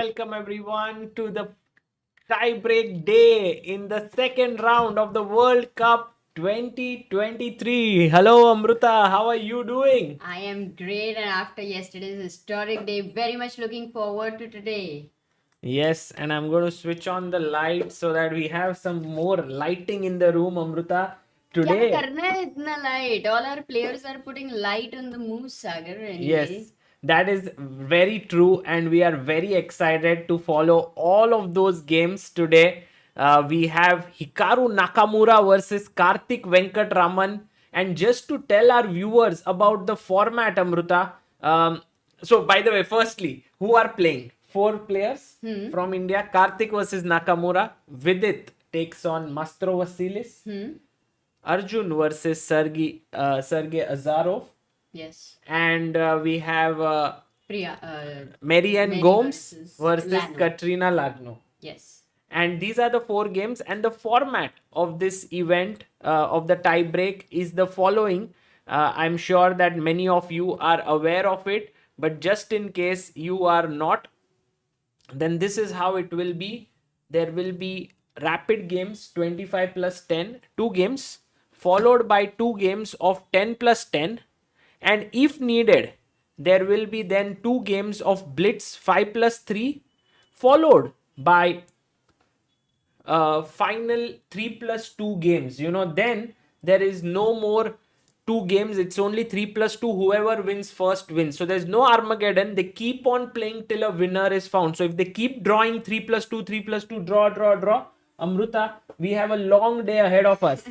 welcome everyone to the tie-break day in the second round of the World Cup 2023. Hello Amruta, how are you doing? I am great, and after yesterday's historic day, very much looking forward to today. Yes, and I'm going to switch on the light so that we have some more lighting in the room, Amruta. क्या Today, करना है इतना light? All our players are putting light on the moose, Sagar. Anyway, yes, that is very true, and we are very excited to follow all of those games today. We have Hikaru Nakamura versus Karthik Venkatraman. And just to tell our viewers about the format, Amruta. So, by the way, firstly, who are playing? Four players from India. Karthik versus Nakamura. Vidit takes on Mastro Vasilis. Arjun versus Sergey Azarov. yes, And we have Priya, Marianne Mary Gomes versus versus Lagno. Katrina Lagno. Yes, And these are the four games, and the format of this event of the tie break is the following. I'm sure that many of you are aware of it, but just in case you are not, then this is how it will be. There will be rapid games 25 plus 10, two games, followed by two games of 10 plus 10, and if needed, there will be then two games of blitz 5 plus 3, followed by final 3 plus 2 games. Then there is no more two games, it's only 3 plus 2. Whoever wins first wins, so there's no Armageddon. They keep on playing till a winner is found. So if they keep drawing 3 plus 2, 3 plus 2, draw, Amruta, we have a long day ahead of us.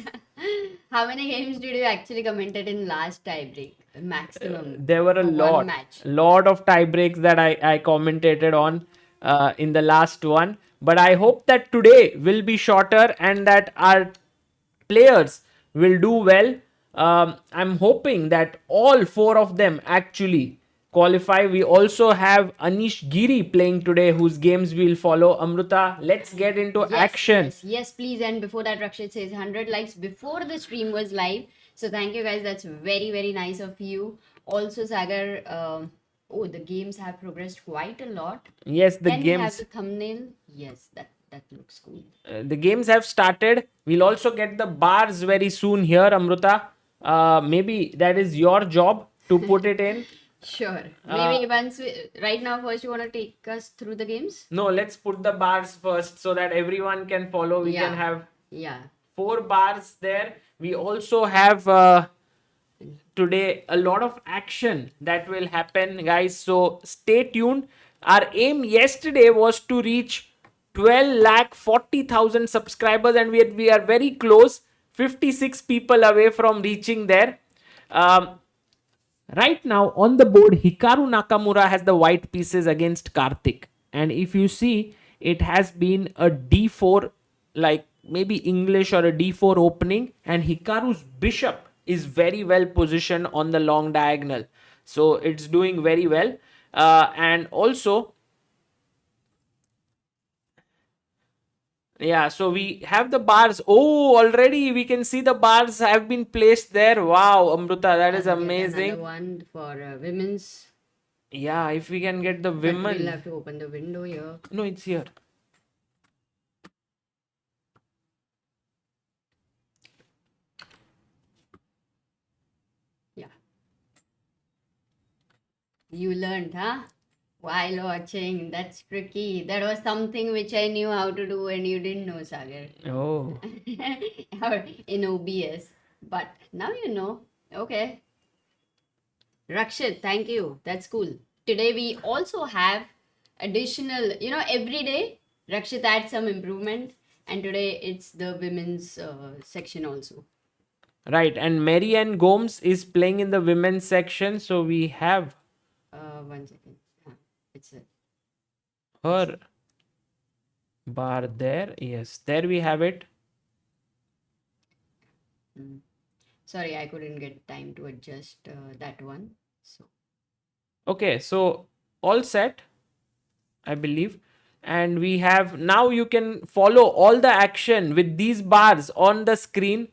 how many games did you actually commented in last tie break? Maximum. There were a One match. lot of tie breaks that I commentated on in the last one. But I hope that today will be shorter and that our players will do well. I'm hoping that all four of them actually qualify. We also have Anish Giri playing today, whose games we'll follow. Amruta, let's get into action. Yes, please. And before that, Rakshit says 100 likes before the stream was live. So thank you guys. That's very, very nice of you. Also, Sagar, oh, the games have progressed quite a lot. Yes, the Then we have games. the thumbnail. Yes, that looks cool. The games have started. We'll also get the bars very soon here, Amruta. Maybe that is your job to put it in. Sure. Maybe right now, first you want to take us through the games? No, let's put the bars first so that everyone can follow. We can have Yeah. 4 bars there. We also have today a lot of action that will happen, guys. So stay tuned. Our aim yesterday was to reach 12 lakh 40,000 subscribers, and we are very close, 56 people away from reaching there. Right now on the board, Hikaru Nakamura has the white pieces against Karthik. And if you see, it has been a d4, like maybe English or a d4 opening. And Hikaru's bishop is very well positioned on the long diagonal. So it's doing very well. And also, yeah, so we have the bars. Oh, already we can see the bars have been placed there. Wow, Amruta, that is I'll get amazing. another one for women's. Yeah, if we can get the But women. we'll have to open the window here. No, it's here. Yeah. You learned, huh? While watching. That's tricky. That was something which I knew how to do and you didn't know, Sagar. Oh. Or in OBS. But now you know. Okay. Rakshit, thank you. That's cool. Today we also have additional, every day Rakshit adds some improvement. And today it's the women's section also. Right, and Marianne Gomes is playing in the women's section, so we have 1 second. It's a her bar there. Yes, there we have it. Sorry, I couldn't get time to adjust that one. So Okay, so all set, I believe. And we have now, you can follow all the action with these bars on the screen.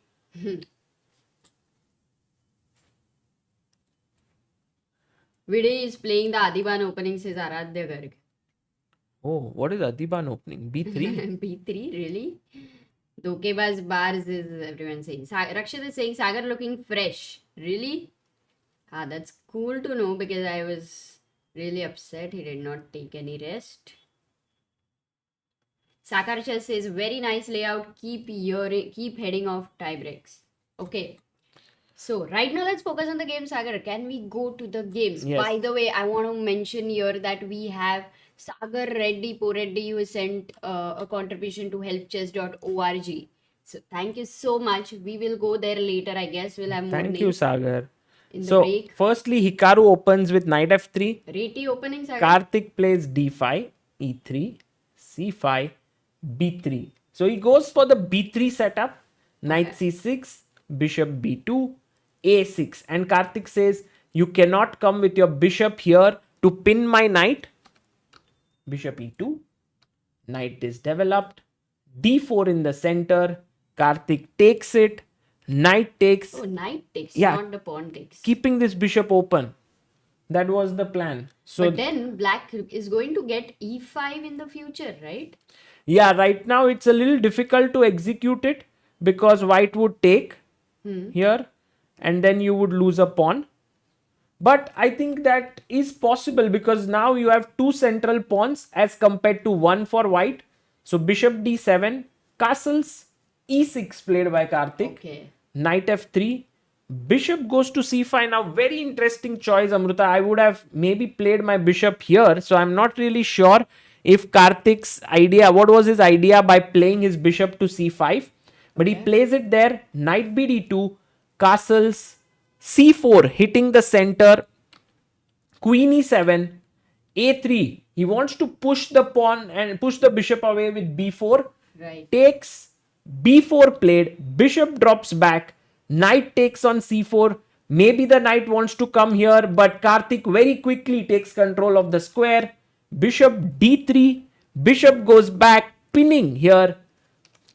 Vidit is playing the Adiban opening, says Aradhya Garg. Oh, what is Adiban opening? B3? B3, really? Dokebaz bars is everyone saying. Rakshit is saying Sagar looking fresh. Really? Ah, that's cool to know because I was really upset he did not take any rest. Sakar says very nice layout. Keep heading off tie breaks. Okay. So right now let's focus on the game, Sagar. Can we go to the games? Yes. By the way, I want to mention here that we have Sagar Reddy Poreddy who sent a contribution to helpchess.org. So thank you so much. We will go there later, I guess. We'll have more Thank you, names Sagar. in the So, break. firstly, Hikaru opens with knight f3. Reti opening, Sagar. Karthik plays d5, e3, c5, b3. So he goes for the b3 setup. Knight c6, bishop b2, a6. And Karthik says, you cannot come with your bishop here to pin my knight. Bishop e2. Knight is developed. d4 in the center. Karthik takes it. Knight takes. Oh, knight takes, Yeah. not the pawn takes. Keeping this bishop open. That was the plan. So But then black is going to get e5 in the future, right? yeah, right now it's a little difficult to execute it because white would take here and then you would lose a pawn. But I think that is possible because now you have two central pawns as compared to one for white. So bishop d7, castles, e6 played by Karthik. Okay. Knight f3, bishop goes to c5. Now very interesting choice, Amruta. I would have maybe played my bishop here, so I'm not really sure if Karthik's idea, what was his idea by playing his bishop to c5, but he plays it there. Knight bd2, castles, c4 hitting the center, queen e7, a3. He wants to push the pawn and push the bishop away with b4. Right. Takes, b4 played, bishop drops back, knight takes on c4. Maybe the knight wants to come here, but Karthik very quickly takes control of the square. Bishop d3, bishop goes back, pinning here,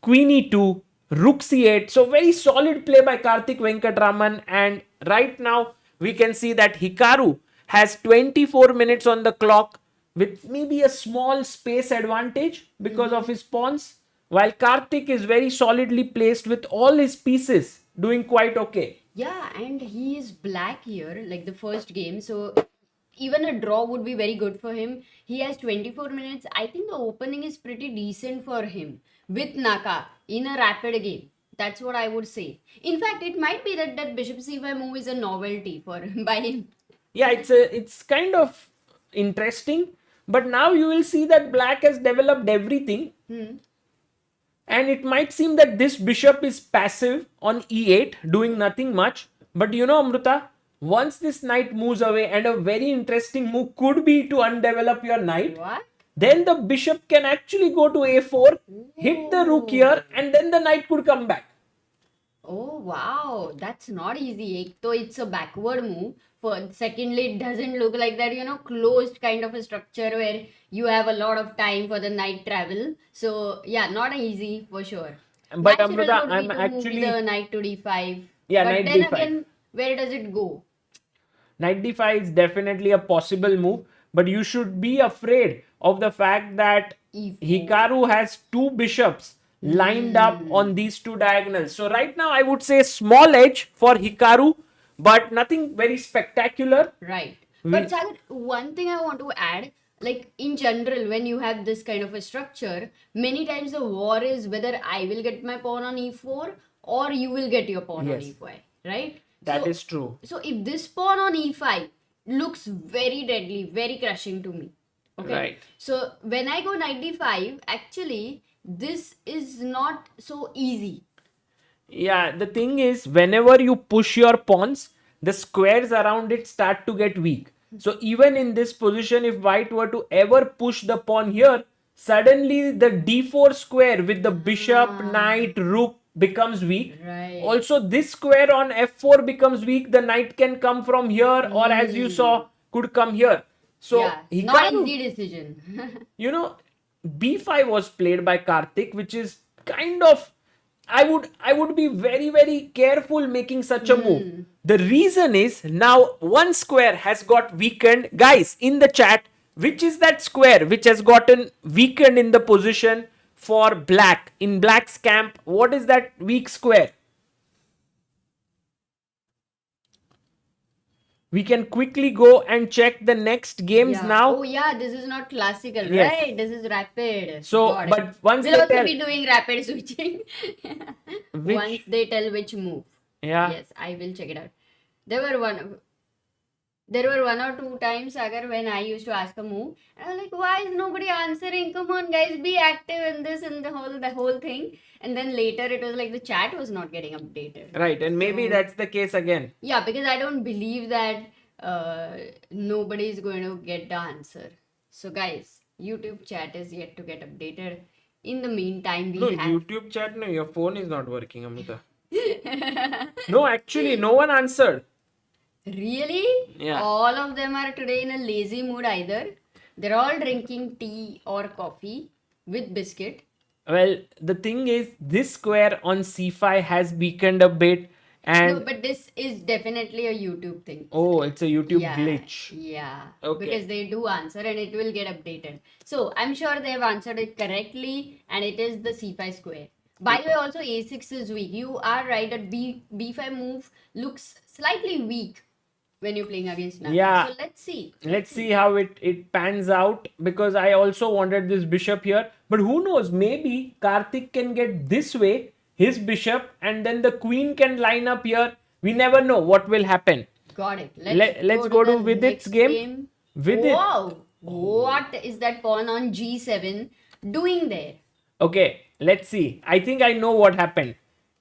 queen e2, rook c8. So very solid play by Karthik Venkatraman, and right now we can see that Hikaru has 24 minutes on the clock with maybe a small space advantage because of his pawns, while Karthik is very solidly placed with all his pieces doing quite okay. Yeah, and he is black here, like the first game. So even a draw would be very good for him. He has 24 minutes. I think the opening is pretty decent for him with Naka in a rapid game. That's what I would say. In fact, it might be that bishop c5 move is a novelty for by him. Yeah, it's kind of interesting, but now you will see that black has developed everything. And it might seem that this bishop is passive on e8, doing nothing much. But you know, Amruta, once this knight moves away, and a very interesting move could be to undevelop your knight, What? then the bishop can actually go to a4, hit the rook here, and then the knight could come back. Oh wow, that's not easy. So it's a backward move. For secondly, it doesn't look like that, closed kind of a structure where you have a lot of time for the night travel. So yeah, not easy for sure. But Natural Amruta, would be I'm to actually move the knight to d5. Yeah, But knight then d5. again, where does it go? Knight d5 is definitely a possible move, but you should be afraid of the fact that E4. Hikaru has two bishops lined up on these two diagonals. So right now I would say small edge for Hikaru, but nothing very spectacular. Right. But Sagar, one thing I want to add, like in general, when you have this kind of a structure, many times the war is whether I will get my pawn on e4 or you will get your pawn on Yes. e5, right? That So- is true. So if this pawn on e5 looks very deadly, very crushing to me. Okay. Right. So when I go knight d5, actually this is not so easy. Yeah, the thing is, whenever you push your pawns, the squares around it start to get weak. So even in this position, if white were to ever push the pawn here, suddenly the d4 square with the bishop, knight, rook becomes weak. Right. Also, this square on f4 becomes weak. The knight can come from here, or as you saw, could come here. So yeah, not Hikaru, easy decision. you know, b5 was played by Karthik, which is kind of, I would be very, very careful making such a move. The reason is now one square has got weakened. Guys, in the chat, Which is that square which has gotten weakened in the position for black? In black's camp, what is that weak square? We can quickly go and check the next games Yeah. now. Oh yeah, this is not classical, Yes. right? This is rapid. So, Got it. but once We'll they also tell, be doing rapid switching. Once they tell which move. yeah, Yes, I will check it out. There were one or two times, Sagar, when I used to ask a move, and I was like, "Why is nobody answering? Come on, guys, be active in this and the whole thing." And then later, it was like the chat was not getting updated. right, and maybe So- that's the case again. Yeah, because I don't believe that nobody is going to get the answer. So, guys, YouTube chat is yet to get updated. In the meantime, we No, have. YouTube chat, no, your phone is not working, Amruta. No, actually, no one answered. Really? Yeah. All of them are today in a lazy mood either. They're all drinking tea or coffee with biscuit. Well, the thing is, this square on c5 has weakened a bit, and No, but this is definitely a YouTube thing. oh, it's a YouTube Yeah, glitch. Yeah. Okay. Because they do answer and it will get updated. So I'm sure they've answered it correctly and it is the C5 square. By the way, also A6 is weak. You are right that B5 move looks slightly weak when you're playing against Naka. Yeah. So let's see. Let's see how it pans out, because I also wanted this bishop here. But who knows, maybe Karthik can get this way, his bishop, and then the queen can line up here. We never know what will happen. Got it. Let's go to the Vidit's next game. Vidit. Wow. What is that pawn on G7 doing there? Okay, let's see. I think I know what happened.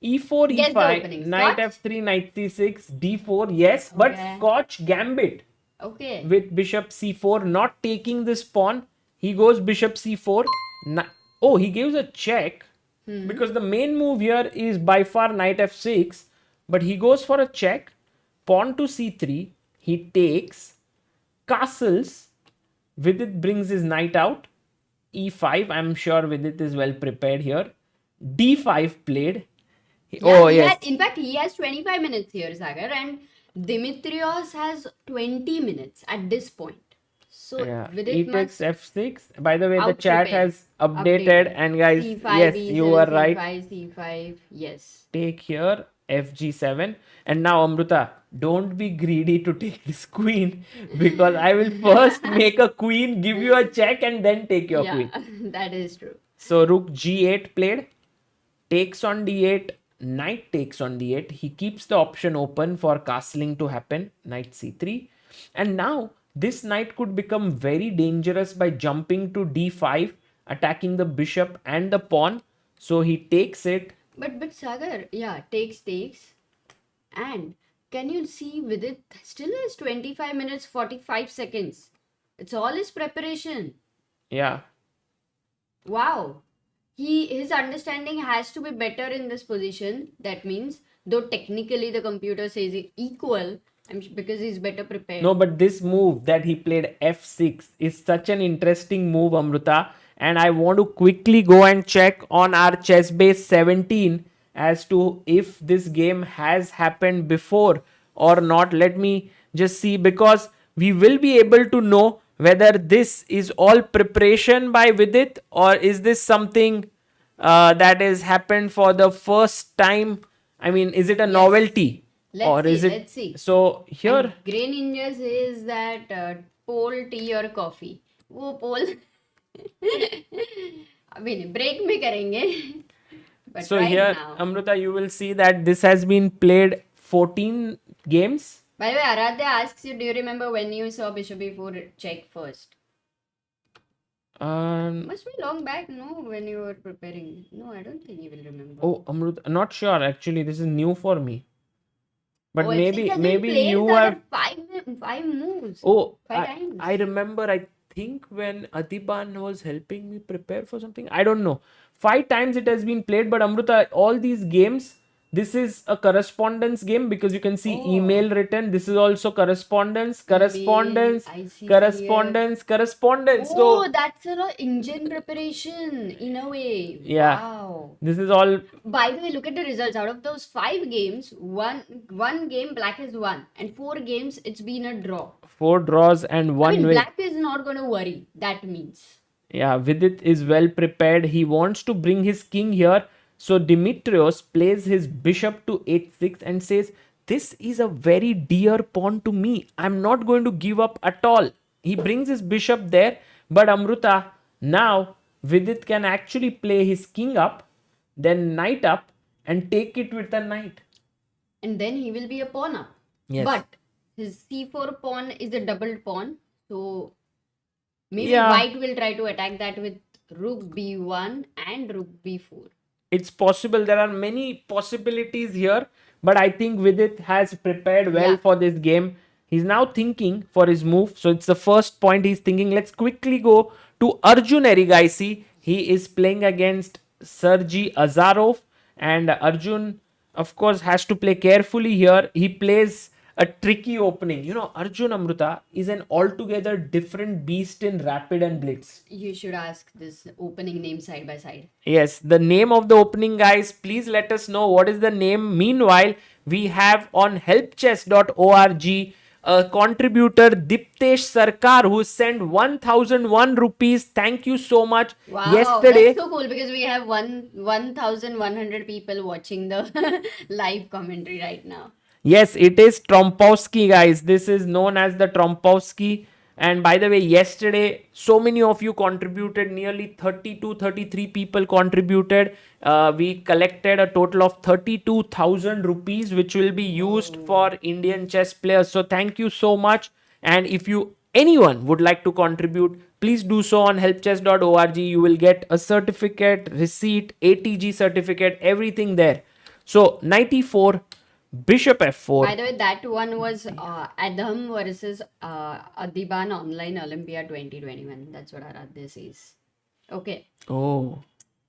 E4, Guess the E5, openings. knight Scotch? F3, knight C6, D4, yes, but Okay. Scotch gambit Okay. with bishop C4, not taking this pawn. He goes bishop C4. Oh, he gives a check, because the main move here is by far knight F6, but he goes for a check. Pawn to C3, he takes, castles. Vidit brings his knight out. E5, I'm sure Vidit is well prepared here. D5 played. Yeah, Yes. in fact, he has 25 minutes here, Sagar, and Dimitrios has 20 minutes at this point. So Yeah. Vidit E must takes F6. By the way, the out chat prepare. has updated, and guys, C5, yes, E7, you were right. C5, C5, yes. Take here FG7, and now Amruta, don't be greedy to take this queen, because I will first make a queen, give you a check, and then take your queen. That is true. So rook G8 played, takes on D8, knight takes on D8. He keeps the option open for castling to happen, knight C3. And now this knight could become very dangerous by jumping to D5, attacking the bishop and the pawn. So he takes it. But Sagar, yeah, takes. And can you see Vidit still has 25 minutes 45 seconds. It's all his preparation. Yeah. Wow. His understanding has to be better in this position. That means, though technically the computer says equal, because he's better prepared. No, but this move that he played F6 is such an interesting move, Amruta. And I want to quickly go and check on our chess base 17 as to if this game has happened before or not. Let me just see, because we will be able to know whether this is all preparation by Vidit, or is this something that has happened for the first time. I mean, is it a novelty? Let's see. So here, And Grey Ninja says that poll tea or coffee. वो poll अभी नहीं break में करेंगे. But so right here, now. Amruta, you will see that this has been played 14 games. By the way, Aradhya asks you, do you remember when you saw Bishop E4 check first? Must be long back, no, when you were preparing. No, I don't think you will remember. Oh, Amruta, not sure actually. This is new for me. But Oh, it maybe has been maybe played you that have. five moves. Oh, Five times. I remember. I think when Adiban was helping me prepare for something, I don't know. 5 times it has been played, but Amruta, all these games This is a correspondence game because you can see Oh. email written. This is also correspondence, correspondence, ICCF. correspondence, correspondence. Oh, So that's an engine preparation in a way. yeah, Wow. this is all. By the way, look at the results. Out of those 5 games, one game Black has won, and 4 games it's been a draw. 4 draws and I 1 mean, win. Black is not going to worry. That means. Yeah, Vidit is well prepared. He wants to bring his king here. So Dimitrios plays his bishop to h6 and says, this is a very dear pawn to me. I'm not going to give up at all. He brings his bishop there. But Amruta, now Vidit can actually play his king up, then knight up and take it with a knight. And then he will be a pawn up. Yes. But his c4 pawn is a doubled pawn. So maybe Yeah. white will try to attack that with rook b1 and rook b4. It's possible. There are many possibilities here, but I think Vidit has prepared well Yeah. for this game. He's now thinking for his move. So it's the first point he's thinking. Let's quickly go to Arjun Erigaisi. He is playing against Sergey Azarov, and Arjun, of course, has to play carefully here. He plays a tricky opening. You know, Arjun Amruta is an altogether different beast in rapid and blitz. You should ask this opening name side by side. Yes, the name of the opening, guys. Please let us know what is the name. Meanwhile, we have on helpchess.org a contributor, Diptesh Sarkar, who sent 1001 rupees. Thank you so much. Wow, Yesterday, that's so cool because we have 1,100 people watching the live commentary right now. yes, it is Trompowski, guys. This is known as the Trompowski. And by the way, yesterday, so many of you contributed, nearly 32, 33 people contributed. We collected a total of 32,000 rupees, which will be used for Indian chess players. So thank you so much. And if anyone would like to contribute, please do so on helpchess.org. You will get a certificate, receipt, ATG certificate, everything there. So 94. Bishop f4. By the way, that one was Adam versus Adiban Online Olympia 2021. That's what Aradhya says. Okay, Oh,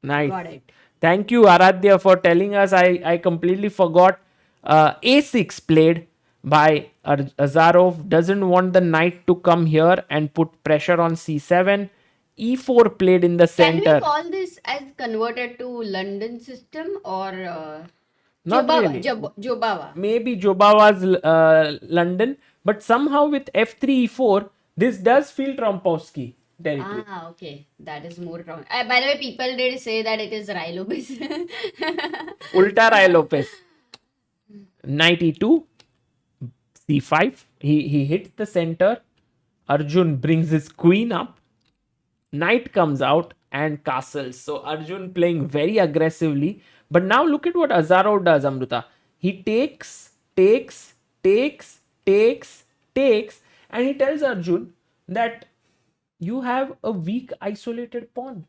nice. got it. Thank you, Aradhya, for telling us. I completely forgot. A6 played by Azarov. Doesn't want the knight to come here and put pressure on c7. E4 played in the Can center. we call this as converted to London system or Not Jobawa? really. Jobawa. Maybe Jobawa's London, but somehow with f3 e4, this does feel Trompowski territory. Ah, okay. That is more wrong. By the way, people did say that it is Rai Lopez. Ulta Rai Lopez. Knight e2, c5. He hits the center. Arjun brings his queen up. Knight comes out and castles. So Arjun playing very aggressively. But now look at what Azarov does, Amruta. He takes, and he tells Arjun that you have a weak isolated pawn.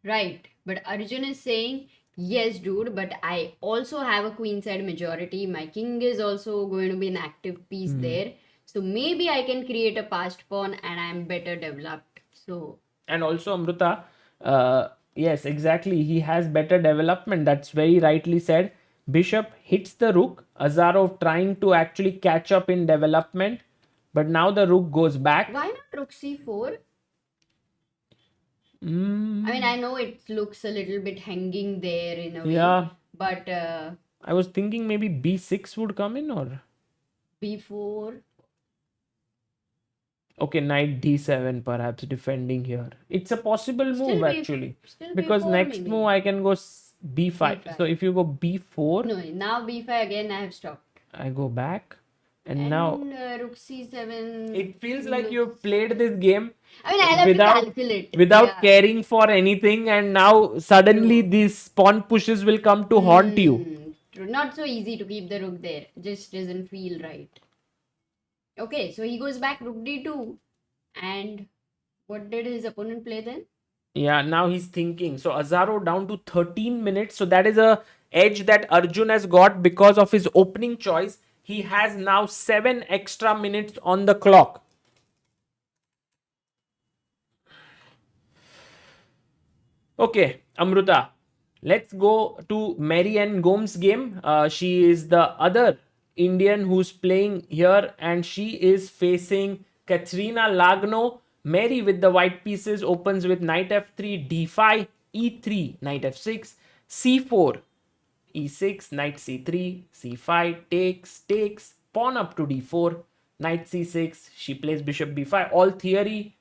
Right. But Arjun is saying, yes, dude, but I also have a queenside majority. My king is also going to be an active piece there. So maybe I can create a passed pawn and I'm better developed. So And also, Amruta, yes, exactly. He has better development. That's very rightly said. Bishop hits the rook. Azarov trying to actually catch up in development. But now the rook goes back. why not rook c4? Mm, I mean, I know it looks a little bit hanging there in a way. yeah. But I was thinking maybe b6 would come in or... b4. Okay, knight d7 perhaps defending here. It's a possible Still move b- actually. still Because b4 next maybe. move I can go b5. B5. So if you go b4, No, now b5 again I have stopped. I go back. And now rook c7. it feels like you've played this game I mean, I'll have without to calculate. without Yeah. caring for anything, and now suddenly these pawn pushes will come to haunt you. True. Not so easy to keep the rook there. Just doesn't feel right. Okay, so he goes back rook d2. And what did his opponent play then? Yeah, now he's thinking. So Azarov down to 13 minutes. So that is a edge that Arjun has got because of his opening choice. He has now 7 extra minutes on the clock. Okay, Amruta. Let's go to Mary and Gomes' game. She is the other Indian who's playing here, and she is facing Katrina Lagno. Mary with the white pieces opens with knight f3, d5, e3, knight f6, c4, e6, knight c3, c5, takes, pawn up to d4, knight c6. She plays bishop b5. All theory,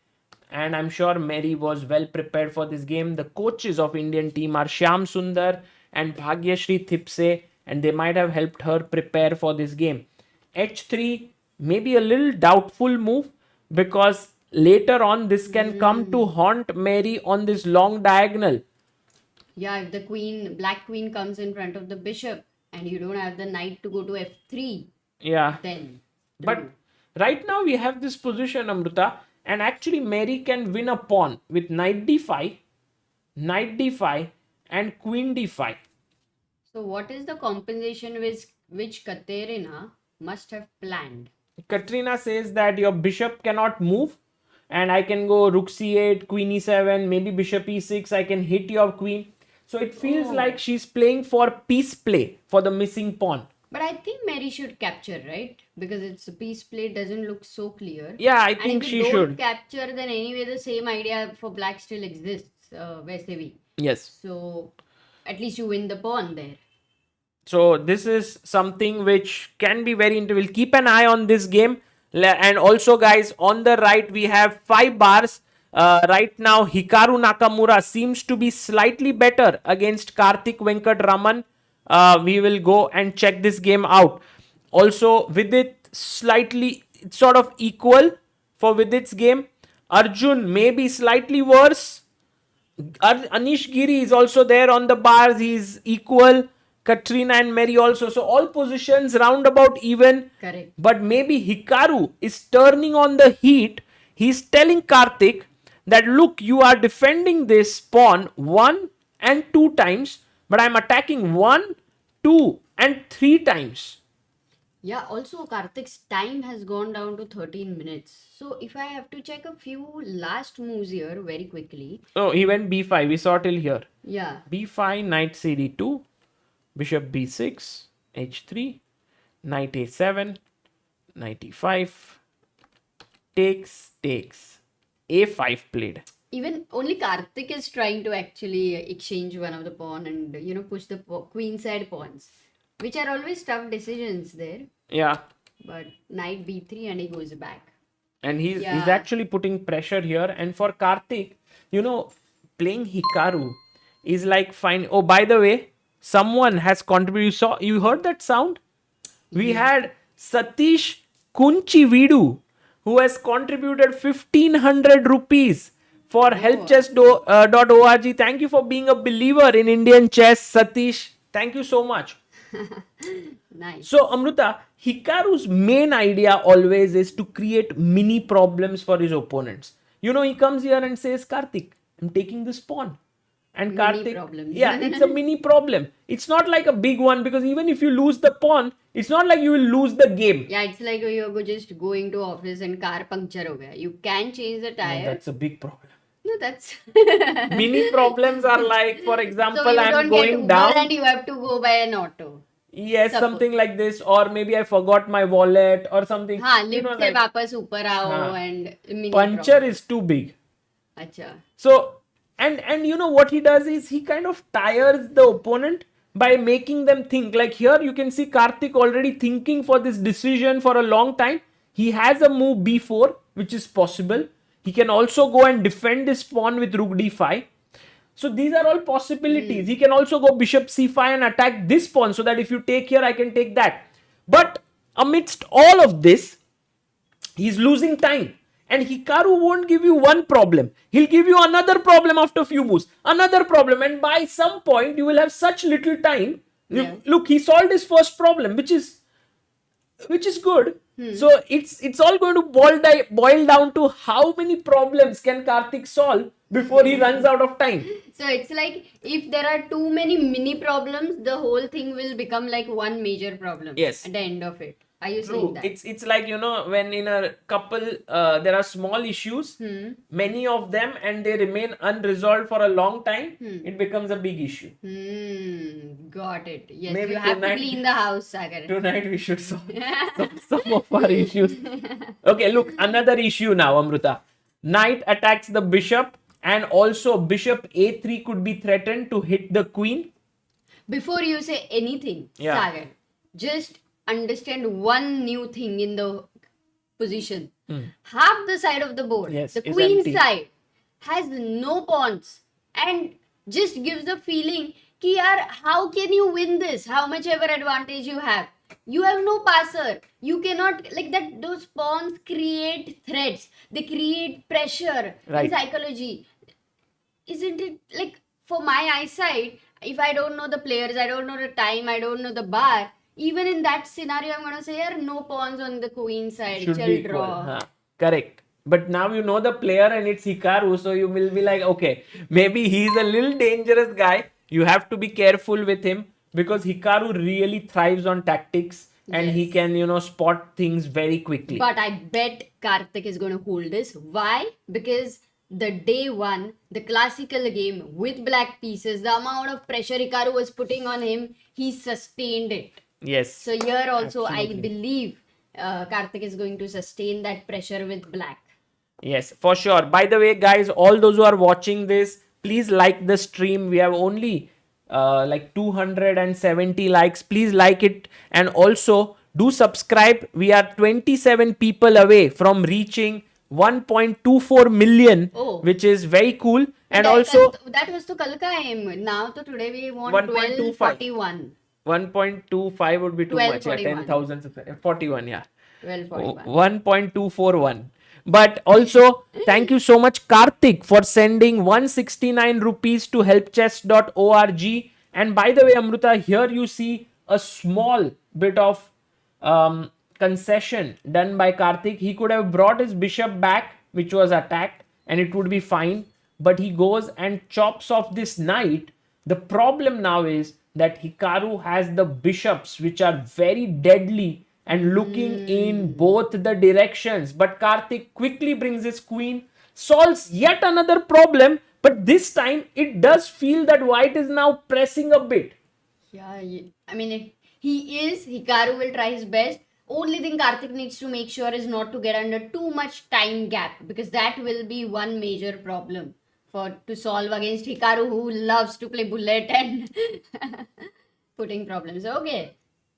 and I'm sure Mary was well prepared for this game. The coaches of Indian team are Shyam Sundar and Bhagyashri Thipse, and they might have helped her prepare for this game. H3, maybe a little doubtful move, because later on this can come to haunt Mary on this long diagonal. Yeah, if the black queen comes in front of the bishop and you don't have the knight to go to f3, Yeah. then But right now we have this position, Amruta, and actually Mary can win a pawn with knight d5, and queen d5. so what is the compensation which Katerina must have planned? Katrina says that your bishop cannot move, and I can go rook c8, queen e7, maybe bishop e6. I can hit your queen. So it feels like she's playing for piece play for the missing pawn. But I think Mary should capture, right? Because it's a piece play, doesn't look so clear. Yeah, I And think if she you don't should. capture, then anyway the same idea for black still exists, वैसे भी. Yes. So at least you win the pawn there. So this is something which can be very interesting. We'll keep an eye on this game. And also, guys, on the right we have 5 bars. Right now, Hikaru Nakamura seems to be slightly better against Karthik Venkatraman. We will go and check this game out. Also, Vidit slightly, it's sort of equal for Vidit's game. Arjun may be slightly worse. Anish Giri is also there on the bars. He's equal. Katrina and Mary also. So all positions roundabout even. Correct. But maybe Hikaru is turning on the heat. He's telling Karthik that, look, you are defending this pawn 1 and 2 times, but I'm attacking 1, 2 and 3 times. Yeah, also Karthik's time has gone down to 13 minutes. So if I have to check a few last moves here very quickly. Oh, he went b5. We saw till here. Yeah. b5, knight cd2, bishop b6, h3, knight a7, knight e5, takes, a5 played. Even only Karthik is trying to actually exchange one of the pawn and push the queen side pawns, which are always tough decisions there. Yeah. But knight b3 and he goes back. And he's actually putting pressure here. And for Karthik, playing Hikaru is like fine. Oh, by the way, someone has contributed. You heard that sound? We had Satish Kunchividu, who has contributed 1500 rupees for helpchess.org. Thank you for being a believer in Indian chess, Satish. Thank you so much. Nice. So, Amruta, Hikaru's main idea always is to create mini problems for his opponents. He comes here and says, Karthik, I'm taking this pawn. And Mini Karthik, problems. yeah, it's a mini problem. It's not like a big one, because even if you lose the pawn, it's not like you will lose the game. Yeah, it's like you're just going to office and car puncture ho gaya. You can change the tire. No, that's a big problem. No, that's Mini problems are like, for example, so you I'm don't going get Uber down. and you have to go by an auto. Yes, something like this, or maybe I forgot my wallet or something. हाँ, lift से वापस ऊपर आओ and mini Puncture is too big. अच्छा. So, and what he does is he kind of tires the opponent by making them think. Like here you can see Karthik already thinking for this decision for a long time. He has a move b4, which is possible. He can also go and defend this pawn with rook d5. So these are all possibilities. He can also go bishop c5 and attack this pawn, so that if you take here, I can take that. But amidst all of this, he's losing time. And Hikaru won't give you one problem. He'll give you another problem after a few moves. Another problem. And by some point, you will have such little time. Yeah. Look, he solved his first problem, which is good. So it's all going to boil down to how many problems can Karthik solve before he runs out of time. So it's like if there are too many mini problems, the whole thing will become like one major problem. Yes. At the end of it. Are you True. saying that? It's like, when in a couple there are small issues, many of them, and they remain unresolved for a long time, it becomes a big issue. Got it. Yes, Maybe you have to tonight- clean the house, Sagar. Tonight we should solve some of our issues. Okay, look, another issue now, Amruta. Knight attacks the bishop, and also bishop a3 could be threatened to hit the queen. Before you say anything, Yeah. Sagar, just understand one new thing in the position. Half the side of the board, Yes, the is queen empty. side, has no pawns and just gives the feeling कि यार, how can you win this? How much ever advantage you have? You have no passer. You cannot, like that, those pawns create threats. They create pressure Right. in psychology. Isn't it like, for my eyesight, if I don't know the players, I don't know the time, I don't know the bar, even in that scenario, I'm gonna say, "Yaar, no pawns on the queen side, Should chal be equal. draw." Huh. Correct. But now you know the player and it's Hikaru, so you will be like, okay, maybe he's a little dangerous guy. You have to be careful with him because Hikaru really thrives on tactics and he Yes. can, spot things very quickly. But I bet Karthik is gonna hold this. Why? Because the day one, the classical game with black pieces, the amount of pressure Hikaru was putting on him, he sustained it. Yes. So here also, Absolutely. I believe Karthik is going to sustain that pressure with black. Yes, for sure. By the way, guys, all those who are watching this, please like the stream. We have only like 270 likes. Please like it. And also do subscribe. We are 27 people away from reaching 1.24 million, Oh. which is very cool. And that, also that was to Kalka aim. Now to today we want 1.25. 1241. 1.25 would be too much. Yeah, 1241. 10,000. 41, yeah. 1241. 1.241. But also, thank you so much, Karthik, for sending 169 rupees to helpchess.org. And by the way, Amruta, here you see a small bit of concession done by Karthik. He could have brought his bishop back, which was attacked, and it would be fine. But he goes and chops off this knight. The problem now is that Hikaru has the bishops, which are very deadly and looking in both the directions. But Karthik quickly brings his queen, solves yet another problem. But this time, it does feel that white is now pressing a bit. Yeah, I mean, Hikaru will try his best. Only thing Karthik needs to make sure is not to get under too much time gap, because that will be one major problem to solve against Hikaru, who loves to play bullet and putting problems. Okay.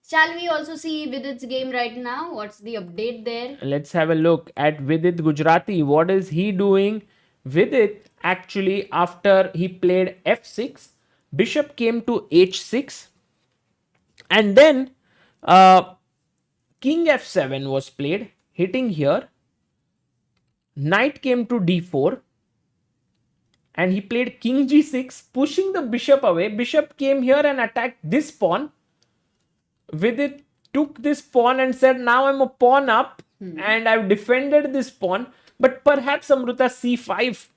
Shall we also see Vidit's game right now? What's the update there? Let's have a look at Vidit Gujarati. What is he doing? Vidit, actually, after he played f6, bishop came to h6, and then king f7 was played, hitting here. Knight came to d4, and he played king g6, pushing the bishop away. Bishop came here and attacked this pawn. Vidit took this pawn and said, now I'm a pawn up and I've defended this pawn. But perhaps Amruta c5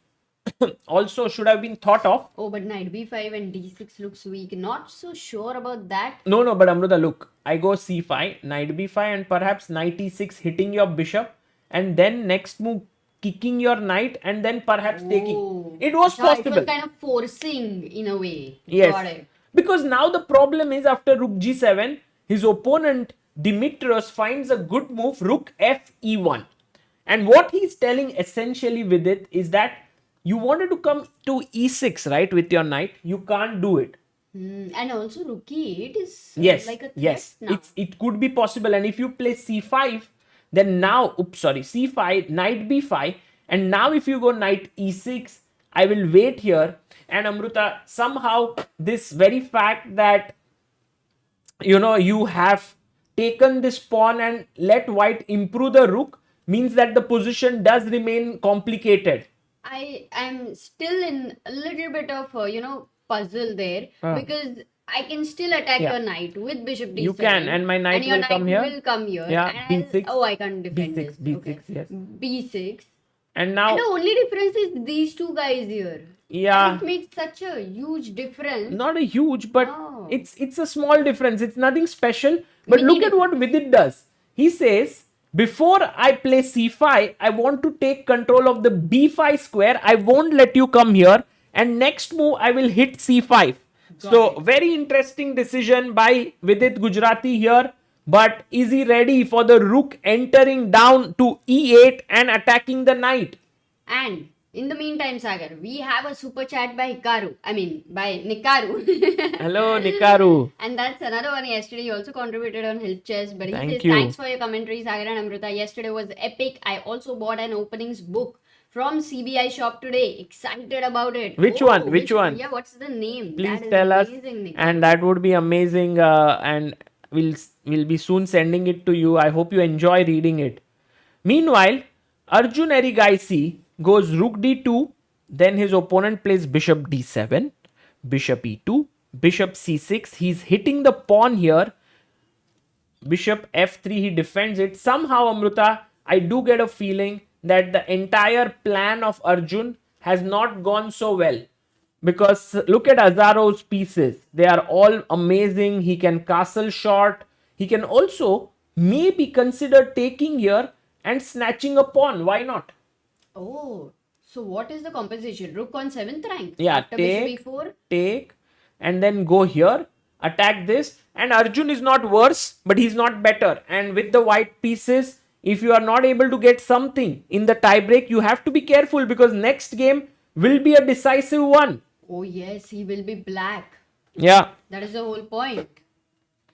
also should have been thought of. Oh, but knight b5 and d6 looks weak. Not so sure about that. No, but Amruta, look, I go c5, knight b5, and perhaps knight e6 hitting your bishop, and then next move kicking your knight, and then perhaps taking. It was So possible. it was kind of forcing in a way. Yes. Got it. Because now the problem is, after rook g7, his opponent Dimitrios finds a good move, rook f e1. And what he's telling essentially with it is that you wanted to come to e6, right, with your knight. You can't do it. And also rook e8 is Yes, like a threat yes. now. It could be possible. And if you play c5, then now, c5, knight b5. And now if you go knight e6, I will wait here. And Amruta, somehow this very fact that you have taken this pawn and let white improve the rook means that the position does remain complicated. I am still in a little bit of puzzle there, because I can still attack Yeah. your knight with bishop d7. You can, and my knight your will come here. will come here. Yeah, and b6. I can't defend b6, this. b6, Okay. yes. b6. And now, And the only difference is these two guys here. yeah, And it makes such a huge difference. not a huge, but Oh. it's a small difference. It's nothing special. But Mini look at what Vidit does. He says, before I play c5, I want to take control of the b5 square. I won't let you come here. And next move, I will hit c5. So, very interesting decision by Vidit Gujarati here. But is he ready for the rook entering down to e8 and attacking the knight? And in the meantime, Sagar, we have a super chat by Hikaru. I mean, by Nikaru. Hello, Nikaru. And that's another one yesterday. He also contributed on Help Chess. But he Thank says, you. thanks for your commentary, Sagar and Amruta. Yesterday was epic. I also bought an openings book from CBI shop today. Excited about it. Which one? Which one? Yeah, what's the name? Please That is tell us, amazing, Nikaru. and that would be amazing. And we'll be soon sending it to you. I hope you enjoy reading it. Meanwhile, Arjun Erigaisi goes rook d2. Then his opponent plays bishop d7, bishop e2, bishop c6. He's hitting the pawn here. Bishop f3, he defends it. Somehow, Amruta, I do get a feeling that the entire plan of Arjun has not gone so well. Because look at Azarov's pieces. They are all amazing. He can castle short. He can also maybe consider taking here and snatching a pawn. Why not? Oh, so what is the composition? Rook on 7th rank? Yeah, After bishop e4? take, and then go here, attack this. And Arjun is not worse, but he's not better. And with the white pieces, if you are not able to get something in the tiebreak, you have to be careful because next game will be a decisive one. Oh, yes, he will be black. Yeah. That is the whole point.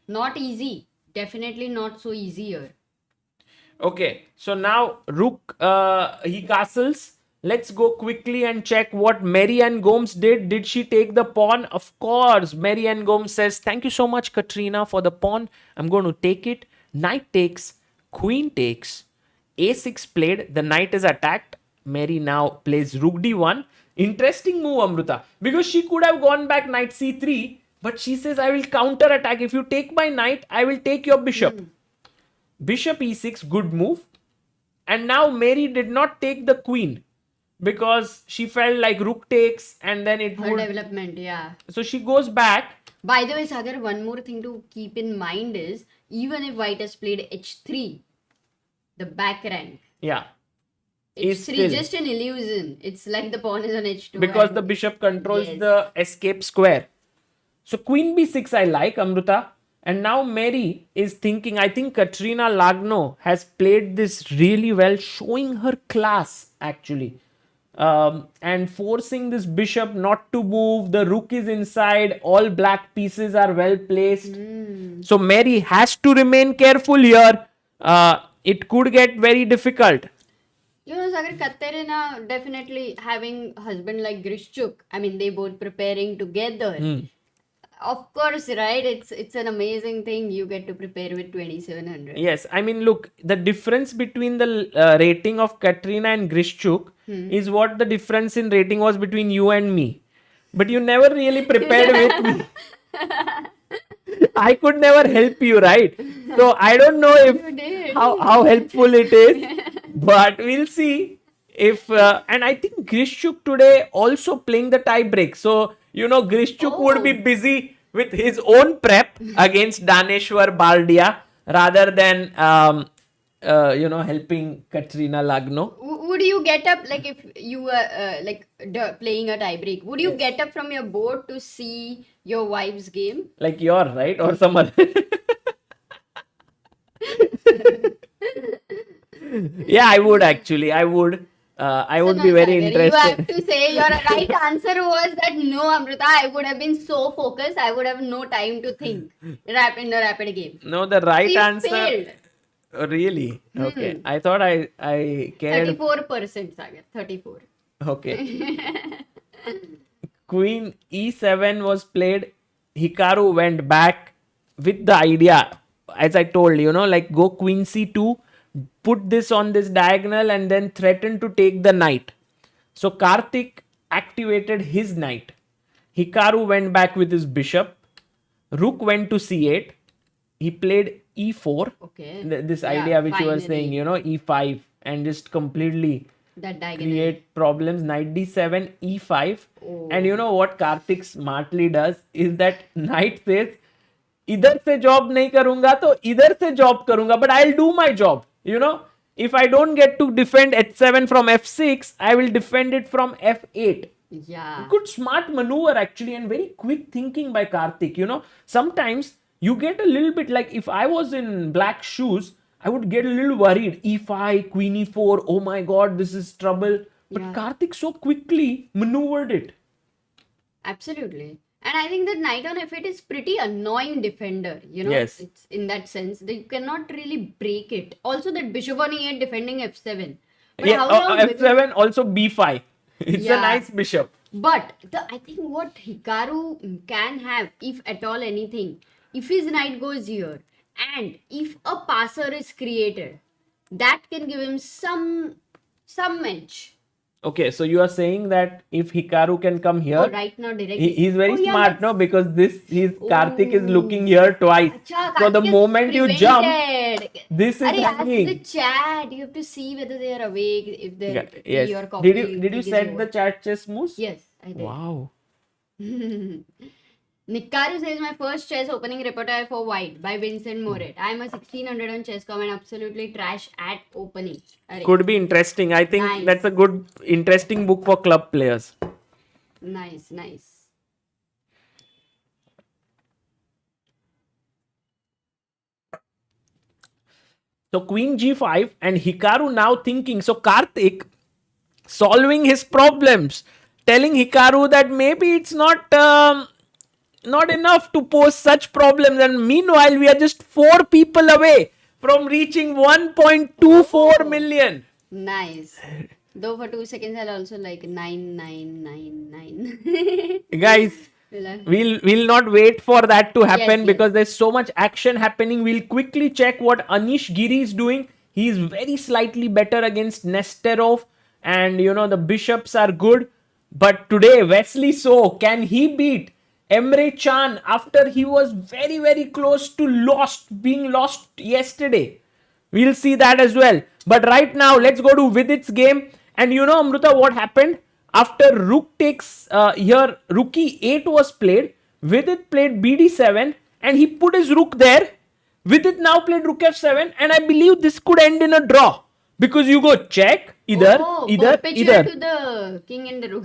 Not easy. Definitely not so easier. Okay, so now rook, he castles. Let's go quickly and check what Mary Ann Gomes did. Did she take the pawn? Of course. Mary Ann Gomes says, thank you so much, Katrina, for the pawn. I'm going to take it. Knight takes, queen takes, a6 played. The knight is attacked. Mary now plays rook d1. Interesting move, Amruta. Because she could have gone back knight c3. But she says, I will counter attack. If you take my knight, I will take your bishop. Bishop e6, good move. And now Mary did not take the queen because she felt like rook takes and then it Her would. development, yeah. So she goes back. By the way, Sagar, one more thing to keep in mind is even if white has played h3, the back rank. Yeah. H3 still- just an illusion. It's like the pawn is on h2. Because and- the bishop controls Yes. the escape square. So queen b6 I like, Amruta. And now Mary is thinking, I think Katrina Lagno has played this really well, showing her class actually. And forcing this bishop not to move. The rook is inside. All black pieces are well placed. So Mary has to remain careful here. It could get very difficult. You know, Sagar, Katerina definitely having husband like Grishchuk. I mean, they both preparing together. Of course, right? It's an amazing thing. You get to prepare with 2700. Yes, I mean, look, the difference between the rating of Katrina and Grishchuk is what the difference in rating was between you and me. But you never really prepared with me. I could never help you, right? So I don't know if You did. how helpful it is, but we'll see if. And I think Grishchuk today also playing the tie break. So Grishchuk would be Oh. busy with his own prep against Daneshwar Baldia rather than helping Katrina Lagno. Would you get up like if you were playing a tiebreak? Would you get up from your board to see your wife's game? Like your, right? Or some other. Yeah, I would actually. I would. I would So be no, very Sagar, interested. You have to say your right answer was that no, Amruta. I would have been so focused. I would have no time to think. In a rapid game. No, the right So you answer. failed. Really? Okay. I thought I cared. 34%, Sagar. 34. Okay. Queen e7 was played. Hikaru went back with the idea, as I told, like go queen c2, put this on this diagonal and then threaten to take the knight. So Karthik activated his knight. Hikaru went back with his bishop. Rook went to c8. He played e4. Okay. This Yeah, idea which you were finally. saying, e5 and just completely That diagonal. create problems. Knight d7, e5. Oh. And you know what Karthik smartly does is that knight says, इधर से job नहीं करूंगा तो इधर से job करूंगा, but I'll do my job. If I don't get to defend h7 from f6, I will defend it from f8. Yeah. Good smart maneuver actually, and very quick thinking by Karthik. Sometimes you get a little bit like, if I was in black shoes, I would get a little worried. e5, queen e4, oh my god, this is trouble. But Yeah. Karthik so quickly maneuvered it. Absolutely. And I think that knight on f8 is pretty annoying defender, Yes. It's in that sense that you cannot really break it. Also that bishop on e8 defending f7. But Yeah, how long? f7, also b5. It's a Yeah. nice bishop. But I think what Hikaru can have, if at all anything, if his knight goes here, and if a passer is created, that can give him some edge. Okay, so you are saying that if Hikaru can come here, Oh, right now directly. he's very Oh, yeah, smart, let's- no? Because Karthik is Oh. looking here twice. Acha, So the Karthik is moment you jump, prevented. this is Arey, ask the hanging. chat. You have to see whether they are awake, if they're Yes. your coffee. Did you is set over. the chat chess moves? Yes, I did. Wow. Hikaru says my first chess opening repertoire for white by Vincent Moret. I'm a 1600 on chess.com and absolutely trash at opening. Arey, Could be interesting. I think Nice. that's a good, interesting book for club players. nice, nice. So Queen G5 and Hikaru now thinking. So Karthik solving his problems, telling Hikaru that maybe it's not enough to pose such problems. And meanwhile, we are just 4 people away from reaching 1.24 million. Nice. Though for 2 seconds I'll also like 9999. Guys, we'll not wait for that to happen Yes, because there's so much action happening. We'll quickly check what Anish Giri is doing. He's very slightly better against Nesterov, and the bishops are good. But today, Wesley So, can he beat Emre Can after he was very, very close to being lost yesterday? We'll see that as well. But right now, let's go to Vidit's game. And Amruta, what happened? After rook takes here, rook e8 was played. Vidit played bd7 and he put his rook there. Vidit now played rook f7, and I believe this could end in a draw. Because you go check, perpetual either. to the king and the rook.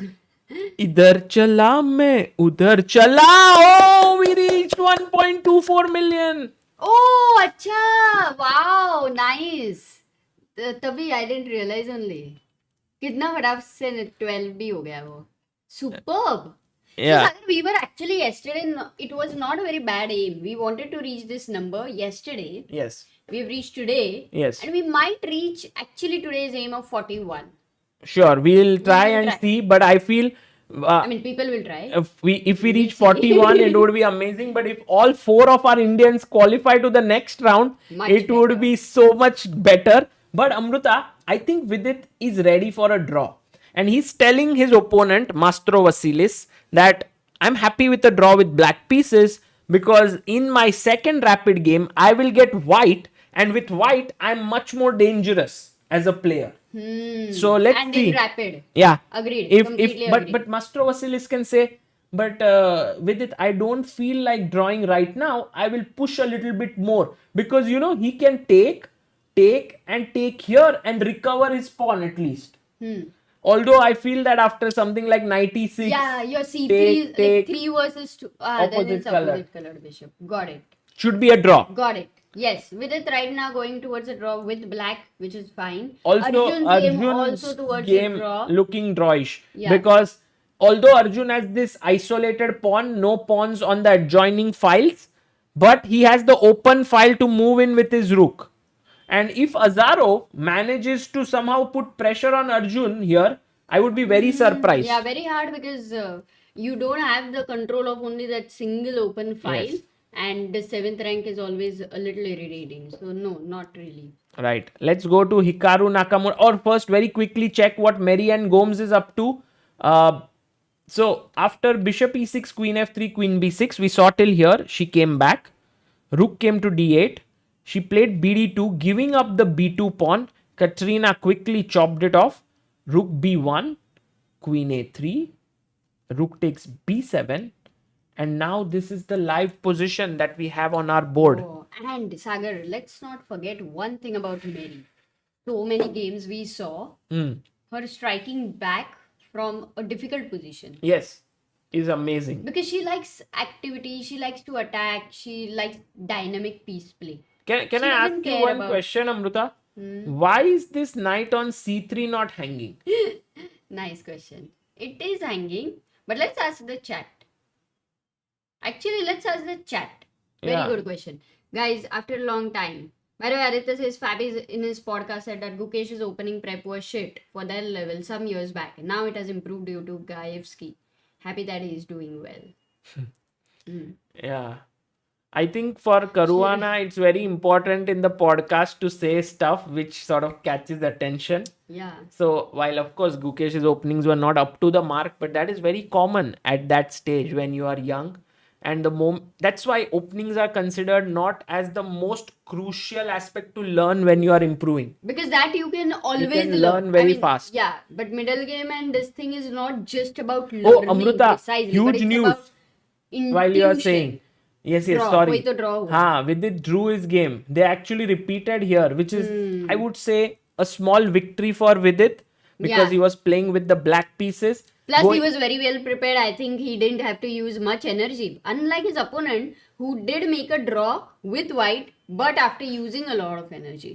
इधर चला मैं उधर चला. Oh, we reached 1.24 million. Oh, अच्छा, wow, nice. तभी I didn't realize only. कितना फटाफट से 12 भी हो गया वो. Superb. Yeah. So, Sagar, we were actually yesterday, it was not a very bad aim. We wanted to reach this number yesterday. Yes. We've reached today. Yes. And we might reach actually today's aim of 41. Sure, we'll try will and try. see, but I feel I mean, people will try. if we reach 41, it would be amazing. But if all 4 of our Indians qualify to the next round, Much it would better. be so much better. But Amruta, I think Vidit is ready for a draw, and he's telling his opponent Mastro Vasilis that I'm happy with a draw with black pieces, because in my second rapid game I will get white, and with white I'm much more dangerous as a player. So let's And see. in rapid. Yeah. Agreed. If Completely but agreed. but Mastro Vasilis can say, but with it, I don't feel like drawing right now. I will push a little bit more, because he can take and take here and recover his pawn at least. Although I feel that after something like 96, Yeah, your C3 take, like 3 versus 2. Then opposite it's color. opposite colored bishop. Got it. should be a draw. Got it. Yes, with it right now going towards a draw with black, which is fine. Also, Arjun's game also towards game a draw. looking drawish, Yeah. because although Arjun has this isolated pawn, no pawns on the adjoining files, but he has the open file to move in with his rook. And if Azarov manages to somehow put pressure on Arjun here, I would be very surprised. Yeah, very hard because you don't have the control of only that single open file. Yes. And the 7th rank is always a little irritating. So, no, not really. Right. Let's go to Hikaru Nakamura. Or first, very quickly check what Marianne Gomes is up to. So, after bishop e6, queen f3, queen b6, we saw till here. She came back. Rook came to d8. She played bd2, giving up the b2 pawn. Katrina quickly chopped it off. Rook b1, queen a3. Rook takes b7. And now this is the live position that we have on our board. Oh, and Sagar, let's not forget one thing about Mary. So many games we saw her striking back from a difficult position. Yes, is amazing. Because she likes activity, she likes to attack, she likes dynamic piece play. Can She I ask doesn't you care one about- question, Amruta? Why is this knight on c3 not hanging? Nice question. It is hanging, but let's ask the chat. Actually, let's ask the chat. Very Yeah. good question. Guys, after a long time. By the way, Aditya says Fabi in his podcast said that Gukesh's opening prep was shit for their level some years back. Now it has improved due to Gaevsky. Happy that he is doing well. Yeah. I think for Caruana, it's very important in the podcast to say stuff which sort of catches attention. Yeah. So while of course Gukesh's openings were not up to the mark, but that is very common at that stage when you are young. And that's why openings are considered not as the most crucial aspect to learn when you are improving. Because that you can always learn very fast. Yeah, but middle game and this thing is not just about Oh, learning Amruta, precisely, huge but it's news. about While you are intuition. saying, yes, Draw, sorry. वही तो draw हुआ. हाँ, Vidit drew his game. They actually repeated here, which is, I would say, a small victory for Vidit because Yeah. he was playing with the black pieces. Plus, Going- he was very well prepared. I think he didn't have to use much energy. Unlike his opponent, who did make a draw with white, but after using a lot of energy.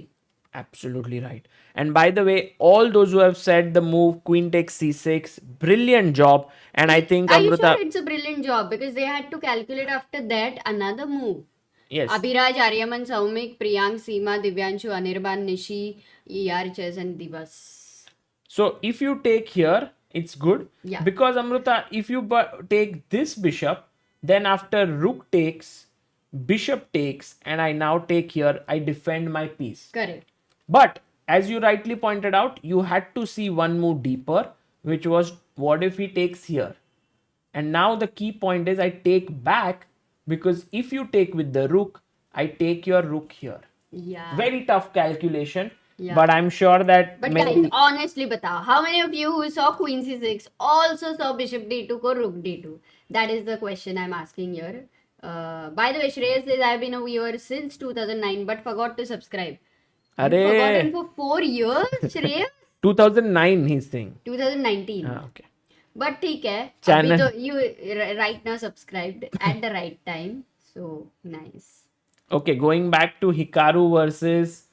Absolutely right. And by the way, all those who have said the move Queen takes c6, brilliant job. And I think Are you Amruta, sure it's a brilliant job? Because they had to calculate after that another move. yes, Abhiraj, Aryaman, Saumik, Priyank, Seema, Divyanshu, Anirban, Nishi, ER, Chess, and Divas. so if you take here, it's good. Yeah. Because Amruta, if you take this bishop, then after rook takes, bishop takes, and I now take here, I defend my piece. Correct. But as you rightly pointed out, you had to see one move deeper, which was what if he takes here? And now the key point is I take back because if you take with the rook, I take your rook here. Yeah. Very tough calculation. Yeah. But I'm sure that But maybe guys, honestly, batao, how many of you who saw Queen C6 also saw Bishop D2 or Rook D2? That is the question I'm asking here. By the way, Shreyas says I've been a viewer since 2009 but forgot to subscribe. You've forgotten for 4 years, Shreyas? 2009 he's saying. 2019. Okay. But ठीक है. Channel. अभी तो you right now subscribed at the right time. So nice. Okay, going back to Hikaru versus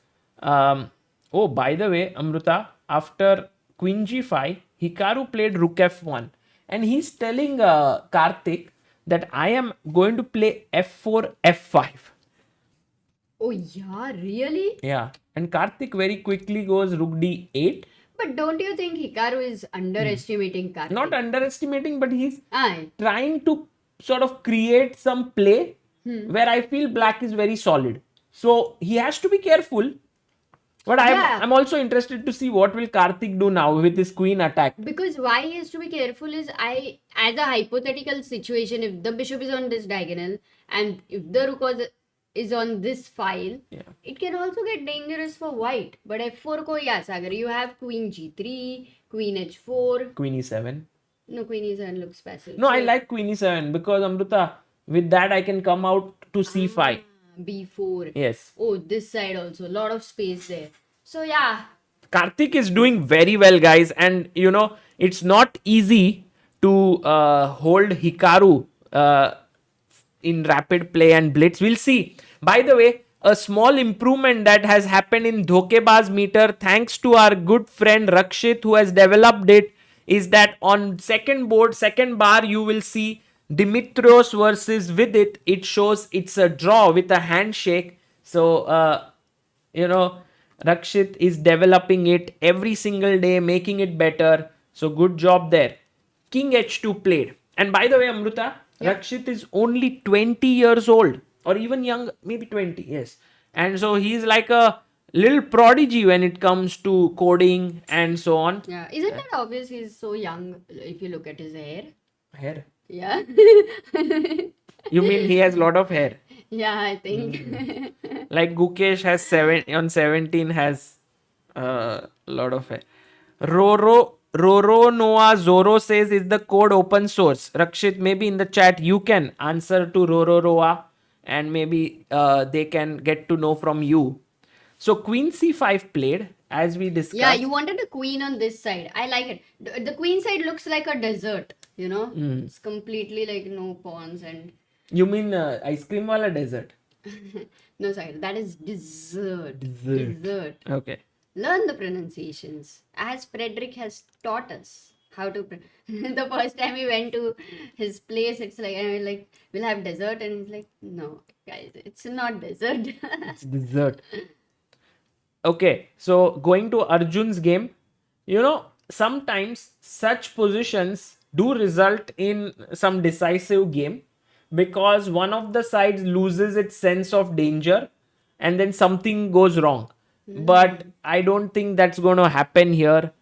oh, by the way, Amruta, after Queen G5, Hikaru played Rook F1 and he's telling Karthik that I am going to play F4 F5. Oh yeah, really? Yeah, and Karthik very quickly goes Rook D8. But don't you think Hikaru is underestimating Karthik? Not underestimating, but he's Aye. trying to sort of create some play where I feel black is very solid. So he has to be careful. But Yeah. I'm also interested to see what will Karthik do now with his queen attack. Because why he has to be careful is as a hypothetical situation, if the bishop is on this diagonal and if the rook is on this file, Yeah. it can also get dangerous for white. But f4 ko, yeah, Sagar, you have queen g3, queen h4. Queen e7. No, queen e7 looks passive. No, I So, like queen e7 because Amruta, with that I can come out to c5. b4. Yes. Oh, this side also, a lot of space there. So yeah, Karthik is doing very well, guys, and you know it's not easy to hold Hikaru in rapid play and blitz. We'll see. By the way, a small improvement that has happened in Dhokebaz meter thanks to our good friend Rakshit who has developed it is that on second board, second bar, you will see Dimitrios versus Vidit. It shows it's a draw with a handshake. So, you know, Rakshit is developing it every single day, making it better. So good job there. King h2 played. And by the way, Amruta, Rakshit is only 20 years old or even young, maybe 20, yes. And so he's like a little prodigy when it comes to coding and so on. yeah. Isn't that obvious? He's so young if you look at his hair. Hair? Yeah. You mean he has a lot of hair? Yeah, I think. Like Gukesh has 17 has a lot of hair. Roro Roro Noah Zoro says is the code open source. Rakshit, maybe in the chat you can answer to Roro Roa and maybe they can get to know from you. So Queen C5 played as we discussed. Yeah, you wanted a queen on this side. I like it. The queen side looks like a desert, you know? It's completely like no pawns and... You mean ice cream wala desert? No, sorry, that is dessert. Dessert. Dessert. Okay. Learn the pronunciations as Frederick has taught us how to. The first time we went to his place, it's like, and we're like, we'll have dessert, and he's like, no, guys, it's not dessert. It's dessert. Okay, so going to Arjun's game, you know, sometimes such positions do result in some decisive game because one of the sides loses its sense of danger and then something goes wrong. But I don't think that's going to happen here.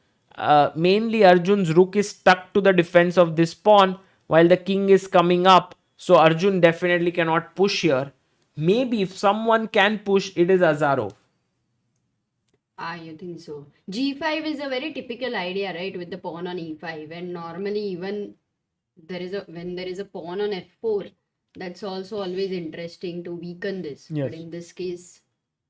Mainly, Arjun's rook is stuck to the defense of this pawn while the king is coming up. So Arjun definitely cannot push here. Maybe if someone can push, it is Azarov. You think so? G5 is a very typical idea, right? With the pawn on E5, and normally even when there is a pawn on F4, that's also always interesting to weaken this. Yes. But in this case,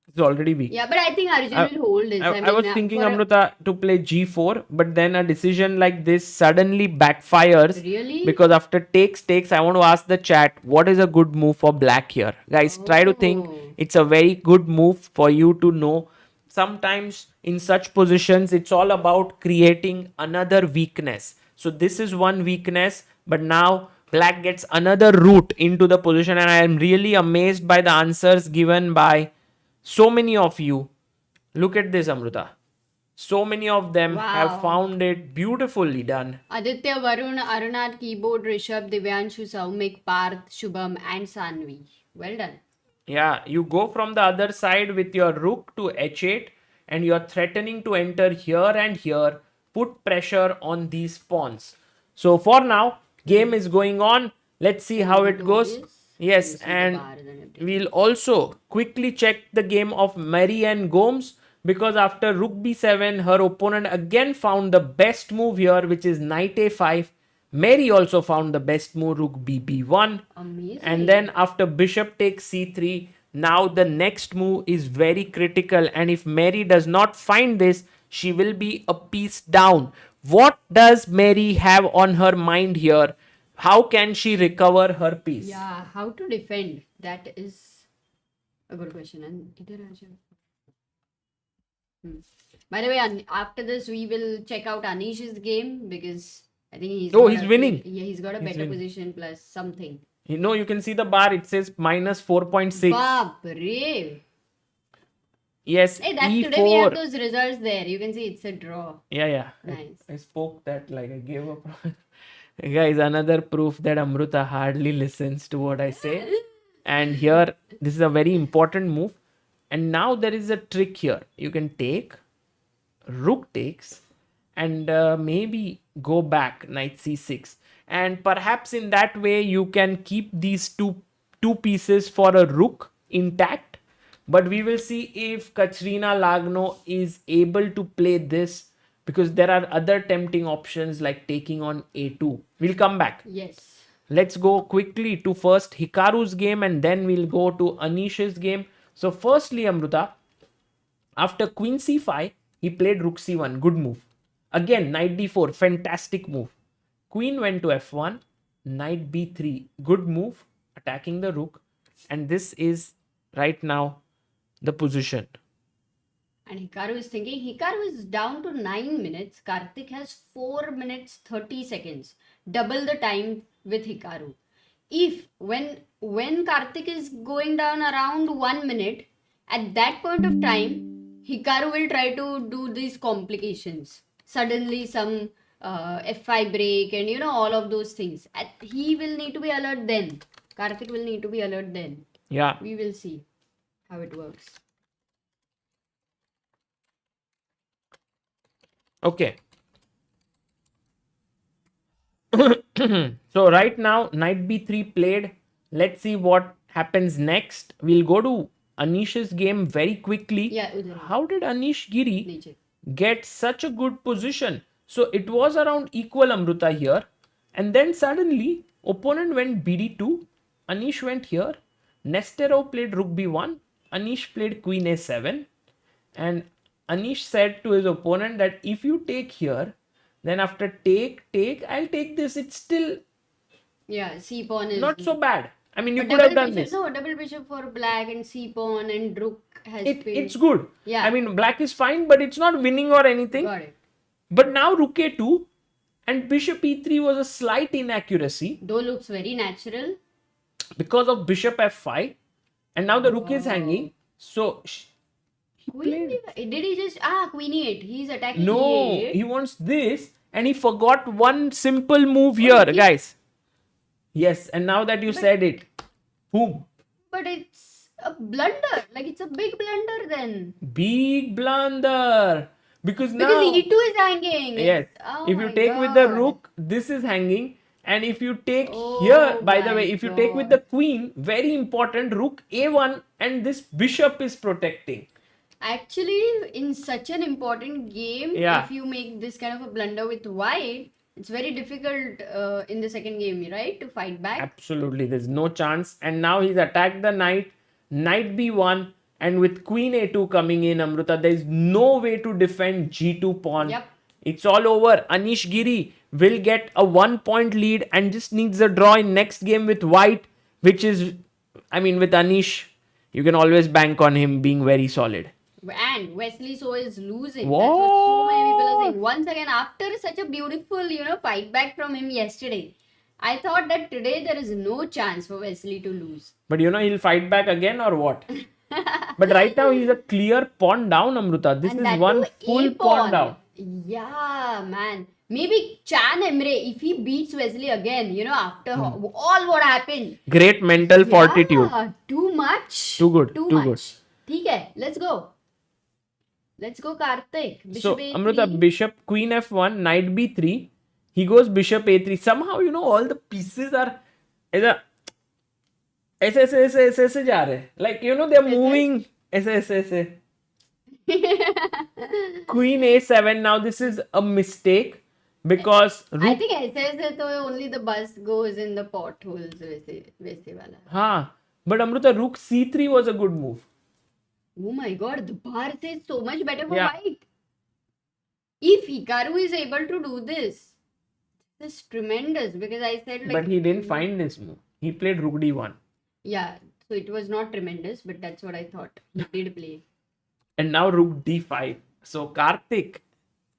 It's already weak. yeah, but I think Arjun will hold this. I was thinking for Amruta to play G4, but then a decision like this suddenly backfires. Really? Because after takes, I want to ask the chat, what is a good move for black here? Guys, try to think. Oh. It's a very good move for you to know. Sometimes in such positions, it's all about creating another weakness. So this is one weakness, but now black gets another route into the position, and I am really amazed by the answers given by so many of you. Look at this, Amruta. So many of them have Wow. found it beautifully done. Aditya, Varun, Arunat, Keyboard, Rishabh, Divyanshu, Saumik, Parth, Shubham, and Sanvi. Well done. Yeah, you go from the other side with your rook to h8 and you're threatening to enter here and here, put pressure on these pawns. So for now, game is going on. Let's see how it goes. Yes, You see the and bars and everything. we'll also quickly check the game of Mary and Gomes because after rook b7, her opponent again found the best move here, which is knight a5. Mary also found the best move, rook bb1. Amazing. And then after bishop takes c3, now the next move is very critical. And if Mary does not find this, she will be a piece down. What does Mary have on her mind here? How can she recover her piece? Yeah, how to defend? That is a good question. And either Arjun. By the way, after this, we will check out Anish's game because I think he's Oh, he's winning. Yeah, he's got a better position plus something. You know, you can see the bar. It says minus 4.6. Baapre. Yes, Hey, that E4. today we have those results there. You can see it's a draw. Yeah. Nice. I spoke that like I gave up. Guys, another proof that Amruta hardly listens to what I say. And here, this is a very important move. And now there is a trick here. You can take, rook takes, and maybe go back, knight c6. And perhaps in that way, you can keep these two pieces for a rook intact. But we will see if Katrina Lagno is able to play this because there are other tempting options like taking on a2. We'll come back. Yes. Let's go quickly to first Hikaru's game and then we'll go to Anish's game. So firstly, Amruta, after queen c5, he played rook c1. Good move. Again, knight d4. Fantastic move. Queen went to f1. Knight b3. Good move. Attacking the rook. And this is right now the position. And Hikaru is thinking, Hikaru is down to 9 minutes. Karthik has 4 minutes 30 seconds. Double the time with Hikaru. If when Karthik is going down around 1 minute, at that point of time, Hikaru will try to do these complications. Suddenly some F5 break and you know all of those things. He will need to be alert then. Karthik will need to be alert then. Yeah. We will see how it works. Okay. So right now, knight b3 played. Let's see what happens next. We'll go to Anish's game very quickly. Yeah, How did Anish Giri Nature. get such a good position? So it was around equal Amruta here. And then suddenly, opponent went BD2, Anish went here, Nesterov played Rook B1, Anish played Queen A7, and Anish said to his opponent that if you take here, then after take, I'll take this. It's still Yeah, C pawn is not so bad. I mean, you but could have double done bishop, this. no, double bishop for black and C pawn and rook has It's good. Yeah. I mean, black is fine, but it's not winning or anything. Got it. But now Rook A2 and Bishop E3 was a slight inaccuracy Though looks very natural. because of Bishop F5, and now the Rook is hanging. So he Queen played. did he just Queen E8? He's attacking No, E8. he wants this, and he forgot one simple move here, guys. Yes, and now that you said it, boom. But it's a blunder. Like it's a big blunder then. Big blunder. Because now, Because E2 is hanging. yes, Oh if you my take with the God. rook, this is hanging. And if you take Oh here, by the my way, if you take with the queen, very important, rook A1, and this bishop is protecting. Actually, in such an important game, Yeah. if you make this kind of a blunder with white, it's very difficult in the second game, right? To fight back. Absolutely, there's no chance. And now he's attacked the knight, knight B1, and with queen A2 coming in, Amruta, there is no way to defend G2 pawn. Yep. It's all over. Anish Giri will get a 1 point lead and just needs a draw in next game with white, which is, I mean, with Anish, you can always bank on him being very solid. And Wesley So is losing. That's what so many people are saying. Once again, after such a beautiful, fight back from him yesterday, I thought that today there is no chance for Wesley to lose. But he'll fight back again or what? But right now he's a clear pawn down, Amruta. This And is that one too, full pawn down. Yeah, man. Maybe Chan Emre, if he beats Wesley again, after all what happened. Great mental fortitude. Yeah, too much. Too good, Too too much. good. ठीक है, let's go. Let's go, Karthik. So, Bishop A3. Amruta, bishop, queen f1, knight b3. He goes bishop a3. Somehow, all the pieces are ऐसे जा रहे. Like, they're moving ऐसे. Queen a7. Now, this is a mistake because I think ऐसे तो only the bus goes in the potholes वैसे वाला. हाँ. But Amruta, rook c3 was a good move. Oh my God, the bar is so much better for Yeah. white. If Hikaru is able to do this is tremendous because I said like. But he didn't find this move. He played rook d1. Yeah, so it was not tremendous, but that's what I thought he did play. And now rook d5. So Karthik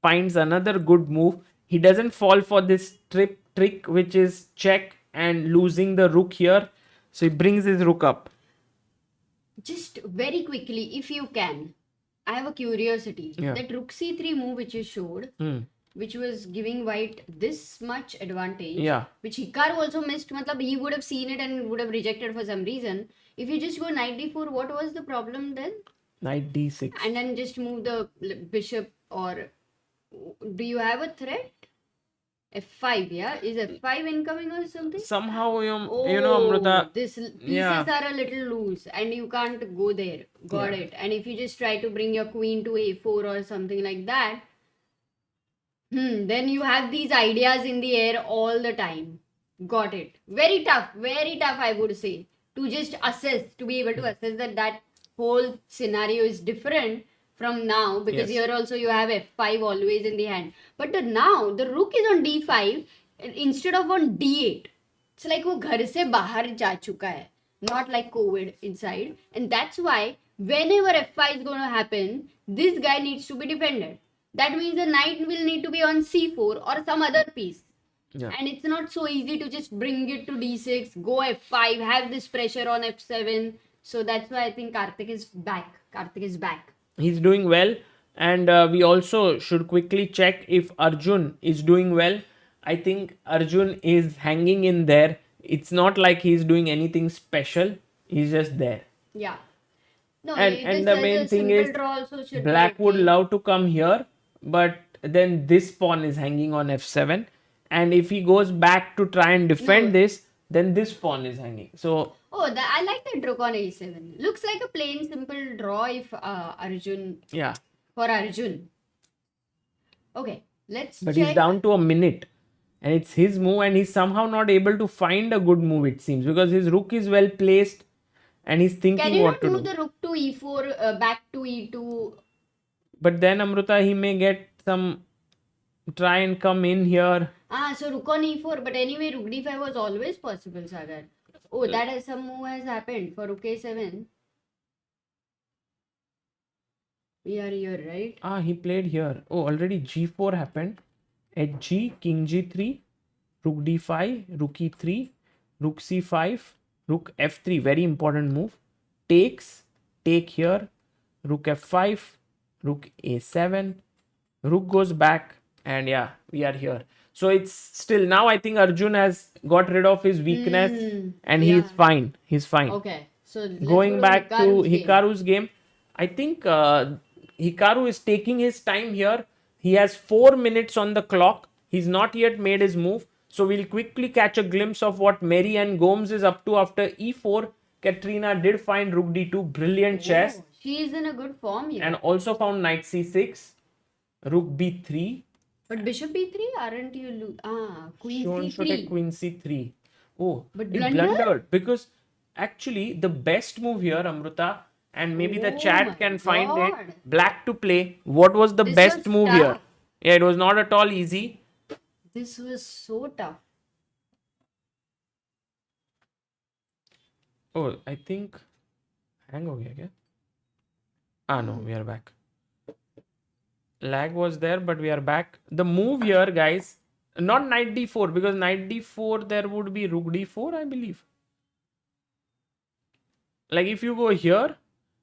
finds another good move. He doesn't fall for this trick which is check and losing the rook here. So he brings his rook up. Just very quickly, if you can, I have a curiosity. Yeah. That rook c3 move which you showed, which was giving white this much advantage, Yeah. which Hikaru also missed. Matlab, he would have seen it and would have rejected for some reason. If you just go knight d4, what was the problem then? Knight d6. And then just move the bishop, or do you have a threat? F5, yeah? Is F5 incoming or something? Somehow, Amruta. These pieces Yeah. are a little loose and you can't go there. Got it. And if you just try to bring your queen to a4 or something like that, then you have these ideas in the air all the time. Got it. Very tough, I would say, to just assess, to be able to assess that whole scenario is different from now, because Yes. here also you have f5 always in the hand. But now the rook is on d5 instead of on d8. It's like वो घर से बाहर जा चुका है, not like COVID inside. And that's why whenever f5 is going to happen, this guy needs to be defended. That means the knight will need to be on c4 or some other piece. Yeah. And it's not so easy to just bring it to d6, go f5, have this pressure on f7. So that's why I think Karthik is back. He's doing well. And we also should quickly check if Arjun is doing well. I think Arjun is hanging in there. It's not like he's doing anything special. He's just there. Yeah. No, And the main thing is is Black would love to come here, but then this pawn is hanging on f7. And if he goes back to try and defend this, then this pawn is hanging. So Oh, I like that rook on a7. Looks like a plain simple draw if for Arjun. Okay. Let's But he's check. down to a minute. And it's his move, and he's somehow not able to find a good move, it seems, because his rook is well placed and he's Can thinking you what not to move do. the rook to e4, back to e2? But then Amruta, he may get some, try and come in here. So rook on e4, but anyway, rook d5 was always possible, Sagar. Oh, that is some move has happened for rook a7. We are here, right? He played here. Oh, already g4 happened. H king g3, rook d5, rook e3, rook c5, rook f3. Very important move. Takes, take here, rook f5, rook a7, rook goes back, and yeah, we are here. So it's still, now I think Arjun has got rid of his weakness and yeah. he's fine. He's fine. Okay, so let's Going go to back to Hikaru's game. Hikaru's game, I think Hikaru is taking his time here. He has 4 minutes on the clock. He's not yet made his move. So we'll quickly catch a glimpse of what Mary and Gomes is up to after e4. Katrina did find rook d2, brilliant chess, Oh, she is in a good form here. and also found knight c6, rook b3. But bishop b3, aren't you? Queen Should c3. take queen c3. Oh, But he blunder? blundered because actually the best move here, Amruta, and maybe the Oh my chat can find it. God. Black to play. What was the This best was move tough. here? Yeah, it was not at all easy. This was so tough. Oh, I think hang ho gaya kya? No, we are back. Lag was there, but we are back. The move here, guys, not knight d4, because knight d4 there would be rook d4, I believe. Like if you go here,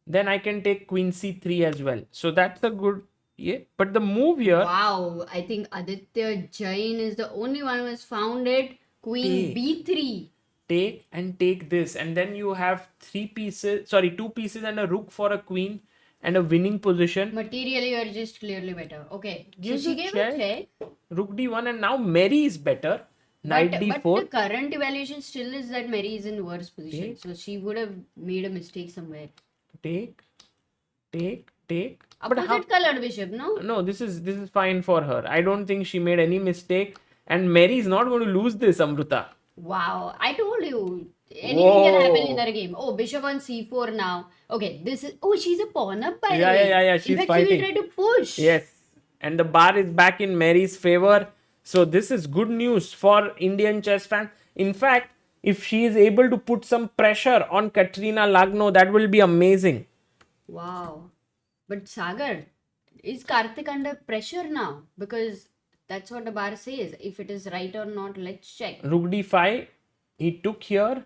then I can take queen c3 as well. So that's a good, yeah. But the move here, Wow, I think Aditya Jain is the only one who has found it. Queen b3. take and take this, and then you have 2 pieces and a rook for a queen and a winning position. Materially, you are just clearly better. Okay, Gives so she a gave check. a check. Rook d1, and now Mary is better. Knight But d4. the current evaluation still is that Mary is in worse position. Take. So she would have made a mistake somewhere. Take. But Opposite colored bishop, no? No, this is fine for her. I don't think she made any mistake, and Mary is not going to lose this, Amruta. Wow, I told you. Anything can happen in her game. Oh, bishop on c4 now. Okay, this is... Oh, she's a pawn up by the way. Yeah. In She's fact, fighting. she will try to push. Yes, and the bar is back in Mary's favor. So this is good news for Indian chess fans. In fact, if she is able to put some pressure on Katrina Lagno, that will be amazing. Wow. But Sagar, is Karthik under pressure now? Because that's what the bar says. If it is right or not, let's check. Rook d5, he took here,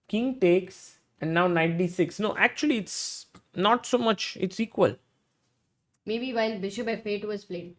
king takes, and now knight d6. No, actually it's not so much, it's equal. Maybe while bishop f8 was played.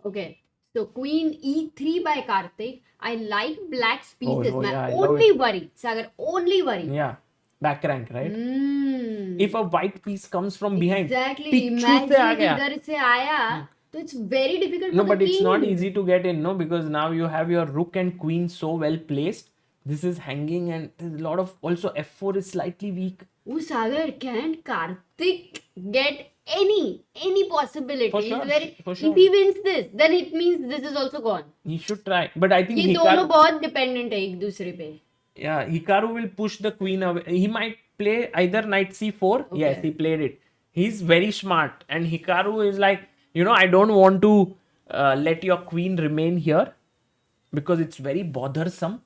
Okay. So queen e3 by Karthik. I like black's pieces. Oh, My yeah, I love only worry, Sagar, only worry. Yeah, back rank, right? Hmm. If a white piece comes from behind, Exactly. Picchu Imagine से आ गया. इधर से आया. So it's very difficult No, for but the it's king. not easy to get in, no, because now you have your rook and queen so well placed. This is hanging, and there's a lot of, also f4 is slightly weak. Oh, Sagar, can Karthik get any possibility? For sure, for sure. If he wins this, then it means this is also gone. He should try, but I think ये दोनों बहुत dependent है एक दूसरे पे. yeah, Hikaru will push the queen away. He might play either knight c4. Okay. Yes, he played it. He's very smart, and Hikaru is like, I don't want to let your queen remain here because it's very bothersome.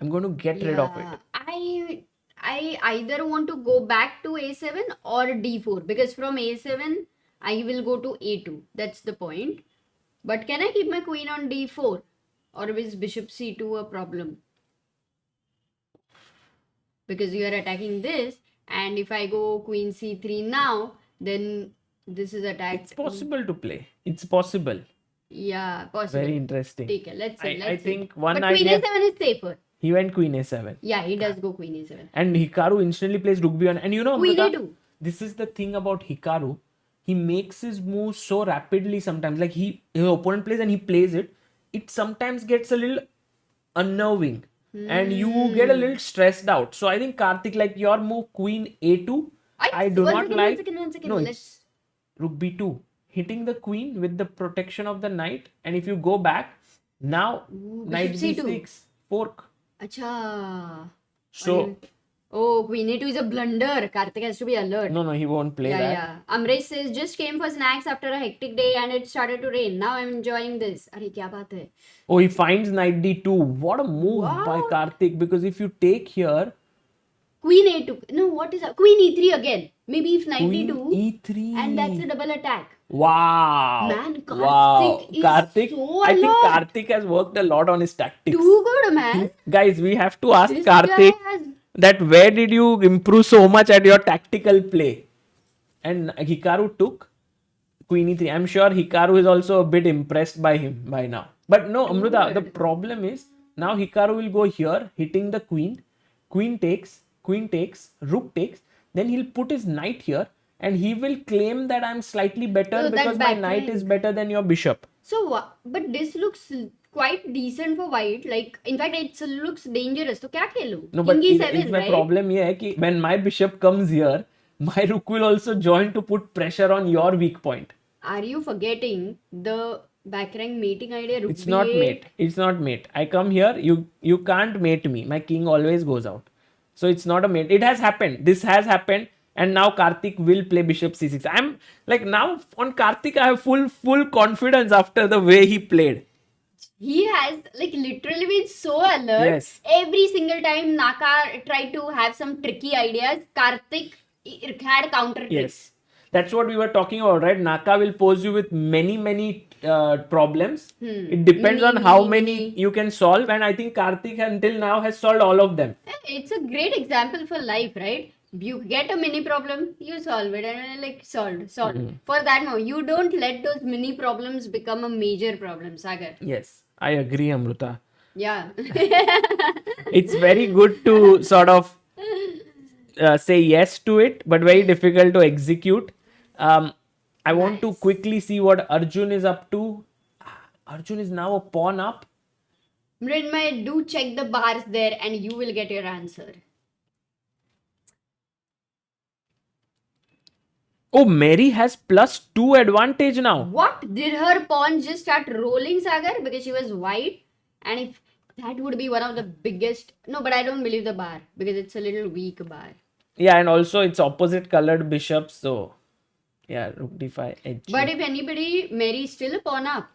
I'm going to get rid of it. I either want to go back to a7 or d4 because from a7 I will go to a2. That's the point. But can I keep my queen on d4 or is bishop c2 a problem? Because you are attacking this, and if I go queen c3 now, then this is attacked. It's possible to play. It's possible. Yeah, possible. Very interesting. Take it. Let's see. I think one but queen idea. a7 is safer. He went queen a7. Yeah, he does go queen a7. And Hikaru instantly plays rook b1. And Queen Amruta, a2. this is the thing about Hikaru. He makes his moves so rapidly sometimes. Like his opponent plays and he plays it. It sometimes gets a little unnerving. And you get a little stressed out. So I think Karthik, like your move queen a2, I do not like. One second. No, Let's... it's rook b2. hitting the queen with the protection of the knight. And if you go back, now knight bishop c2. b6, fork. Acha. So, Oh, queen a2 is a blunder. Karthik has to be alert. no, he won't play that. Yeah. Amresh says, just came for snacks after a hectic day and it started to rain. Now I'm enjoying this. Arey, kya baat hai? Oh, he finds knight d2. What a move by What? Karthik, because if you take here, Queen a2. No, what is that? Queen e3 again. Maybe if knight queen d2. e3. And that's a double attack. Wow. Man, Karthik Wow. is Karthik, so I think alert. Karthik has worked a lot on his tactics. Too good, man. Guys, we have to ask This Karthik guy has... that where did you improve so much at your tactical play? And Hikaru took queen e3. I'm sure Hikaru is also a bit impressed by him by now. But no, Amruta, the problem is now Hikaru will go here, hitting the queen. Queen takes, rook takes. Then he'll put his knight here and he will claim that I'm slightly better So because my that's knight backrank. is better than your bishop. So, but this looks quite decent for white. Like, in fact, it looks dangerous. So, kya khelu? No, but King it's e7, my right? problem here hai ki when my bishop comes here, my rook will also join to put pressure on your weak point. Are you forgetting the backrank mating idea? Rook It's not b8? mate. It's not mate. I come here, you can't mate me. My king always goes out. So it's not a mate. It has happened. This has happened. And now Karthik will play bishop c6. I'm like now on Karthik, I have full confidence after the way he played. He has like literally been so alert. Yes. Every single time Naka tried to have some tricky ideas, Karthik had counter tricks. Yes. That's what we were talking about, right? Naka will pose you with many problems. It depends on how many you can solve. And I think Karthik until now has solved all of them. It's a great example for life, right? You get a mini problem, you solve it, and like solved. For that, no, you don't let those mini problems become a major problem, Sagar. Yes, I agree, Amruta. Yeah. It's very good to sort of say yes to it, but very difficult to execute. I want to quickly see what Arjun is up to. Arjun is now a pawn up. Mridmay, do check the bars there and you will get your answer. Oh, Mary has +2 advantage now. What? Did her pawn just start rolling, Sagar? Because she was white? And if that would be one of the biggest... No, but I don't believe the bar. Because it's a little weak bar. Yeah, and also it's opposite colored bishops, so... Yeah, rook d5, edge. But if anybody, Mary is still a pawn up.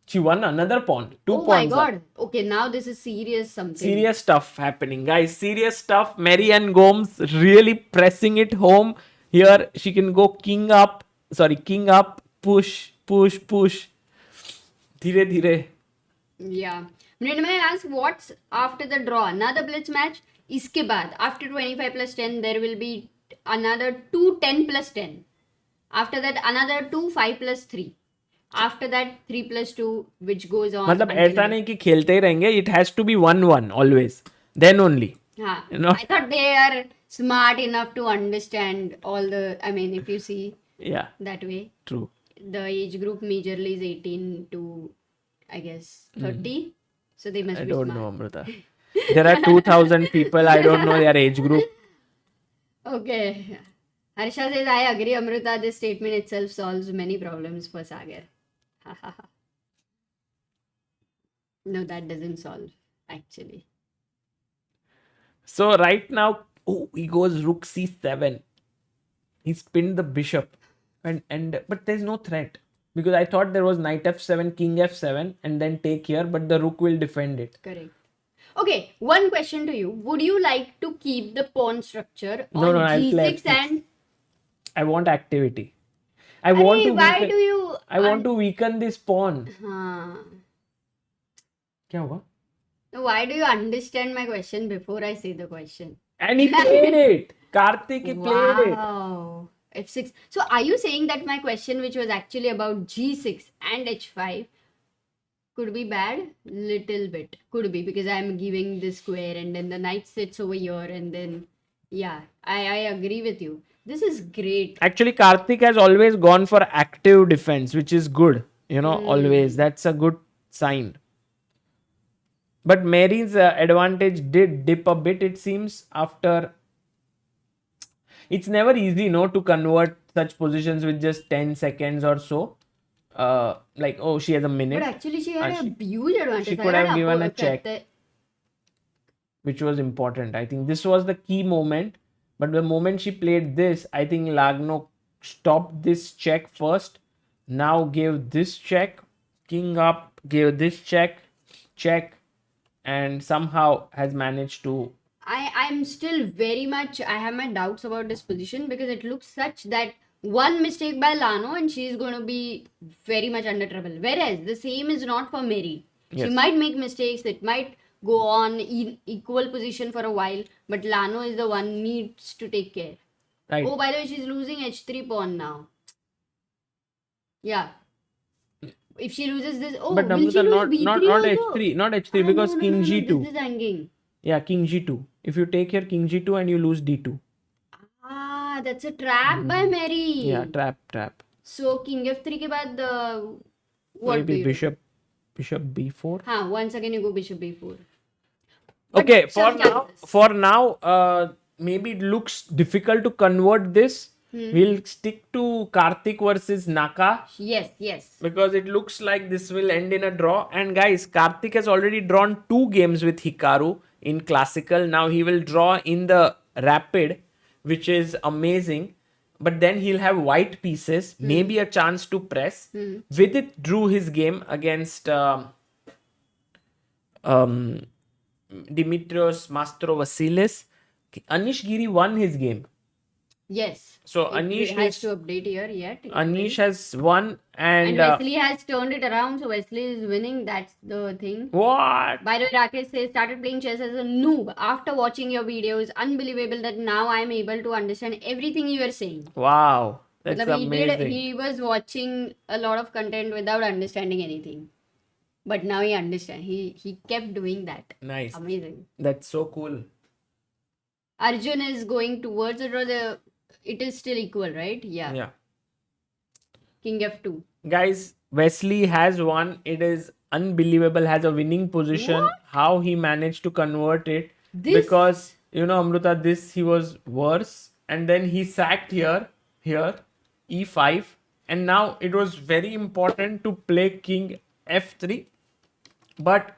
She won another pawn. Two Oh my pawns up. god. Okay, now this is serious something. Serious stuff happening, guys. Serious stuff. Mary and Gomes really pressing it home. Here she can go king up. Sorry, king up. Push. Dhire dhire. Yeah. Mridmay asks, what's after the draw? Another blitz match? Iske baad, after 25 plus 10, there will be another 2 10 plus 10. After that, another 2 5 plus 3. After that, 3 plus 2, which goes on. मतलब ऐसा नहीं कि खेलते ही रहेंगे. It has to be 1-1 always. Then only. Haan. You know? I thought they are smart enough to understand all the, I mean, if you see Yeah. that way. True. The age group majorly is 18 to, I guess, 30. So they must I be don't smart. know, Amruta. There are 2,000 people. I don't know their age group. Okay. Harsha says, I agree, Amruta. This statement itself solves many problems for Sagar. No, that doesn't solve, actually. So right now, oh, he goes rook c7. He spinned the bishop, but there's no threat because I thought there was knight f7, king f7, and then take here, but the rook will defend it. Correct. Okay, one question to you. Would you like to keep the pawn structure on No, I'll play g6 f6. and... I want activity. I want to why weaken, do you... I want to weaken this pawn. Haan. क्या हुआ? Why do you understand my question before I say the question? And he played it. Karthik, he played it. Wow. F6. So are you saying that my question, which was actually about g6 and h5, could be bad? Little bit. Could be, because I'm giving this square and then the knight sits over here and then... Yeah, I agree with you. This is great. Actually, Karthik has always gone for active defense, which is good. You know, always. That's a good sign. But Mary's advantage did dip a bit, it seems, after... It's never easy, no, to convert such positions with just 10 seconds or so. Like, oh, she has a minute. But actually, she had she- a huge advantage. she could have given a check. Karthik. Which was important. I think this was the key moment. But the moment she played this, I think Lagno stopped this check first. Now gave this check, king up, gave this check, and somehow has managed to. I'm still very much, I have my doubts about this position because it looks such that one mistake by Lano and she's going to be very much under trouble. Whereas the same is not for Mary. She Yes. might make mistakes, it might go on in equal position for a while, but Lano is the one needs to take care. Right. Oh, by the way, she's losing h3 pawn now. Yeah. If she loses this, oh, But will she Amruta, lose not b3 also? h3, not h3 because no, king no, g2. This is hanging. Yeah, king g2. If you take here king g2 and you lose d2. Ah, that's a trap by Mary. Yeah, trap. So king f3 के बाद what Maybe do you do? bishop b4. हाँ, once again you go bishop b4. Okay, But for some now, chances. maybe it looks difficult to convert this. We'll stick to Karthik versus Naka Yes. because it looks like this will end in a draw. And guys, Karthik has already drawn 2 games with Hikaru in classical. Now he will draw in the rapid, which is amazing. But then he'll have white pieces, maybe a chance to press. Vidit drew his game against Dimitrios Mastro Vasilis. Anish Giri won his game. Yes. So It Anish has is, to update here yet. Anish has won And and Wesley has turned it around, so Wesley is winning. That's the thing. what? By the way, Rakesh says, started playing chess as a noob. After watching your videos, unbelievable that now I'm able to understand everything you are saying. Wow, that's Matlab, amazing. He was watching a lot of content without understanding anything. But now he understands. He kept doing that. Nice. Amazing. That's so cool. Arjun is going towards it, or it is still equal, right? Yeah. King f2. Guys, Wesley has won. It is unbelievable. Has a winning position. What? How he managed to convert it? This- Because Amruta, this he was worse, and then he sacked here, e5, and now it was very important to play king f3, but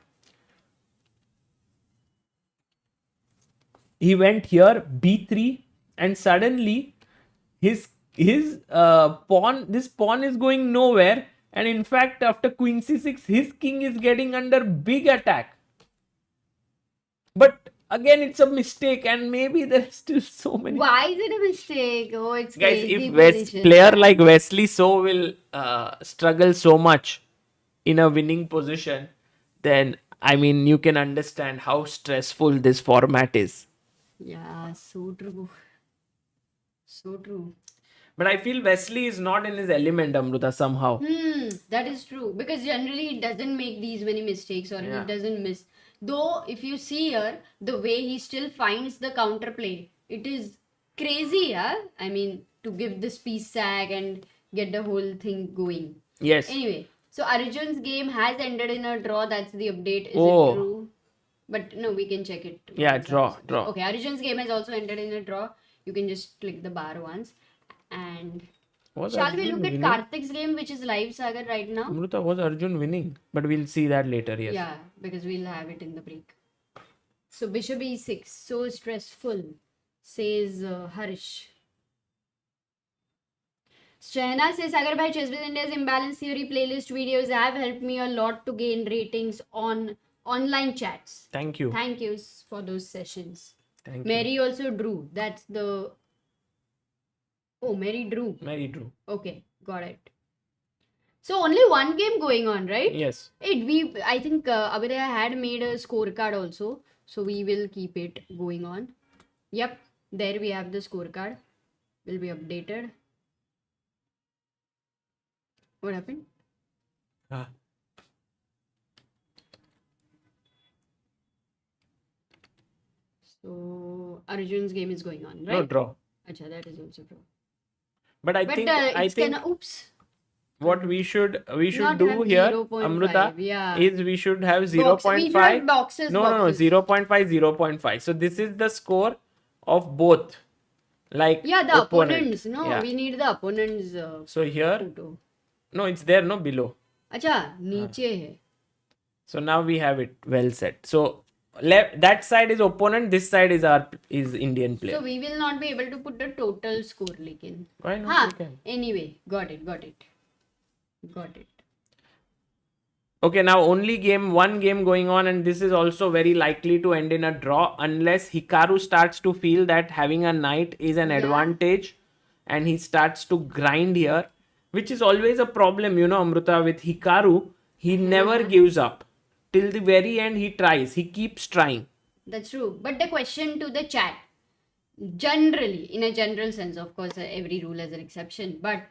he went here b3, and suddenly his pawn, this pawn is going nowhere, and in fact after queen c6 his king is getting under big attack. But again it's a mistake, and maybe there's still so many. Why is it a mistake? Oh, it's Guys, crazy if position. player like Wesley so will struggle so much in a winning position, then I mean you can understand how stressful this format is. Yeah, so true. So true. But I feel Wesley is not in his element, Amruta, somehow. That is true. Because generally it doesn't make these many mistakes, or Yeah. it doesn't miss. Though, if you see here, the way he still finds the counterplay, it is crazy, yeah? I mean, to give this piece sack and get the whole thing going. Yes. Anyway, so Arjun's game has ended in a draw. That's the update. Is Oh. it true? But no, we can check it. Yeah, once draw. Okay, Arjun's game has also ended in a draw. You can just click the bar once. And Was shall we Arjun look at winning? Karthik's game, which is live, Sagar, right now? Amruta, was Arjun winning? But we'll see that later, yes. Yeah, because we'll have it in the break. So bishop e6, so stressful, says Harish. Shahna says, Sagar bhai, Chess with India's imbalance theory playlist videos have helped me a lot to gain ratings on online chats. Thank you. Thank you for those sessions. Thank Mary also drew. That's the... Oh, Mary drew. you. Mary drew. Okay, got it. So only one game going on, right? Yes. I think Abhidaya had made a scorecard also. So we will keep it going on. Yep, there we have the scorecard. Will be updated. What happened? So Arjun's game is going on, right? No draw. Acha, that is also draw. But I But think it's think gonna, oops. what we should Not do have here, 0.5, Amruta, yeah. is we should have We 0.5. should have boxes. No, boxes. 0.5, 0.5. So this is the score of both. Like Yeah, the opponent. opponents. No, Yeah. we need the opponents. So here, Photo. no, it's there, no, below. अच्छा नीचे है. So now we have it well set. So that side is opponent, this side is Indian player. So we will not be able to put the total score, लेकिन. Why not? हाँ. We can. Anyway, got it. Okay, now only one game going on, and this is also very likely to end in a draw unless Hikaru starts to feel that having a knight is an Yeah. advantage and he starts to grind here, which is always a problem, Amruta, with Hikaru. He never gives up. Till the very end, he tries. He keeps trying. That's true. But the question to the chat, generally, in a general sense, of course, every rule has an exception, but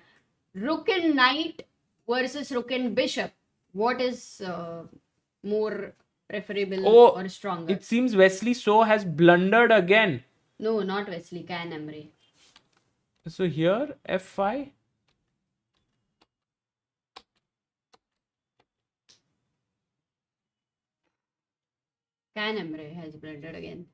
rook and knight versus rook and bishop, what is more preferable or stronger? It seems Wesley So has blundered again. No, not Wesley, Can Emre. So here, F5. Can Emre has blundered again.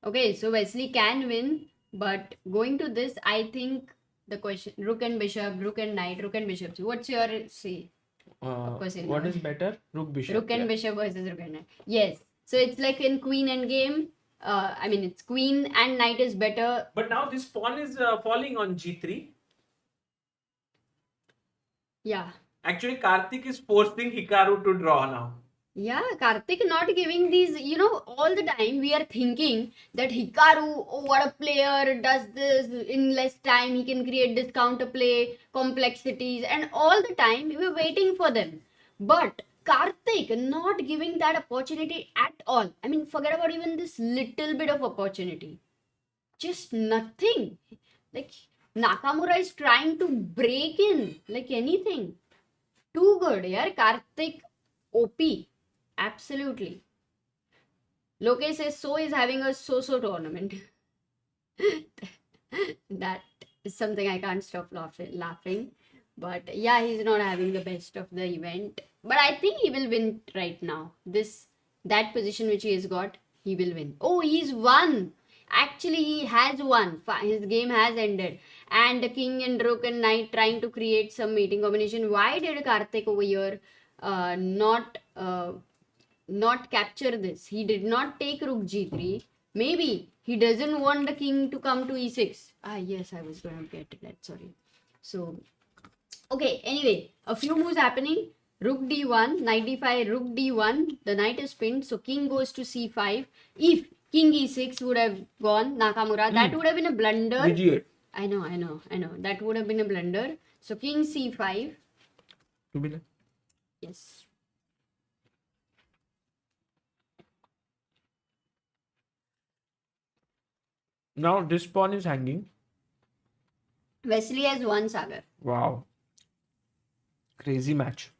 Okay, so Wesley can win, but going to this, I think the question rook and bishop, rook and knight, rook and bishop. What's your say? Of course, What is better? Rook bishop. Rook and bishop versus rook and knight. Yes. So it's like in queen endgame. I mean, it's queen and knight is better. But now this pawn is falling on g3. Yeah. Actually, Karthik is forcing Hikaru to draw now. Yeah, Karthik not giving these, all the time we are thinking that Hikaru, oh, what a player, does this in less time, he can create this counterplay, complexities, and all the time we were waiting for them. But Karthik not giving that opportunity at all. I mean, forget about even this little bit of opportunity. Just nothing. Like, Nakamura is trying to break in like anything. Too good, yeah. Karthik OP. Absolutely. Lokesh says So is having a so-so tournament. That is something I can't stop laughing. But yeah, he's not having the best of the event. But I think he will win right now. That position which he has got, he will win. Oh, he's won. Actually, he has won. His game has ended. And the king and rook and knight trying to create some mating combination. Why did Karthik over here not capture this? He did not take rook g3. Maybe he doesn't want the king to come to e6. Yes, I was going to get to that. Sorry. So, okay. Anyway, a few moves happening. Rook d1, knight d5, rook d1. The knight is pinned. So, king goes to c5. If king e6 would have gone, Nakamura, that would have been a blunder. BG8. I know. That would have been a blunder. So, king c5. Yes. Now this pawn is hanging. Wesley has won, Sagar. Wow. Crazy match.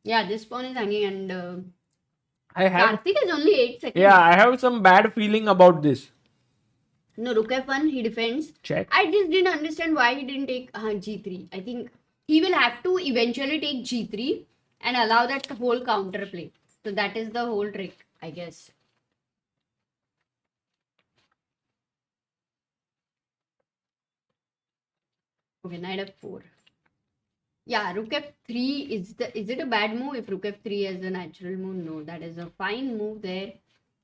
Yeah, this pawn is hanging and Karthik is only 8 seconds. Yeah, I have some bad feeling about this. No, rook f1, he defends. Check. I just didn't understand why he didn't take g3. I think he will have to eventually take g3 and allow that whole counterplay. So that is the whole trick, I guess. Okay, knight f4. Yeah, rook f3 is it a bad move if rook f3 is a natural move? No, that is a fine move there.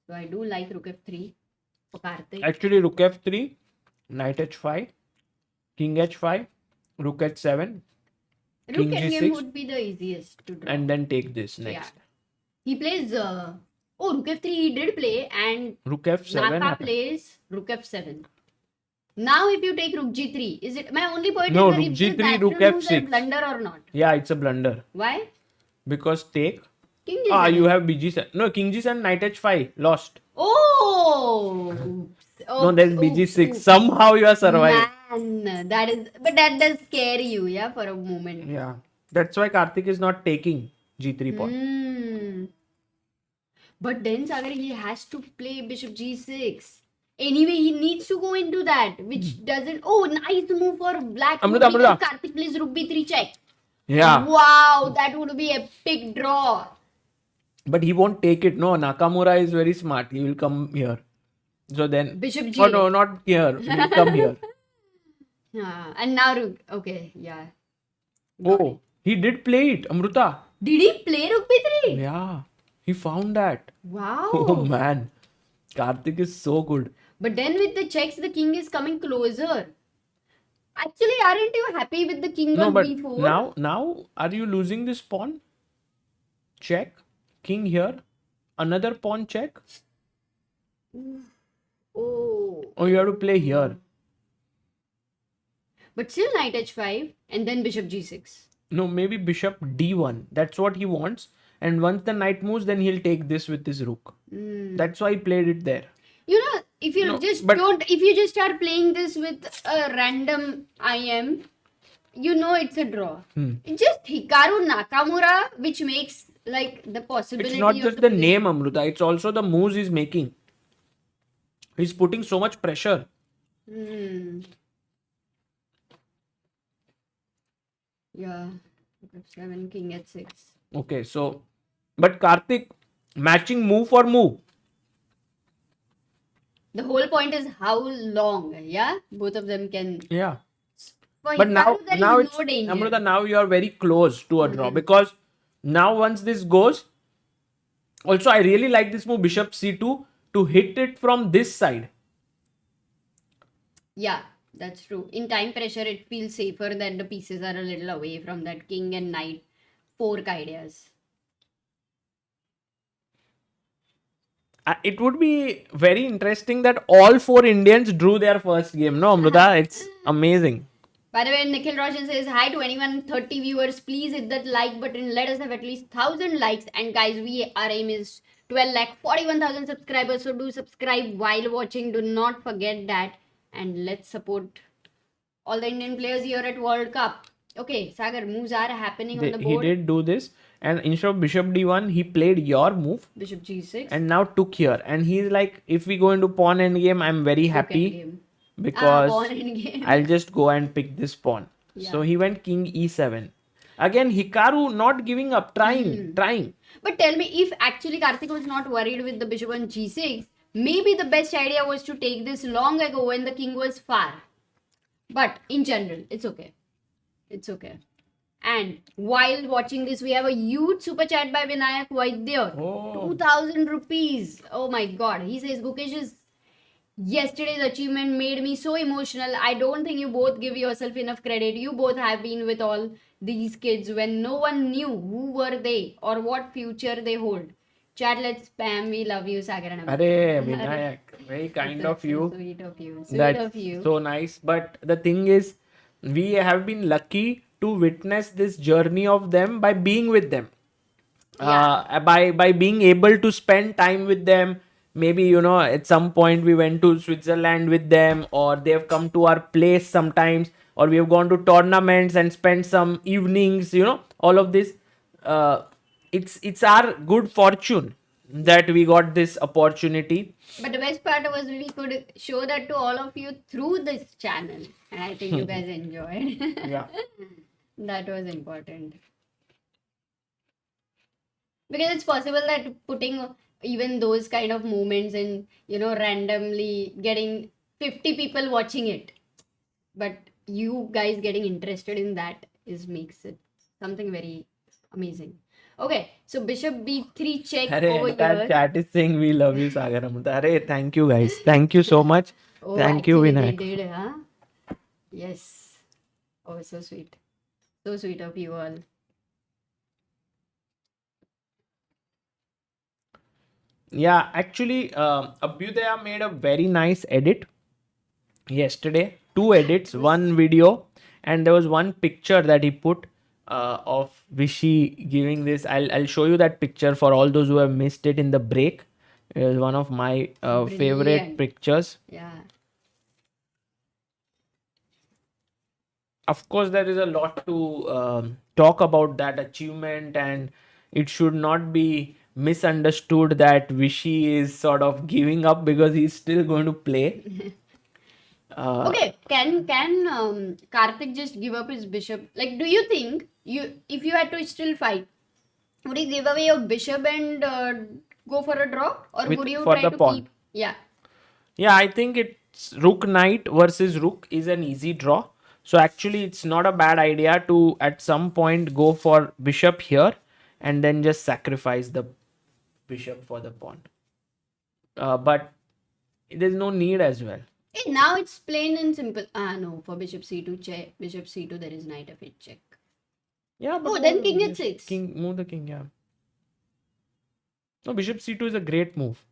So I do like rook f3 for Karthik. Actually, rook f3, knight h5, king h5, rook h7, Rook king endgame g6, would be the easiest to draw. and then take this next. Yeah. He plays rook f3 he did play, and Rook f7 Naka happened. plays rook f7. Now if you take rook g3, is it my only point? No, is rook if this g3, rook natural moves are f6. blunder or not? Yeah, it's a blunder. Why? Because take. King g7. You have bg7. No, king g7, knight h5. Lost. Oh! No, there's bg6. Somehow you are survived. Man, but that does scare you, yeah, for a moment. Yeah. That's why Karthik is not taking g3 pawn. But then Sagar, he has to play bishop g6. Anyway, he needs to go into that, which doesn't. Oh, nice move for black. Amruta. Karthik plays rook b3 check. Yeah. Wow, that would be a big draw. But he won't take it. No, Nakamura is very smart. He will come here. So then, Bishop oh G. no, not here. He'll come here. And now okay, yeah. Got it. Oh, he did play it, Amruta. Did he play Rook B3? Yeah, he found that. Oh Wow. man, Karthik is so good. But then with the checks, the king is coming closer. Actually, aren't you happy with the king No, on but B4? now, are you losing this pawn? Check, king here, another pawn check. Oh. Oh, you have to play here. But still knight h5 and then bishop g6. No, maybe bishop d1. That's what he wants. And once the knight moves, then he'll take this with his rook. That's why he played it there. You know, if you No, but- if you just start playing this with a random IM, you know it's a draw. It's just Hikaru Nakamura, which makes like the possibility. It's not of just the name, Amruta. It's also the moves he's making. He's putting so much pressure. Yeah. 7 king h6. Okay, so, but Karthik, matching move for move. The whole point is how long, yeah, both of them can. Yeah. For But Hikaru, there is now it's no danger. Amruta, now you are very close to a draw because now once this goes, also I really like this move bishop c2 to hit it from this side. Yeah, that's true. In time pressure, it feels safer that the pieces are a little away from that king and knight fork ideas. It would be very interesting that all four Indians drew their first game. No, Amruta, it's amazing. By the way, Nikhil Roshan says, hi to anyone 30 viewers. Please hit that like button. Let us have at least 1,000 likes. And guys, our aim is 12 lakh 41,000 subscribers. So do subscribe while watching. Do not forget that. And let's support all the Indian players here at World Cup. Okay, Sagar, moves are happening on the He board. did do this, and instead of bishop d1, he played your move Bishop g6. and now took here. And he's like, if we go into pawn endgame, I'm very happy Endgame. because Pawn endgame. I'll just go and pick this pawn. So he went king e7. Again, Hikaru not giving up, trying. But tell me, if actually Karthik was not worried with the bishop on g6, maybe the best idea was to take this long ago when the king was far. But in general, it's okay. It's okay. And while watching this, we have a huge super chat by Vinayak Vaidya. Oh. 2,000 rupees. Oh my god. He says, Gukesh's yesterday's achievement made me so emotional. I don't think you both give yourself enough credit. You both have been with all these kids when no one knew who were they or what future they hold. Chat, let's spam. We love you, Sagar and Amruta. Arey, Vinayak, very kind of you. So sweet of you. Sweet That's of you. so nice. But the thing is, we have been lucky to witness this journey of them by being with them. By being able to spend time with them. Maybe, at some point we went to Switzerland with them, or they have come to our place sometimes, or we have gone to tournaments and spent some evenings, all of this. It's our good fortune that we got this opportunity. But the best part was we could show that to all of you through this channel. And I think you guys enjoyed. Yeah. That was important. Because it's possible that putting even those kind of moments and, randomly getting 50 people watching it. But you guys getting interested in that makes it something very amazing. Okay, so bishop b3 check over Entire here. chat is saying we love you, Sagar Amruta. Arey, thank you guys. Thank you so much. Oh, Thank you, actually Vinayak. They did, huh? Yes. Oh, so sweet. So sweet of you all. Yeah, actually, Abhyudaya made a very nice edit yesterday. 2 edits, 1 video, and there was 1 picture that he put of Vishy giving this. I'll show you that picture for all those who have missed it in the break. It was one of my favorite Brilliant. pictures. Yeah. Of course, there is a lot to talk about that achievement, and it should not be misunderstood that Vishy is sort of giving up because he's still going to play. Okay, can Karthik just give up his bishop? Like, do you think if you had to still fight, would you give away your bishop and go for a draw, or would you for try the to pawn. keep? Yeah. Yeah, I think it's rook knight versus rook is an easy draw. So actually, it's not a bad idea to at some point go for bishop here and then just sacrifice the bishop for the pawn. But there's no need as well. Now it's plain and simple. Ah, no, for bishop c2 check, bishop c2 there is knight f8 check. Yeah, but Oh, then king h6. King, move the king, yeah. No, bishop c2 is a great move.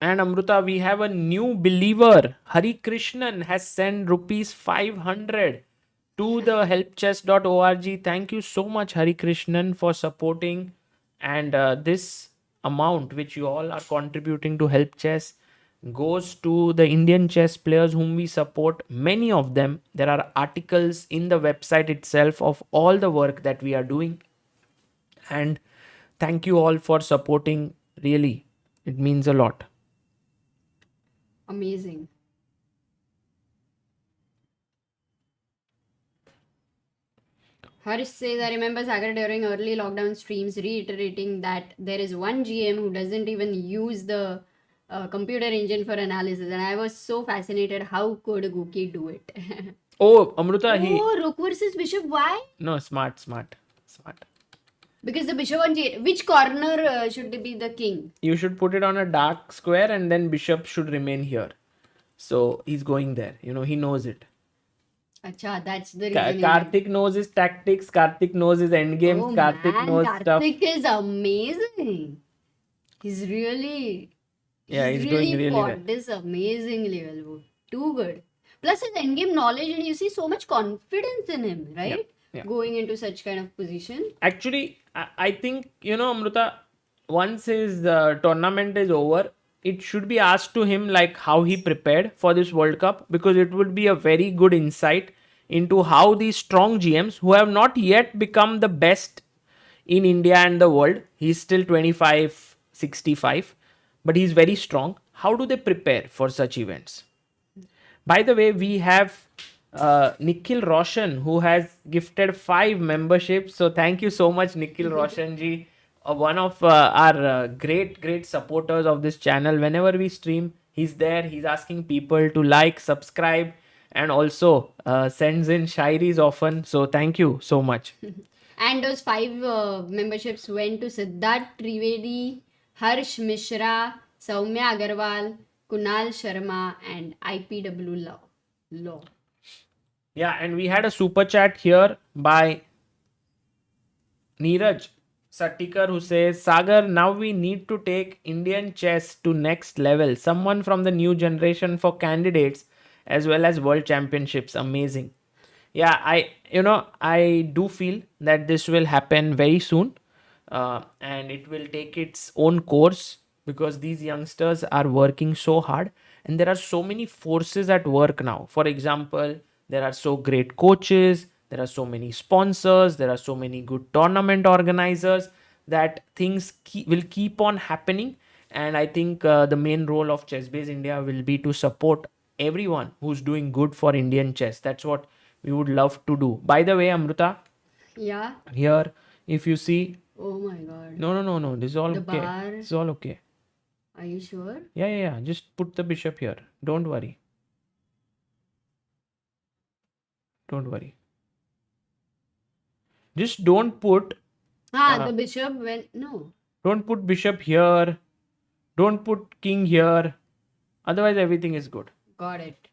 And Amruta, we have a new believer. Hari Krishnan has sent rupees 500 to the helpchess.org. Thank you so much, Hari Krishnan, for supporting. And this amount, which you all are contributing to Help Chess, goes to the Indian chess players whom we support. Many of them. There are articles in the website itself of all the work that we are doing. And thank you all for supporting. Really, it means a lot. Amazing. Harish says, I remember Sagar during early lockdown streams reiterating that there is one GM who doesn't even use the computer engine for analysis. And I was so fascinated, how could Gookie do it? Oh, Amruta, Oh, rook versus bishop, why? No, smart. Because the bishop on G8, which corner should be the king? You should put it on a dark square and then bishop should remain here. So he's going there. You know, he knows it. Acha, that's the reason. Karthik knows his tactics. Karthik knows his endgames. Oh, Karthik man, knows stuff. Karthik is amazing. He's really... Yeah, he's doing really fought well. this amazingly well. Too good. Plus his endgame knowledge, and you see so much confidence in him, right? Yeah. Going into such kind of position. Actually, I think, you know, Amruta, once his tournament is over, it should be asked to him like how he prepared for this World Cup, because it would be a very good insight into how these strong GMs who have not yet become the best in India and the world, he's still 25, 65, but he's very strong. How do they prepare for such events? By the way, we have Nikhil Roshan, who has gifted 5 memberships. So thank you so much, Nikhil Roshan ji, one of our great supporters of this channel. Whenever we stream, he's there. He's asking people to like, subscribe, and also sends in shairis often. So thank you so much. And those 5 memberships went to Siddharth Trivedi, Harsh Mishra, Soumya Agarwal, Kunal Sharma, and IPW Law. Yeah, and we had a super chat here by Neeraj Satikar, who says, Sagar, now we need to take Indian chess to next level. Someone from the new generation for candidates as well as world championships. Amazing. Yeah, I do feel that this will happen very soon, and it will take its own course, because these youngsters are working so hard and there are so many forces at work now. For example, there are so great coaches, there are so many sponsors, there are so many good tournament organizers, that things will keep on happening. And I think the main role of ChessBase India will be to support everyone who's doing good for Indian chess. That's what we would love to do. By the way, Amruta, Yeah. here, if you see, Oh my god. no, this is all The okay. bar. It's all okay. Are you sure? Yeah. Just put the bishop here. Don't worry. Just don't put The bishop went. No. don't put bishop here. Don't put king here. Otherwise, everything is good. Got it.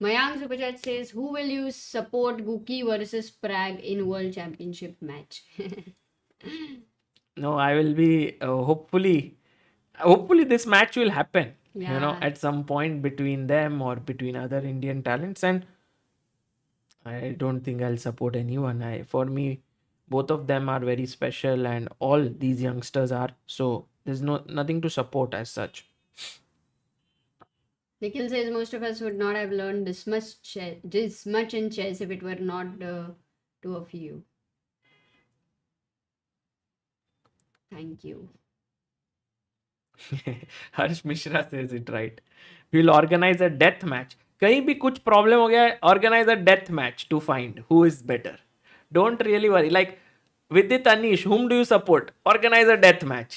Mayank Superchat says, who will you support Gookie versus Prague in World Championship match? No, I will be hopefully this match will happen. You know, Yeah. at some point between them or between other Indian talents, and I don't think I'll support anyone. For me, both of them are very special, and all these youngsters are. So there's nothing to support as such. Nikhil says most of us would not have learned this much in chess if it were not two of you. Thank you. Harsh Mishra says it right. We'll organize a death match. कहीं भी कुछ problem हो गया, organize a death match to find who is better. Don't really worry. Like, Vidit Anish, whom do you support? Organize a death match.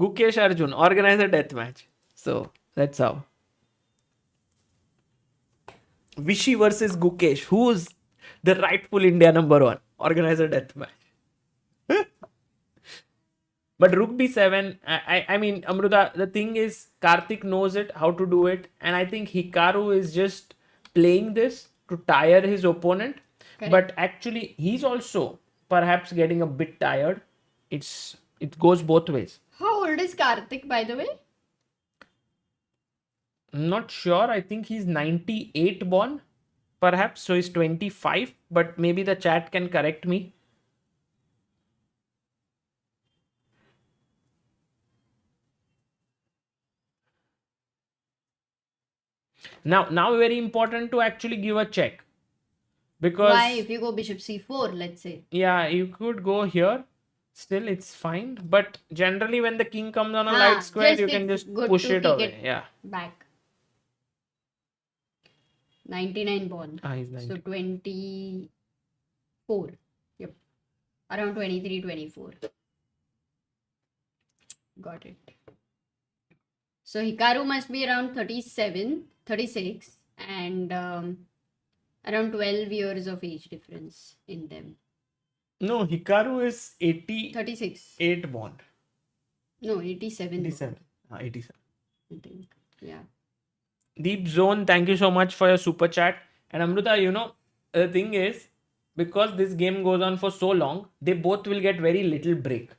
Gukesh Arjun, organize a death match. So, that's how. Vishy versus Gukesh. Who's the rightful India number one? Organize a death match. But Rook B7, I mean, Amruta, the thing is, Karthik knows it, how to do it. And I think Hikaru is just playing this to tire his opponent. Correct. But actually, he's also perhaps getting a bit tired. It goes both ways. How old is Karthik, by the way? I'm not sure. I think he's 98 born, perhaps. So he's 25. But maybe the chat can correct me. Now very important to actually give a check. Because Why? If you go bishop c4, let's say. yeah, you could go here. Still, it's fine. But generally, when the king comes on a light square, you can it's just good push to it kick away. Yeah. Back. 99 born. He's 90. So 24. Yep. Around 23, 24. Got it. So Hikaru must be around 37, 36 and around 12 years of age difference in them. No, Hikaru is 88 36. born. No, 87. 87. 87. I think. Yeah. Deep Zone, thank you so much for your super chat. And Amruta, you know, the thing is, because this game goes on for so long, they both will get very little break.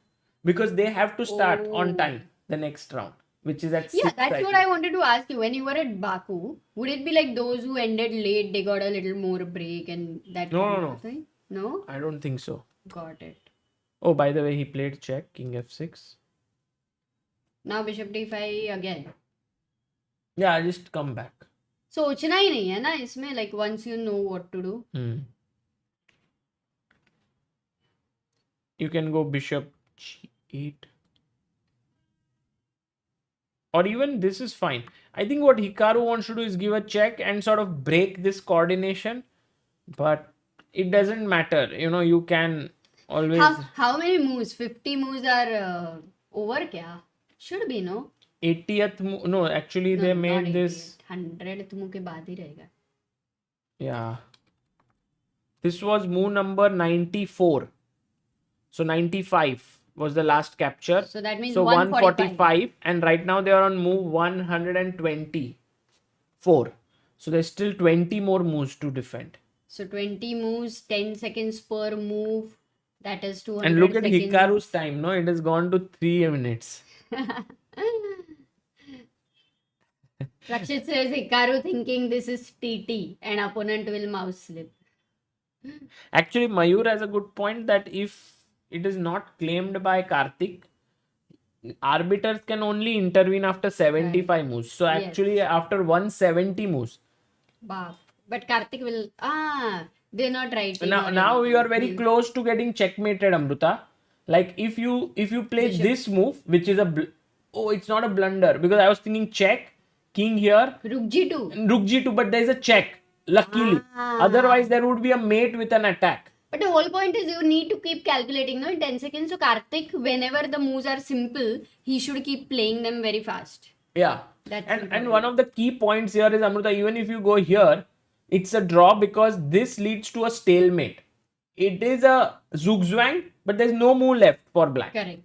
Because they have to start on time the next round, which is at 6. Yeah, that's what I wanted to ask you. When you were at Baku, would it be like those who ended late, they got a little more break and that kind of thing? No? I don't think so. Got it. Oh, by the way, he played check, king f6. Now bishop d5 again. Yeah, just come back. सोचना ही नहीं है ना इसमें, like once you know what to do. You can go bishop g8. Or even this is fine. I think what Hikaru wants to do is give a check and sort of break this coordination. But it doesn't matter. You know, you can always... How many moves? 50 moves are over kya? Should be, no? 80th move. No, actually they made this... 100th move के बाद ही रहेगा. Yeah. This was move number 94. So 95 was the last capture. So that means 145. And right now they are on move 124. So there's still 20 more moves to defend. So 20 moves, 10 seconds per move. That is 200 And look at seconds. Hikaru's time. No, it has gone to 3 minutes. Rakshit says Hikaru thinking this is TT and opponent will mouse slip. Actually, Mayur has a good point that if it is not claimed by Karthik, arbiters can only intervene after 75 moves. So actually after 170 moves. But Karthik will... they're not writing. Now you are very close to getting checkmated, Amruta. Like if you play this move, which is it's not a blunder, because I was thinking check, king here, Rook G2, but there is a check, luckily. Otherwise there would be a mate with an attack. But the whole point is you need to keep calculating, no, in 10 seconds. So Karthik, whenever the moves are simple, he should keep playing them very fast. Yeah. And one of the key points here is, Amruta, even if you go here, it's a draw because this leads to a stalemate. It is a zugzwang, but there's no move left for black. Correct.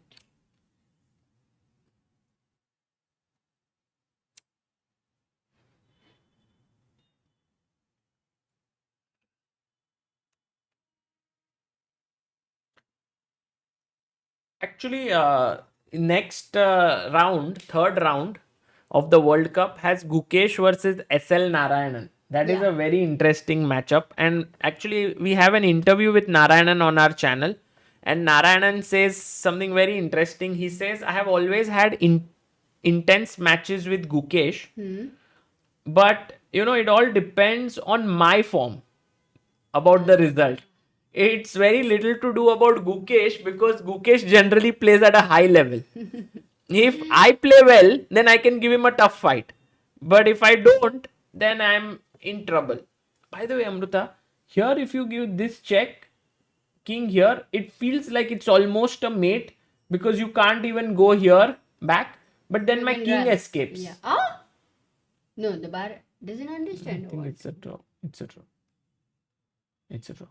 Actually, next round, third round of the World Cup has Gukesh versus SL Narayanan. That is a very interesting matchup. And actually, we have an interview with Narayanan on our channel. And Narayanan says something very interesting. He says, I have always had intense matches with Gukesh. But, you know, it all depends on my form about the result. It's very little to do about Gukesh because Gukesh generally plays at a high level. If I play well, then I can give him a tough fight. But if I don't, then I'm in trouble. By the way, Amruta, Here, if you give this check, king here, it feels like it's almost a mate because you can't even go here back. But then You my can king run. escapes. Yeah. Ah? No, the bar doesn't I understand. think What? it's a draw. It's a draw. It's a draw.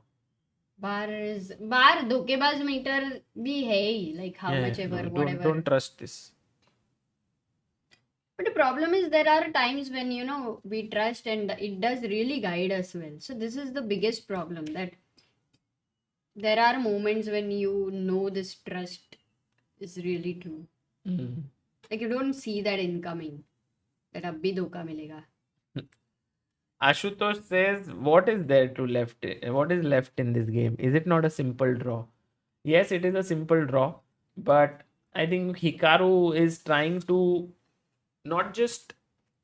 बार धोखेबाज metre भी है ही, like how Yeah, much ever, no, whatever. don't trust this. But the problem is there are times when we trust and it does really guide us well. So this is the biggest problem, that there are moments when this trust is really true. Mm. Like you don't see that incoming, that अब भी धोखा मिलेगा. Ashutosh says, what is there to left? What is left in this game? Is it not a simple draw? Yes, it is a simple draw, but I think Hikaru is trying to not just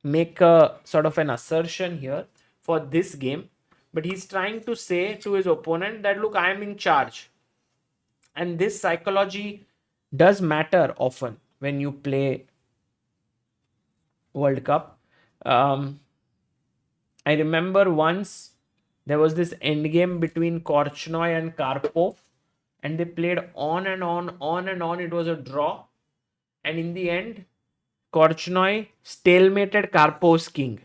make a sort of an assertion here for this game, but he's trying to say to his opponent that, look, I am in charge. And this psychology does matter often when you play World Cup. I remember once there was this endgame between Korchnoi and Karpov, and they played on and on. It was a draw, and in the end, Korchnoi stalemated Karpov's king,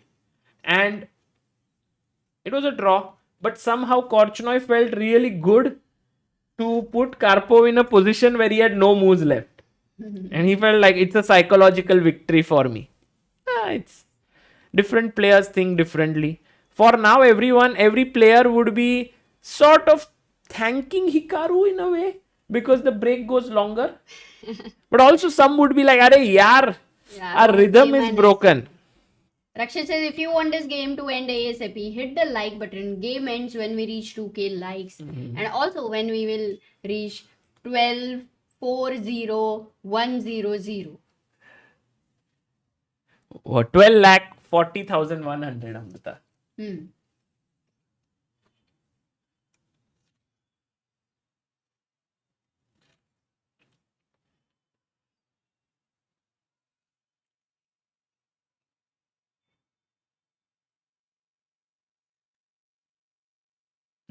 and it was a draw. But somehow Korchnoi felt really good to put Karpov in a position where he had no moves left, and he felt like it's a psychological victory for me. It's different players think differently. For now, every player would be sort of thanking Hikaru in a way because the break goes longer. But also some would be like, "Arey yaar, Yeah, our rhythm is broken." Rakshit says, if you want this game to end ASAP, hit the like button. Game ends when we reach 2k likes. And also when we will reach 12,40,100. What 12,40,100, Amruta.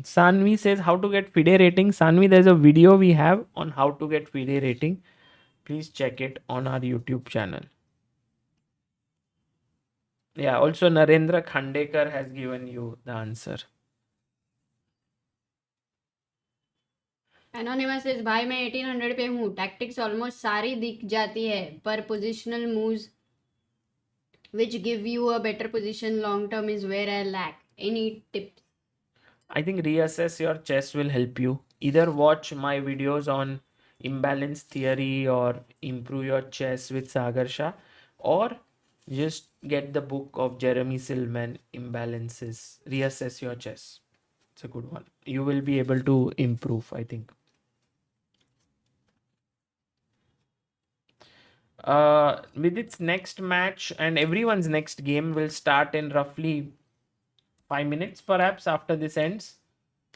Sanvi says how to get FIDE rating. Sanvi, there's a video we have on how to get FIDE rating. Please check it on our YouTube channel. Yeah, also Narendra Khandekar has given you the answer. Anonymous says, भाई मैं 1800 पे हूँ. Tactics almost सारी दिख जाती है, पर positional moves which give you a better position long term is where I lack. Any tips? I think reassess your chess will help you. Either watch my videos on imbalance theory or improve your chess with Sagar Shah, or just get the book of Jeremy Silman, Imbalances. Reassess your chess. It's a good one. You will be able to improve, I think. With its next match and everyone's next game will start in roughly 5 minutes, perhaps after this ends.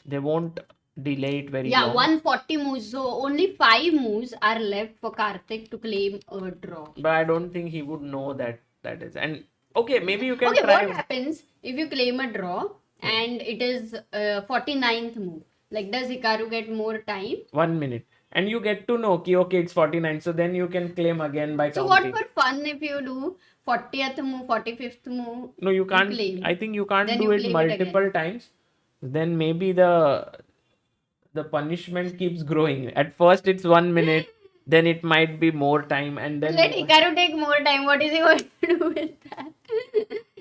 They won't delay it very long. 140 moves. So only 5 moves are left for Karthik to claim a draw. But I don't think he would know that is. And okay, maybe you can Okay, try. what happens if you claim a draw and it is 49th move? Like, does Hikaru get more time? 1 minute. And you get to know, okay, it's 49. So then you can claim again by So counting. what for fun if you do 40th move, 45th move? No, you can't. claim. I think you can't Then do you it claim it multiple times. Then maybe the punishment keeps growing. At first it's 1 minute, then it might be more time, and then Let Hikaru take more time. What is he going to do with that?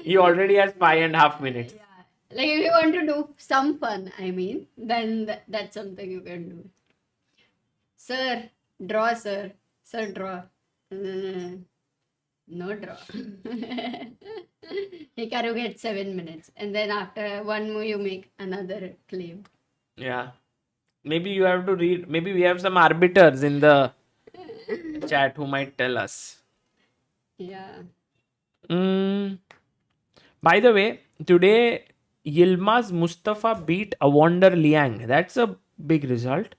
he already has 5.5 minutes. Yeah. Like if you want to do some fun, I mean, then that's something you can do. Sir, draw, sir. Sir, draw. No draw. Hikaru gets 7 minutes. And then after one more, you make another claim. Yeah. Maybe you have to read. Maybe we have some arbiters in the chat who might tell us. Yeah. By the way, today Yilmaz Mustafa beat Awonder Liang. That's a big result.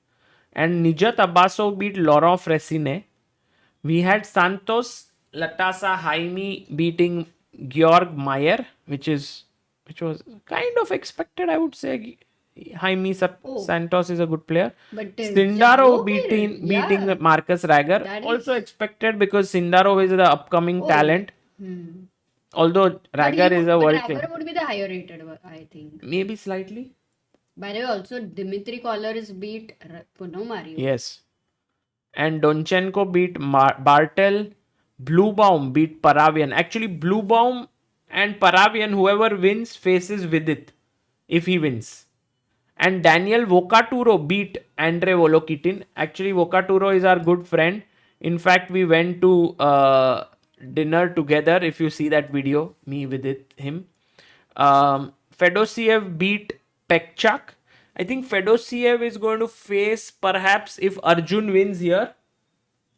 And Nijat Abbasov beat Laurent Fressine. We had Santos Latasa Jaime beating Georg Mayer, which was kind of expected, I would say. Jaime Oh. Santos is a good player. But Sindaro Jaro beating yeah, Marcus Rager. that Also is. expected because Sindaro is the upcoming Oh. talent. Although But Rager is a world Rager champ. would be the higher rated, I think. Maybe slightly. By the way, also Dimitri Collars beat Ponomario. Yes. And Donchenko beat Bartel. Bluebaum beat Paravian. Actually, Bluebaum and Paravian, whoever wins, faces Vidit if he wins. And Daniel Vocaturo beat Andre Volokitin. Actually, Vocaturo is our good friend. In fact, we went to dinner together. If you see that video, me with him. Fedosiev beat Pekchak. I think Fedosiev is going to face, perhaps if Arjun wins here,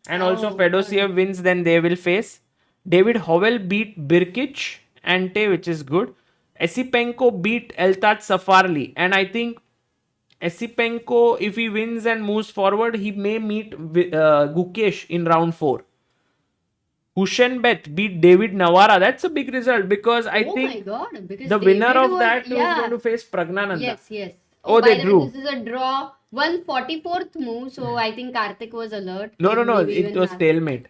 and also Fedosiev wins, then they will face. David Howell beat Birkic Ante, which is good. Esipenko beat Eltat Safarli, and I think Esipenko, if he wins and moves forward, he may meet Gukesh in round 4. Hushenbeth beat David Nawara. That's a big result because I think my God, because the winner David of that is going to face Pragnananda. Yes. Oh, by they the drew. way, this is a draw. 144th move, so I think Karthik was alert. No. Maybe It even was stalemate.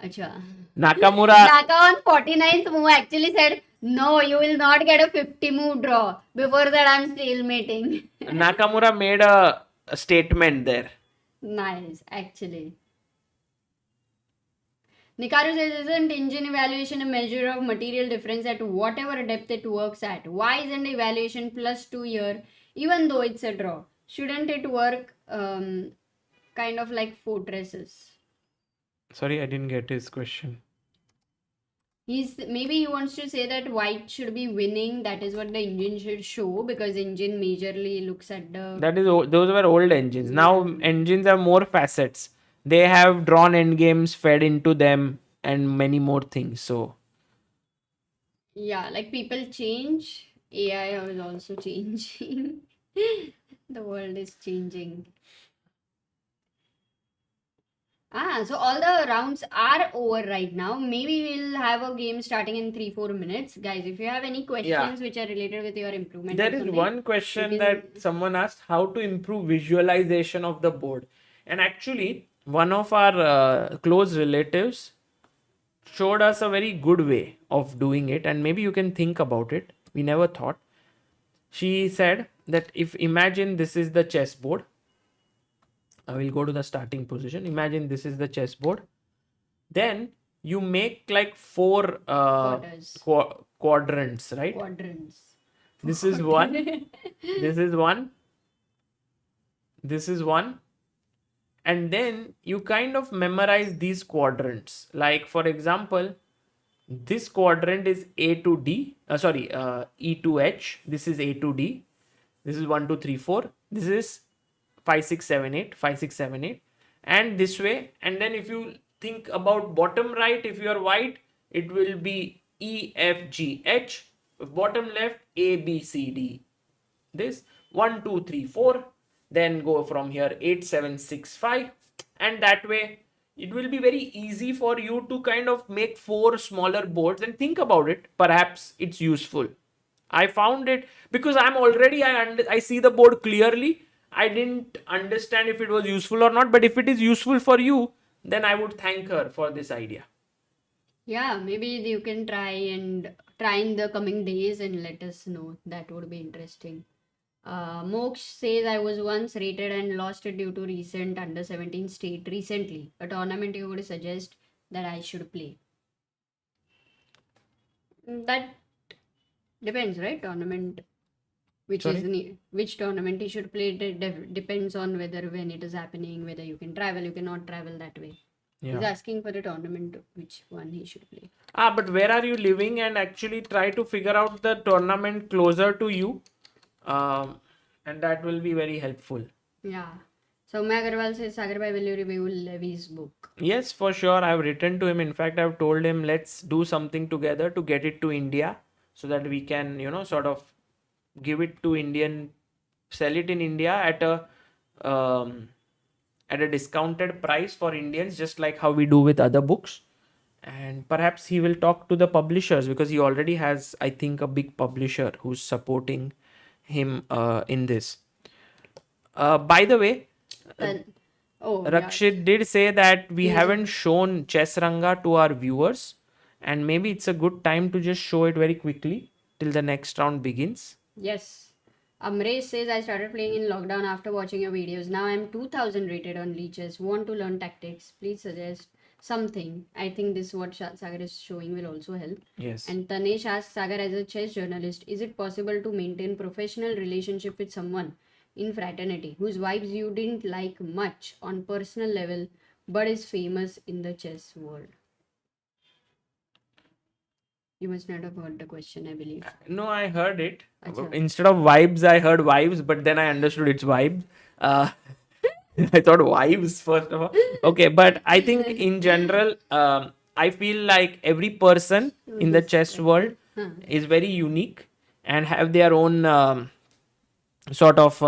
Acha. Nakamura. Naka on 49th move actually said, no, you will not get a 50 move draw. Before that, I'm stalemating. Nakamura made a statement there. Nice, actually. Hikaru says, isn't engine evaluation a measure of material difference at whatever depth it works at? Why isn't evaluation +2 here, even though it's a draw? Shouldn't it work kind of like fortresses? Sorry, I didn't get his question. Maybe he wants to say that white should be winning. That is what the engine should show, because engine majorly looks at the. Those were old engines. Now engines have more facets. They have drawn endgames fed into them and many more things. So Yeah, like people change. AI is also changing. The world is changing. So all the rounds are over right now. Maybe we'll have a game starting in 3-4 minutes. Guys, if you have any questions which are related with your improvement, there is one question that someone asked: how to improve visualization of the board. And actually, one of our close relatives showed us a very good way of doing it, and maybe you can think about it. We never thought. She said that if imagine this is the chessboard. I will go to the starting position. Imagine this is the chessboard. Then you make like 4 quadrants, right? Quadrants. This is one. This is one. This is one. And then you kind of memorize these quadrants. Like for example, this quadrant is A to D. E to H. This is A to D. This is 1, 2, 3, 4. This is 5, 6, 7, 8. 5, 6, 7, 8. And this way. And then if you think about bottom right, if you are white, it will be E, F, G, H. Bottom left, A, B, C, D. This 1, 2, 3, 4. Then go from here 8, 7, 6, 5. And that way it will be very easy for you to kind of make 4 smaller boards and think about it. Perhaps it's useful. I found it because I see the board clearly. I didn't understand if it was useful or not, but if it is useful for you, then I would thank her for this idea. Yeah, maybe you can try in the coming days and let us know. That would be interesting. Moksh says, I was once rated and lost it due to recent under 17 state recently. A tournament you would suggest that I should play? That depends, right? Tournament, which tournament he should play, depends on whether when it is happening, whether you can travel, you cannot travel that way. Yeah. He's asking for the tournament, which one he should play. But where are you living, and actually try to figure out the tournament closer to you. And that will be very helpful. Yeah. So Agarwal says, Sagar bhai, will you review Levy's book? Yes, for sure. I've written to him. In fact, I've told him let's do something together to get it to India so that we can, sort of give it to sell it in India at a discounted price for Indians, just like how we do with other books. And perhaps he will talk to the publishers because he already has, I think, a big publisher who's supporting him in this. By the way, And oh yeah, Rakshit did say that we Yes. haven't shown Chess Ranga to our viewers, and maybe it's a good time to just show it very quickly till the next round begins. yes. Amresh says I started playing in lockdown after watching your videos. Now I'm 2000 rated on leeches. Want to learn tactics? Please suggest something. I think this what Sagar is showing will also help. Yes. And Tanesh asks Sagar, as a chess journalist, is it possible to maintain professional relationship with someone in fraternity whose vibes you didn't like much on personal level but is famous in the chess world? You must not have heard the question, I believe. No, I heard it. Acha. Instead of vibes, I heard wives, but then I understood it's vibes. Uh, I thought wives first of all. Okay, but I think in general, I feel like every person in the chess world is very unique and have their own sort of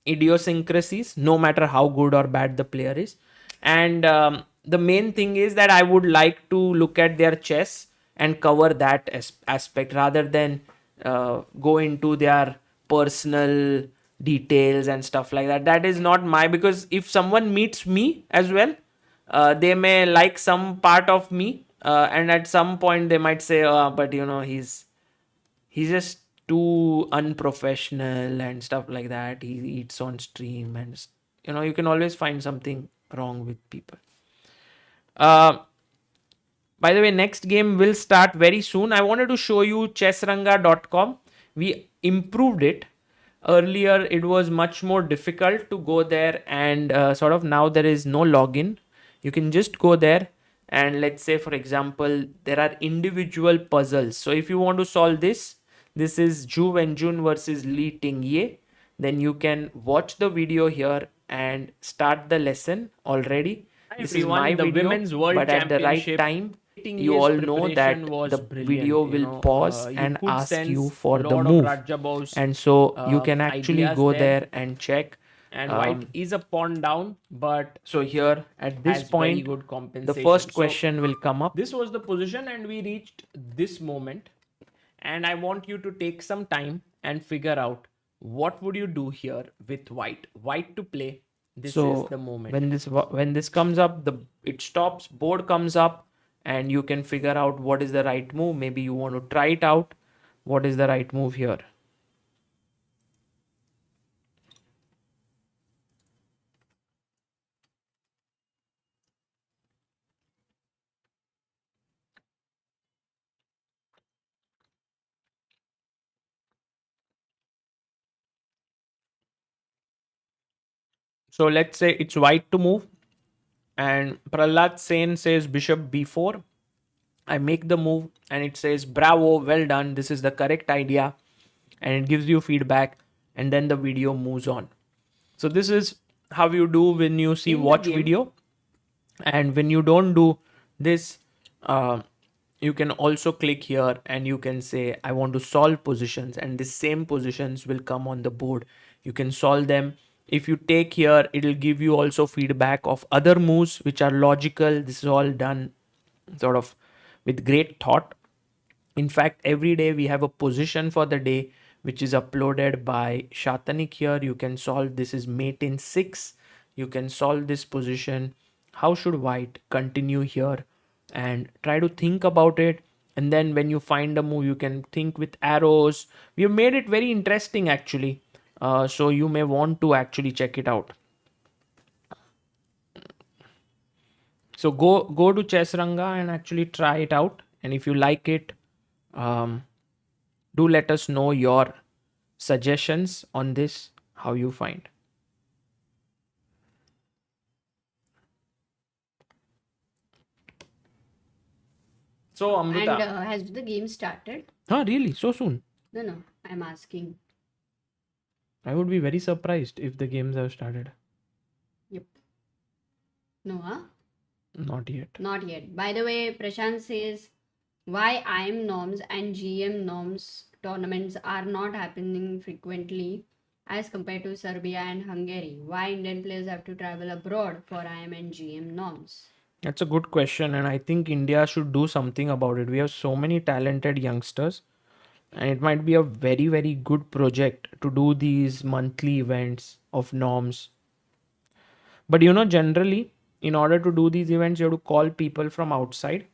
idiosyncrasies, no matter how good or bad the player is. And the main thing is that I would like to look at their chess and cover that aspect rather than go into their personal details and stuff like that. That is not my, because if someone meets me as well, they may like some part of me, and at some point they might say, but you know, he's just too unprofessional and stuff like that. He eats on stream, and you know, you can always find something wrong with people. uh by the way, next game will start very soon. I wanted to show you chessranga.com. We improved it. Earlier it was much more difficult to go there, and sort of now there is no login. You can just go there, and let's say for example there are individual puzzles. So if you want to solve this is Zhu Wenjun versus Li Tingye, then you can watch the video here and start the lesson already. This is my the video, Women's World but at the right Championship, time Li you Tingye's all know that preparation was the brilliant, video you will know. pause You and could ask you sense for a the lot of move, Rajabov's, and so you can actually ideas go there. there and check. And white is a pawn down, but So here at this has very point, good the compensation. first So question will come up. this was the position, and we reached this moment. And I want you to take some time and figure out what would you do here with white. White to play. This So is the moment. when this comes up, the it stops, board comes up, and you can figure out what is the right move. Maybe you want to try it out. What is the right move here? So let's say it's white to move, and Prahlad Sen says bishop b4. I make the move, and it says bravo, well done, this is the correct idea, and it gives you feedback, and then the video moves on. So this is how you do when you see In the watch game- video. And when you don't do this, you can also click here and you can say I want to solve positions, and the same positions will come on the board. You can solve them. If you take here, it will give you also feedback of other moves which are logical. This is all done sort of with great thought. In fact, every day we have a position for the day which is uploaded by Shatanik here. You can solve this is mate in 6. You can solve this position. How should white continue here? And try to think about it. And then when you find a move, you can think with arrows. We have made it very interesting actually. So you may want to actually check it out. So go to Chessranga and actually try it out. And if you like it, do let us know your suggestions on this, how you find. So And Amruta, has the game started? really so soon? No, I'm asking. I would be very surprised if the games have started. Yep. No, huh? Not yet. Not yet. By the way, Prashant says why IM norms and GM norms tournaments are not happening frequently as compared to Serbia and Hungary. Why Indian players have to travel abroad for IM and GM norms? That's a good question, and I think India should do something about it. We have so many talented youngsters, And it might be a very, very good project to do these monthly events of norms. But generally, in order to do these events, you have to call people from outside.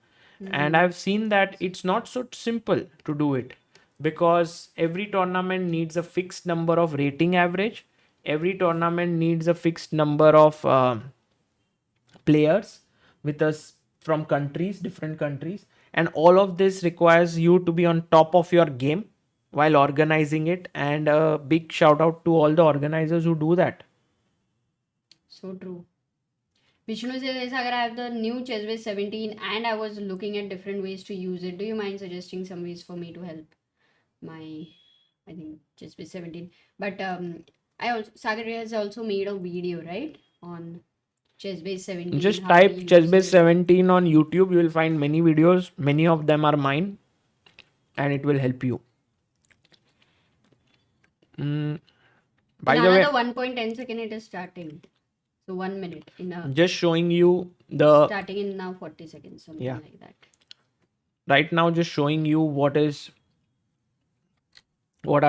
And I've seen that it's not so simple to do it, because every tournament needs a fixed number of rating average. Every tournament needs a fixed number of players with us from countries, different countries. And all of this requires you to be on top of your game while organizing it. And a big shout out to all the organizers who do that. So true. Vishnu says, Sagar, I have the new Chessbase 17 and I was looking at different ways to use it. Do you mind suggesting some ways for me to help my, I think, Chessbase 17? But Sagar has also made a video, right? On Chessbase 17. Just how type he uses Chessbase it. 17 on YouTube. You will find many videos. Many of them are mine. And it will help you. By In the way, another 1.10 second, it is starting. So 1 minute in a just showing you the starting in now 40 seconds, something Yeah. like that. right now, just showing you what are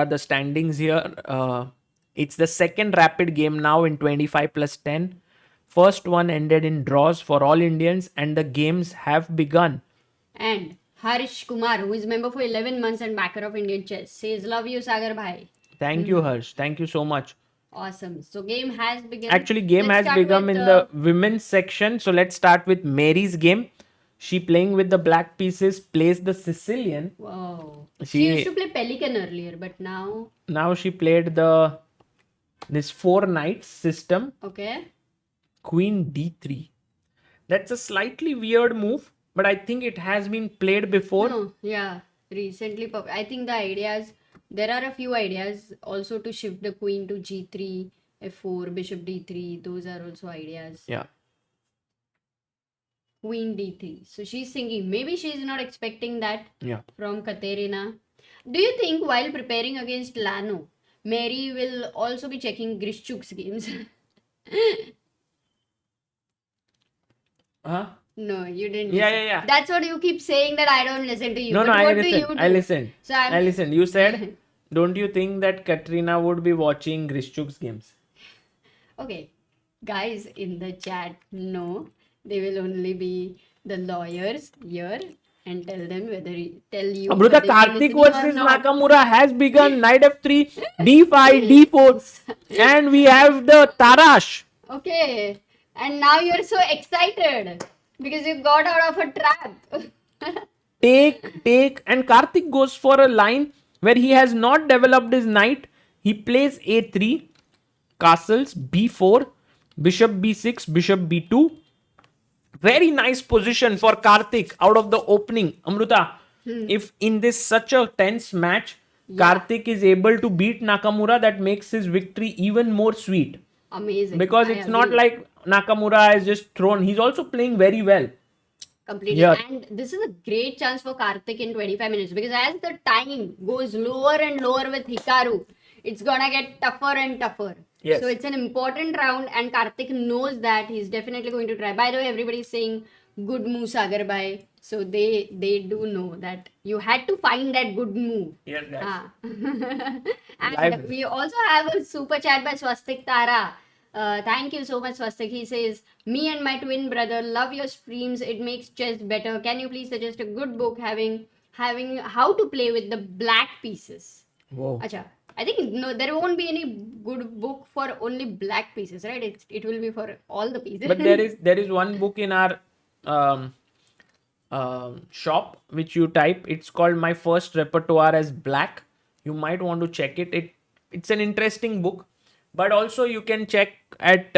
the standings here. It's the second rapid game now in 25 plus 10. First one ended in draws for all Indians, and the games have begun. And Harish Kumar, who is member for 11 months and backer of Indian Chess, says, love you, Sagar Bhai. Thank you, Harsh. Thank you so much. Awesome. So game has begun. Actually, game Let's has start begun with in the women's section. So let's start with Mary's game. She playing with the black pieces, plays the Sicilian. Wow. She She- used to play Pelican earlier, but now, Now she played this 4 knights system, okay. Queen D3. That's a slightly weird move, but I think it has been played before. No, yeah. Recently, I think the ideas, there are a few ideas also to shift the queen to G3, F4, Bishop D3. Those are also ideas. Yeah. Queen D3. So she's thinking, maybe she's not expecting that Yeah. from Katerina. Do you think while preparing against Lagno, Mary will also be checking Grishchuk's games? Huh? No, you didn't. Yeah, listen. yeah, yeah. That's what you keep saying, that I don't listen to you. No, But no, I what do listened. you do? I listened. So I'm, I listened. You said, don't you think that Katrina would be watching Grishchuk's games? okay, guys in the chat, no, they will only be the lawyers here and tell them whether tell you. Amruta, whether you're Karthik listening or versus not. Nakamura has begun. Knight F3, D5, D4, and we have the Tarash. Okay, and now you're so excited because you got out of a trap. Take, and Karthik goes for a line where he has not developed his knight. He plays A3, castles, B4, bishop B6, bishop B2. Very nice position for Karthik out of the opening. Amruta, if in this such a tense match, Karthik is able to beat Nakamura, that makes his victory even more sweet. Amazing. Because I it's not agree. like Nakamura is just thrown. He's also playing very well. Completely. Yeah. And this is a great chance for Karthik in 25 minutes, because as the time goes lower and lower with Hikaru, it's gonna get tougher and tougher. Yes. So it's an important round, and Karthik knows that. He's definitely going to try. By the way, everybody's saying good move, Sagar Bhai. So they do know that you had to find that good move. Yes, guys. Ah. And Live. we also have a super chat by Swastik Tara. Thank you so much, Swastik. He says, me and my twin brother love your streams. It makes chess better. Can you please suggest a good book having how to play with the black pieces? Whoa. Acha, I think no, there won't be any good book for only black pieces, right? It will be for all the pieces. But there is one book in our shop which you type. It's called My First Repertoire as Black. You might want to check it. It's an interesting book. But also you can check at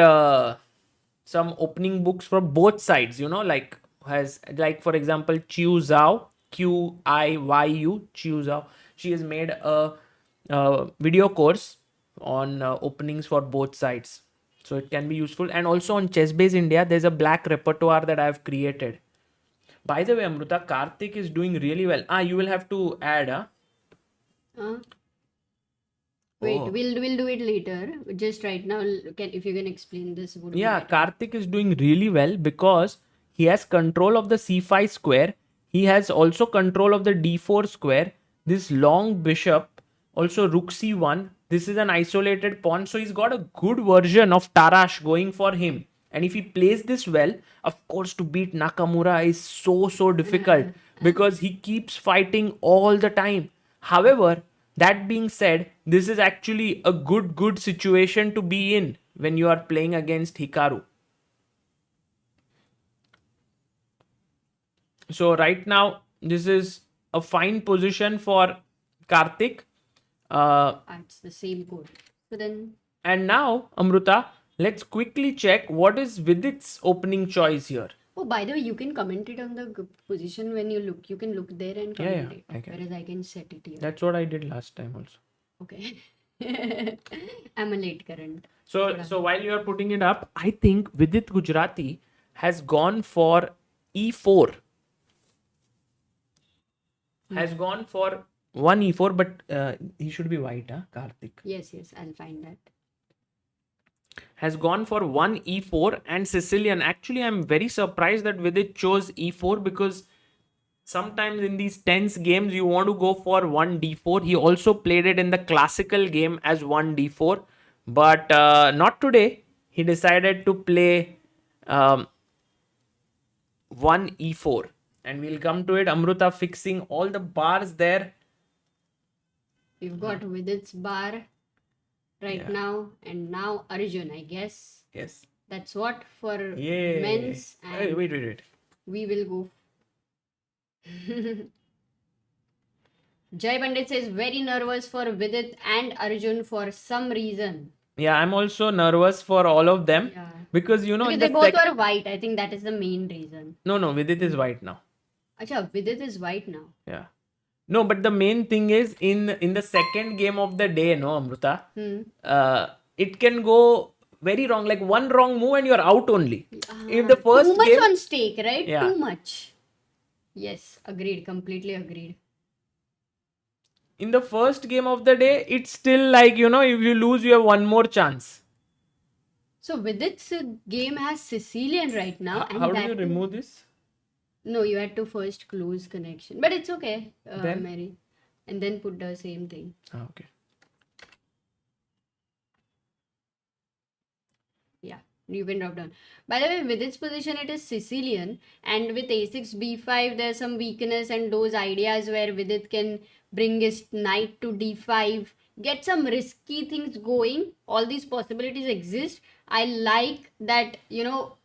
some opening books for both sides. Like for example Chiu Zhao, Qiyu, Chiu Zhao. She has made a video course on openings for both sides. So it can be useful. And also on Chessbase India, there's a black repertoire that I've created. By the way, Amruta, Karthik is doing really well. You will have to add, Wait, Oh. we'll do it later. Just right now, if you can explain this, would be Yeah, better. Karthik is doing really well because he has control of the c5 square. He has also control of the d4 square. this long bishop, also rook c1. This is an isolated pawn, so he's got a good version of Tarash going for him. And if he plays this well, of course, to beat Nakamura is so difficult because he keeps fighting all the time. However, that being said, this is actually a good situation to be in when you are playing against Hikaru. So right now, this is a fine position for Karthik. It's the same code. So then, And now, Amruta, let's quickly check what is Vidit's opening choice here. oh, by the way, you can comment it on the position when you look. You can look there and Yeah, comment yeah, I it. can. Whereas I can set it here. That's what I did last time also. Okay. I'm a late current. So while you are putting it up, I think Vidit Gujarati has gone for e4. Has gone for one e4, but he should be white, huh? Karthik. Yes, I'll find that. Has gone for one e4 and Sicilian. Actually, I'm very surprised that Vidit chose e4 because sometimes in these tense games you want to go for 1 d4. He also played it in the classical game as 1 d4, but not today. He decided to play 1 e4, and we'll come to it. Amruta fixing all the bars there. We've got Vidit's bar right now, and now Arjun, I guess. Yes. That's what for Yay. men's, Hey, and wait. we will go. Jai Pandit says very nervous for Vidit and Arjun for some reason. Yeah, I'm also nervous for all of them Yeah. because you know Because in they the both are white. I think that is the main reason. no, Vidit is white now. Acha, Vidit is white now. Yeah. No, but the main thing is in the second game of the day, no, Amruta, it can go very wrong. Like one wrong move and you're out only. If the first Too much game, on stake, right? Yeah. Too much. Yes, agreed. Completely agreed. in the first game of the day, it's still like, you know, if you lose, you have one more chance. So Vidit's game has Sicilian right now. And How do that you too- remove this? No, you had to first close connection. But it's okay, Then? Mary. And then put the same thing. Okay. Yeah, you can drop down. By the way, with its position, it is Sicilian. And with a6, b5, there's some weakness and those ideas where Vidit can bring his knight to d5, get some risky things going. All these possibilities exist. I like that, you know,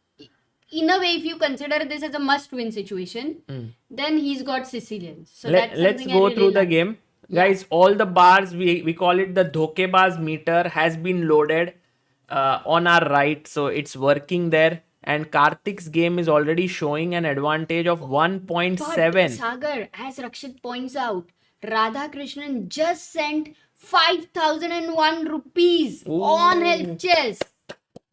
in a way, if you consider this as a must-win situation, then he's got Sicilian. So that's Let's something I go really through the like. game. Guys, all the bars, we call it the dhokebaz meter, has been loaded on our right. So it's working there. And Karthik's game is already showing an advantage of But 1.7. Sagar, as Rakshit points out, Radha Krishnan just sent 5,001 rupees on help chess.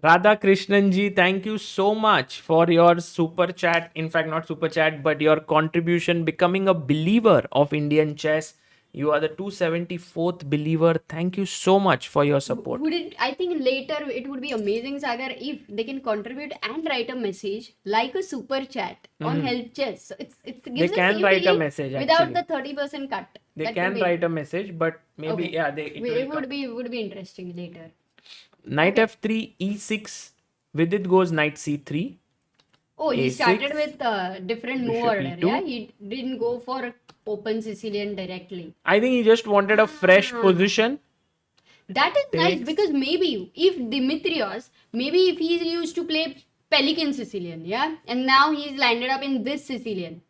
Radha Krishnan ji, thank you so much for your super chat. In fact, not super chat, but your contribution becoming a believer of Indian chess. You are the 274th believer. Thank you so much for your support. I think later it would be amazing, Sagar, if they can contribute and write a message like a super chat on help chess. So it gives us can write a easily message, without actually. the 30% cut. They That can would be- write a message, but maybe, Okay. yeah, it will come. would be interesting later. Knight f3, e6. Vidit goes knight c3. Oh, he A6, started with different move bishop order. e2. Yeah, he didn't go for open Sicilian directly. I think he just wanted a fresh position. That is nice Takes- because maybe if Dimitrios, maybe if he used to play Pelican Sicilian, yeah, and now he's landed up in this Sicilian.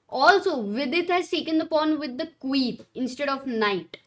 Also, Vidit has taken the pawn with the queen instead of knight.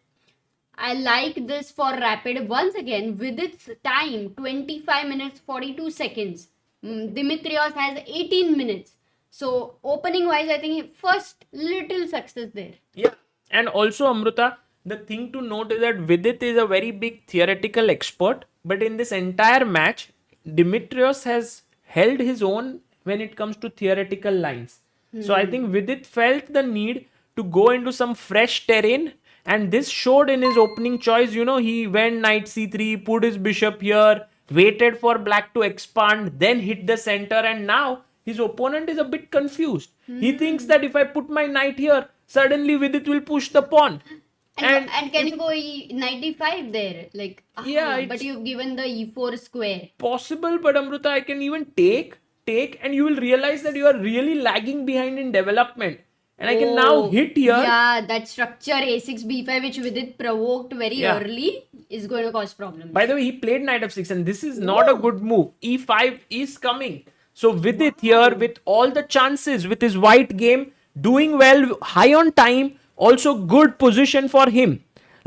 I like this for rapid. Once again, Vidit's time 25 minutes 42 seconds. Dimitrios has 18 minutes. So opening wise, I think first little success there. Yeah. And also, Amruta, the thing to note is that Vidit is a very big theoretical expert, but in this entire match, Dimitrios has held his own when it comes to theoretical lines. So I think Vidit felt the need to go into some fresh terrain, and this showed in his opening choice. You know, he went knight c3, put his bishop here, waited for black to expand, then hit the center, and now his opponent is a bit confused. He thinks that if I put my knight here, suddenly Vidit will push the pawn. And can you go knight e5 there? Like, Yeah, but it's you've given the e4 square. possible, but Amruta, I can even take, and you will realize that you are really lagging behind in development. And I can now hit here. Yeah, that structure a6 b5 which Vidit provoked very Yeah. early is going to cause problems. By the way, he played knight f6, and this is not a good move. e5 is coming. So Vidit here with all the chances with his white game, doing well, high on time, also good position for him.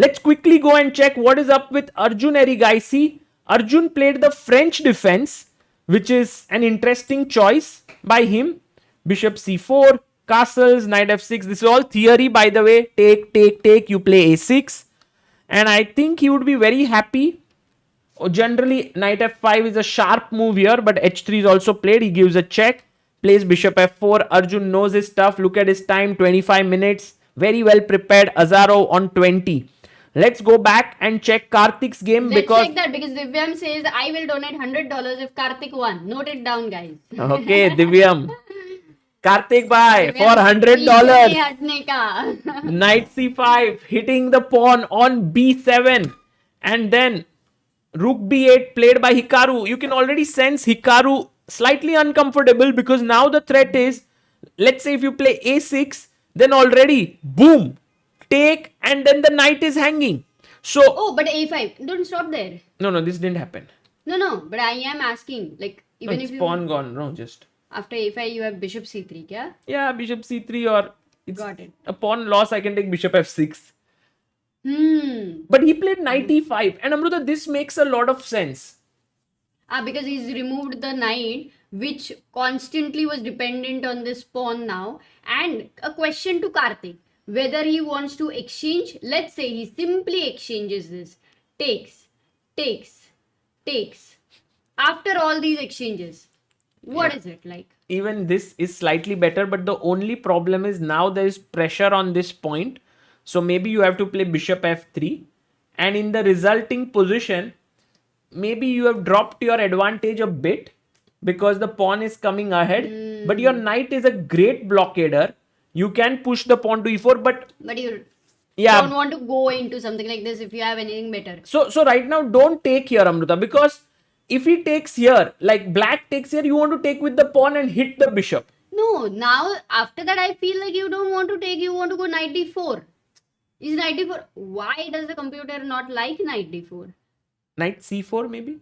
Let's quickly go and check what is up with Arjun Erigaisi. Arjun played the French defense, which is an interesting choice by him. Bishop c4, castles, knight f6. This is all theory, by the way. Take. You play a6. And I think he would be very happy. Generally, knight f5 is a sharp move here, but h3 is also played. He gives a check, plays bishop f4. Arjun knows his stuff. Look at his time, 25 minutes. Very well prepared. Azarov on 20. Let's go back and check Karthik's game. Let's check that because Divyam says I will donate $100 if Karthik won. Note it down, guys. Okay, Divyam. Karthik bhai, for $100. $100. Knight c5, hitting the pawn on b7. And then rook b8 played by Hikaru. You can already sense Hikaru slightly uncomfortable because now the threat is, let's say if you play a6, then already, boom, take, and then the knight is hanging. So, Oh, but a5. Don't stop there. no, this didn't happen. No, but I am asking. Like, even It's if you. pawn gone, no, just. After a5, you have bishop c3, kya? Yeah, bishop c3 or it's Got it. a pawn loss, I can take bishop f6. Hmm. But he played knight e5. And Amruta, this makes a lot of sense. Because he's removed the knight, which constantly was dependent on this pawn now. And a question to Karthik, whether he wants to exchange, let's say he simply exchanges this, takes. After all these exchanges, what is it like? Even this is slightly better, but the only problem is now there is pressure on this point. So maybe you have to play bishop f3. And in the resulting position, maybe you have dropped your advantage a bit because the pawn is coming ahead. But your knight is a great blockader. You can push the pawn to e4, but you yeah. don't want to go into something like this if you have anything better. So right now, don't take here, Amruta, because if he takes here, like black takes here, you want to take with the pawn and hit the bishop. No, now after that I feel like you don't want to take, you want to go knight d4. Is knight d4? Why does the computer not like knight d4? Knight c4 maybe?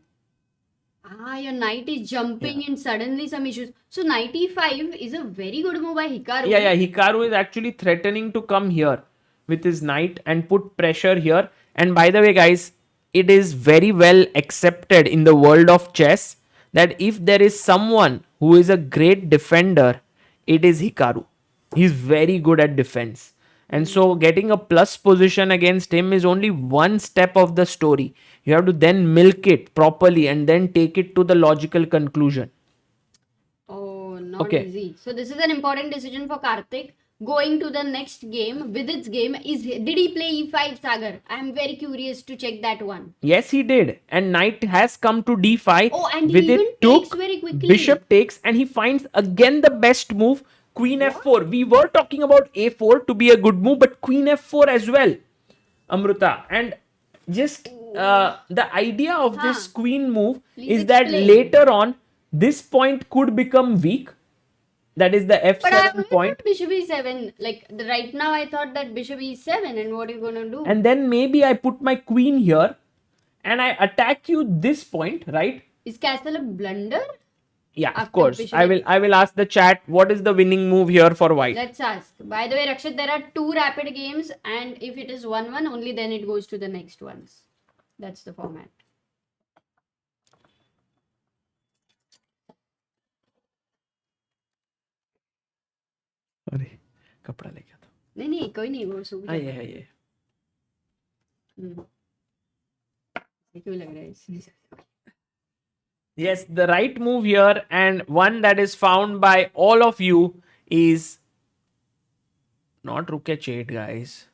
Your knight is jumping in suddenly some issues. So knight e5 is a very good move by Hikaru. Yeah, Hikaru is actually threatening to come here with his knight and put pressure here. And by the way, guys, it is very well accepted in the world of chess that if there is someone who is a great defender, it is Hikaru. He's very good at defense. And so getting a plus position against him is only one step of the story. You have to then milk it properly and then take it to the logical conclusion. Oh, not Okay. easy. So this is an important decision for Karthik. Going to the next game, Vidit's game, did he play e5, Sagar? I am very curious to check that one. Yes, he did. And knight has come to d5. Oh, and he Vidit even takes very quickly. Bishop takes, and he finds again the best move, queen f4. We were talking about a4 to be a good move, but queen f4 as well, Amruta. And just the idea of this queen move Please is that explain. later on, this point could become weak. That is the But I f7 point. bishop e7. Like right now, I thought that bishop e7, and what are you gonna do? And then maybe I put my queen here and I attack you this point, right? Is castle a blunder? Yeah, of After course. bishop I will ask the chat what is the winning move here for white. Let's ask. By the way, Rakshit, there are 2 rapid games, and if it is 1-1, only then it goes to the next ones. That's the format. अरे कपड़ा ले गया था नहीं कोई नहीं वो सूख जाता है। ये क्यों लग रहा है इसमें? Yes, the right move here and one that is found by all of you is not rook h8, guys.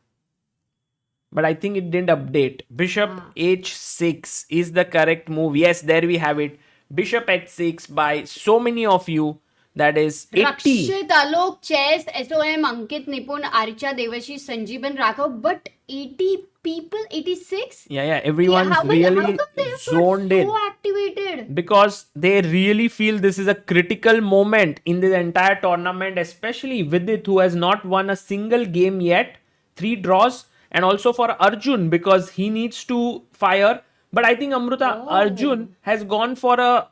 But I think it didn't update. Bishop h6 is the correct move. Yes, there we have it. Bishop h6 by so many of you. That is 80. Rakshit, Alok, Chess, SOM, Ankit, Nipun, Archa, Devashish, Sanjeevan, Raghav, but 80 people, 86? Yeah, everyone's how really come they have got zoned in. so activated? Because they really feel this is a critical moment in the entire tournament, especially Vidit, who has not won a single game yet, 3 draws, and also for Arjun because he needs to fire. But I think Amruta, Arjun has gone for a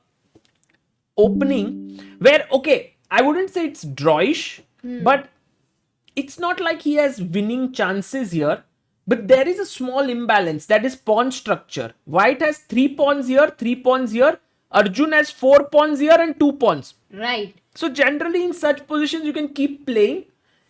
opening where, okay, I wouldn't say it's drawish, but it's not like he has winning chances here. But there is a small imbalance, that is pawn structure. White has 3 pawns here, 3 pawns here. Arjun has 4 pawns here and 2 pawns. Right. So generally in such positions you can keep playing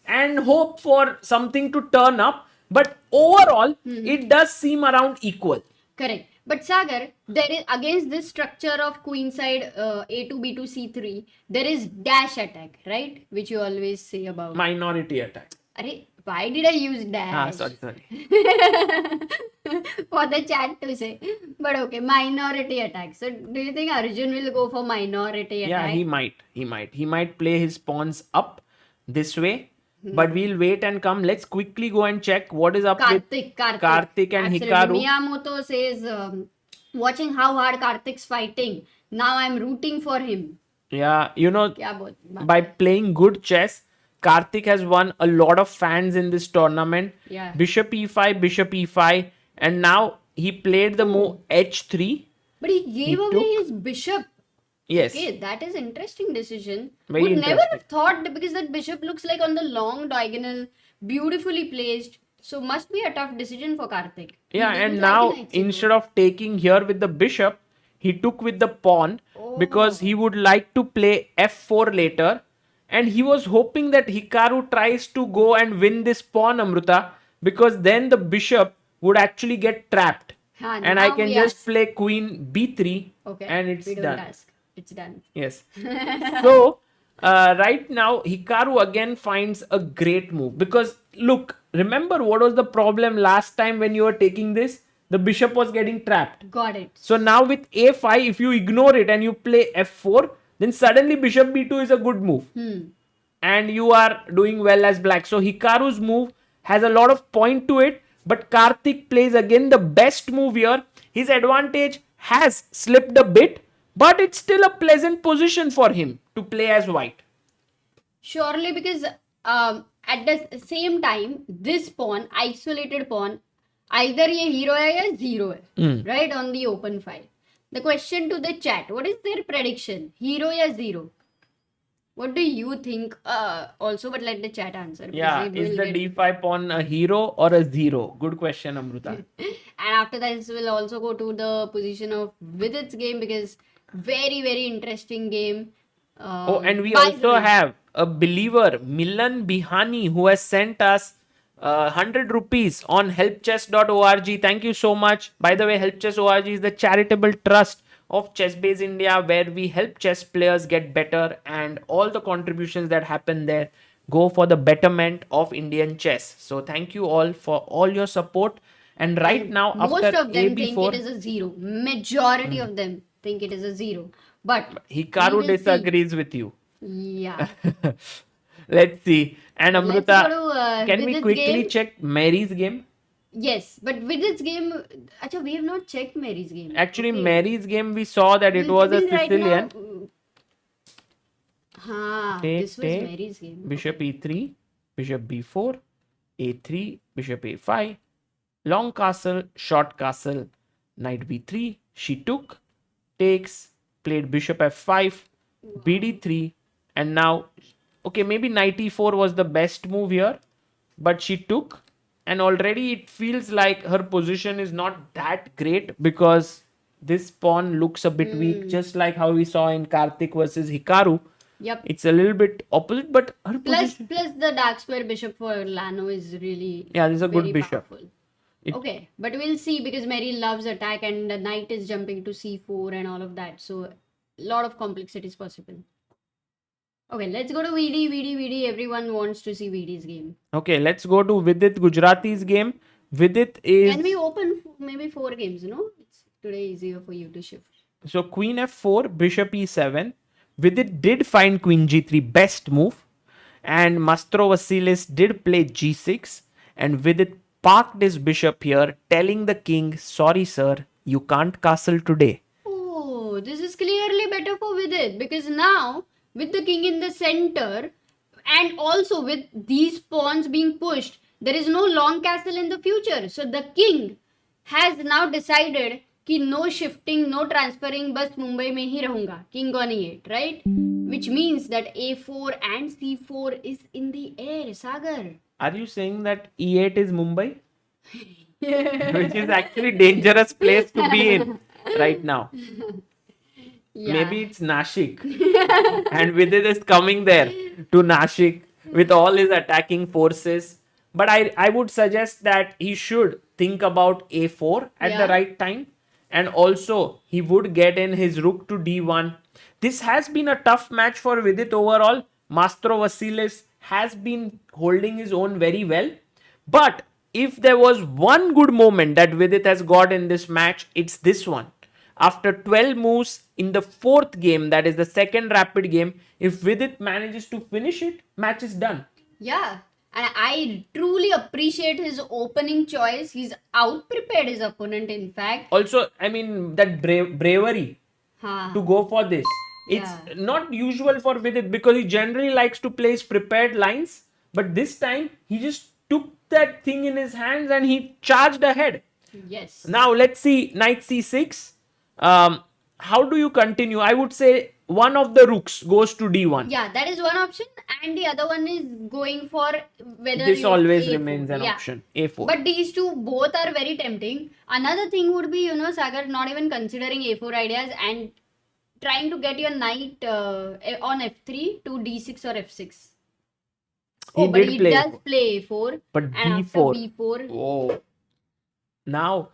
and hope for something to turn up. But overall it does seem around equal. Correct. But Sagar, there is against this structure of queenside A2, B2, C3, there is dash attack, right? Which you always say about. Minority attack. Arre, why did I use dash? Sorry. For the chat to say. But okay, minority attack. So do you think Arjun will go for minority attack? Yeah, he might. He might play his pawns up this way. But we'll wait and come. Let's quickly go and check what is up with Karthik and Absolutely. Hikaru. Miyamoto says, watching how hard Karthik's fighting. Now I'm rooting for him. Yeah, you know, Kya bol- by playing good chess, Karthik has won a lot of fans in this tournament. Yeah. Bishop e5, and now he played the move h3. But he gave away his bishop. Yes. Okay, that is interesting decision. Very Would never interesting. have thought because that bishop looks like on the long diagonal, beautifully placed. So must be a tough decision for Karthik. Yeah, and now instead of taking here with the bishop, he took with the pawn because he would like to play f4 later. And he was hoping that Hikaru tries to go and win this pawn, Amruta, because then the bishop would actually get trapped. And I can just play queen b3 and it's done. It's done. Yes. So, right now, Hikaru again finds a great move. Because, look, remember what was the problem last time when you were taking this? The bishop was getting trapped. Got it. So now with a5, if you ignore it and you play f4, then suddenly bishop b2 is a good move. And you are doing well as black. So Hikaru's move has a lot of point to it. But Karthik plays again the best move here. His advantage has slipped a bit. But it's still a pleasant position for him to play as white. Surely because at the same time, this pawn, isolated pawn, either ye hero hai ya zero hai, right, on the open file. The question to the chat, what is their prediction? Hero ya zero? What do you think? Also, but let the chat answer. Yeah, is the d5 pawn a hero or a zero? Good question, Amruta. And after that, we'll also go to the position of Vidit's game because very, very interesting game. And we also have a believer, Milan Bihani, who has sent us 100 rupees on helpchess.org. Thank you so much. By the way, helpchess.org is the charitable trust of Chessbase India where we help chess players get better, and all the contributions that happen there go for the betterment of Indian chess. So thank you all for all your support. And right now, most after of them AB4, think it is a zero. Majority of them think it is a zero. But Hikaru disagrees with you. Yeah. Let's see. And Let's Amruta, go to, can we Vidit's quickly game? check Mary's game? Yes, but with this game, Acha, we have not checked Mary's game. Actually, Mary's game, we saw that it was a Means right Sicilian. now, Take, this was take. Mary's game. Bishop e3, bishop b4, a3, bishop a5, long castle, short castle, knight b3. She took, takes, played bishop f5, bd3, and now, okay, maybe knight e4 was the best move here, but she took, and already it feels like her position is not that great because this pawn looks a bit weak, just like how we saw in Karthik versus Hikaru. Yep. It's a little bit opposite, but her position... Plus the dark square bishop for Lagno is really Yeah, this is a good very bishop. powerful. Okay, but we'll see because Mary loves attack and the knight is jumping to c4 and all of that. So a lot of complexity is possible. Okay, let's go to VD. Everyone wants to see VD's game. Okay, let's go to Vidit Gujarati's game. Vidit is... Can we open maybe 4 games, no? It's today easier for you to shift. So queen f4, bishop e7, Vidit did find queen g3 best move, and Mastro Vasilis did play g6, and Vidit parked his bishop here, telling the king, sorry sir, you can't castle today. Oh, this is clearly better for Vidit because now with the king in the center and also with these pawns being pushed, there is no long castle in the future. So the king has now decided कि no shifting, no transferring, बस मुंबई में ही रहूंगा. King on e8, right? Which means that a4 and c4 is in the air, Sagar. Are you saying that e8 is Mumbai? Which is actually dangerous place to be in right now. Yeah. Maybe it's Nashik. And Vidit is coming there to Nashik with all his attacking forces. But I would suggest that he should think about a4 at the Yeah. right time. And also, he would get in his rook to d1. This has been a tough match for Vidit overall. Mastro Vasilis has been holding his own very well. But if there was one good moment that Vidit has got in this match, it's this one. After 12 moves in the fourth game, that is the second rapid game, if Vidit manages to finish it, match is done. Yeah, and I truly appreciate his opening choice. He's out prepared his opponent, in fact. Also, I mean, that bravery Huh. to go for this. It's Yeah. not usual for Vidit because he generally likes to place prepared lines. But this time, he just took that thing in his hands and he charged ahead. Yes. Now, let's see knight c6. How do you continue? I would say one of the rooks goes to d1. Yeah, that is one option, and the other one is going for whether This you always A4. remains an Yeah. option. A4. But these two both are very tempting. Another thing would be, Sagar, not even considering a4 ideas and trying to get your knight on f3 to d6 or f6. He But did he play does A4. play a4. But And after b4. b4, Oh. Now,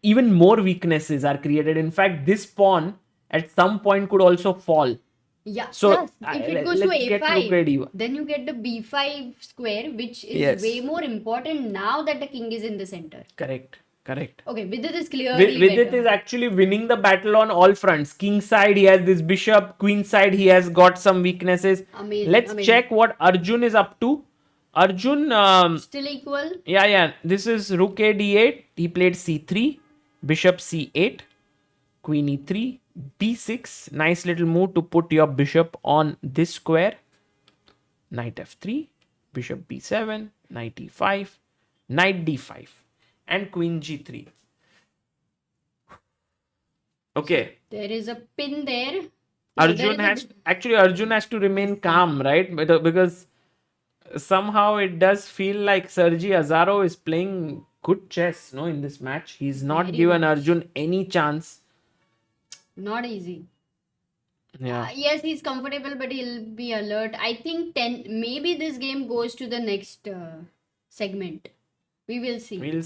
even more weaknesses are created. In fact, this pawn at some point could also fall. yeah. So, Plus, if it goes to let's get a5, rook at d1. then you get the b5 square, which is Yes. way more important now that the king is in the center. Correct. Okay, Vidit is clearly Vidit better. is actually winning the battle on all fronts. King side, he has this bishop. Queen side, he has got some weaknesses. Amazing. Let's amazing. check what Arjun is up to. Arjun, Still equal. yeah. This is rook a d8. He played c3, bishop c8, queen e3, b6. Nice little move to put your bishop on this square. Knight f3, bishop b7, knight e5, knight d5, and queen g3. Okay. There is a pin there. Arjun has to remain calm, right? Because somehow it does feel like Sergey Azarov is playing good chess, no, in this match. He's not Very given much. Arjun any chance. Not easy. Yeah. Yes, he's comfortable, but he'll be alert. I think maybe this game goes to the next segment. We will see. We'll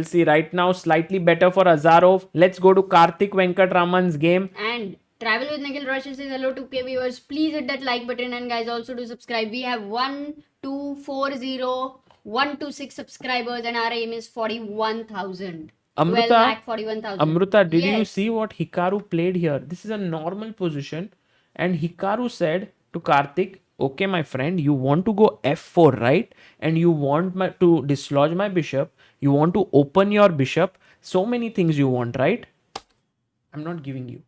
see. Right now, slightly better for Azarov. Let's go to Karthik Venkatraman's game. And Travel with Nikhil Russia says hello to K viewers. Please hit that like button, and guys also do subscribe. We have 126 subscribers, and our aim is 41,000. Amruta, 41,000. Amruta, did you Yes. see what Hikaru played here? This is a normal position. And Hikaru said to Karthik, okay, my friend, you want to go f4, right? And you want to dislodge my bishop. You want to open your bishop. So many things you want, right? I'm not giving you.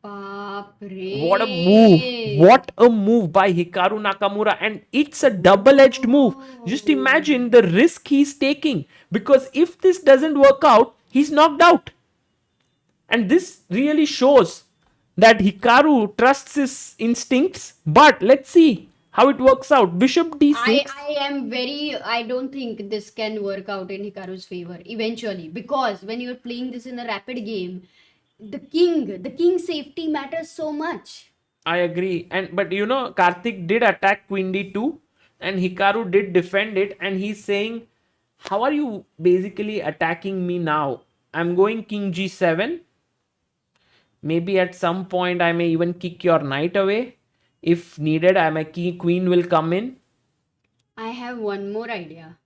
Baapre. What a move. What a move by Hikaru Nakamura. And it's a double-edged move. Just imagine the risk he's taking. Because if this doesn't work out, he's knocked out. And this really shows that Hikaru trusts his instincts. But let's see how it works out. Bishop d6. I don't think this can work out in Hikaru's favor eventually, because when you're playing this in a rapid game, the king's safety matters so much. I agree. But Karthik did attack queen d2 and Hikaru did defend it, and he's saying, how are you basically attacking me now? I'm going king g7. Maybe at some point I may even kick your knight away. If needed, my queen will come in. I have one more idea.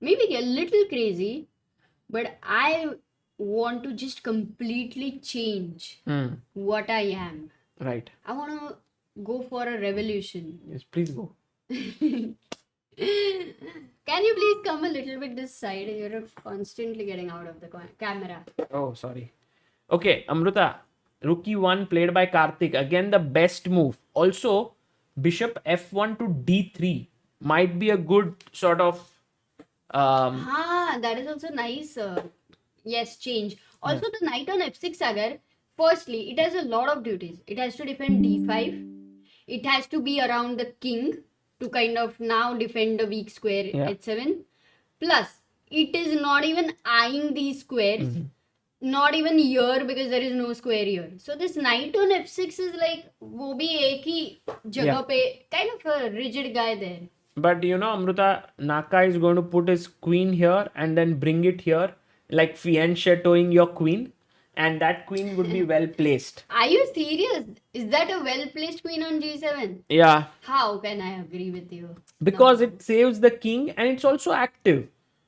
Maybe a little crazy, but I want to just completely change what I am. Right. I want to go for a revolution. Yes, please go. Can you please come a little bit this side? You're constantly getting out of the camera. Oh, sorry. Okay, Amruta. Rook e1 played by Karthik. Again, the best move. Also, bishop f1 to d3 might be a good sort of That is also nice. Yes, change. Also, the knight on f6, Sagar. Firstly, it has a lot of duties. It has to defend d5. It has to be around the king to kind of now defend the weak square Yeah. h7. Plus, it is not even eyeing these squares. Not even here because there is no square here. So this knight on f6 is like वो भी एक ही जगह पे kind of a rigid guy there. But you know, Amruta, Naka is going to put his queen here and then bring it here, like fianchettoing your queen, and that queen would be well placed. Are you serious? Is that a well placed queen on g7? Yeah, How can I agree with you? because it saves the king and it's also active.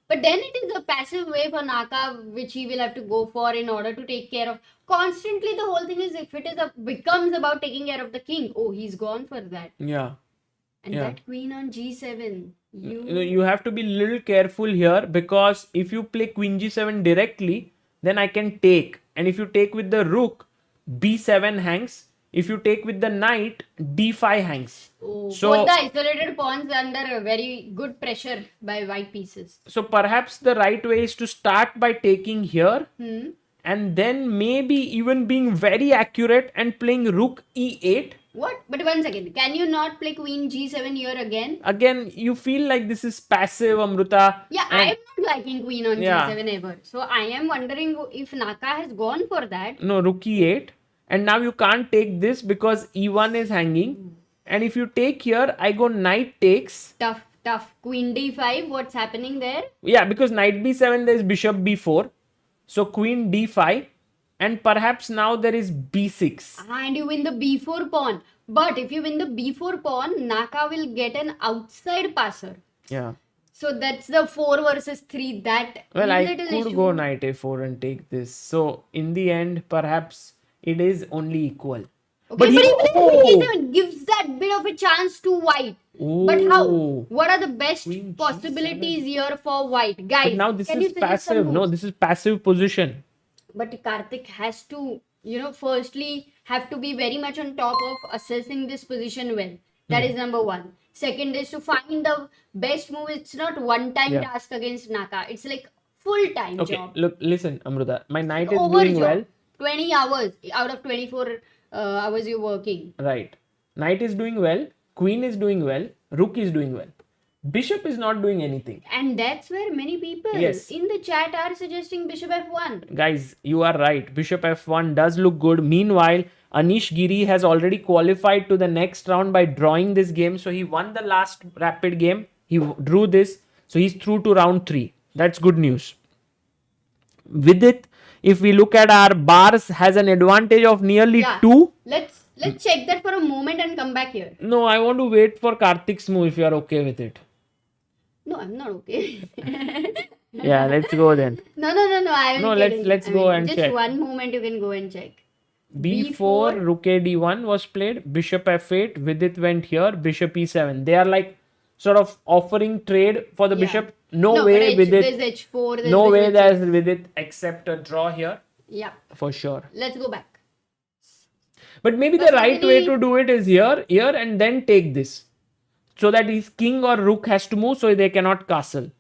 But then it is a passive way for Naka, which he will have to go for in order to take care of. Constantly, the whole thing is if it is becomes about taking care of the king. Oh, he's gone for that. Yeah. And Yeah. that queen on g7. You know, you have to be little careful here because if you play queen g7 directly, then I can take. And if you take with the rook, b7 hangs. If you take with the knight, d5 hangs. Oh, So- both the isolated pawns under a very good pressure by white pieces. So perhaps the right way is to start by taking here and then maybe even being very accurate and playing rook e8. What? But one second. Can you not play queen g7 here again? Again, you feel like this is passive, Amruta. Yeah, and- I'm not liking queen on Yeah. g7 ever. So I am wondering if Naka has gone for that. No, rook e8. And now you can't take this because e1 is hanging. And if you take here, I go knight takes. Tough, tough. Queen d5. What's happening there? Yeah, because knight b7, there is bishop b4. So queen d5. And perhaps now there is b6. And you win the b4 pawn. But if you win the b4 pawn, Naka will get an outside passer. Yeah. So that's the 4 versus 3. That Well, I little could issue. go knight a4 and take this. So in the end, perhaps it is only equal. Okay, But he- but even oh! queen e7 gives that bit of a chance to white. But how? Oh. What are the best Queen possibilities here for white? Guys, But now this can you is suggest some passive. No, moves? this is passive position. But Karthik has to, firstly have to be very much on top of assessing this position well. That is number one. Second is to find the best move. It's not one-time Yeah. task against Naka. It's like full-time Okay, job. look, listen, Amruta. My knight is Over doing job. well. 20 hours out of 24 hours you're working. Right. Knight is doing well. Queen is doing well. Rook is doing well. Bishop is not doing anything. And that's where many people Yes. in the chat are suggesting bishop f1. Guys, you are right. Bishop f1 does look good. Meanwhile, Anish Giri has already qualified to the next round by drawing this game. So he won the last rapid game. He drew this. So he's through to round 3. That's good news. Vidit, if we look at our bars, has an advantage of nearly Yeah. 2. Let's check that for a moment and come back here. No, I want to wait for Karthik's move if you are okay with it. No, I'm not okay. Yeah, let's go then. No. I am No, kidding. let's go and just check. one moment you can go and check. B4, rook a d1 was played. Bishop f8. Vidit went here. Bishop e7. They are like sort of offering trade for the Yeah. bishop. No way there's Vidit. h4. There's No way bishop there's Vidit except a draw here Yeah, for sure. let's go back. But maybe the right way to do it is here, and then take this. So that his king or rook has to move so they cannot castle.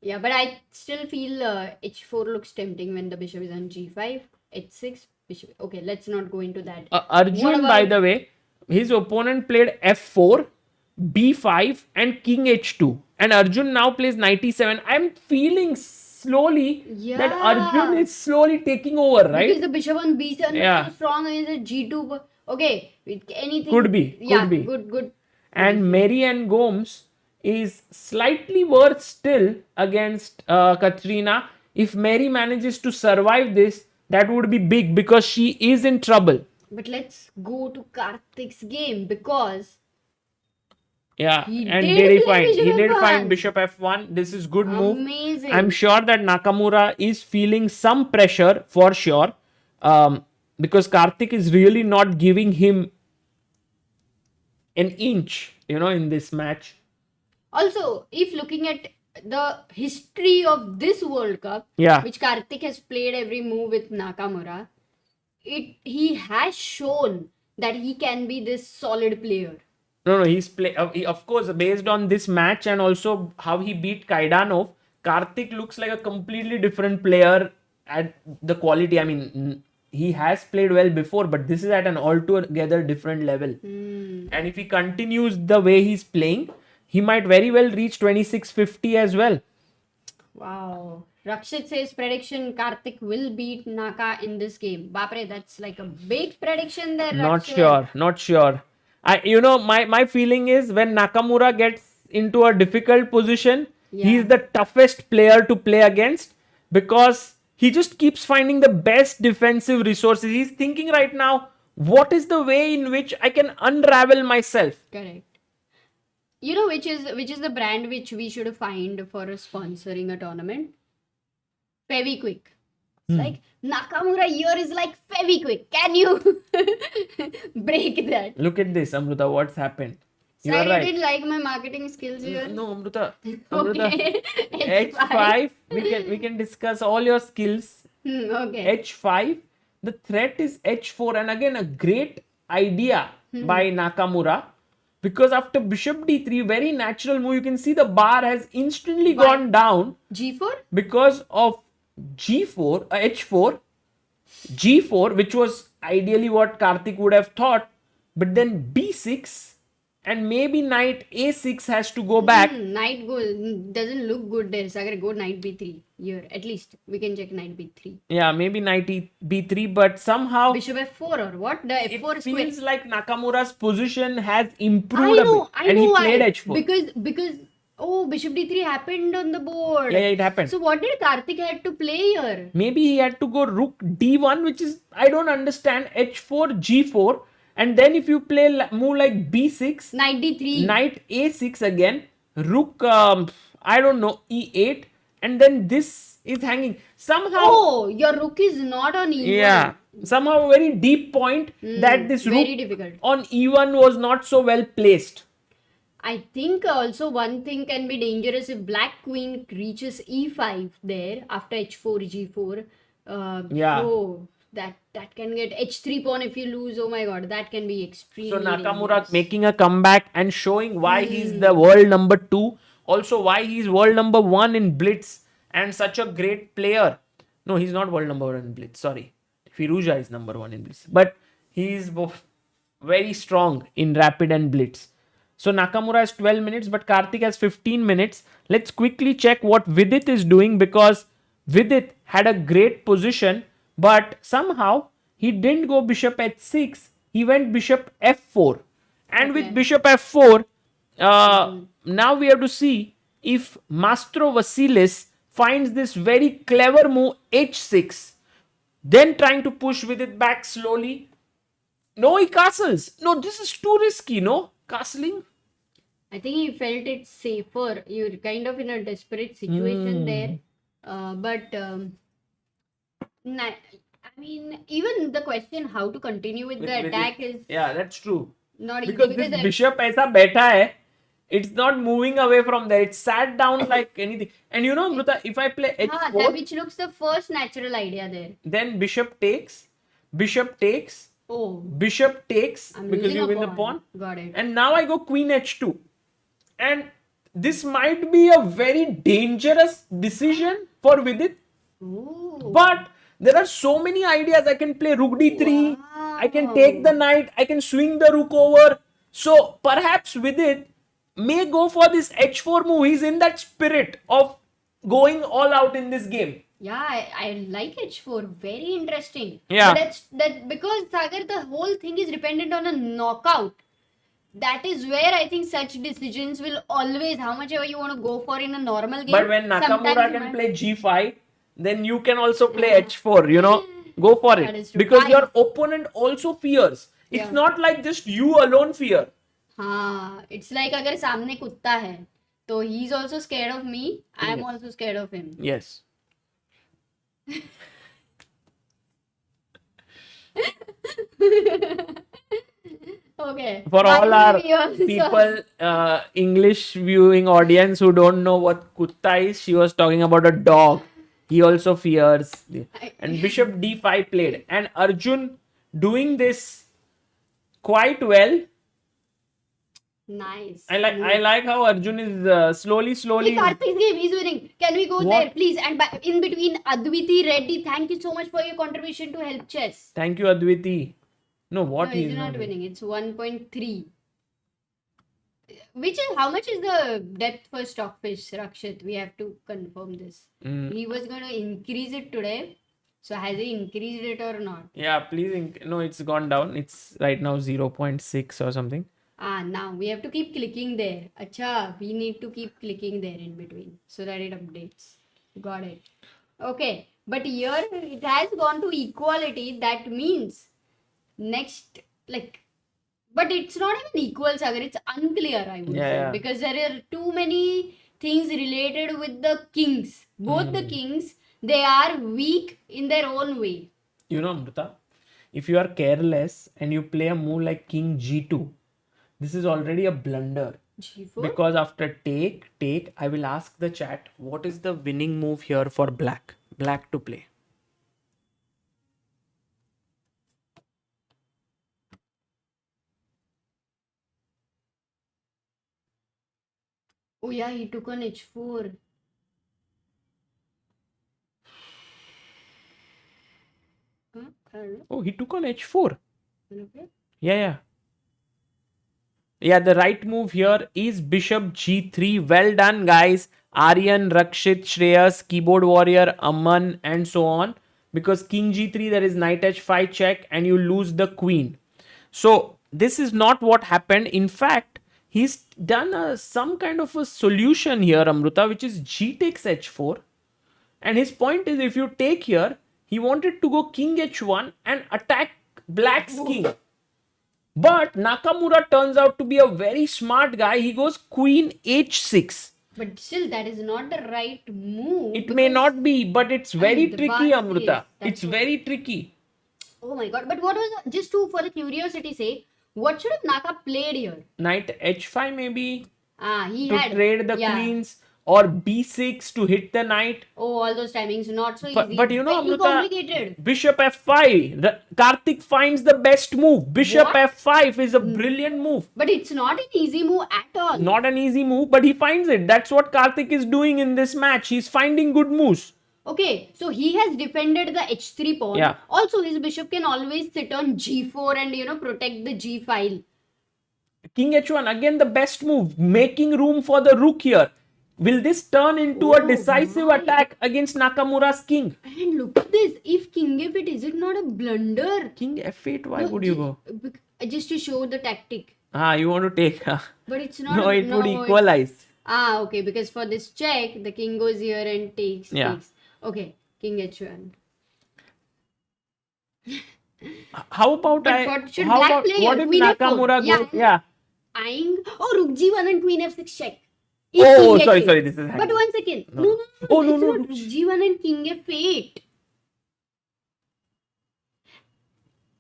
Yeah, but I still feel h4 looks tempting when the bishop is on g5, h6, bishop. Okay, let's not go into that. Arjun, What by about- the way, his opponent played f4, b5 and king h2. And Arjun now plays knight e7. I'm feeling slowly that Yeah. Arjun is slowly taking over, right? Because the bishop on b7 Yeah. is so strong against the g2. Okay, anything. Could be, Yeah, could be. good. And Mary and Gomes is slightly worse still against Katrina. If Mary manages to survive this, that would be big because she is in trouble. But let's go to Karthik's game because Yeah, He and did did he play find? He bishop did F1. find bishop f1. This is good move. amazing. I'm sure that Nakamura is feeling some pressure for sure. because Karthik is really not giving him an inch, in this match. Also, if looking at the history of this World Cup, Yeah. which Karthik has played every move with Nakamura, he has shown that he can be this solid player. No, he's of course, based on this match and also how he beat Kaidanov, Karthik looks like a completely different player at the quality. I mean, he has played well before, but this is at an altogether different level. And if he continues the way he's playing, he might very well reach 2650 as well. Wow. Rakshit says prediction Karthik will beat Naka in this game. Bapre, that's like a big prediction there. Not Rakshit. not sure. My feeling is when Nakamura gets into a difficult position, he's the toughest player to play against because he just keeps finding the best defensive resources. He's thinking right now, what is the way in which I can unravel myself? Correct. You know which is the brand which we should find for sponsoring a tournament? Fevikwik. It's like Nakamura here is like Fevikwik. Can you break that? Look at this, Amruta, what's happened? You are Sorry, right. didn't like my marketing skills here. No, Amruta. Okay. H5. We can discuss all your skills. Okay. H5. The threat is H4, and again a great idea by Nakamura, because after bishop d3, very natural move. You can see the bar has instantly gone down G4? because of G4, H4, G4, which was ideally what Karthik would have thought, but then B6 and maybe knight A6 has to go back. Knight goal doesn't look good there. Sagar, go knight b3 here. At least we can check knight b3. Yeah, maybe knight B3, but somehow Bishop f4 or what? The f4 it square. feels like Nakamura's position has improved a bit, I and know he why. played H4. Because bishop d3 happened on the board. Yeah, it happened. So what did Karthik had to play here? Maybe he had to go rook d1, which is, I don't understand, h4 g4, and then if you play move like b6, Knight d3. knight a6 again, rook I don't know, e8, and then this is hanging somehow. Oh, your rook is not on e1. Yeah, somehow a very deep point that this very rook difficult. on e1 was not so well placed. I think also one thing can be dangerous if black queen reaches e5 there after h4 g4. Yeah. So that can get h3 pawn if you lose. Oh my god, that can be extremely So Nakamura dangerous. making a comeback and showing why he's the world number 2. Also why he's world number 1 in Blitz and such a great player. No, he's not world number 1 in Blitz. Sorry. Firuja is number 1 in Blitz. But he's very strong in Rapid and Blitz. So Nakamura has 12 minutes, but Karthik has 15 minutes. Let's quickly check what Vidit is doing, because Vidit had a great position, but somehow he didn't go bishop h6. He went bishop f4. And with bishop f4, now we have to see if Mastro Vasilis finds this very clever move h6. Then trying to push Vidit back slowly. No, he castles. No, this is too risky, no? Castling? I think he felt it safer. You're kind of in a desperate situation there. I mean, even the question how to continue with the attack is Yeah, that's true. not easy. Because this bishop aisa baitha hai, it's not moving away from there. It sat down like anything. And you know, Amruta, if I play h4, which looks the first natural idea there. then bishop takes, Oh, bishop takes, I'm because losing you a win the pawn. Got it. And now I go queen h2. And this might be a very dangerous decision for Vidit. Ooh. But there are so many ideas. I can play rook d3. I can take the knight. I can swing the rook over. So perhaps Vidit may go for this h4 move. He's in that spirit of going all out in this game. Yeah, I like h4. Very interesting. Yeah. But that because Sagar, the whole thing is dependent on a knockout. That is where I think such decisions will always, how much ever you want to go for in a normal game. But when Nakamura sometimes can might- play g5, then you can also play h4, Go for That it. is true. Because your opponent also fears. It's Yeah. not like just you alone fear. हाँ, it's like अगर सामने कुत्ता है, तो he is also scared of me. I am also scared of him. Yes. Okay. For all our Finally, we also- people, English viewing audience who don't know what kutta is, she was talking about a dog. He also fears. And Bishop d5 played. And Arjun doing this quite well. Nice. I like how Arjun is slowly. Hey, Karthik's game, he's winning. Can we go What? there, please? And in between, Adviti Reddy, thank you so much for your contribution to help chess. Thank you, Adviti. No, what No, he he's is not winning. It's 1.3. Which is how much is the depth for stockfish, Rakshit? We have to confirm this. Mm. He was going to increase it today. So has he increased it or not? Yeah, please. No, it's gone down. It's right now 0.6 or something. Now we have to keep clicking there. Acha, we need to keep clicking there in between so that it updates. Got it. Okay, but here it has gone to equality. That means next, like, but it's not even equal, Sagar. It's unclear, I would say, Yeah. because there are too many things related with the kings. Both the kings, they are weak in their own way. You know, Amruta, if you are careless and you play a move like King G2, this is already a blunder. G4. Because after take, I will ask the chat, what is the winning move here for black? Black to play. Oh yeah, he took on H4. Huh? I don't know. Oh, he took on H4. Okay. Yeah. Yeah, the right move here is Bishop G3. Well done, guys. Aryan, Rakshit, Shreyas, Keyboard Warrior, Aman, and so on. Because King G3, there is Knight H5 check and you lose the Queen. So, this is not what happened. In fact, he's done some kind of a solution here, Amruta, which is G takes H4. And his point is, if you take here, he wanted to go King H1 and attack Black's king. But Nakamura turns out to be a very smart guy. He goes Queen H6. But still, that is not the right move. It may not be, but it's very the tricky, bar Amruta. is- that's It's what- very tricky. Oh my god. But what was, just to, for the curiosity sake, what should have Naka played here? Knight H5 maybe He to had. trade the yeah. queens, or B6 to hit the knight. Oh, all those timings, not so easy. But you know, Very Amruta, complicated. Bishop F5. Karthik finds the best move. Bishop What? F5 is a brilliant move. But it's not an easy move at all. Not an easy move, but he finds it. That's what Karthik is doing in this match. He's finding good moves. Okay, so he has defended the H3 pawn. Yeah. Also, his bishop can always sit on G4 and protect the G file. King H1, again the best move. Making room for the rook here. Will this turn into a decisive attack against Nakamura's king? And look at this. If King F8, is it not a blunder? King F8, why would you go? Just to show the tactic. You want to take... But it's not. No, it would equalize. Okay. Because for this check, the king goes here and takes. Yeah. Takes. Okay. King H1. How about But what should black play what here? if Queen F4? Nakamura Yeah. goes... Yeah. Eyeing. Oh, Rook G1 and Queen F6 check. Oh, King sorry, H8. this is... But 1 second. No. Oh, it's no. not Rook G1 and King F8.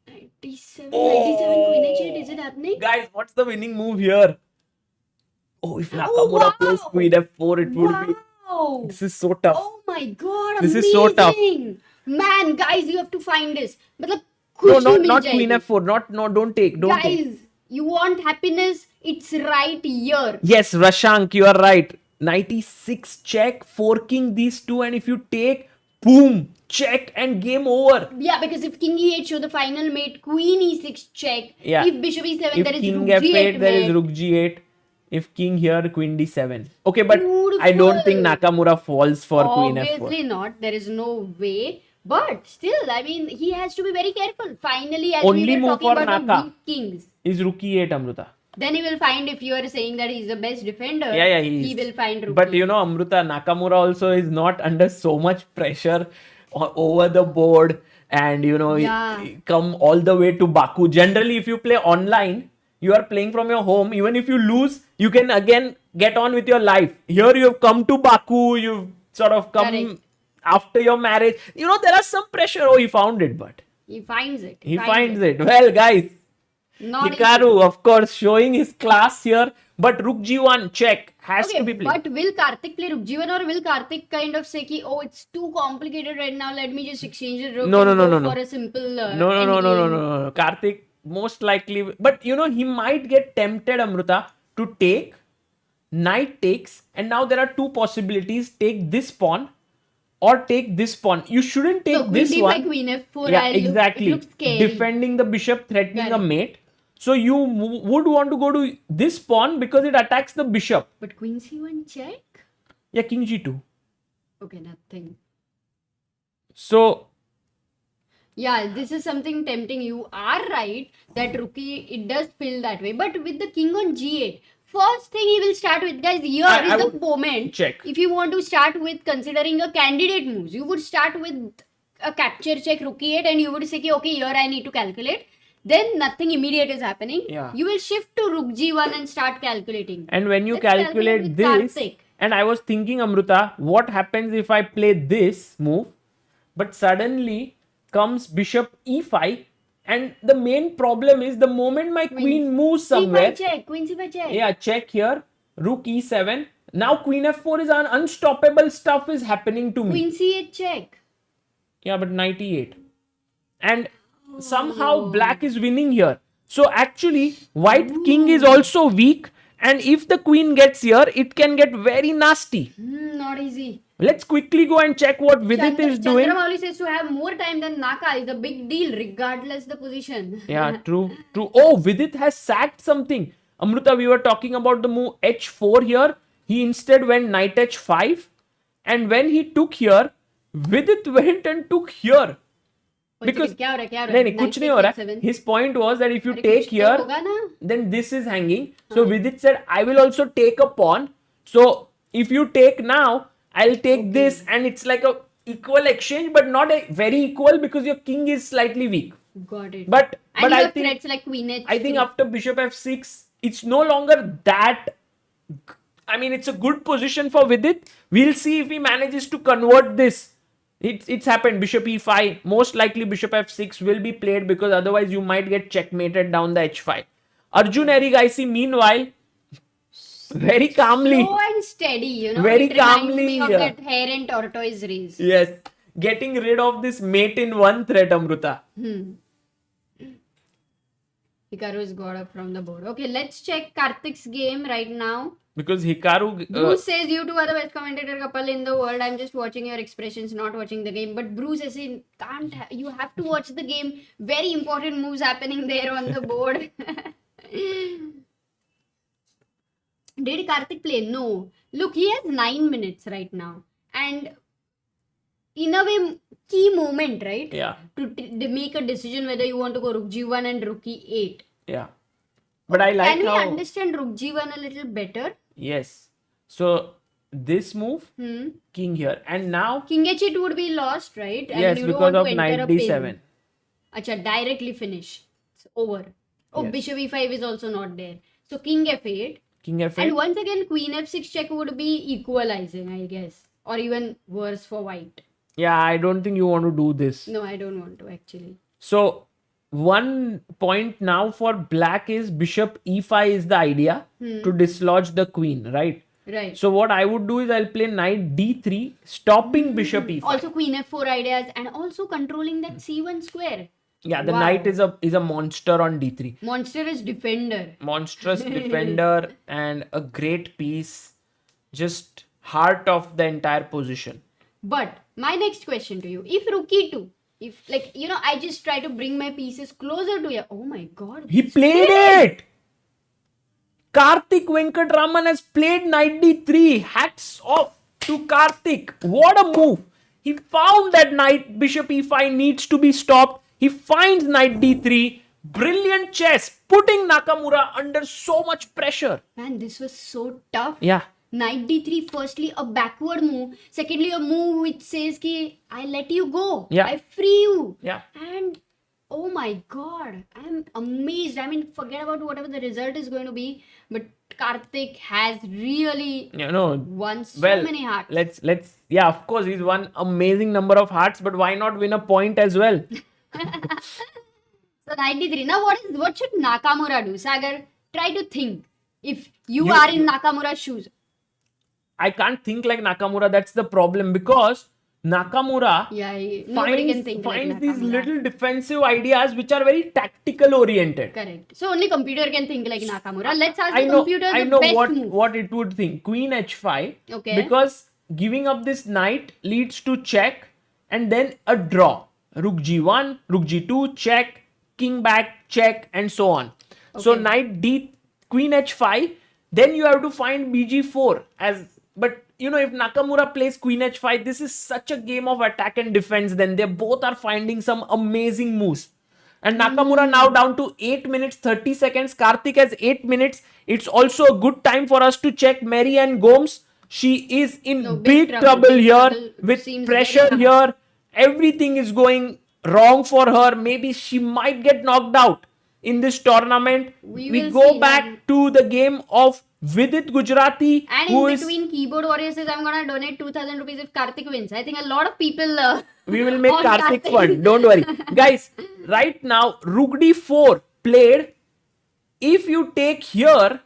97, Queen H8. Is it happening? Guys, what's the winning move here? Oh, if Nakamura plays Queen F4, it would be... Wow. This is so tough. Oh my god, This amazing. is so tough. Man, guys, you have to find this. Matlab, No, खुशी मिल not जाएगी. Queen F4. No, don't take. Don't take. Guys, you want happiness? It's right here. Yes, Rashank, you are right. 96 check, forking these two, and if you take, boom, check and game over. Yeah, because if King E8 show the final mate, Queen E6 check. Yeah. If Bishop E7, If there is King Rook F8, G8 there is mate. Rook G8. If King here, Queen D7. Okay, but Beautiful. I don't think Nakamura falls for Queen F4. Obviously not. There is no way. But still, I mean, he has to be very careful. Finally, as Only we were move talking for about Naka. the weak kings. Is Rook E8, Amruta. Then he will find, if you are saying that he's the best defender, Yeah, he is. will find Rook But E8. you know, Amruta, Nakamura also is not under so much pressure over the board and Yeah. come all the way to Baku. Generally, if you play online, you are playing from your home. Even if you lose, you can again get on with your life. Here you have come to Baku, you've sort of come Correct. after your marriage. There are some pressure. Oh, he found it, but He finds it. He finds it. Well, guys, Not Hikaru, of course, showing his class here. But Rook G1 check has Okay, to be played. but will Karthik play Rook G1 or will Karthik kind of say ki, oh, it's too complicated right now, let me just exchange the Rook No, and no, go no. for a simple No. Karthik, most likely. But he might get tempted, Amruta, to take. Knight takes. And now there are two possibilities. Take this pawn or take this pawn. You shouldn't take So, this queen one. d5, queen f4, Yeah, exactly. it looks scary. Defending the bishop, threatening a Correct. mate. So you would want to go to this pawn because it attacks the bishop. But queen c1 check? Yeah, king g2. Okay, nothing. So Yeah, this is something tempting. You are right that rookie, it does feel that way. But with the king on g8, first thing he will start with, guys, here I is the would moment. check. If you want to start with considering a candidate moves, you would start with a capture check rook e8 and you would say, ki, okay, here I need to calculate. Then nothing immediate is happening. Yeah. You will shift to rook g1 and start calculating. and when you Let's calculate calculate with this, Karthik. and I was thinking, Amruta, what happens if I play this move, but suddenly comes bishop e5, and the main problem is the moment my queen moves somewhere. c5 check, queen c5 check. Yeah, check here, rook e7. Now queen f4 is unstoppable stuff is happening to me. Queen c8 check. Yeah, but knight e8. And somehow black is winning here. So actually, white king is also weak. And if the queen gets here, it can get very nasty. Not easy. Let's quickly go and check what Vidit is doing. Chandramouli says to have more time than Naka is a big deal, regardless the position. Yeah, true. Oh, Vidit has sacked something. Amruta, we were talking about the move h4 here. He instead went knight h5. And when he took here, Vidit went and took here. Because क्या हो रहा है? नहीं कुछ नहीं हो रहा है. His point was that if you अरे take कुछ तो here, होगा ना? then this is hanging. So Vidit said, I will also take a pawn. So if you take now, I'll take this, and it's like a equal exchange, but not a very equal because your king is slightly weak. Got it. But and you I have think threats like queen h3. I think after bishop f6, it's no longer that. I mean, it's a good position for Vidit. We'll see if he manages to convert this. It's happened. Bishop e5. Most likely bishop f6 will be played because otherwise you might get checkmated down the h5. Arjun Erigaisi, meanwhile, very calmly. Slow and steady, Very it reminds calmly, me of yeah. that hare and tortoise race. Yes. Getting rid of this mate in one threat, Amruta. Hikaru's got up from the board. Okay, let's check Karthik's game right now. Because Hikaru... Bruce says you two are the best commentator couple in the world. I'm just watching your expressions, not watching the game. But Bruce is saying, you have to watch the game. Very important moves happening there on the board. Did Karthik play? No. Look, he has 9 minutes right now. And in a way, key moment, right? Yeah. To make a decision whether you want to go rook g1 and rook e8. Yeah. But I like Can we how... understand rook g1 a little better? Yes. So, this move, king here. And now... King h8 would be lost, right? And Yes, you don't because want to of enter knight a pin. d7. Acha, directly finish. It's over. Oh, Yes. bishop e5 is also not there. So king f8. King f8. And once again, queen f6 check would be equalizing, I guess. Or even worse for white. Yeah, I don't think you want to do this. No, I don't want to actually. So, one point now for black is bishop e5 is the idea to dislodge the queen, right? Right. So, what I would do is I'll play knight d3, stopping bishop e5. Also queen f4 ideas and also controlling that c1 square. Yeah, the Wow. knight is a monster on d3. Monster is defender. Monstrous defender and a great piece. Just heart of the entire position. But my next question to you, if rook e2, if I just try to bring my pieces closer to you. Oh my god. He played it! Karthik Venkatraman has played knight d3. Hats off to Karthik. What a move. He found that knight bishop e5 needs to be stopped. He finds knight d3. Brilliant chess. Putting Nakamura under so much pressure. Man, this was so tough. Yeah. Knight d3, firstly a backward move. Secondly, a move which says ki I let you go. Yeah. I free you. Yeah. And oh my god, I'm amazed. I mean, forget about whatever the result is going to be. But Karthik has really won so many hearts. Let's of course he's won amazing number of hearts, but why not win a point as well? So 93. Now what should Nakamura do? Sagar, try to think. If you You- are in Nakamura's shoes. I can't think like Nakamura. That's the problem, because Nakamura Yeah, nobody can think finds like these Nakamura. little defensive ideas which are very tactical oriented. Correct. So only computer can think like Nakamura. Let's ask I the know, computer I the know best move. what it would think. Queen h5. Okay. Because giving up this knight leads to check and then a draw. Rook g1, rook g2, check, king back, check, and so on. So Okay. knight d, queen h5. Then you have to find bg4 as. But you know, if Nakamura plays queen h5, this is such a game of attack and defense. Then they both are finding some amazing moves. And Nakamura now down to 8 minutes 30 seconds. Karthik has 8 minutes. It's also a good time for us to check Mary and Gomes. She is in No, big big trouble trouble. Big here trouble with seems pressure very here. Everything is going wrong for her. Maybe she might get knocked out in this tournament. We We will go see back now. to the game of Vidit Gujarati, And who in is. between, keyboard warrior says, I'm gonna donate 2,000 rupees if Karthik wins. I think a lot of people. We will make on Karthik fun. Don't worry. Guys, right now, Rook d4 played. If you take here,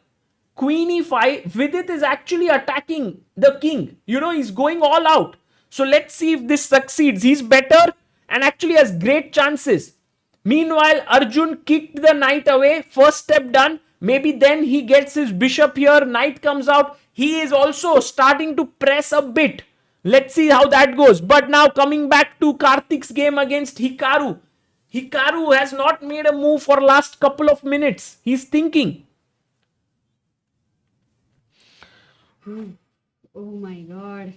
Queen e5, Vidit is actually attacking the king. You know, he's going all out. So let's see if this succeeds. He's better and actually has great chances. Meanwhile, Arjun kicked the knight away. First step done. Maybe then he gets his bishop here. Knight comes out. He is also starting to press a bit. Let's see how that goes. But now coming back to Karthik's game against Hikaru. Hikaru has not made a move for last couple of minutes. He's thinking. Oh my god.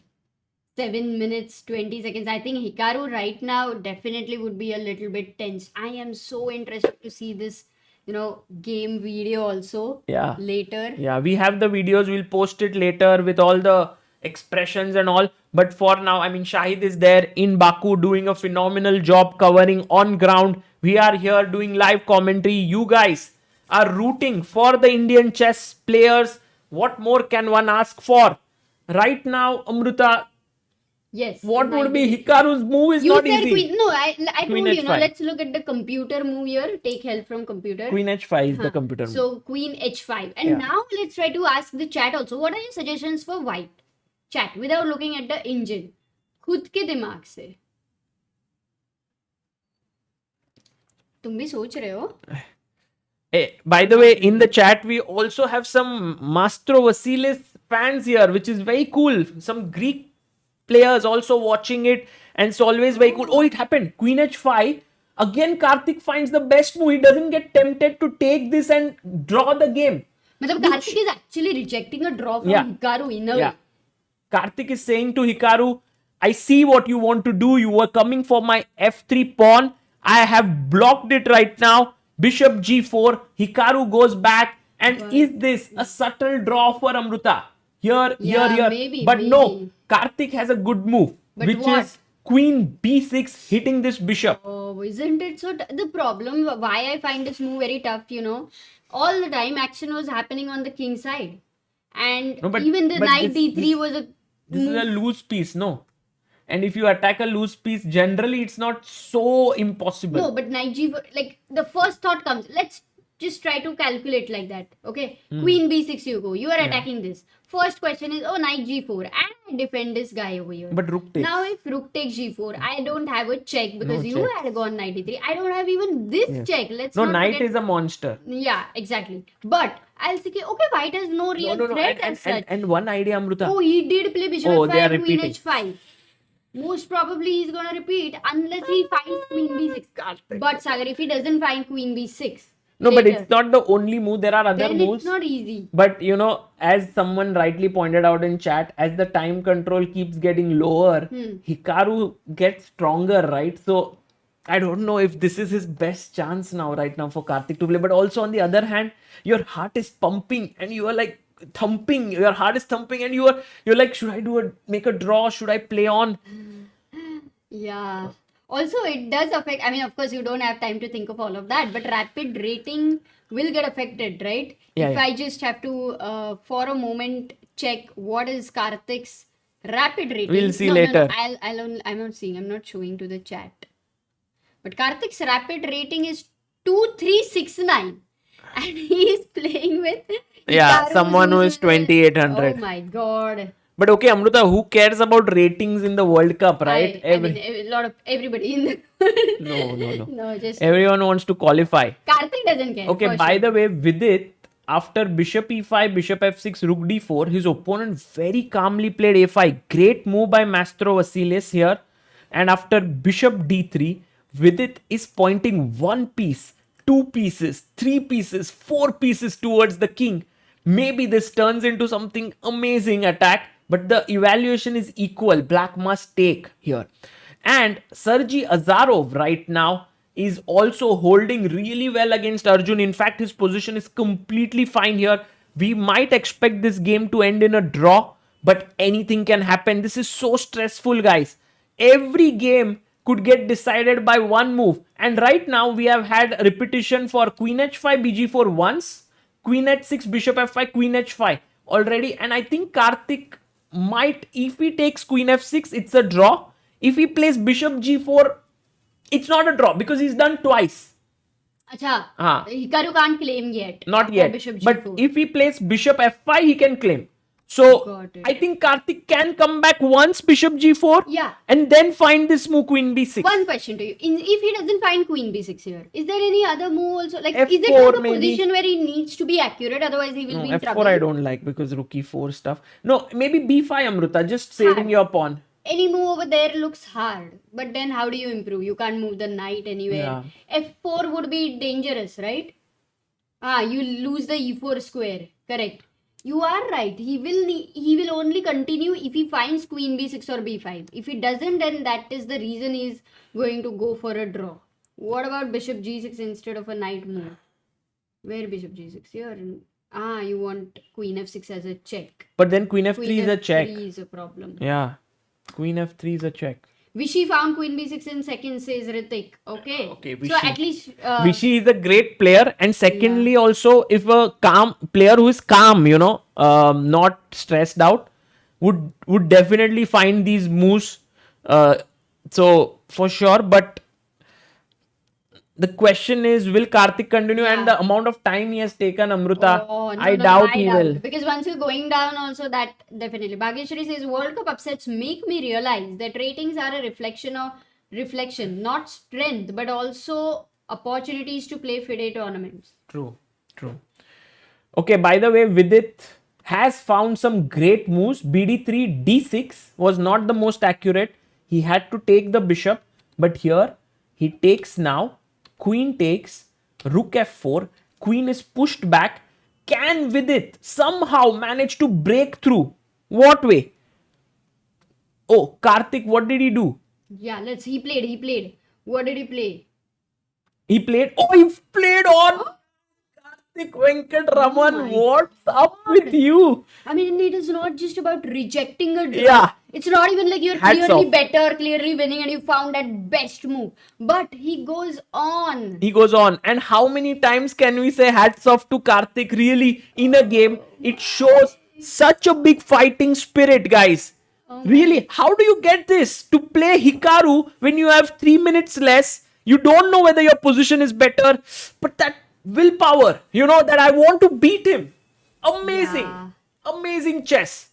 7 minutes, 20 seconds. I think Hikaru right now definitely would be a little bit tense. I am so interested to see this, game video also. Yeah. Later. Yeah, we have the videos. We'll post it later with all the expressions and all. But for now, I mean, Shahid is there in Baku doing a phenomenal job covering on ground. We are here doing live commentary. You guys are rooting for the Indian chess players. What more can one ask for? Right now, Amruta, Yes. what would be 93. Hikaru's move is You not said easy. queen. No, I Queen told you, h5. let's look at the computer move here. Take help from computer. Queen h5 is the computer move. So queen h5. And Yeah. now let's try to ask the chat also. What are your suggestions for white? Chat without looking at the engine. खुद के दिमाग से. तुम भी सोच रहे हो? Hey, by the way, in the chat, we also have some Mastro Vasilis fans here, which is very cool. Some Greek players also watching it, and it's always very cool. Oh, it happened. Queen h5. Again, Karthik finds the best move. He doesn't get tempted to take this and draw the game. मतलब Karthik is actually rejecting a draw from Yeah. Hikaru in a Yeah. Karthik is saying to Hikaru, I see what you want to do. You were coming for my f3 pawn. I have blocked it right now. Bishop g4. Hikaru goes back. And is this a subtle draw for Amruta? Here, Yeah, here. maybe, But no, maybe. Karthik has a good move. But which what? is queen b6 hitting this bishop. Oh, isn't it so? The problem, why I find this move very tough, all the time action was happening on the king side, and No, but- even the but knight this- d3 was a. This is a loose piece, no? And if you attack a loose piece, generally it's not so impossible. No, but knight g4, like the first thought comes, let's just try to calculate like that. Okay, queen b6 you go, you are attacking this. First question is, oh, knight g4, and I defend this guy over here. But rook takes. Now if rook takes g4, I don't have a check because No you check. had gone knight d3. I don't have even this check. Let's No, not knight forget- is a monster. Yeah, exactly. But I'll say, okay, white has no real threat as such. And one idea, Amruta. Oh, he did play bishop Oh, they are f5, queen repeating. h5. Most probably he's gonna repeat unless he finds queen b6. But Sagar, if he doesn't find queen b6, No, but later, it's not the only move. There are other then moves. it's not easy. But as someone rightly pointed out in chat, as the time control keeps getting lower, Hikaru gets stronger, right? So I don't know if this is his best chance right now for Karthik to play. But also on the other hand, your heart is pumping and you are like thumping. Your heart is thumping and you're like, should I make a draw? Should I play on? Yeah. Also, it does affect. I mean, of course, you don't have time to think of all of that, but rapid rating will get affected, right? Yeah, If yeah. I just have to, for a moment, check what is Karthik's rapid rating. We'll see No, later. I'm not seeing. I'm not showing to the chat. But Karthik's rapid rating is 2369. And he is playing with Yeah, Hikaru, someone who is who's- 2800. Oh my god. But okay, Amruta, who cares about ratings in the World Cup, right? I mean, a lot of everybody in the No, no, no. No, just Everyone wants to qualify. Karthik doesn't care. Okay, for by sure. the way, Vidit, after bishop e5, bishop f6, rook d4, his opponent very calmly played a5. Great move by Mastro Vasilis here. And after bishop d3, Vidit is pointing one piece, two pieces, three pieces, four pieces towards the king. Maybe this turns into something amazing attack, but the evaluation is equal. Black must take here. And Sergey Azarov right now is also holding really well against Arjun. In fact, his position is completely fine here. We might expect this game to end in a draw, but anything can happen. This is so stressful, guys. Every game could get decided by one move. And right now, we have had repetition for queen h5, bg4 once, queen h6, bishop f5, queen h5 already. And I think Karthik might, if he takes queen f6, it's a draw. If he plays bishop g4, it's not a draw because he's done twice. Acha, Ah. Hikaru can't claim yet. Not after yet. Bishop But G4. if he plays bishop f5, he can claim. So Got it. I think Karthik can come back once bishop g4 Yeah. and then find this move queen b6. One question to you. If he doesn't find queen b6 here, is there any other move also? Like, is it F4 not a maybe. position where he needs to be accurate? Otherwise, he will be in F4 trouble. I don't like because rook e4 stuff. No, maybe b5 Amruta, just saving Hard. your pawn. Any move over there looks hard. But then how do you improve? You can't move the knight anywhere. F4 would be dangerous, right? You lose the e4 square. Correct. You are right. He will only continue if he finds queen b6 or b5. If he doesn't, then that is the reason he's going to go for a draw. What about bishop g6 instead of a knight move? Where bishop g6? Here. You want queen f6 as a check. But then queen f3 Queen is a check. f3 is a problem. Yeah. Queen f3 is a check. Vishy found queen b6 in seconds, says Ritik. Okay. Okay, So Vishy. at least Vishy is a great player, and secondly, also if a calm player who is calm, not stressed out, would definitely find these moves. So for sure, but the question is, will Karthik continue? And the amount of time he has taken, Amruta, I doubt he will. Because once you're going down, also that definitely. Bhageshwari says World Cup upsets make me realize that ratings are a reflection, not strength, but also opportunities to play FIDE tournaments. True. Okay, by the way, Vidit has found some great moves. BD3, D6 was not the most accurate. He had to take the bishop, but here he takes now. Queen takes, rook f4, queen is pushed back. Can Vidit somehow manage to break through? What way? Oh, Karthik, what did he do? Yeah, he played. What did he play? He played on Karthik Venkataraman. What's up with you? I mean, it is not just about rejecting a draw. Yeah. It's not even like you're Hats clearly off. better, clearly winning, and you found that best move. But he goes on. He goes on. And how many times can we say hats off to Karthik? Really, in a game, it shows such a big fighting spirit, guys. Really, how do you get this? To play Hikaru when you have 3 minutes less, you don't know whether your position is better, but that willpower, that I want to beat him. Amazing. Yeah. Amazing chess.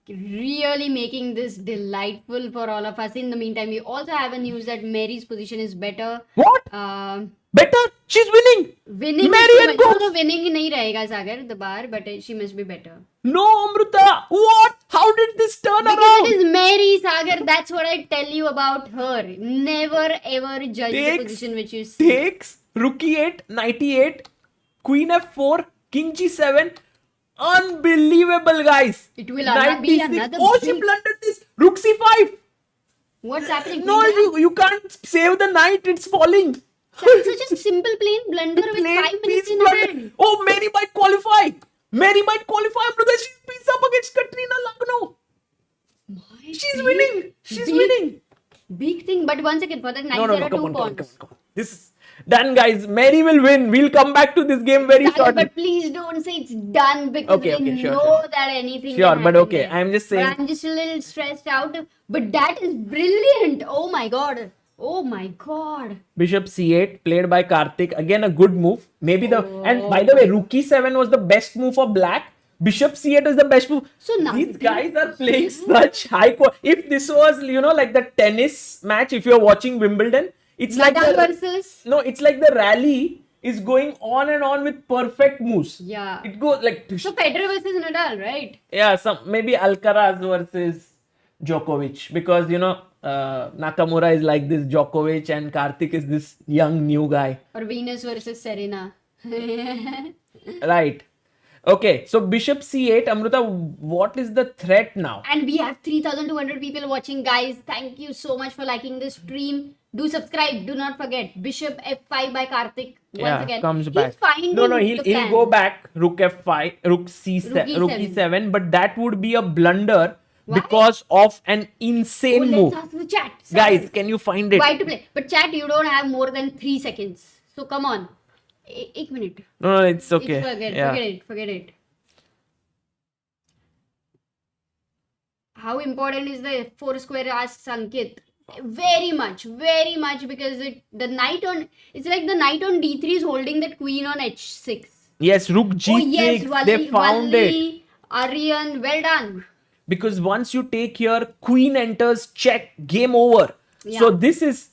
Really making this delightful for all of us. In the meantime, we also have a news that Mary's position is better. What? Better? She's winning. Winning. Mary and Gomes. No, winning nahi rahega Sagar the bar, but she must be better. No, Amruta. What? How did this turn Because around? it is Mary Sagar. That's what I tell you about her. Never ever judge the position which you see. Takes, rook e8, knight e8, queen f4, king g7. Unbelievable, guys. It will Knight be d6. another Oh, she big- blundered this. Rook c5. What's happening? No, you can't save the knight. It's falling. Such a simple plain blunder with Plain 5 minutes piece in blunder. hand. Oh, Mary might qualify. Brother, she's piece up against Katrina Lagno. She's winning. She's winning. Big thing, but once again, for that knight, No, there are come 2 on. pawns. This is done, guys. Mary will win. We'll come back to this game very Sagar, shortly. but please don't say it's done because Okay, we sure, know sure. that anything Sure, can but happen okay, there. I'm just saying- But I'm just a little stressed out. But that is brilliant. Oh my god. Oh my god. Bishop c8 played by Karthik. Again, a good move. Maybe and by the way, rook e7 was the best move for black. Bishop c8 is the best move. So now These guys are playing such high quality. If this was, like the tennis match, if you're watching Wimbledon, it's like Nadal versus. no, it's like the rally is going on and on with perfect moves. Yeah. It goes like So Federer versus Nadal, right? yeah, maybe Alcaraz versus Djokovic, because Nakamura is like this Djokovic and Karthik is this young new guy. Or Venus versus Serena. Right. Okay, so Bishop c8, Amruta, what is the threat now? And we have 3,200 people watching, guys. Thank you so much for liking this stream. Do subscribe. Do not forget. Bishop f5 by Karthik. Once again. Comes back. He's finding No, the he'll plan. go back. Rook f5, rook c7, rook e7, but that would be a blunder. Why? Because of an insane Oh, move. let's ask the chat. Guys, can you find it? Why to play? But chat, you don't have more than 3 seconds. So come on. 1 minute. No, it's okay. Forget it. How important is the f4 square, asks Ankit? Very much, because it's like the knight on d3 is holding that queen on h6. Yes, rook g6. Oh yes, They found it. Arjun, well done. Because once you take here, queen enters, check, game over. Yeah. So this is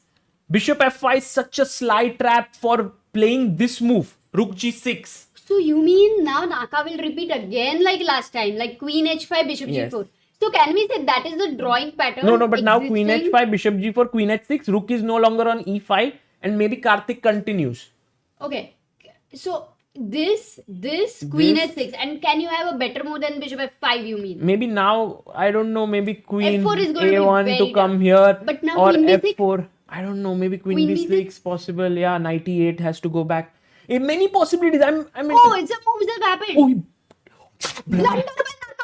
bishop f5 is such a sly trap for playing this move, rook g6. So you mean now Naka will repeat again like last time, like queen h5, bishop Yes. g4. So can we say that is the drawing pattern? No, but now queen existing? h5, bishop g4, queen h6, rook is no longer on e5, and maybe Karthik continues. Okay, so this queen h6, and can you have a better move than bishop f5? You mean? Maybe now, I don't know, maybe queen F4 is going to be a1 very to come tough. here, But now or queen b6? f4. I don't know, maybe queen Queen b6 b6? possible. Yeah, knight e8 has to go back. Many possibilities. Oh, it's a move that happened. Oh, Blunder by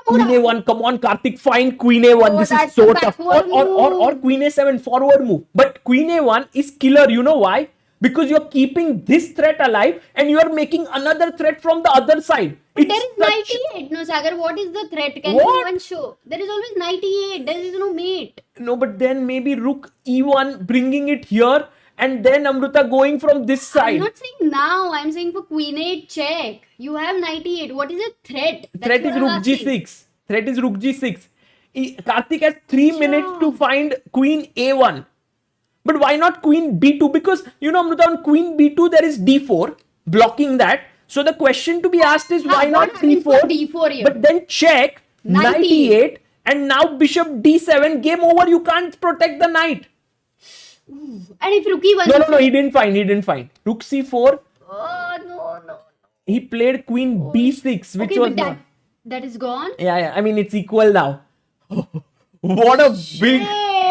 Queen Nakamura. a1, come on, Karthik, find Queen a1. Oh, this is that's so a tough. backward Or move. Queen a7, forward move. But Queen a1 is killer. You know why? Because you're keeping this threat alive and you're making another threat from the other side. But there is knight e8. No, Sagar, what is the threat? Can What? you one show? There is always knight e8. There is no mate. No, but then maybe rook e1, bringing it here, and then Amruta going from this I'm side. not saying now. I'm saying for queen 8 check. You have knight e8. What is a threat? That's Threat what is I'm rook asking. g6. Threat is rook g6. Karthik has 3 minutes to find queen a1. But why not queen b2? Because, Amruta, on queen b2, there is d4 blocking that. So the question to be asked is, why What not happens for c4? d4 here? But then check, Knight knight e8, and now bishop d7, game over. You can't protect the knight. And if rook e1... No, he didn't find. Rook c4, Oh, no. he played queen b6, which Okay, was but not. that is gone. Yeah. I mean, it's equal now. What a big.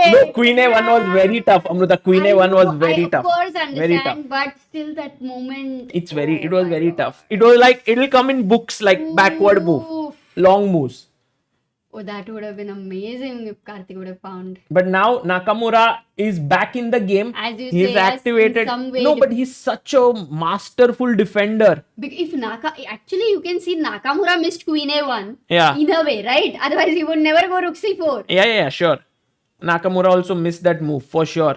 No, queen a1 was very tough, Amruta. Queen a1 was very tough. I of course Very tough. understand, but still that moment... It was very tough. It was like, it'll come in books like backward move, Oof. long moves. Oh, that would have been amazing if Karthik would have found. But now Nakamura is back in the game. As you He's say, yes, in activated. some way No, but he's such a masterful defender. If actually you can see Nakamura missed queen a1 Yeah. in a way, right? Otherwise he would never go rook c4. Yeah, sure. Nakamura also missed that move for sure.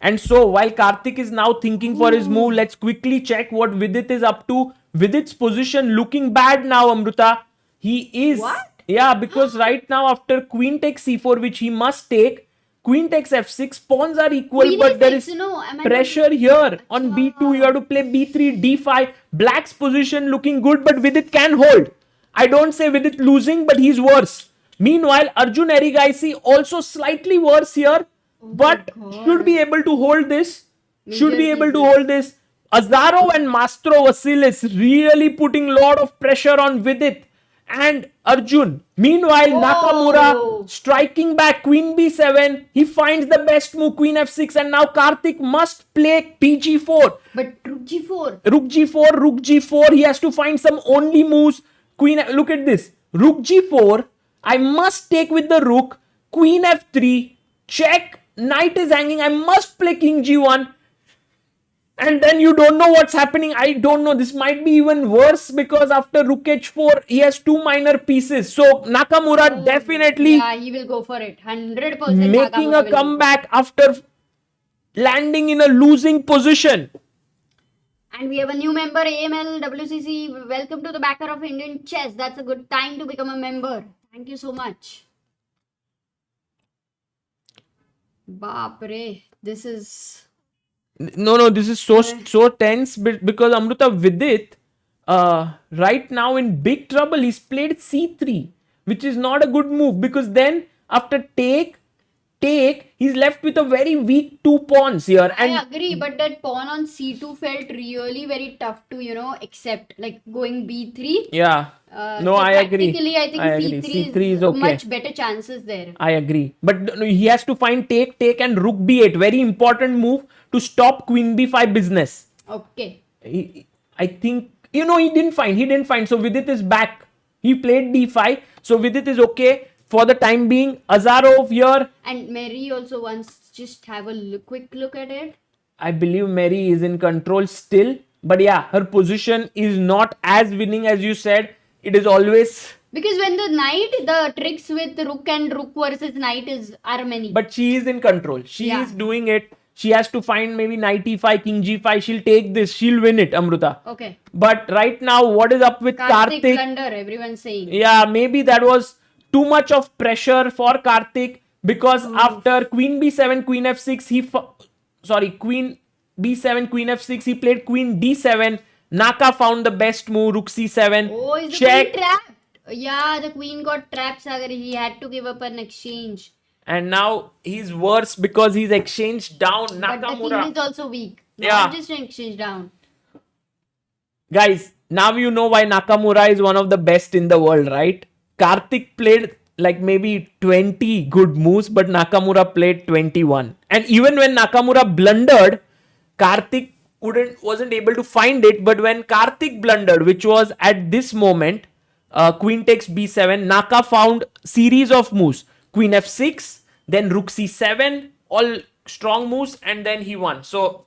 And so while Karthik is now thinking for his move, let's quickly check what Vidit is up to. Vidit's position looking bad now, Amruta. He is... What? Yeah, because right now after queen takes c4, which he must take, queen takes f6, pawns are equal, Queen but there a6, is no, am I pressure here on b2. You have to play b3, d5. Black's position looking good, but Vidit can hold. I don't say Vidit losing, but he's worse. Meanwhile, Arjun Erigaisi also slightly worse here, but should be able to hold this. Should be able to hold this. Azarov and Mastro Vasilis really putting lot of pressure on Vidit and Arjun. Meanwhile, Nakamura striking back, queen b7. He finds the best move, queen f6, and now Karthik must play pg4. But rook g4. Rook g4, rook g4. He has to find some only moves. Queen, look at this. Rook g4. I must take with the rook. Queen f3. Check. Knight is hanging. I must play king g1. And then you don't know what's happening. I don't know. This might be even worse because after rook h4, he has 2 minor pieces. So Nakamura definitely Yeah, he will go for it. 100% making Nakamura a will comeback after landing in a losing position. And we have a new member, AML WCC. Welcome to the backer of Indian chess. That's a good time to become a member. Thank you so much. Baapre, this is... No, this is so tense because Amruta Vidit, right now in big trouble. He's played c3, which is not a good move because then after take, he's left with a very weak 2 pawns here. And I agree, but that pawn on c2 felt really very tough to, accept. Like going b3. yeah, no, So I agree. practically, I think C3 C3 is okay. much better chances there. I agree. But he has to find take, and rook b8. Very important move to stop queen b5 business. Okay. I think, he didn't find. So Vidit is back. He played d5. So Vidit is okay for the time being. Azarov here. And Mary also wants just have a quick look at it. I believe Mary is in control still. But yeah, her position is not as winning as you said. It is always... Because when the tricks with rook and rook versus knight are many. But she is in control. She Yeah. is doing it. She has to find maybe knight e5, king g5. She'll take this. She'll win it, Amruta. Okay. But right now, what is up with Karthik Karthik? blunder, everyone's saying. Yeah, maybe that was too much of pressure for Karthik because after queen b7, queen f6, queen b7, queen f6, he played queen d7. Naka found the best move, rook c7. Oh, is the check. queen trapped? Yeah, the queen got trapped, Sagar. He had to give up an exchange. And now he's worse because he's exchanged down But the Nakamura. king is also weak. Yeah. Not just an exchange down. Guys, now you know why Nakamura is one of the best in the world, right? Karthik played like maybe 20 good moves, but Nakamura played 21. And even when Nakamura blundered, Karthik wasn't able to find it. But when Karthik blundered, which was at this moment, queen takes b7, Naka found series of moves. Queen f6, then rook c7, all strong moves, and then he won. So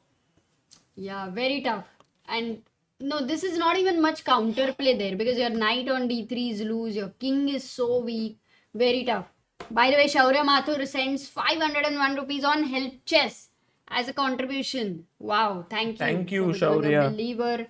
Yeah, very tough. And no, this is not even much counterplay there because your knight on d3 is loose, your king is so weak. Very tough. By the way, Shaurya Mathur sends 501 rupees on Help Chess as a contribution. Wow, thank you. Thank you, for becoming a Shaurya. believer.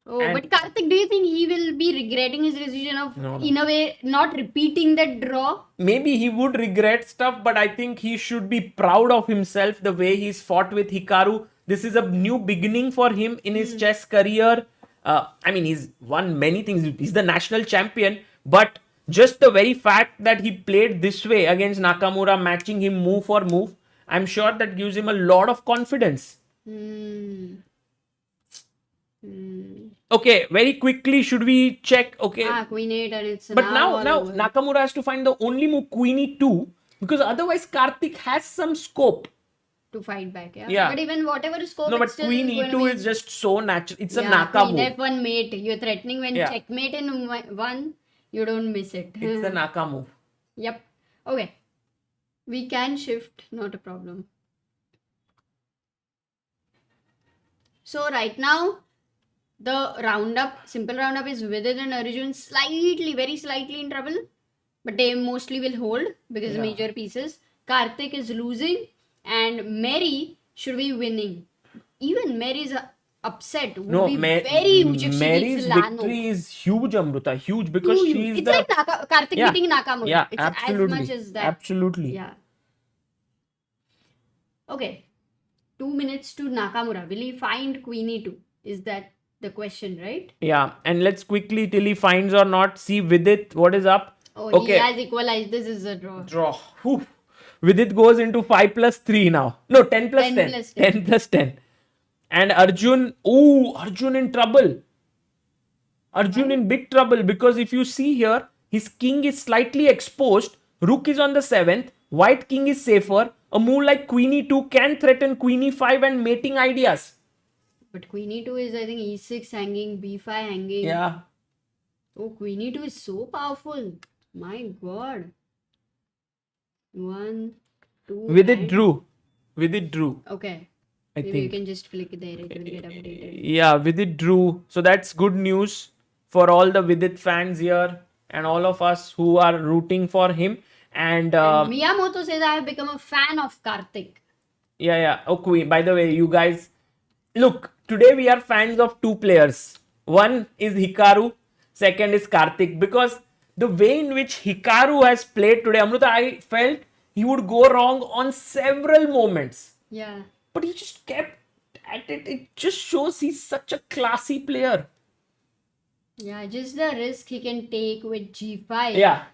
Oh, And- but Karthik, do you think he will be regretting his decision of, in a way, not repeating that draw? maybe he would regret stuff, but I think he should be proud of himself the way he's fought with Hikaru. This is a new beginning for him in his chess career. He's won many things. He's the national champion, but just the very fact that he played this way against Nakamura, matching him move for move, I'm sure that gives him a lot of confidence. Okay, very quickly, should we check? Okay, Queen 8 and it's but now all over. Nakamura has to find the only move, queen e2, because otherwise Karthik has some scope. To fight back, yeah? Yeah. But even whatever scope, No, but it's still queen going to e2 be... is just so natural. It's a Yeah, Naka queen move. f1 mate. You're threatening when Yeah. checkmate in one, you don't miss it. It's a Naka move. Yep. Okay. We can shift, not a problem. So right now, the roundup, simple roundup is Vidit and Arjun very slightly in trouble. But they mostly will hold because Yeah. major pieces. Karthik is losing and Mary should be winning. Even Mary's upset would be very huge if she Mary's beats Lagno. victory is huge, Amruta. Huge because Too she huge. is It's the... like Karthik Yeah. beating Nakamura. Yeah, It's absolutely. as much as that. Absolutely. Yeah. Okay. 2 minutes to Nakamura. Will he find Queen E2? Is that the question, right? Yeah, and let's quickly, till he finds or not, see Vidit, what is up? Oh, Okay. he has equalized. This is a draw. Draw. Whew. Vidit goes into 5 plus 3 now. No, 10 plus 10 10. plus 10. 10 plus 10. And Arjun, Arjun in trouble. Arjun in big trouble because if you see here, his king is slightly exposed. Rook is on the 7th. White king is safer. A move like Queen E2 can threaten Queen E5 and mating ideas. But Queen E2 is, I think, E6 hanging, B5 hanging. Yeah. Oh, Queen E2 is so powerful. My God. 1, 2. Vidit and- drew. Vidit drew. Okay. I Maybe you think. can just click there. It will get updated. Yeah, Vidit drew. So that's good news for all the Vidit fans here and all of us who are rooting for him. And And Miyamoto says, I have become a fan of Karthik. Yeah. Okay. By the way, you guys, look, today we are fans of two players. One is Hikaru, second is Karthik. Because the way in which Hikaru has played today, Amruta, I felt he would go wrong on several moments. Yeah. But he just kept at it. It just shows he's such a classy player. Yeah, just the risk he can take with G5. Yeah.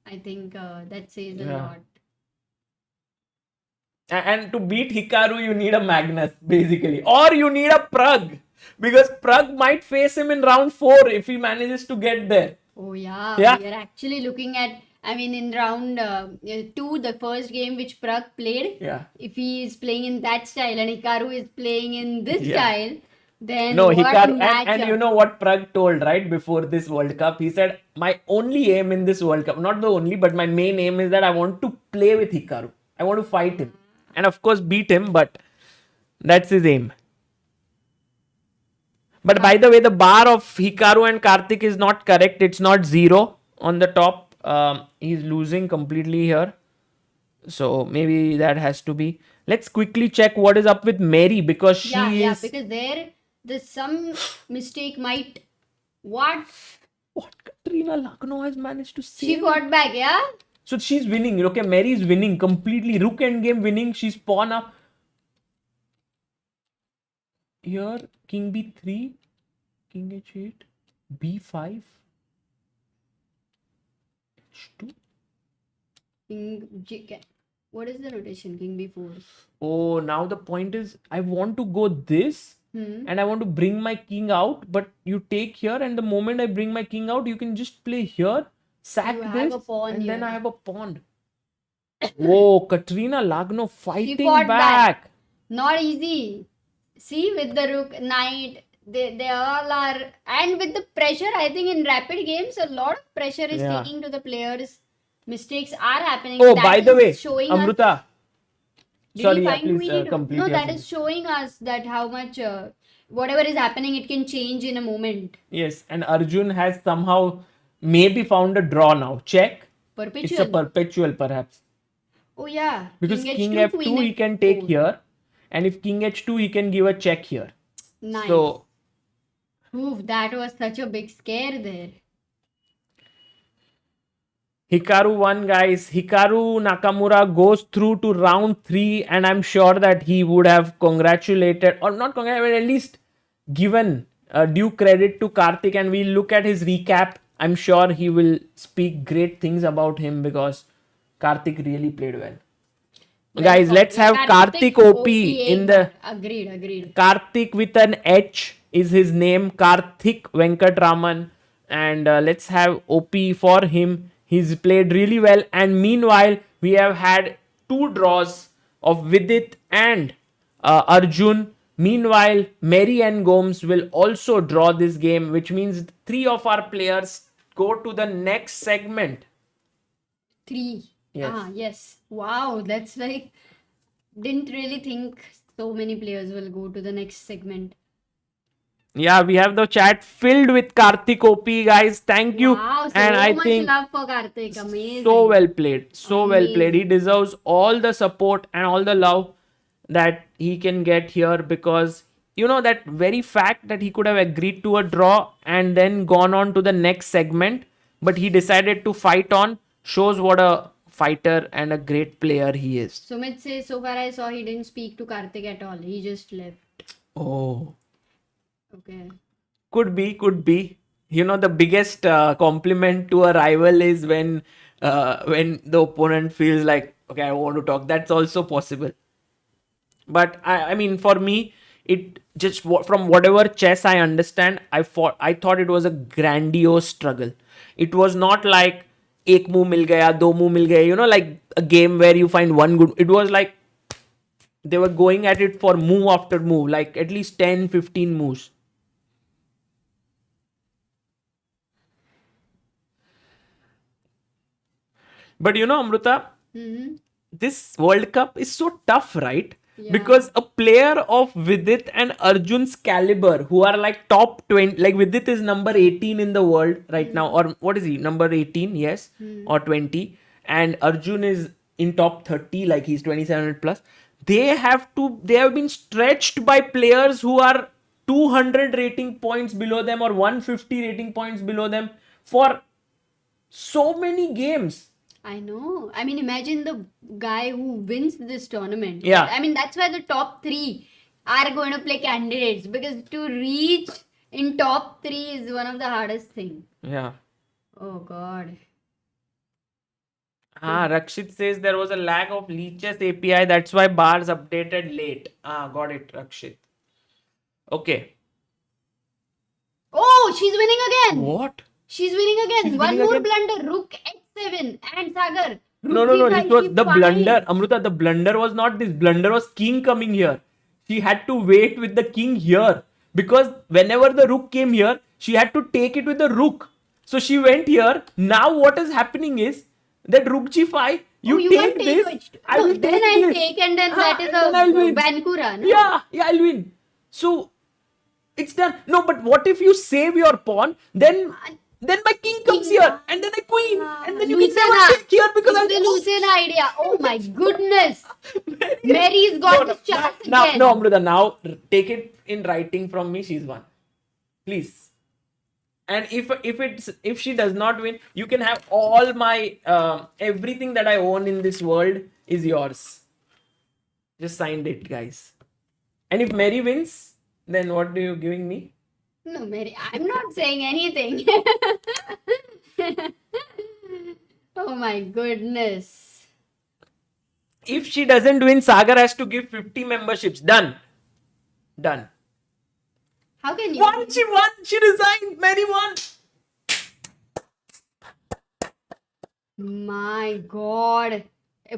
I think that says a Yeah. lot. And to beat Hikaru, you need a Magnus, basically. Or you need a Prag. Because Prag might face him in round 4 if he manages to get there. Oh yeah, Yeah. we are actually looking at. I mean, in round 2, the first game which Prag played. Yeah. If he is playing in that style and Hikaru is playing in this Yeah. style, then No, what Hikaru, matchup? and you know what Prag told, right, before this World Cup? He said, my only aim in this World Cup, not the only, but my main aim is that I want to play with Hikaru. I want to fight him. And of course, beat him, but that's his aim. But by the way, the bar of Hikaru and Karthik is not correct. It's not 0 on the top. He's losing completely here. So maybe that has to be. Let's quickly check what is up with Mary because she Yeah, is. because there's some mistake might. What? What Katrina Lagno has managed to She save? fought back, yeah? So she's winning. Okay, Mary is winning completely. Rook endgame winning. She's pawn up. Here, king b3, king h8, b5, h2. What is the rotation? King b4. Oh, now the point is I want to go this and I want to bring my king out, but you take here, and the moment I bring my king out, you can just play here, sack You have this, a pawn and then here. I have a pawn. Oh, Katrina Lagno fighting fought back. back. Not easy. See, with the rook, knight, they all are. And with the pressure, I think in rapid games, a lot of pressure is Yeah. taking to the players. Mistakes are happening. Oh, That by the is way, showing us. Amruta. Did Sorry, you yeah, find who please we need to- complete. No, your that sentence. is showing us that how much whatever is happening, it can change in a moment. Yes, and Arjun has somehow maybe found a draw now. Check. Perpetual. It's a perpetual perhaps. Oh yeah. Because king H2, f2 queen he can take F4. here. And if king h2 he can give a check here. Nice. So Oof, that was such a big scare there. Hikaru won, guys. Hikaru Nakamura goes through to round 3, and I'm sure that he would have congratulated, or not congratulated, at least given due credit to Karthik. And we'll look at his recap. I'm sure he will speak great things about him because Karthik really played well. Guys, let's have Karthik OP in the. Agreed. Karthik with an H is his name. Karthik Venkatraman. And let's have OP for him. He's played really well. And meanwhile, we have had 2 draws of Vidit and Arjun. Meanwhile, Mary and Gomes will also draw this game, which means 3 of our players go to the next segment. 3. Yes. Yes. Wow, that's like, didn't really think so many players will go to the next segment. Yeah, we have the chat filled with Karthik OP, guys. Thank you. Wow, so And I much think love for Karthik. Amazing. so well played. So well played. He Amazing. deserves all the support and all the love that he can get here because, you know, that very fact that he could have agreed to a draw and then gone on to the next segment, but he decided to fight on, shows what a fighter and a great player he is. Sumit says, so far I saw he didn't speak to Karthik at all. He just left. Oh. Okay. Could be. You know, the biggest compliment to a rival is when the opponent feels like, okay, I want to talk. That's also possible. But I mean, for me, it just from whatever chess I understand, I thought it was a grandiose struggle. It was not like ek move mil gaya, do move mil gaya. You know, like a game where you find one good. It was like they were going at it for move after move, like at least 10, 15 moves. But you know, Amruta, this World Cup is so tough, right? Yeah. Because a player of Vidit and Arjun's caliber, who are like top 20, like Vidit is number 18 in the world right now, or what is he? Number 18, yes, or 20. And Arjun is in top 30, like he's 2700 plus. they have been stretched by players who are 200 rating points below them or 150 rating points below them for so many games. I know. I mean, imagine the guy who wins this tournament. Yeah. I mean, that's why the top three are going to play candidates, because to reach in top three is one of the hardest thing. Yeah. Oh God. Rakshit says there was a lack of Leeches API. That's why bars updated late. Got it, Rakshit. Okay. Oh, she's winning again. What? She's winning again. She's One winning more again? blunder. Rook h7 and Sagar. No, Rook it g5, was the g5. blunder. Amruta, the blunder was not this. Blunder was king coming here. She had to wait with the king here. Because whenever the rook came here, she had to take it with the rook. So she went here. Now what is happening is that rook g5, you you take won't take this. which- I No, will then take I'll this. take, and then that is and then I'll a win. Vancouver. No? Yeah, I'll win. So it's done. No, but what if you save your pawn? Then my king comes here, and then a queen, and then you can Lucena. never take here because It's the Lucena idea. Oh my goodness. Mary's got the chance again. No, Amruta, now take it in writing from me. She's won, please. And if she does not win, you can have all my everything that I own in this world is yours. Just signed it, guys. And if Mary wins, then what are you giving me? No, Mary, I'm not saying anything. Oh my goodness. If she doesn't win, Sagar has to give 50 memberships. Done. How can you? Won. She resigned. Mary won. My God.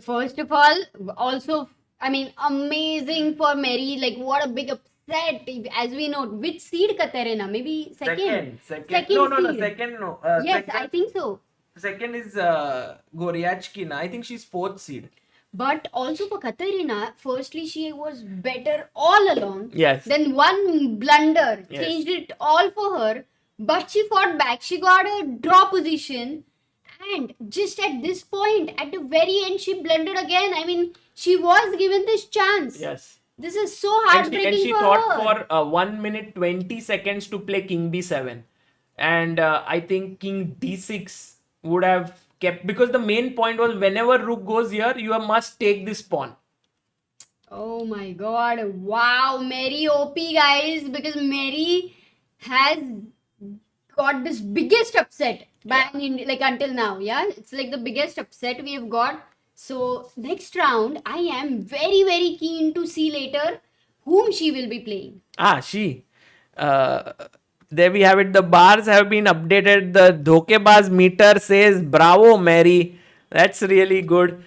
First of all, also, I mean, amazing for Mary. Like, what a big upset. As we know, which seed Katerina? Maybe second. Second. No. seed. Second, no. Yes, Second, I think so. second is Goryachkina. I think she's fourth seed. But also for Katerina, firstly, she was better all along. Yes. Then one blunder Yes. changed it all for her. But she fought back. She got a draw position. And just at this point, at the very end, she blundered again. I mean, she was given this chance. Yes. This is so And heartbreaking she for thought her. for 1 minute 20 seconds to play King B7. And I think King D6 would have kept, because the main point was whenever rook goes here, you must take this pawn. Oh my God. Wow. Mary OP, guys. Because Mary has got this biggest upset like until now. Yeah. It's like the biggest upset we have got. So next round, I am very, very keen to see later whom she will be playing. She. There we have it. The bars have been updated. The Dhokebaz meter says, bravo, Mary. That's really good.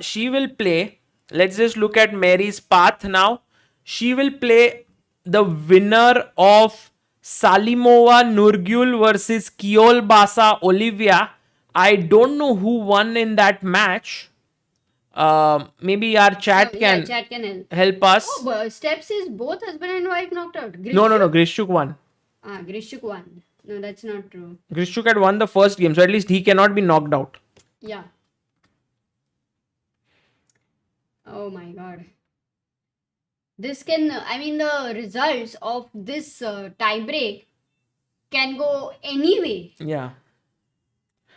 She will play. Let's just look at Mary's path now. She will play the winner of Salimova Nurgul versus Kiolbasa Olivia. I don't know who won in that match. Maybe our chat can Chat can help us. Oh, but Steps is both husband and wife knocked out. No. Grishuk won. Grishuk won. No, that's not true. Grishuk had won the first game, so at least he cannot be knocked out. Yeah. Oh my God. This can, I mean, the results of this tie break can go any way. Yeah.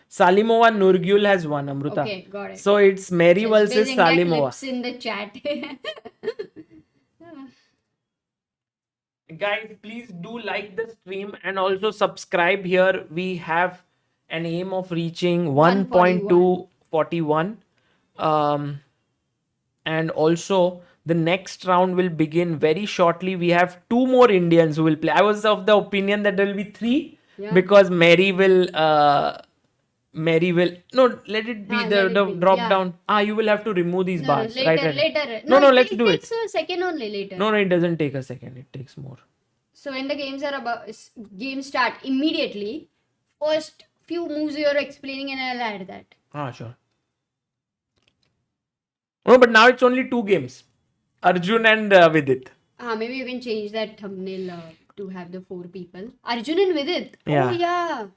Salimova Nurgul has won, Amruta. Okay, got it. So it's Mary Just versus basing that Salimova. clips in the chat. Guys, please do like the stream and also subscribe here. We have an aim of reaching 1.241. And also the next round will begin very shortly. We have 2 more Indians who will play. I was of the opinion that there will be 3 Yeah. because Mary will no, let it be the drop yeah. down. You will have to remove these No, bars. later. No, let's do it. takes a second only later. No, it doesn't take a second. It takes more. So when the games start immediately, first few moves you're explaining and I'll add that. Sure. No, but now it's only 2 games. Arjun and Vidit. Maybe you can change that thumbnail to have the 4 people. Arjun and Vidit. Yeah. Oh yeah.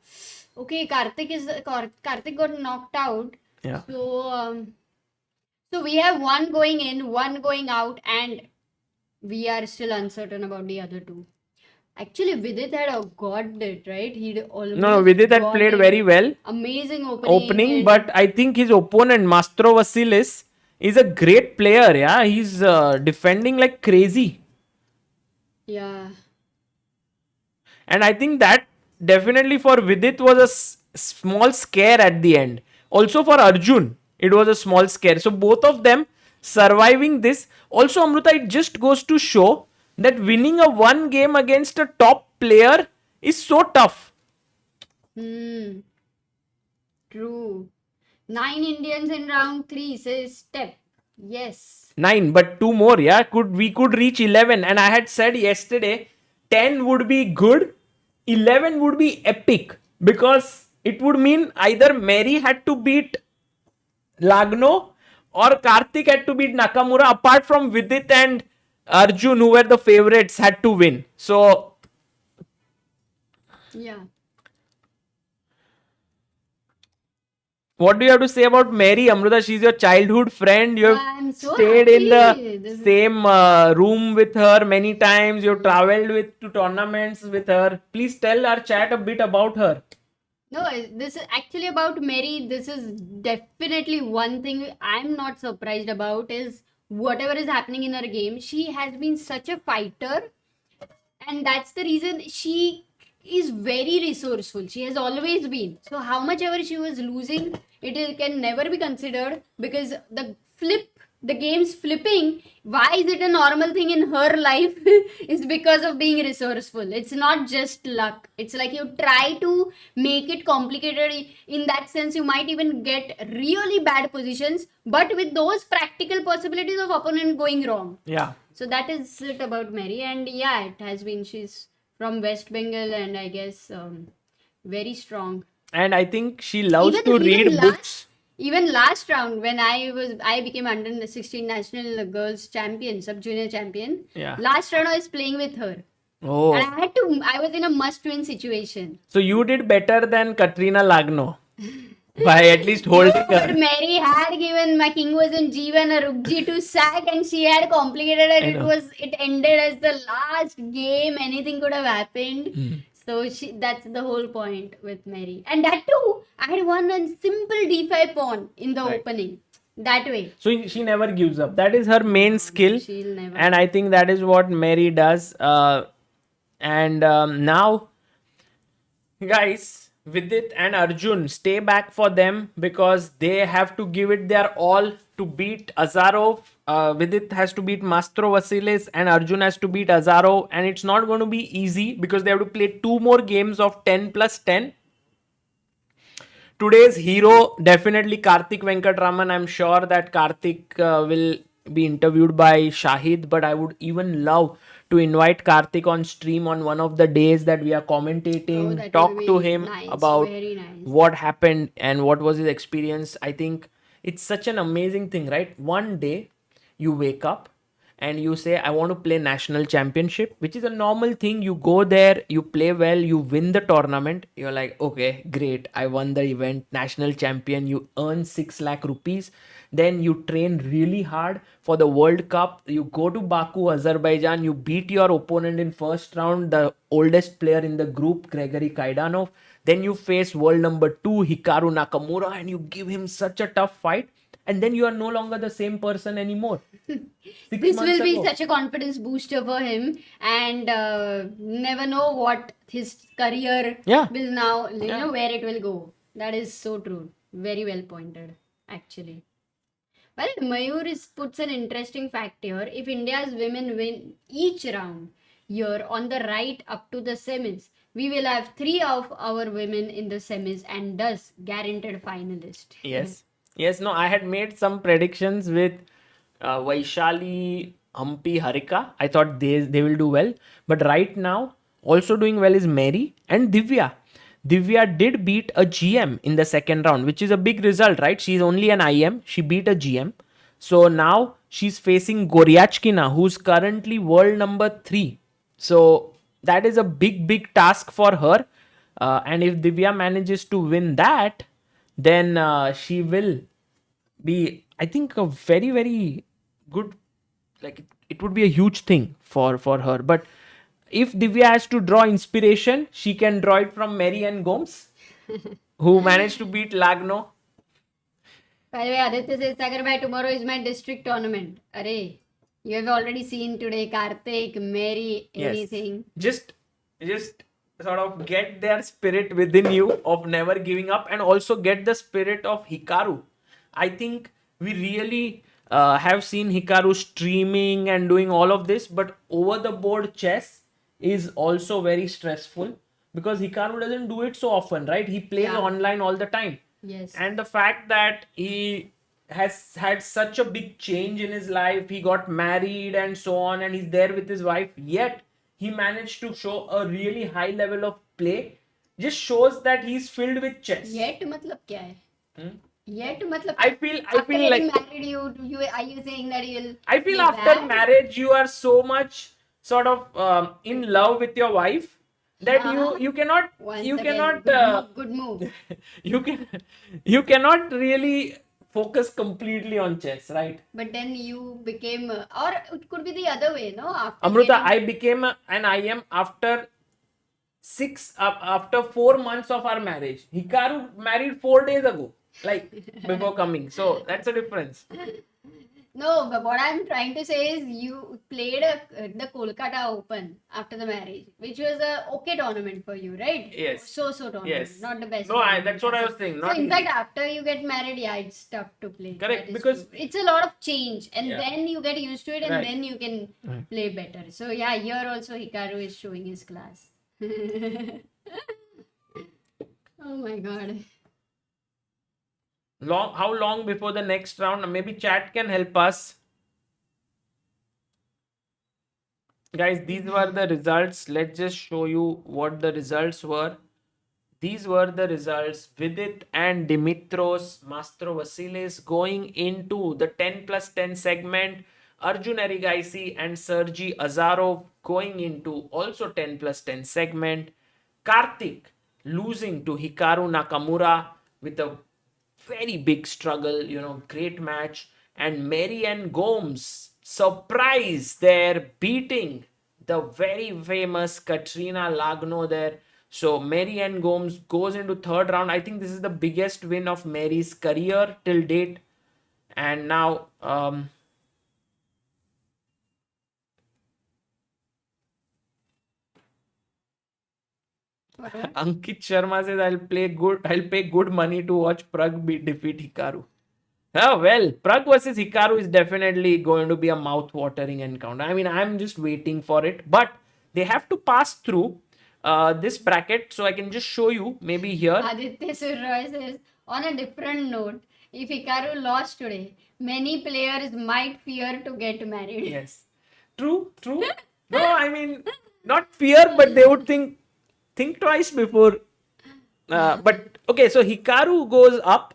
Okay, Karthik got knocked out. Yeah. So So we have one going in, one going out, and we are still uncertain about the other two. Actually, Vidit had got it, right? He'd almost No, Vidit had got played it. very well Amazing opening. opening, and- but I think his opponent, Mastro Vasilis, is a great player. Yeah, he's defending like crazy. yeah. And I think that definitely for Vidit was a small scare at the end. Also for Arjun, it was a small scare. So both of them surviving this. Also, Amruta, it just goes to show that winning a one game against a top player is so tough. Hmm. True. 9 Indians in round 3 says step. Yes. 9, but 2 more. Yeah, we could reach 11. And I had said yesterday 10 would be good, 11 would be epic, because it would mean either Mary had to beat Lagno or Karthik had to beat Nakamura. Apart from Vidit and Arjun, who were the favorites, had to win. So Yeah. what do you have to say about Mary, Amruta? She's your childhood friend. You have I'm so stayed in happy. the This is- same room with her many times. You've traveled to tournaments with her. Please tell our chat a bit about her. No, this is actually about Mary. This is definitely one thing I'm not surprised about is whatever is happening in her game. She has been such a fighter, and that's the reason she is very resourceful. She has always been. So how much ever she was losing, can never be considered, because the game's flipping. Why is it a normal thing in her life? Is because of being resourceful. It's not just luck. It's like you try to make it complicated. In that sense, you might even get really bad positions, but with those practical possibilities of opponent going wrong. Yeah. So that is it about Mary, and yeah, it has been. She's from West Bengal, and I guess very strong. And I think she loves Even- to even read last- books. Even last round, when I became under 16 national girls champion, sub junior champion. Yeah. Last round I was playing with her, Oh. and I was in a must-win situation. So you did better than Katrina Lagno by at least holding But her. Mary had given my king was in G1 a Rukji to sack, and she had complicated it. I know. It ended as the last game. Anything could have happened. Hmm. So that's the whole point with Mary. And that too, I had won a simple d5 pawn in the Right. opening. That way. So she never gives up. That is her main skill. She'll never. And I think that is what Mary does. And now, guys, Vidit and Arjun, stay back for them, because they have to give it their all to beat Azarov. Vidit has to beat Mastro Vasilis and Arjun has to beat Azarov, and it's not going to be easy because they have to play 2 more games of 10 plus 10. Today's hero, definitely Karthik Venkatraman. I'm sure that Karthik will be interviewed by Shahid, but I would even love to invite Karthik on stream on one of the days that we are commentating, Oh, that talk will to be him nice, about very nice. what happened and what was his experience. I think it's such an amazing thing, right? One day you wake up and you say, I want to play national championship, which is a normal thing. You go there, you play well, you win the tournament. You're like, okay, great, I won the event, national champion. You earn 6 lakh rupees. Then you train really hard for the World Cup. You go to Baku, Azerbaijan. You beat your opponent in first round, the oldest player in the group, Gregory Kaidanov. Then you face world number 2, Hikaru Nakamura, and you give him such a tough fight. And then you are no longer the same person anymore. 6 This months will be ago. such a confidence booster for him, and never know what his career Yeah. will now, Yeah. know, where it will go. That is so true. Very well pointed, actually. Well, puts an interesting fact here. If India's women win each round here on the right up to the semis, we will have 3 of our women in the semis and thus guaranteed finalist. Yes. Yes, no, I had made some predictions with Vaishali, Hampi, Harika. I thought they will do well. But right now, also doing well is Mary and Divya. Divya did beat a GM in the second round, which is a big result, right? She's only an IM. She beat a GM. So now she's facing Goryachkina, who's currently world number 3. So that is a big task for her. And if Divya manages to win that, then she will be I think a very, very good, like it would be a huge thing for her. But if Divya has to draw inspiration, she can draw it from Mary and Gomes, who managed to beat Lagno. By the way, Aditya says, Sagar, by tomorrow is my district tournament. Array, you have already seen today Karthik, Mary, anything. Just sort of get their spirit within you of never giving up, and also get the spirit of Hikaru. I think we really have seen Hikaru streaming and doing all of this, but over the board chess is also very stressful because Hikaru doesn't do it so often, right? He plays Yeah. online all the time. Yes. And the fact that he has had such a big change in his life, he got married and so on, and he's there with his wife, yet he managed to show a really high level of play, just shows that he's filled with chess. Yet matlab kya hai? Hmm? Yet matlab I feel after like getting married, you are you saying that you'll I feel be after bad? marriage you are so much sort of in love with your wife that you cannot Once you again, cannot good move. you cannot really focus completely on chess, right? But then you became, or it could be the other way, no? After Amruta, getting- I became an IM after after 4 months of our marriage. Hikaru married 4 days ago, like before coming. So that's a difference. No, but what I'm trying to say is you played the Kolkata Open after the marriage, which was a okay tournament for you, right? Yes. So tournament, Yes. not the best. No, tournament. that's what I was saying. So Not in easy. fact, after you get married, yeah, it's tough to play. Correct, That is because- true. It's a lot of change, and Yeah. then you get used to it, and Right. then you can Right. play better. So yeah, here also Hikaru is showing his class. Oh my god. How long before the next round? Maybe chat can help us. Guys, these were the results. Let's just show you what the results were. These were the results. Vidit and Dimitrios Mastro Vasilis going into the 10 plus 10 segment. Arjun Erigaisi and Sergey Azarov going into also 10 plus 10 segment. Karthik losing to Hikaru Nakamura with a very big struggle, great match. And Mary and Gomes, surprise, they're beating the very famous Katrina Lagno there. So Mary and Gomes goes into third round. I think this is the biggest win of Mary's career till date. And now Whatever. Ankit Sharma says I'll pay good money to watch Prag defeat Hikaru. Oh, well, Prag versus Hikaru is definitely going to be a mouth-watering encounter. I mean, I'm just waiting for it. But they have to pass through this bracket. So I can just show you maybe here. Aditya Surroy says, on a different note, if Hikaru lost today, many players might fear to get married. Yes. True. No, I mean, not fear, but they would think twice before. But okay, so Hikaru goes up.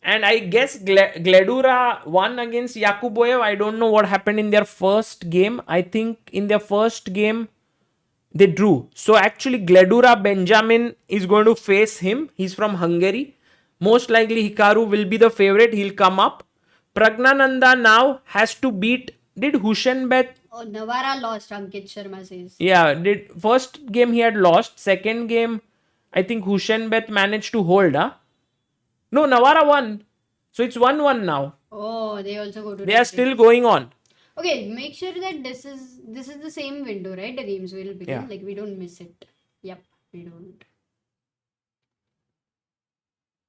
And I guess Gledura won against Yakuboyev. I don't know what happened in their first game. I think in their first game, they drew. So actually, Gledura Benjamin is going to face him. He's from Hungary. Most likely, Hikaru will be the favorite. He'll come up. Pragnananda now has to beat. Did Hushenbet? Oh, Navara lost, Ankit Sharma says. Yeah, first game he had lost. Second game, I think Hushenbet managed to hold. No, Navara won. So it's 1-1 now. Oh, they also go to They are still going on. Okay, make sure that this is the same window, right? The games will begin. Yeah. Like we don't miss it. Yep, we don't.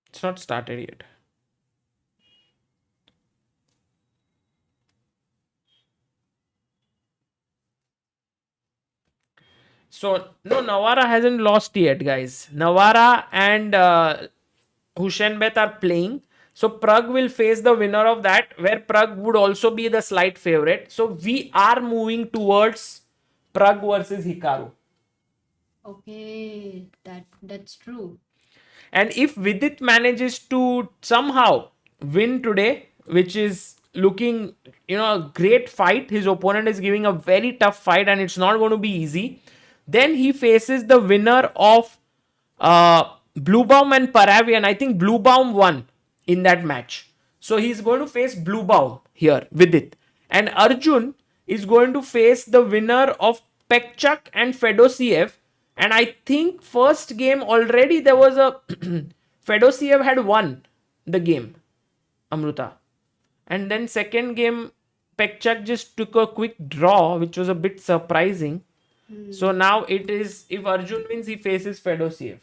It's not started yet. So, no, Navara hasn't lost yet, guys. Navara and Hushenbet are playing. So, Prag will face the winner of that, where Prag would also be the slight favorite. So, we are moving towards Prag versus Hikaru. Okay, that's true. And if Vidit manages to somehow win today, which is looking, a great fight, his opponent is giving a very tough fight and it's not going to be easy, then he faces the winner of Bluebaum and Paravian. I think Bluebaum won in that match. So he's going to face Blue Baum here, Vidit. And Arjun is going to face the winner of Pekchak and Fedosiev. And I think first game already there was a Fedosiev had won the game, Amruta. And then second game, Pekchak just took a quick draw, which was a bit surprising. So now it is, if Arjun wins, he faces Fedosiev.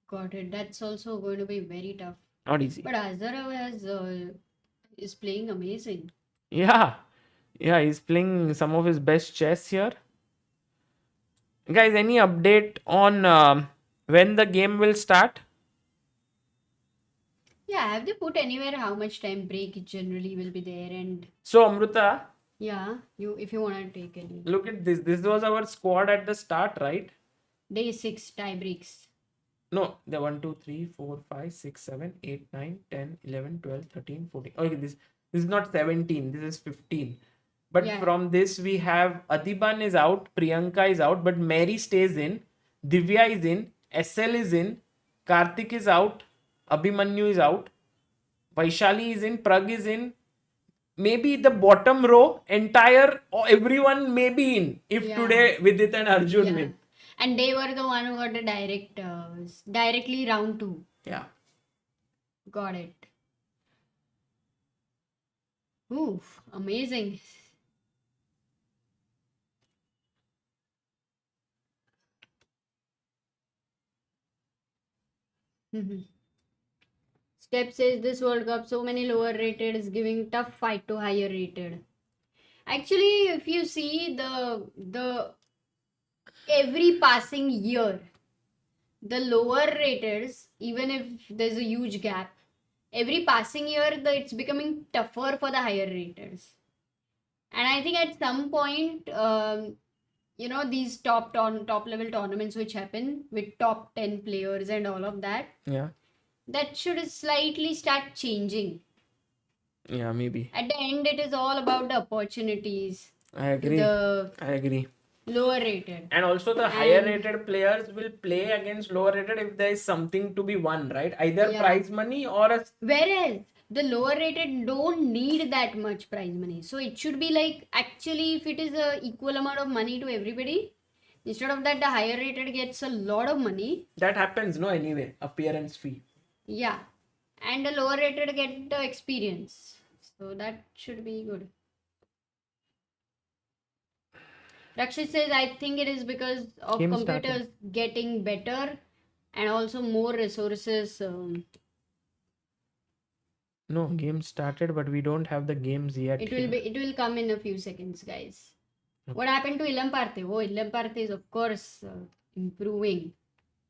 Got it. That's also going to be very tough. Not easy. But Azarov is playing amazing. Yeah. Yeah, he's playing some of his best chess here. Guys, any update on when the game will start? Yeah, have they put anywhere how much time break generally will be there? And So, Amruta, yeah, you if you want to take any look at this. This was our squad at the start, right? day 6 tie breaks. No, the 1, 2, 3, 4, 5, 6, 7, 8, 9, 10, 11, 12, 13, 14. Okay, this is not 17, this is 15. But Yeah. from this, we have Adiban is out, Priyanka is out, but Mary stays in, Divya is in, SL is in, Karthik is out, Abhimanyu is out, Vaishali is in, Prag is in. Maybe the bottom row, entire, or everyone may be in if Yeah. today Vidit and Arjun Yeah. win. And they were the one who got the directly round 2. Yeah. Got it. Oof, amazing. Step says this World Cup, so many lower rated is giving tough fight to higher rated. Actually, if you see the every passing year, the lower rateds, even if there's a huge gap, every passing year it's becoming tougher for the higher rateds. And I think at some point, these top level tournaments which happen with top 10 players and all of that, Yeah. that should slightly start changing. Yeah, maybe. At the end, it is all about the opportunities. I agree. The I agree. lower rated. And also the higher rated players will play against lower rated if there is something to be won, right? Either Yeah. prize money or a Whereas the lower rated don't need that much prize money. So it should be like, actually, if it is a equal amount of money to everybody, instead of that, the higher rated gets a lot of money. that happens, no, anyway. Appearance fee. Yeah. And the lower rated get the experience. So that should be good. Rakshit says, I think it is because of Game computers getting better and also more resources. No, game started, but we don't have the games yet. It will come in a few seconds, guys. What happened to Ilam Parthe? Oh, Ilam Parthe is of course improving.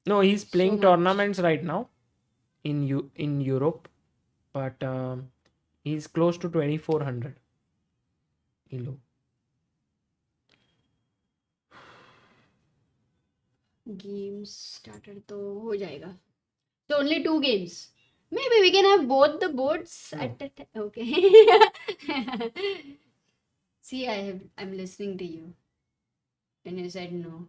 No, he's playing much. tournaments right now in Europe, but he's close to 2400 elo. Games started to ho jayega. So only 2 games. Maybe we can have both the boards at the time. Okay. See, I'm listening to you. And you said no.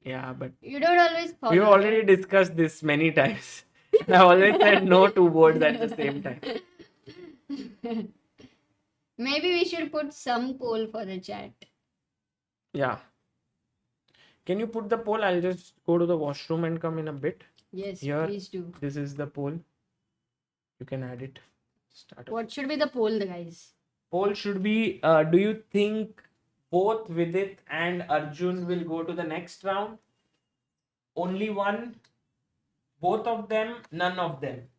Yeah, but You don't always follow. we've already discussed this many times. I always said no to boards at the same time. Maybe we should put some poll for the chat. Yeah. Can you put the poll? I'll just go to the washroom and come in a bit. Yes, Here, please do. this is the poll. You can add it. Start. What should be the poll, guys? Poll should be, do you think both Vidit and Arjun will go to the next round? Only one? Both of them? None of them?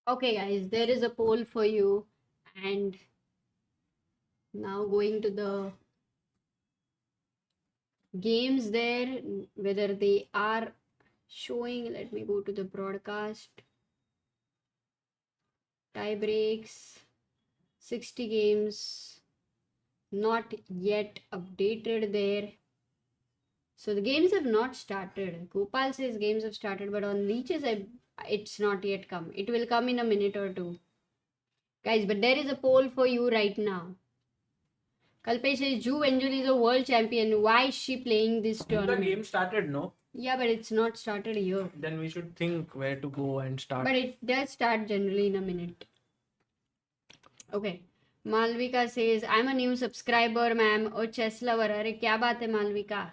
Okay, guys, there is a poll for you, and Now going to the games there, whether they are showing. Let me go to the broadcast. Tie breaks, 60 games, not yet updated there. So the games have not started. Gopal says games have started, but on leeches, it's not yet come. It will come in a minute or two. Guys, but there is a poll for you right now. Kalpesh says Ju Angel is a world champion. Why is she playing this The tournament? game started, no? Yeah, but it's not started here. Then we should think where to go and start. But it does start generally in a minute. Okay. Malvika says, I'm a new subscriber, ma'am. Oh, chess lover. Arre, kya baat hai, Malvika?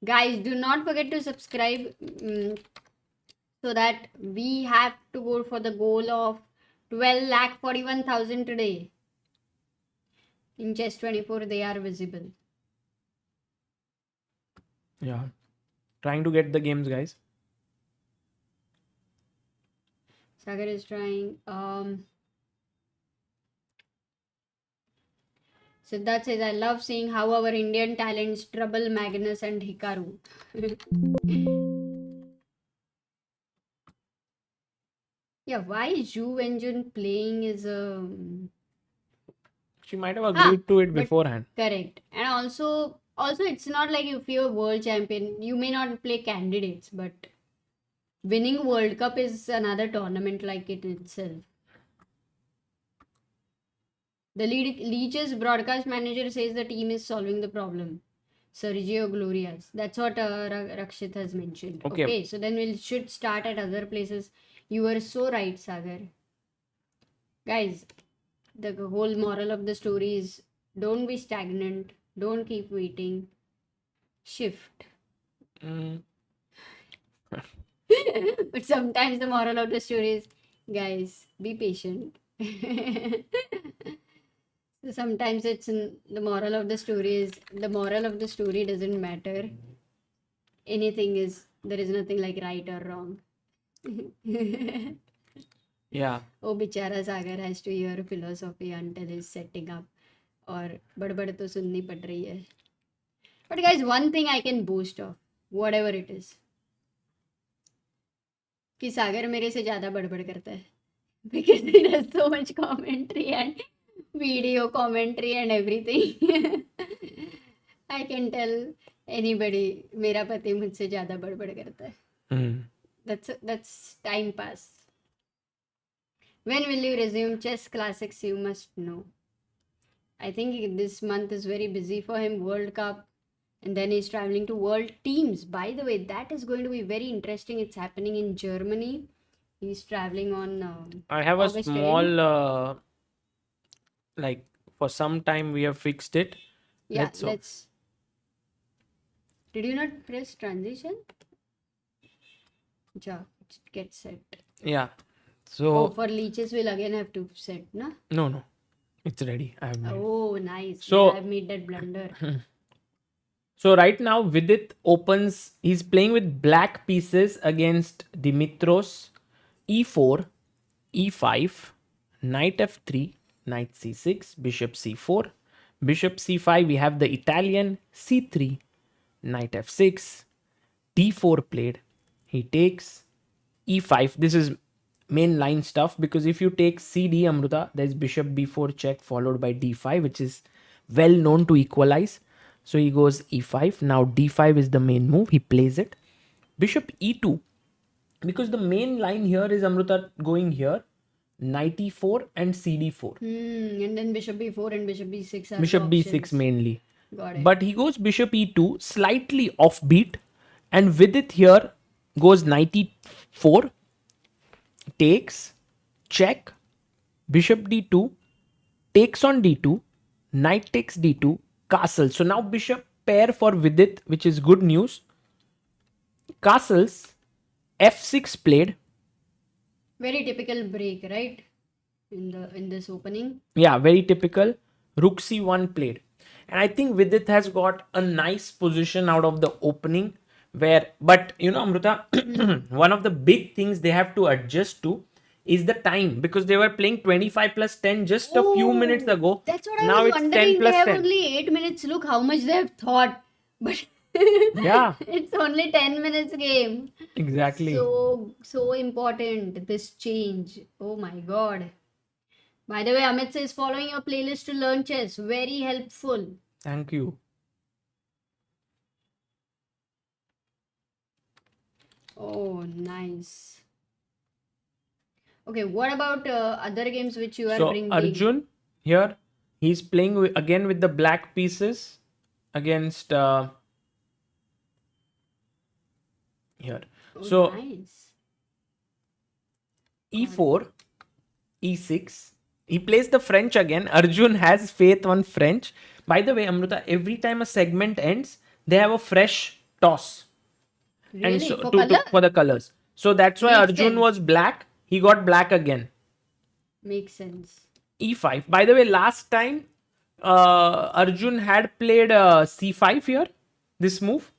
Guys, do not forget to subscribe so that we have to go for the goal of 12,41,000 today. In Chess 24, they are visible. Yeah. Trying to get the games, guys. Sagar is trying. Siddharth says, I love seeing how our Indian talents trouble Magnus and Hikaru. Yeah, why is Ju Wenjun playing is She might have agreed to it but- beforehand. correct. And also it's not like if you're a world champion, you may not play candidates, but winning World Cup is another tournament like it itself. The Leech's broadcast manager says the team is solving the problem. Sergio Glorias. That's what Rakshit has mentioned. Okay. So then we should start at other places. You were so right, Sagar. Guys, the whole moral of the story is don't be stagnant. Don't keep waiting. Shift. Mm. But sometimes the moral of the story is, guys, be patient. So sometimes the moral of the story is the moral of the story doesn't matter. There is nothing like right or wrong. Yeah. Oh, bichara Sagar has to hear philosophy until he's setting up. Or बड़बड़ तो सुननी पड़ रही है. But guys, one thing I can boast of, whatever it is, कि सागर मेरे से ज़्यादा बड़बड़ करता है. Because he does so much commentary and video commentary and everything. I can tell anybody, मेरा पति मुझसे ज़्यादा बड़बड़ करता है. Mm. That's time pass. When will you resume chess classics? You must know. I think this month is very busy for him. World Cup, and then he's traveling to World Teams. By the way, that is going to be very interesting. It's happening in Germany. He's traveling on. I have a August small, like for some time we have fixed it. Yeah, Let's hope. Did you not press transition? Ja, get set. Yeah. Oh, So for leeches, we'll again have to set, na? no, it's ready. I have made. Oh, nice. So- I've made that blunder. So right now Vidit opens. He's playing with black pieces against Dimitrios. E4, E5, Knight F3, Knight C6, Bishop C4, Bishop C5. We have the Italian C3, Knight F6, D4 played. He takes E5. This is main line stuff because if you take CD Amruta, there's Bishop B4 check followed by D5, which is well known to equalize. So he goes E5. Now D5 is the main move. He plays it. Bishop E2. Because the main line here is Amruta going here. Knight E4 and CD4. And then Bishop B4 and Bishop B6 are Bishop the B6 options. mainly. Got it. But he goes Bishop E2, slightly offbeat. And Vidit here goes Knight E4, takes, check, Bishop D2, takes on D2, Knight takes D2, castle. So now Bishop pair for Vidit, which is good news. Castles, F6 played. Very typical break, right? In this opening. Yeah, very typical. Rook C1 played. And I think Vidit has got a nice position out of the opening where, but you know, Amruta, one of the big things they have to adjust to is the time, because they were playing 25 plus 10 just a few minutes ago. That's what I Now was it's 10 wondering. They plus have 10. only 8 minutes. Look how much they have thought. But Yeah. it's only 10 minutes game. Exactly. So important, this change. Oh my god. By the way, Amit says following your playlist to learn chess. Very helpful. Thank you. Oh, nice. Okay, what about other games which you are So bringing? Arjun here, he's playing again with the black pieces against here. Oh, So nice. e4, e6. He plays the French again. Arjun has faith on French. By the way, Amruta, every time a segment ends, they have a fresh toss. Really? And so For to, color? for the colors. So that's why Makes Arjun sense. was black. He got black again. Makes sense. E5. By the way, last time Arjun had played c5 here, this move.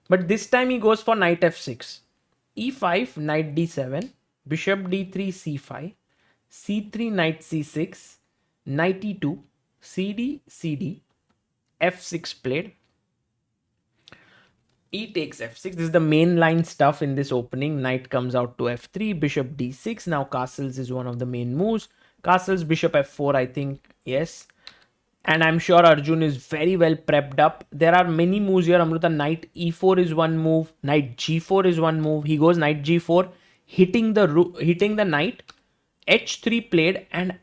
But this time he goes for knight f6. e5, knight d7, bishop d3, c5, c3, knight c6, knight e2, cd, cd, f6 played. E takes f6. This is the main line stuff in this opening. Knight comes out to f3, bishop d6. Now castles is one of the main moves. Castles, bishop f4, I think, yes. And I'm sure Arjun is very well prepped up. There are many moves here. Amruta, knight e4 is one move. Knight g4 is one move. He goes knight g4, hitting the knight. h3 played, and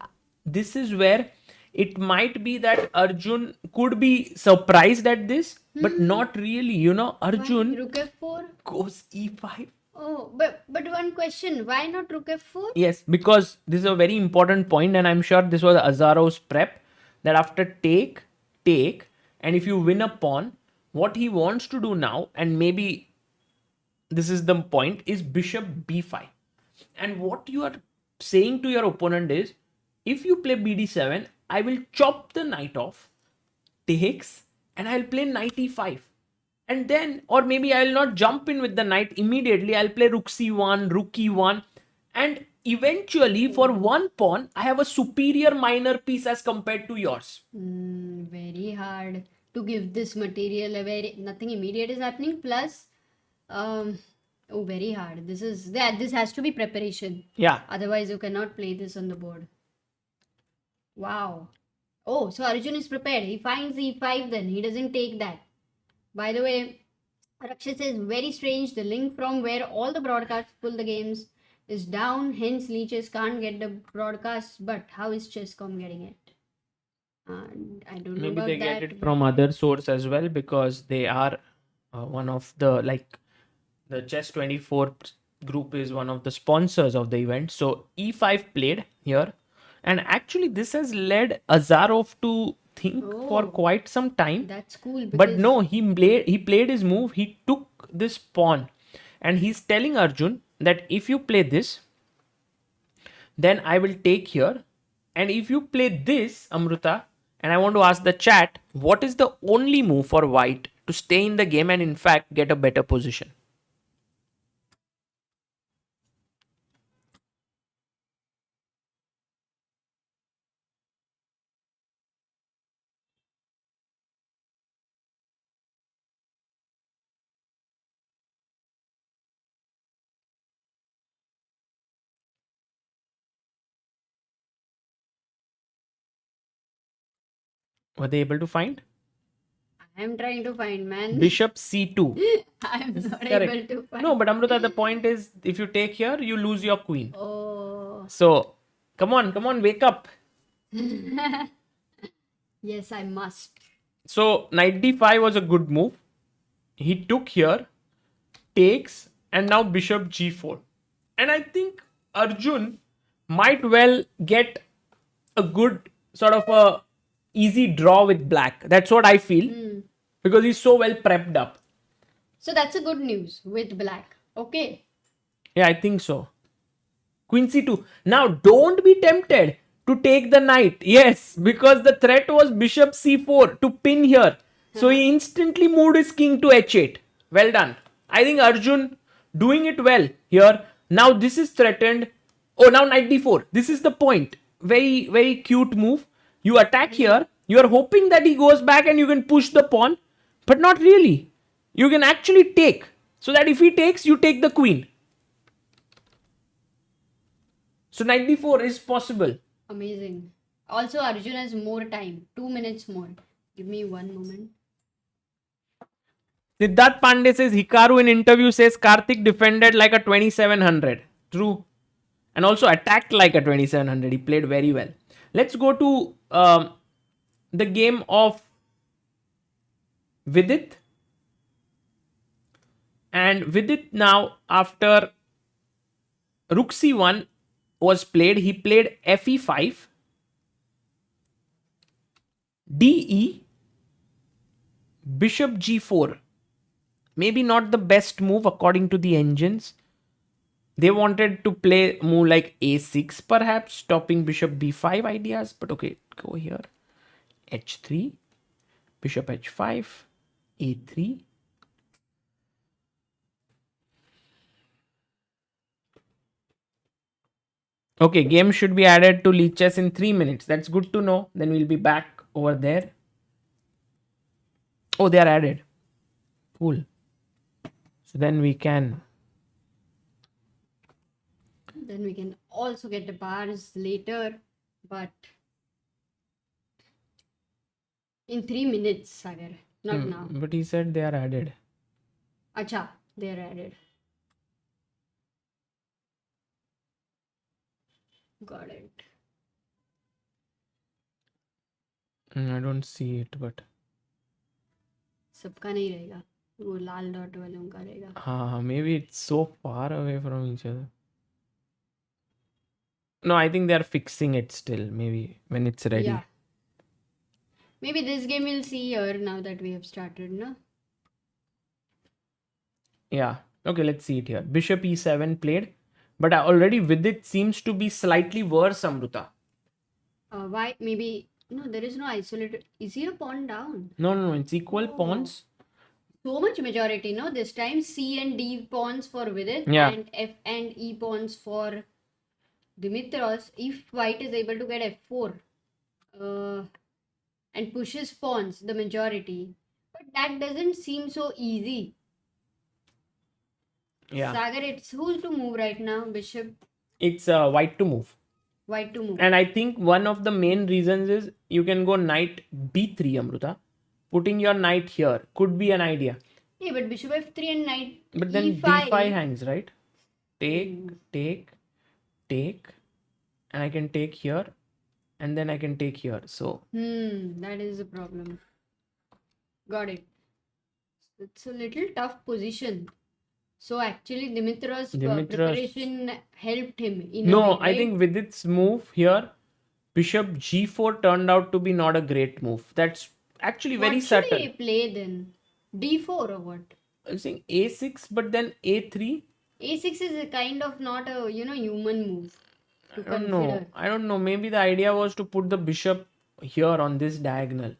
this is where it might be that Arjun could be surprised at this, but not really. You know, Arjun Rook f4? goes e5. Oh, but one question. Why not rook f4? Yes, because this is a very important point, and I'm sure this was Azarov's prep, that after take, and if you win a pawn, what he wants to do now, and maybe this is the point, is bishop b5. And what you are saying to your opponent is, if you play bd7, I will chop the knight off, takes, and I'll play knight e5. And then, or maybe I'll not jump in with the knight immediately. I'll play rook c1, rook e1. And eventually, for one pawn, I have a superior minor piece as compared to yours. Very hard to give this material a very nothing immediate is happening. Plus, very hard. This has to be preparation. Yeah. Otherwise, you cannot play this on the board. Wow. Oh, so Arjun is prepared. He finds e5 then. He doesn't take that. By the way, Rakshit says, very strange. The link from where all the broadcasts pull the games is down. Hence, leeches can't get the broadcasts. But how is Chesscom getting it? And I don't know Maybe about they that. get it from other source as well, because they are one of the, like, the Chess 24 group is one of the sponsors of the event. So e5 played here. And actually, this has led Azarov to think for quite some time. That's cool. But no, he played his move. He took this pawn, and he's telling Arjun that if you play this, then I will take here. And if you play this, Amruta, and I want to ask the chat, what is the only move for white to stay in the game and in fact get a better position? Were they able to find? I'm trying to find, man. Bishop c2. I'm not Correct. able to find. No, but Amruta, the point is, if you take here, you lose your queen. Oh. So, come on, wake up. Yes, I must. So, knight d5 was a good move. He took here, takes, and now bishop g4. And I think Arjun might well get a good sort of a easy draw with black. That's what I feel, because he's so well prepped up. So that's a good news with black. Okay. Yeah, I think so. Queen c2. Now, don't be tempted to take the knight. Yes, because the threat was bishop c4 to pin here. So he instantly moved his king to h8. Well done. I think Arjun doing it well here. Now this is threatened. Oh, now knight d4. This is the point. Very, very cute move. You attack here. You are hoping that he goes back and you can push the pawn. But not really. You can actually take. So that if he takes, you take the queen. So knight d4 is possible. Amazing. Also, Arjun has more time. 2 minutes more. Give me 1 moment. Siddharth Pandey says Hikaru in interview says Karthik defended like a 2700. True. And also attacked like a 2700. He played very well. Let's go to the game of Vidit. And Vidit now, after Rook C1 was played, he played FE5, DE, Bishop G4. Maybe not the best move according to the engines. They wanted to play move like A6 perhaps, stopping Bishop B5 ideas. But okay, go here. H3, Bishop H5, A3. Okay, game should be added to Leeches in 3 minutes. That's good to know. Then we'll be back over there. Oh, they are added. Cool. So then we can... Then we can also get the bars later. But in 3 minutes, Sagar. Not now. But he said they are added. Acha, they are added. Got it. I don't see it, but... सबका नहीं रहेगा वो लाल dot वालों का रहेगा maybe it's so far away from each other. No, I think they are fixing it still. Maybe when it's ready. Yeah. Maybe this game we'll see here now that we have started, no? Yeah. Okay, let's see it here. Bishop E7 played. But already Vidit seems to be slightly worse, Amruta. Why? Maybe... No, there is no isolated... Is he a pawn down? No. It's equal pawns. So much majority, no? This time C and D pawns for Vidit Yeah. and F and E pawns for Dimitrios. If white is able to get F4 and pushes pawns, the majority. But that doesn't seem so easy. Yeah. Sagar, it's who's to move right now? Bishop, It's white to move. white to move. And I think one of the main reasons is you can go knight B3, Amruta. Putting your knight here could be an idea. Yeah, but Bishop F3 and knight But then E5. D5 hangs, right? Take. And I can take here. And then I can take here. So That is a problem. Got it. It's a little tough position. So actually Dimitrios' preparation helped him in a no, way, I right? think with its move here, Bishop G4 turned out to be not a great move. That's actually very What should subtle. he play then? D4 or what? I'm saying A6, but then A3. A6 is a kind of not a human move to I don't consider. know. I don't know. Maybe the idea was to put the bishop here on this diagonal.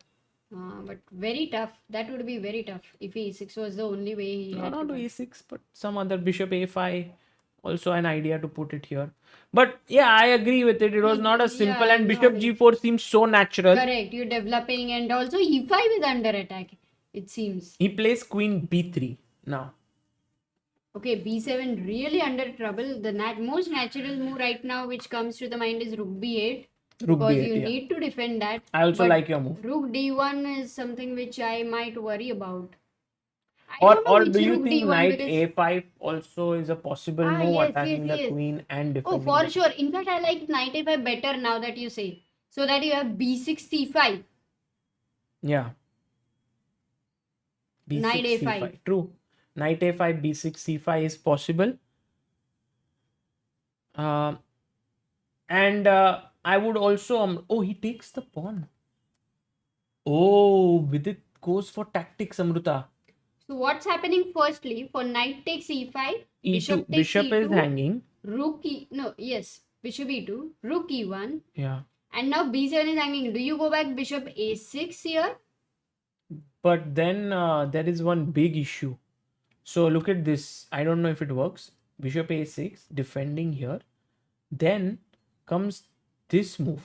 But very tough. That would be very tough if A6 was the only way he No, had not to to go. A6, but some other bishop A5. Also an idea to put it here. But yeah, I agree with it. It was not a simple, Yeah, and bishop not G4 seems so natural. Correct. You're developing and also E5 is under attack, it seems. He plays queen B3 now. Okay, B7 really under trouble. The most natural move right now which comes to the mind is Rook B8. Rook Because B8, you yeah. need to defend that. I also But like your move. Rook D1 is something which I might worry about. I Or don't know or which do you Rook think D1 knight because- A5 also is a possible move, yes, attacking yes, the yes. queen and Oh, defending for the- sure. In fact, I like knight A5 better now that you say. So that you have B6 C5. Yeah. B6 Knight A5. C5. True. Knight A5, B6 C5 is possible. And I would also oh, he takes the pawn. Oh, Vidit goes for tactics, Amruta. So what's happening firstly? For knight takes E5, E2. bishop takes Bishop E2, is hanging. rook E... No, yes. Bishop E2, rook E1. Yeah. And now B7 is hanging. Do you go back bishop A6 here? But then there is one big issue. So look at this. I don't know if it works. Bishop A6 defending here. Then comes this move.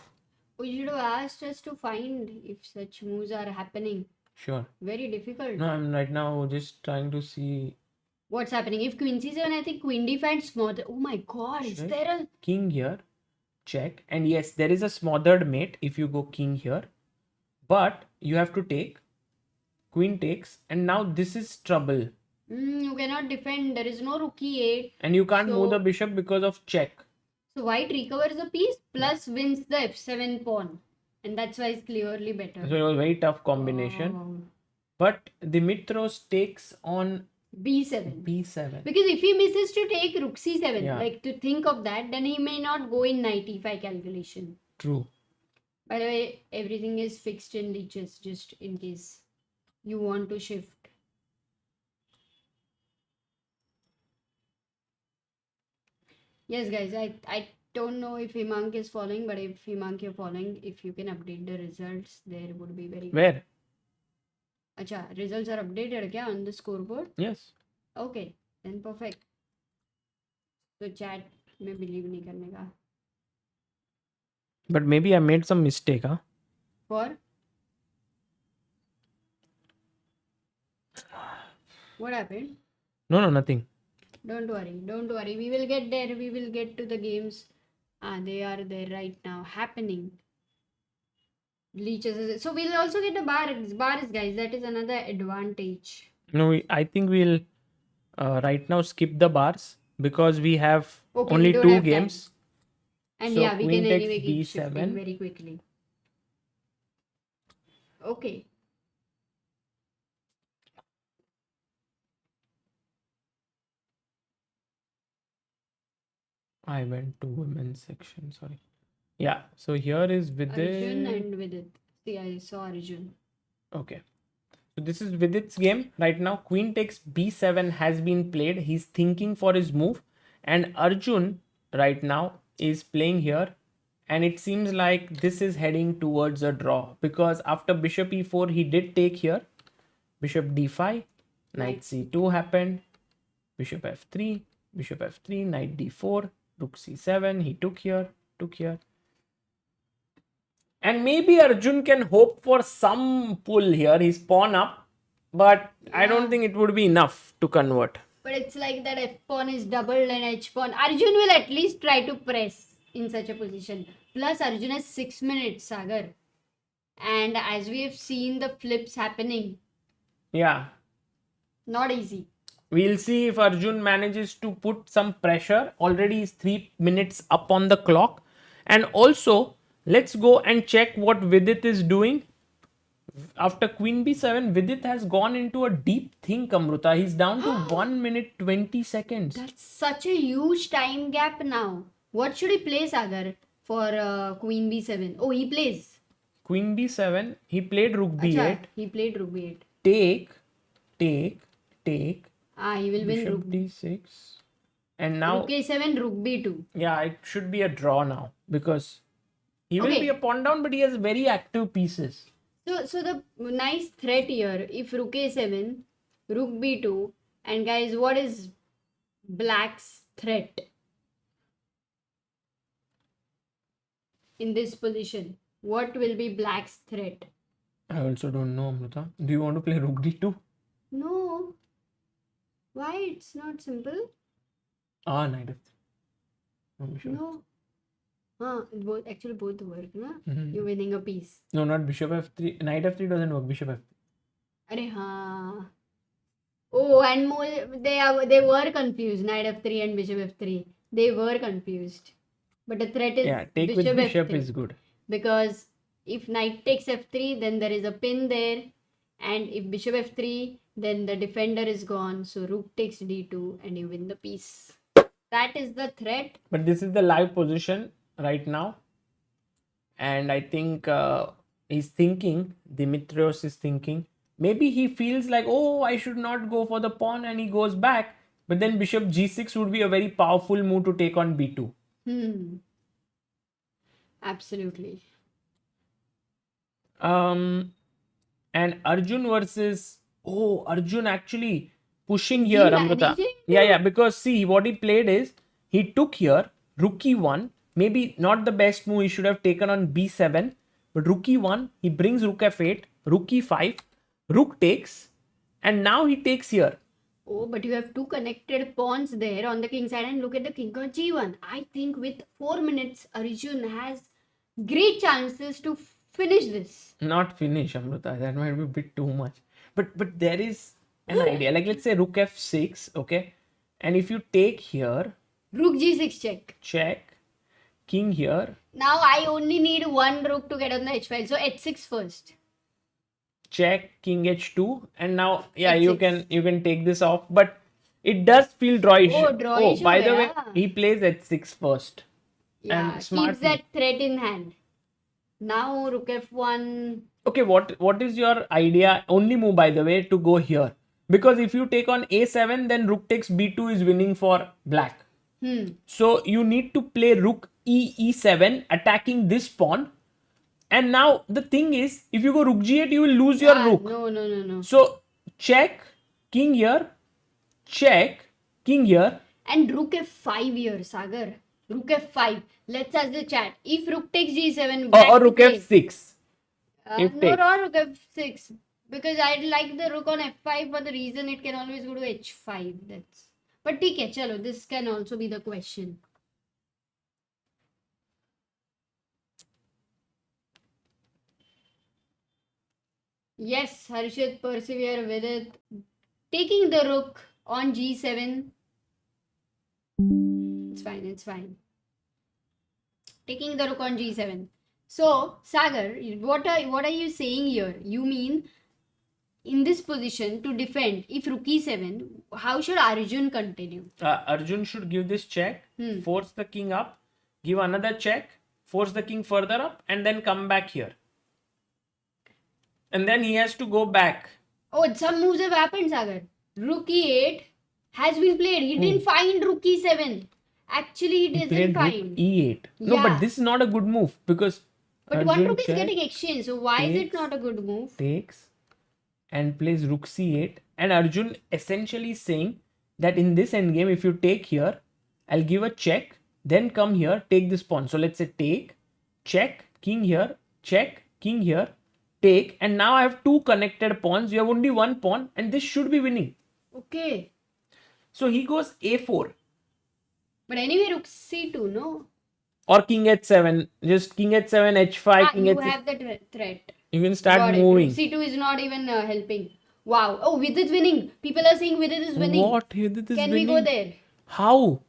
Oh, you should have asked us to find if such moves are happening. Sure. Very difficult. No, I'm right now just trying to see. What's happening? If Queen C7, I think Queen D finds smother. Oh my god, is Right. there a... King here, check, and yes, there is a smothered mate if you go king here, but you have to take. Queen takes, and now this is trouble, You cannot defend. There is no rook e8. and you can't move So- the bishop because of check. So white recovers a piece plus wins the f7 pawn. And that's why it's clearly better. So it was a very tough combination. Oh. But Dimitrios takes on b7. b7. Because if he misses to take rook c7, Yeah. like to think of that, then he may not go in knight e5 calculation. True. By the way, everything is fixed in leeches, just in case you want to shift. Yes, guys, I don't know if Himank is following, but if Himank you're following, if you can update the results, there would be very... Where? Acha, results are updated kya on the scoreboard? Yes. Okay, then perfect. So chat में believe नहीं करने का. But maybe I made some mistake, huh? For? What happened? No, nothing. Don't worry, don't worry. We will get there. We will get to the games. They are there right now, happening. Leeches. So we'll also get a bars, guys. That is another advantage. No, I think we'll right now skip the bars because we have Okay, we only don't 2 have time. games. And So yeah, we queen can takes anyway keep shifting b7. very quickly. Okay. I went to women's section, sorry. Yeah, so here is Arjun Vidit. and Vidit. See, I saw Arjun. Okay. So this is Vidit's game right now. Queen takes b7 has been played. He's thinking for his move. And Arjun right now is playing here. And it seems like this is heading towards a draw. Because after bishop e4, he did take here. Bishop d5. Knight c2 happened. Bishop f3. Bishop f3. Knight d4. Rook c7. He took here. Took here. And maybe Arjun can hope for some pull here. He's pawn up. But I don't think it would be enough to convert. But it's like that f pawn is doubled and h pawn. Arjun will at least try to press in such a position. Plus Arjun has 6 minutes, Sagar. And as we have seen the flips happening, Yeah. not easy. We'll see if Arjun manages to put some pressure. Already is 3 minutes up on the clock. And also, let's go and check what Vidit is doing. After Queen b7, Vidit has gone into a deep think, Amruta. He's down to 1 minute 20 seconds. That's such a huge time gap now. What should he play, Sagar, for Queen b7? Oh, he plays. Queen b7, he played rook b8. Acha, he played rook b8. Take. He will win Bishop rook d6. And now, rook a7, rook b2. yeah, it should be a draw now. Because he will Okay. be a pawn down, but he has very active pieces. So the nice threat here, if rook a7, rook b2, and guys, what is black's threat in this position? What will be black's threat? I also don't know, Amruta. Do you want to play rook d2? No. Why? It's not simple. Knight f3. No, bishop. No. Both work, na? Mhm. You're winning a piece. No, not bishop f3. Knight f3 doesn't work. Bishop f3. Arey, haan. Oh, and more, they were confused. Knight f3 and bishop f3. They were confused. But the threat is Yeah, take with bishop is good. Because if knight takes f3, then there is a pin there. And if bishop f3, then the defender is gone. So rook takes d2 and you win the piece. That is the threat. But this is the live position right now. And I think he's thinking, Dimitrios is thinking, maybe he feels like, oh, I should not go for the pawn, and he goes back. But then bishop g6 would be a very powerful move to take on b2. Absolutely. And Arjun versus, Arjun actually pushing here, Amruta. managing Yeah, because see, what he played is, he took here, rook e1, maybe not the best move. He should have taken on b7, but rook e1, he brings rook f8, rook e5, rook takes, and now he takes here. Oh, but you have two connected pawns there on the king side, and look at the king on g1. I think with 4 minutes, Arjun has great chances to finish this. Not finish, Amruta. That might be a bit too much. But there is an idea. Like let's say rook f6, okay? And if you take here, Rook g6 check. check, king here, Now I only need one rook to get on the h file. So h6 first. check, king h2, and now H6. you can take this off, but it does feel drawish. Oh, drawish, by the way, yeah. he plays h6 first. Yeah, And smart keeps that threat in hand. Now rook f1. Okay, what is your idea? Only move, by the way, to go here, because if you take on a7, then rook takes b2 is winning for black. So you need to play rook e7, attacking this pawn. And now the thing is, if you go rook g8, you will lose your rook. No. So check, king here, check, king here. And rook f5 here, Sagar. Rook f5. Let's ask the chat. If rook takes g7, black Or to rook play. f6. No, if take. or rook f6. Because I'd like the rook on f5 for the reason it can always go to h5. That's. But okay, chalo, this can also be the question. Yes, Harshit, persevere with it. Taking the rook on g7. It's fine. Taking the rook on g7. So, Sagar, what are you saying here? You mean in this position to defend, if rook e7, how should Arjun continue? Arjun should give this check, force the king up, give another check, force the king further up, and then come back here. And then he has to go back. Oh, some moves have happened, Sagar. Rook e8 has been played. He didn't find rook e7. Actually, he He doesn't played rook find. e8. No, Yeah. but this is not a good move because But one Arjun rook is check, getting exchanged. So why is it takes, not a good move? takes and plays rook c8. And Arjun essentially is saying that in this endgame, if you take here, I'll give a check, then come here, take this pawn. So let's say take, check, king here, check, king here, take. And now I have two connected pawns. You have only one pawn and this should be winning. Okay. So he goes a4 But anyway, rook c2, no? or king h7. Just king h7, h5, king You h6. have the threat. You can start Got it. moving. Rook c2 is not even helping. Wow. Oh, Vidit winning. People are saying Vidit is winning. What? Vidit is Can winning? we go there? How?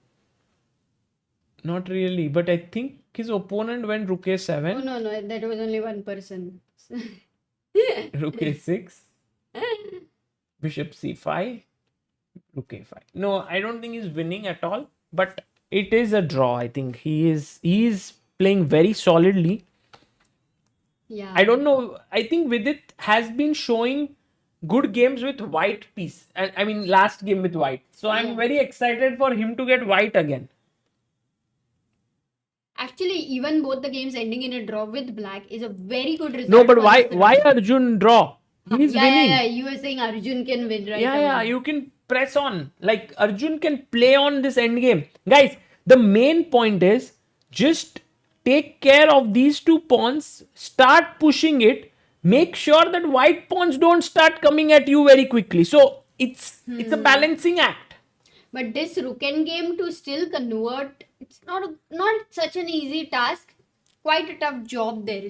Not really, but I think his opponent went rook a7, Oh, no. That was only one person. rook a6, bishop c5, rook a5. No, I don't think he's winning at all, but it is a draw. I think he is playing very solidly. Yeah. I don't know. I think Vidit has been showing good games with white piece. And I mean, last game with white. So I'm Yeah. very excited for him to get white again. Actually, even both the games ending in a draw with black is a very good result. No, but for why this why round. Arjun draw? He's winning. Yeah. You were saying Arjun can win, right? Yeah, you can press on. Like Arjun can play on this endgame. Guys, the main point is just take care of these two pawns, start pushing it, make sure that white pawns don't start coming at you very quickly. So it's a balancing act. But this rook game to still convert, it's not such an easy task. Quite a tough job there.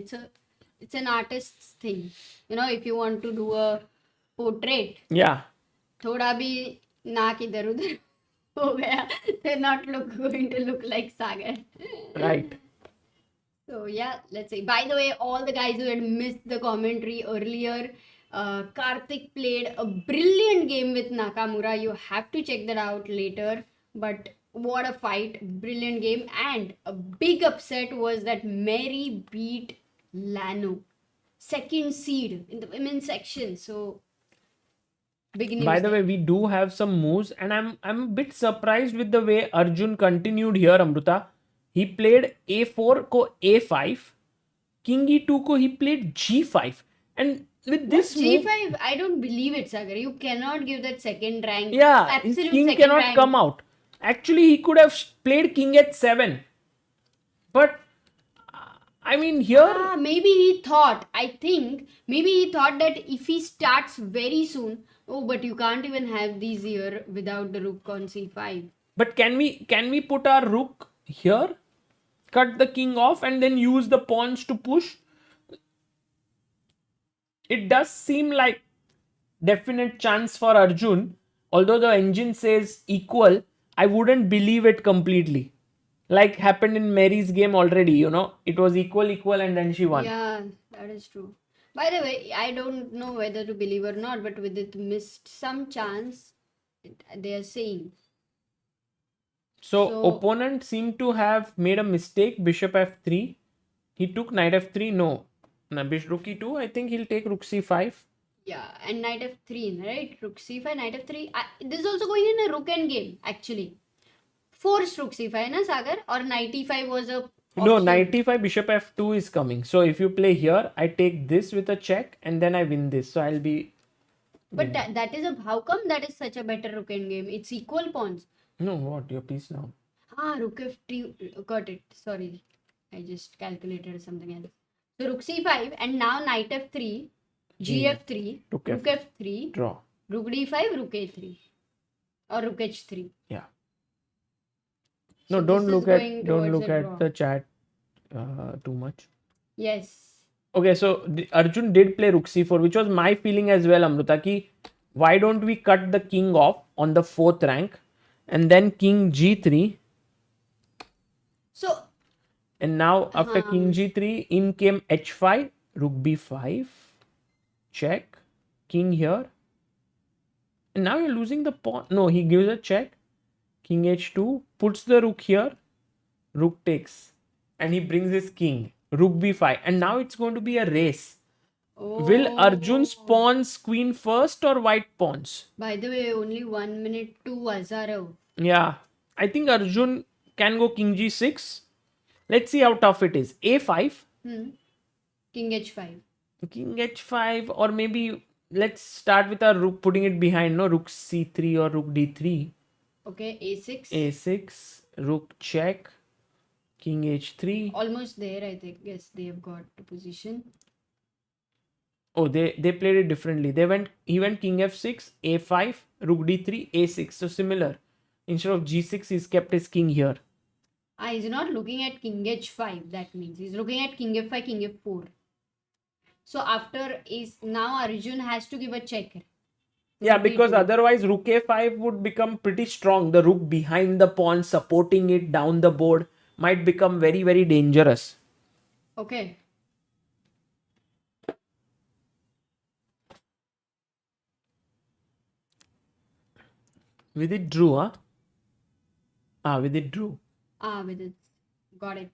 It's an artist's thing. You know, if you want to do a portrait, Yeah. थोड़ा भी नाक इधर उधर हो गया, they're not going to look like Sagar. Right. So yeah, let's see. By the way, all the guys who had missed the commentary earlier, Karthik played a brilliant game with Nakamura. You have to check that out later. But what a fight. Brilliant game. And a big upset was that Mary beat Lagno. Second seed in the women's section. So big news. By the way, we do have some moves, and I'm a bit surprised with the way Arjun continued here, Amruta. He played a4 ko a5, king e2 ko he played g5, and with this move, G5, I don't believe it, Sagar. You cannot give that second rank. yeah, his absolute king second cannot rank. come out. Actually, he could have played king h7. But I mean, here, Maybe he thought, I think, maybe he thought that if he starts very soon, oh, but you can't even have these here without the rook on c5. but can we put our rook here, cut the king off, and then use the pawns to push? It does seem like definite chance for Arjun. Although the engine says equal, I wouldn't believe it completely. Like happened in Mary's game already, it was equal, and then she won. Yeah, that is true. By the way, I don't know whether to believe or not, but with it missed some chance, they are saying. So opponent seemed to have made a mistake. Bishop f3. He took knight f3. No. Bishop rook e2. I think he'll take rook c5. Yeah, and knight f3, right? Rook c5, knight f3. This is also going in a rook endgame, actually. Forced rook c5, na Sagar? Or knight e5 was a No, option. knight e5, bishop f2 is coming. So if you play here, I take this with a check and then I win this. So I'll be... But that is how come that is such a better rook endgame? It's equal pawns. No, what? Your piece now. Rook f3, got it. Sorry, I just calculated something else. So rook c5 and now knight f3, gf3, Rook rook f3, Draw. rook d5, rook a3 or rook h3. Yeah. So No, don't this is look going at don't towards look a at draw. the chat too much. Yes. Okay, so Arjun did play rook c4, which was my feeling as well, Amruta, ki why don't we cut the king off on the 4th rank and then king g3, So and now after king g3 in came h5, rook b5, check, king here, and now you're losing the pawn. No, he gives a check, king h2, puts the rook here, rook takes, and he brings his king, rook b5, and now it's going to be a race. Will Arjun's pawns queen first or white pawns? By the way, only 1 minute to Azarov. Yeah, I think Arjun can go king g6. Let's see how tough it is. a5, King h5. king h5, or maybe let's start with our rook, putting it behind, no, rook c3 or rook d3. Okay, a6. a6, rook check, king h3. Almost there, I think. Yes, they have got the position. Oh, they played it differently. He went king f6, a5, rook d3, a6. So similar. Instead of g6, he's kept his king here. He's not looking at king h5. That means he's looking at king f5, king f4. So after is now Arjun has to give a check. Yeah, because otherwise rook a5 would become pretty strong. The rook behind the pawn supporting it down the board might become very, very dangerous. Okay. Vidit drew, huh? Vidit drew. With it. Got it.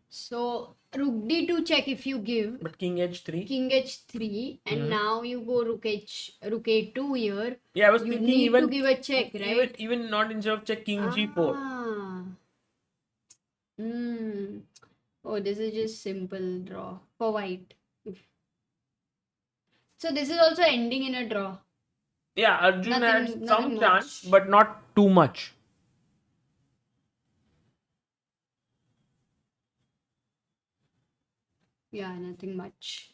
So rook d2 check if you give. But king h3. King h3 and now you go rook a2 here. Yeah, I was You thinking need even to give a check, right? even not instead of check, king g4. Oh, this is just simple draw for white. So this is also ending in a draw. Yeah, Arjun had Nothing some much. chance, but not too much. Yeah, nothing much.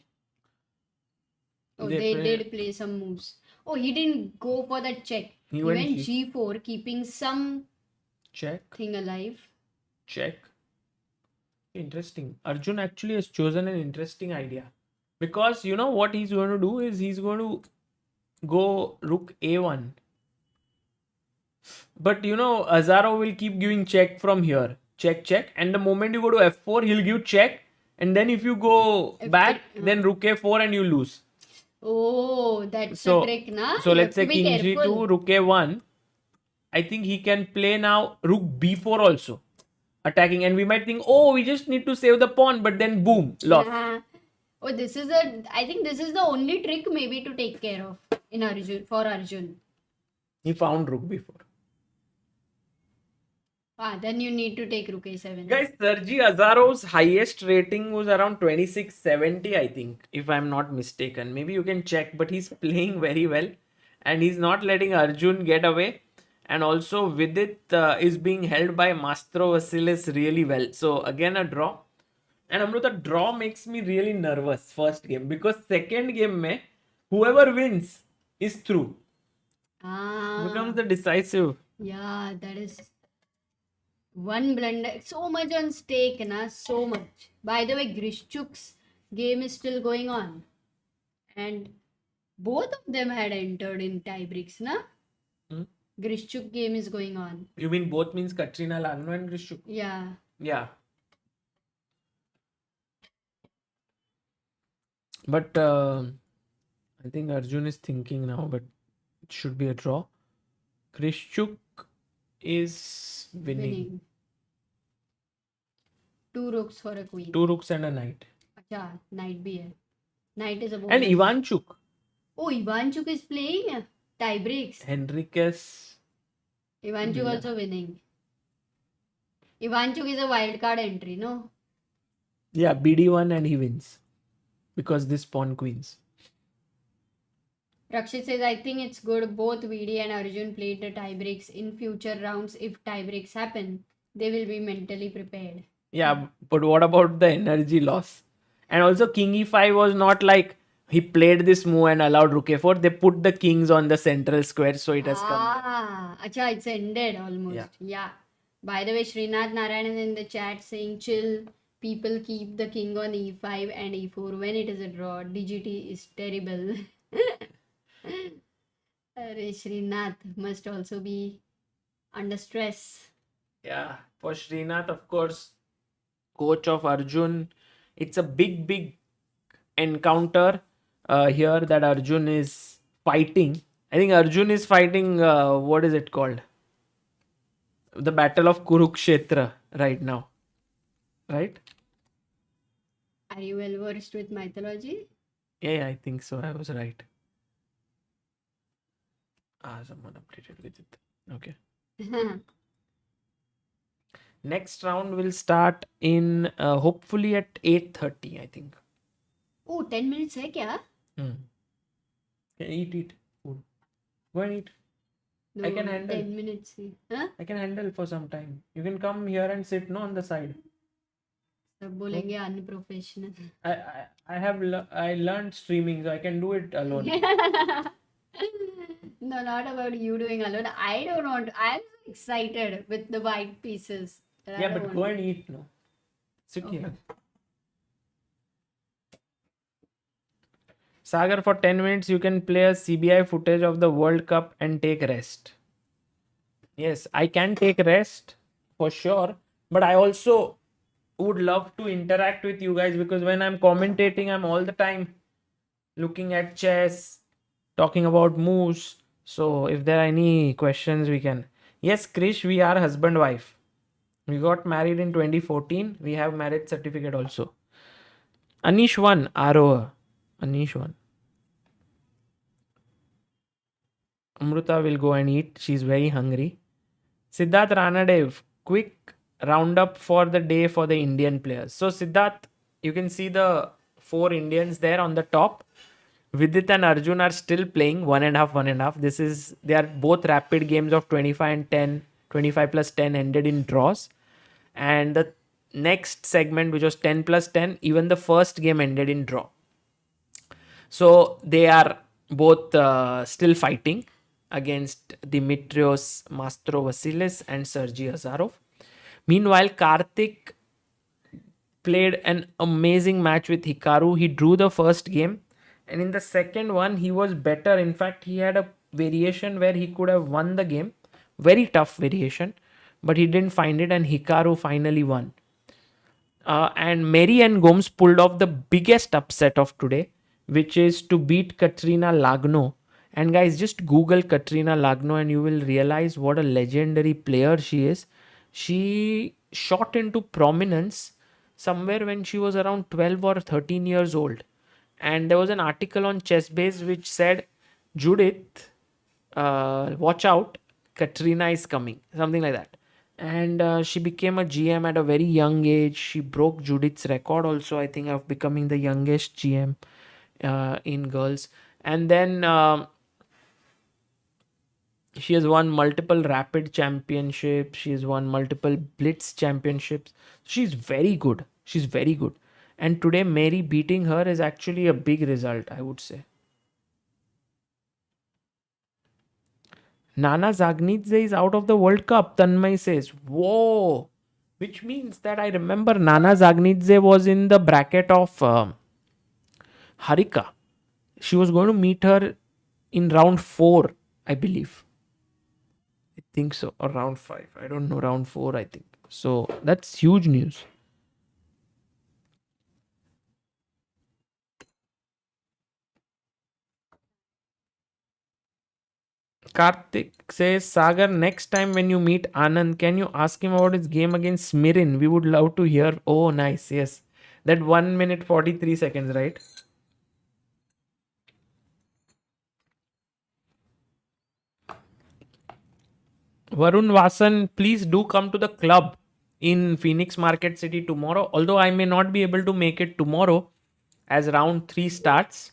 Oh, They they did play some moves. Oh, he didn't go for that check. He went g4, keeping some Check, thing alive. check. Interesting. Arjun actually has chosen an interesting idea. Because you know what he's going to do is he's going to go rook a1. But you know, Azarov will keep giving check from here. Check, check. And the moment you go to f4, he'll give check. And then if you go back, then rook a4 and you lose. Oh, that's So- a trick, na? So You let's say have to be king careful. g2, rook a1. I think he can play now rook b4 also. Attacking. And we might think, oh, we just need to save the pawn. But then boom, lost. Oh, I think this is the only trick maybe to take care of in Arjun, for Arjun. He found rook b4. Then you need to take rook a7. Guys, Sergey Azarov's highest rating was around 2670, I think, if I'm not mistaken. Maybe you can check, but he's playing very well and he's not letting Arjun get away. And also Vidit is being held by Mastro Vasilis really well. So again a draw. And Amruta, draw makes me really nervous first game because second game mein whoever wins is through. Becomes the decisive. Yeah, that is one blunder. So much on stake, na? So much. By the way, Grishchuk's game is still going on. And both of them had entered in tie breaks, na? Hmm? Grishchuk game is going on. You mean both means Katrina Lagno and Grishuk? Yeah. Yeah. But I think Arjun is thinking now, but it should be a draw. Grishuk is winning. Two rooks for a queen. 2 rooks and a knight. Acha, knight bhi hai. Knight is a bonus. And Ivanchuk. Oh, Ivanchuk is playing tie breaks. Henriquez. Ivanchuk Yeah. also winning. Ivanchuk is a wild card entry, no? Yeah, BD1 and he wins. Because this pawn queens. Rakshit says, I think it's good both VD and Arjun played the tie breaks. In future rounds, if tie breaks happen, they will be mentally prepared. Yeah, but what about the energy loss? And also King E5 was not like he played this move and allowed Rook A4. They put the kings on the central square, so it has come. Ah, acha, it's ended almost. Yeah. By the way, Srinath Narayan is in the chat saying, chill, people keep the king on E5 and E4 when it is a draw. DGT is terrible. Arey, Srinath must also be under stress. Yeah, for Srinath, of course, coach of Arjun, it's a big encounter here that Arjun is fighting. I think Arjun is fighting, what is it called? The Battle of Kurukshetra right now. Right? Are you well versed with mythology? Yeah, I think so. I was right. Someone updated with it. Okay. Next round will start in hopefully at 8:30, I think. Oh, 10 minutes hai kya? Eat food. Go and eat. No, I can handle. 10 minutes. Huh? I can handle for some time. You can come here and sit no on the side. सब बोलेंगे unprofessional. I learned streaming, so I can do it alone. No, not about you doing alone. I don't want. I'm excited with the white pieces. that I Yeah, don't but want go to- and eat no. Sit Okay. here. Sagar, for 10 minutes you can play a CBI footage of the World Cup and take rest. Yes, I can take rest for sure, but I also would love to interact with you guys because when I'm commentating, I'm all the time looking at chess, talking about moves. So if there are any questions, we can. Yes, Krish, we are husband wife. We got married in 2014. We have marriage certificate also. Anish won. RO. Anish won. Amruta will go and eat. She's very hungry. Siddharth Ranadev, quick roundup for the day for the Indian players. So Siddharth, you can see the 4 Indians there on the top. Vidit and Arjun are still playing 1.5. They are both rapid games of 25 and 10. 25 plus 10 ended in draws. And the next segment, which was 10 plus 10, even the first game ended in draw. So they are both still fighting against Dimitrios Mastro Vasilis and Sergei Azarov. Meanwhile, Karthik played an amazing match with Hikaru. He drew the first game, and in the second one, he was better. In fact, he had a variation where he could have won the game. Very tough variation, but he didn't find it, and Hikaru finally won. And Mary and Gomes pulled off the biggest upset of today, which is to beat Katrina Lagno. And guys, just Google Katrina Lagno and you will realize what a legendary player she is. She shot into prominence somewhere when she was around 12 or 13 years old. And there was an article on ChessBase which said, Judith, watch out, Katrina is coming. Something like that. And she became a GM at a very young age. She broke Judith's record also, I think, of becoming the youngest GM in girls. And then She has won multiple rapid championships. She has won multiple blitz championships. She's very good. She's very good. And today, Mary beating her is actually a big result, I would say. Nana Zagnidze is out of the World Cup, Tanmay says. Whoa! Which means that I remember Nana Zagnidze was in the bracket of Harika. She was going to meet her in round 4, I believe. I think so. Or round 5. I don't know. Round 4, I think. So that's huge news. Karthik says, Sagar, next time when you meet Anand, can you ask him about his game against Smirin? We would love to hear. Oh, nice. Yes. That 1 minute 43 seconds, right? Varun Vasan, please do come to the club in Phoenix Market City tomorrow. Although I may not be able to make it tomorrow as round 3 starts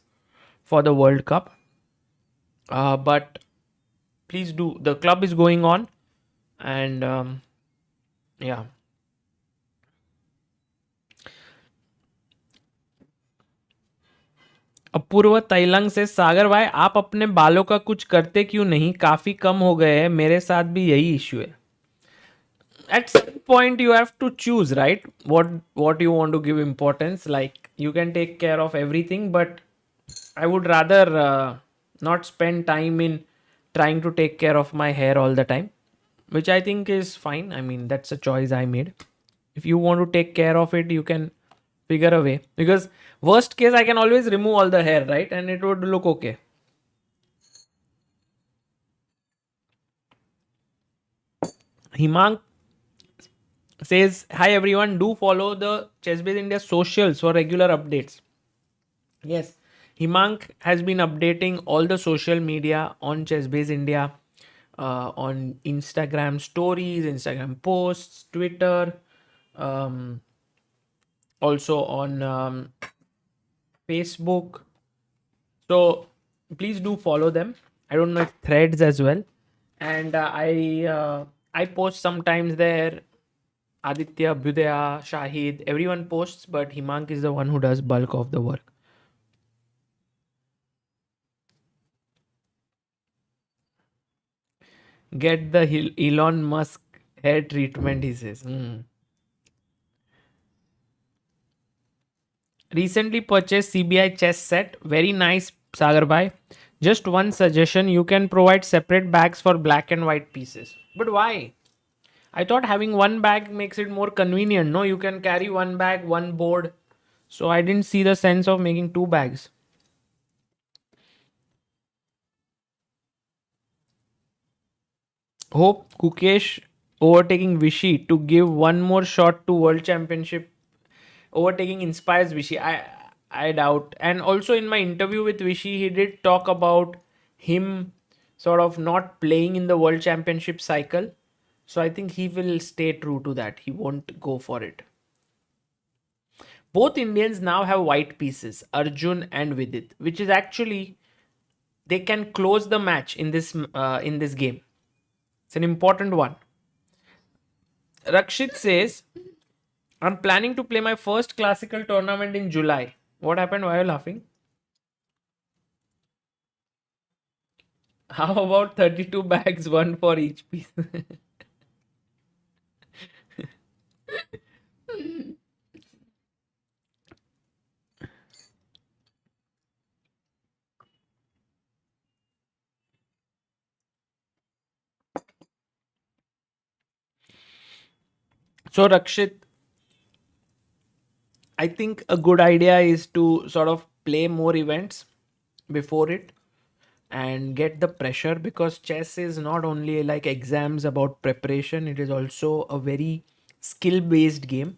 for the World Cup. But please do. The club is going on. And yeah. अपूर्व तैलंग से सागर भाई आप अपने बालों का कुछ करते क्यों नहीं काफी कम हो गए हैं मेरे साथ भी यही इश्यू है at some point you have to choose, right? What you want to give importance. Like you can take care of everything, but I would rather not spend time in trying to take care of my hair all the time, which I think is fine. I mean, that's a choice I made. If you want to take care of it, you can figure a way, because worst case I can always remove all the hair, right? And it would look okay. Himang says, hi everyone, do follow the Chessbase India socials for regular updates. Yes, Himank has been updating all the social media on Chessbase India, on Instagram stories, Instagram posts, Twitter, um, also on Facebook. So please do follow them. I don't know if threads as well. And I post sometimes there. Aditya, Bhudaya, Shahid, everyone posts, but Himank is the one who does bulk of the work. Get the Elon Musk hair treatment, he says. Recently purchased CBI chess set. Very nice, Sagar bhai. Just one suggestion, you can provide separate bags for black and white pieces. But why? I thought having one bag makes it more convenient. No, you can carry one bag, one board. So I didn't see the sense of making two bags. Hope Kukesh overtaking Vishy to give one more shot to World Championship. Overtaking inspires Vishy. I doubt. And also in my interview with Vishy, he did talk about him sort of not playing in the World Championship cycle. So I think he will stay true to that. He won't go for it. Both Indians now have white pieces, Arjun and Vidit, which is actually they can close the match in this game. It's an important one. Rakshit says, I'm planning to play my first classical tournament in July. What happened? Why are you laughing? How about 32 bags, one for each piece? So, Rakshit, I think a good idea is to sort of play more events before it and get the pressure, because chess is not only like exams about preparation, it is also a very skill based game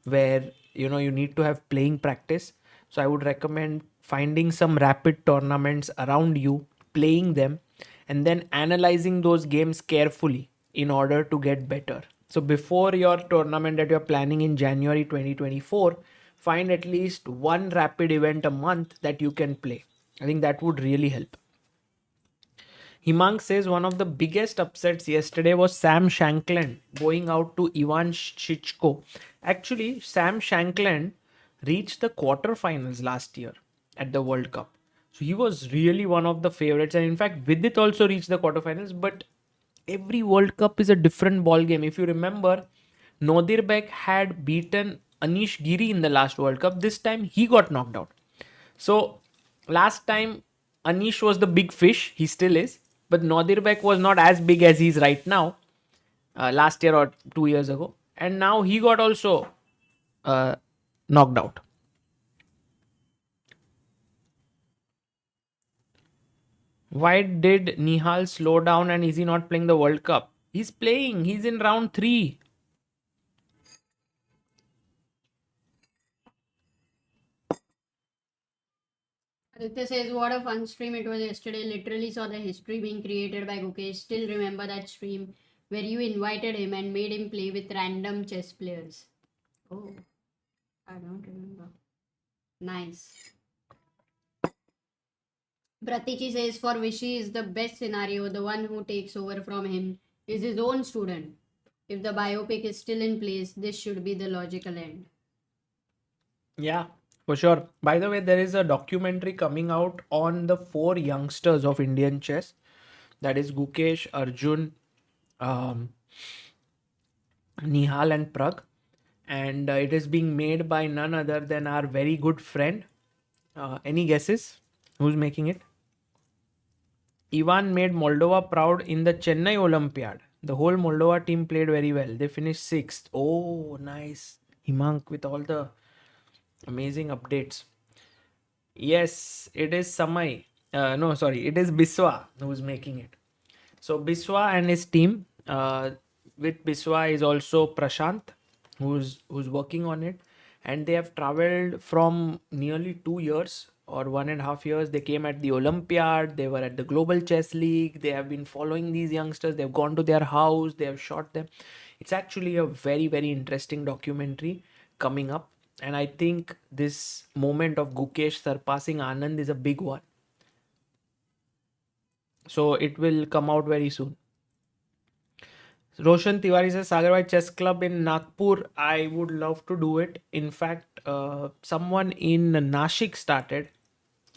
where you need to have playing practice. So I would recommend finding some rapid tournaments around you, playing them, and then analyzing those games carefully in order to get better. So before your tournament that you're planning in January 2024, find at least one rapid event a month that you can play. I think that would really help. Himang says one of the biggest upsets yesterday was Sam Shankland going out to Ivan Shishko. Actually, Sam Shankland reached the quarterfinals last year at the World Cup. So he was really one of the favorites. And in fact, Vidit also reached the quarterfinals. But every World Cup is a different ball game. If you remember, Nodirbek had beaten Anish Giri in the last World Cup. This time he got knocked out. So last time Anish was the big fish. He still is. But Nodirbek was not as big as he is right now. Last year or 2 years ago. And now he got also knocked out. Why did Nihal slow down and is he not playing the World Cup? He's playing. He's in round 3. Aditya says, what a fun stream it was yesterday. Literally saw the history being created by Gukesh. Still remember that stream where you invited him and made him play with random chess players. Oh, I don't remember. Nice. Pratichi says, for Vishy is the best scenario. The one who takes over from him is his own student. If the biopic is still in place, this should be the logical end. Yeah, for sure. By the way, there is a documentary coming out on the 4 youngsters of Indian chess. That is Gukesh, Arjun, um, Nihal and Prag. And it is being made by none other than our very good friend. Any guesses? Who's making it? Ivan made Moldova proud in the Chennai Olympiad. The whole Moldova team played very well. They finished 6th. Oh, nice. Himank with all the amazing updates. Yes, it is Samai. No, sorry, it is Biswa who's making it. So Biswa and his team, with Biswa is also Prashant, who's working on it, and they have traveled from nearly 2 years or 1.5 years. They came at the Olympiad. They were at the Global Chess League. They have been following these youngsters. They've gone to their house. They have shot them. It's actually a very very interesting documentary coming up. And I think this moment of Gukesh surpassing Anand is a big one. So it will come out very soon. Roshan Tiwari says Sagar Chess Club in Nagpur. I would love to do it. In fact, someone in Nashik started.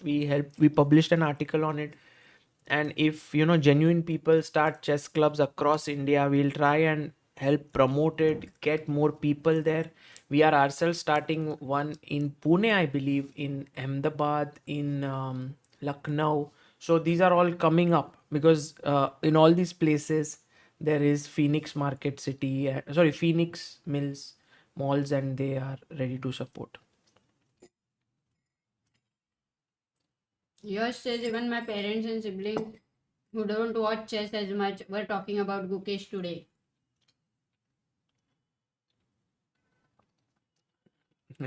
We published an article on it. And if genuine people start chess clubs across India, we'll try and help promote it, get more people there. We are ourselves starting one in Pune, I believe, in Ahmedabad, in Lucknow. So these are all coming up because in all these places there is Phoenix Market City, Phoenix Mills malls, and they are ready to support. Yash says, even my parents and siblings who don't watch chess as much were talking about Gukesh today.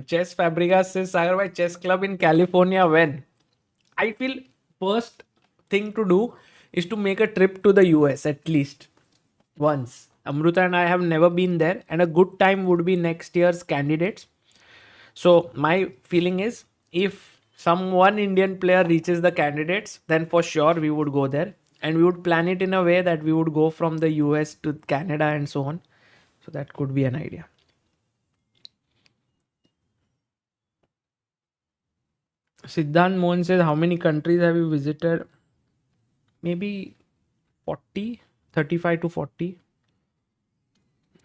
Chess Fabregas says Sagar Chess Club in California when? I feel first thing to do is to make a trip to the US at least once. Amruta and I have never been there, and a good time would be next year's candidates. So my feeling is if some one Indian player reaches the candidates, then for sure we would go there, and we would plan it in a way that we would go from the US to Canada and so on. So that could be an idea. Siddhant Mohan says, how many countries have you visited? Maybe 40, 35 to 40.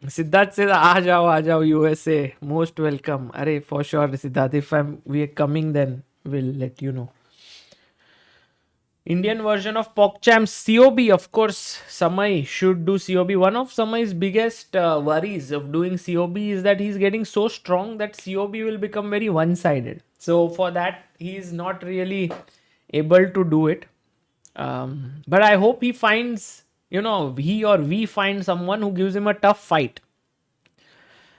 Siddharth says, aa jao, USA. Most welcome. Arey, for sure, Siddharth. If we are coming, then we'll let you know. Indian version of PogChamp COB, of course, Samai should do COB. One of Samai's biggest worries of doing COB is that he's getting so strong that COB will become very one-sided. So for that, he's not really able to do it. But I hope he finds, he or we find someone who gives him a tough fight.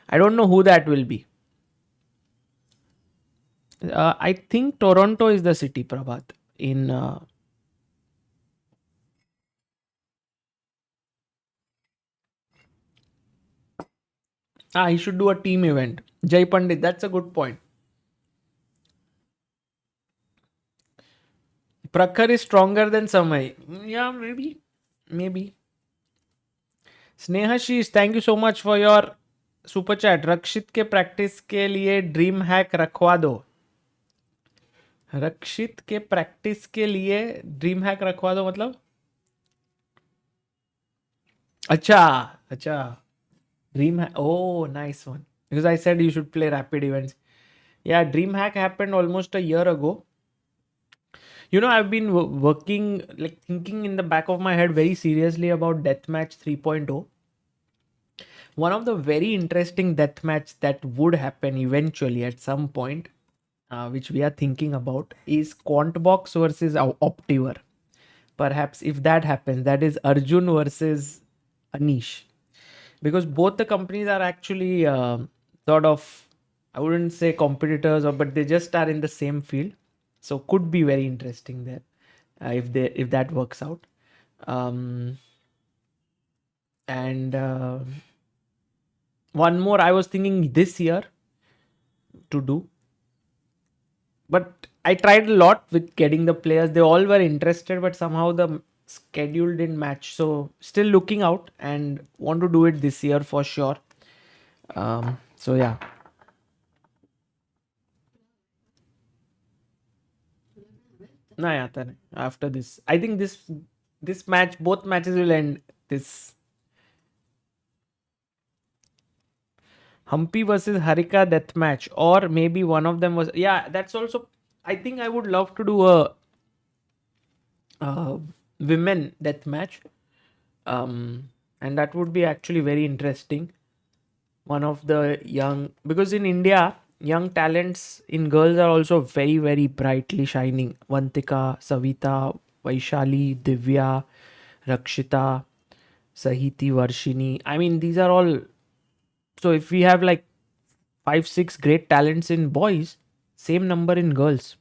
I don't know who that will be. I think Toronto is the city, Prabhat. He should do a team event. Jai Pandit, that's a good point. Prakhar is stronger than Samay. Yeah, maybe. Snehashish, thank you so much for your super chat. Rakshit के practice के लिए dream hack रखवा दो. रक्षित के practice के लिए dream hack रखवा दो मतलब अच्छा अच्छा dream hack. Oh, nice one. Because I said you should play rapid events. Yeah, dream hack happened almost a year ago. You know, I've been working, like thinking in the back of my head very seriously about Deathmatch 3.0. One of the very interesting deathmatch that would happen eventually at some point, which we are thinking about, is Quantbox versus Optiver. Perhaps if that happens, that is Arjun versus Anish. Because both the companies are actually sort of, I wouldn't say competitors, but they just are in the same field. So could be very interesting there if that works out. And one more I was thinking this year to do, but I tried a lot with getting the players. They all were interested, but somehow the schedule didn't match. So still looking out and want to do it this year for sure. So yeah. नहीं आता नहीं. After this, I think this match, both matches will end this. Humpy versus Harika death match, or maybe one of them was, yeah, that's also, I think I would love to do a women death match, and that would be actually very interesting. One of the young, because in India young talents in girls are also very very brightly shining. Vantika, Savita, Vaishali, Divya, Rakshita, Sahiti, Varshini. I mean, these are all. So if we have like 5-6 great talents in boys, same number in girls.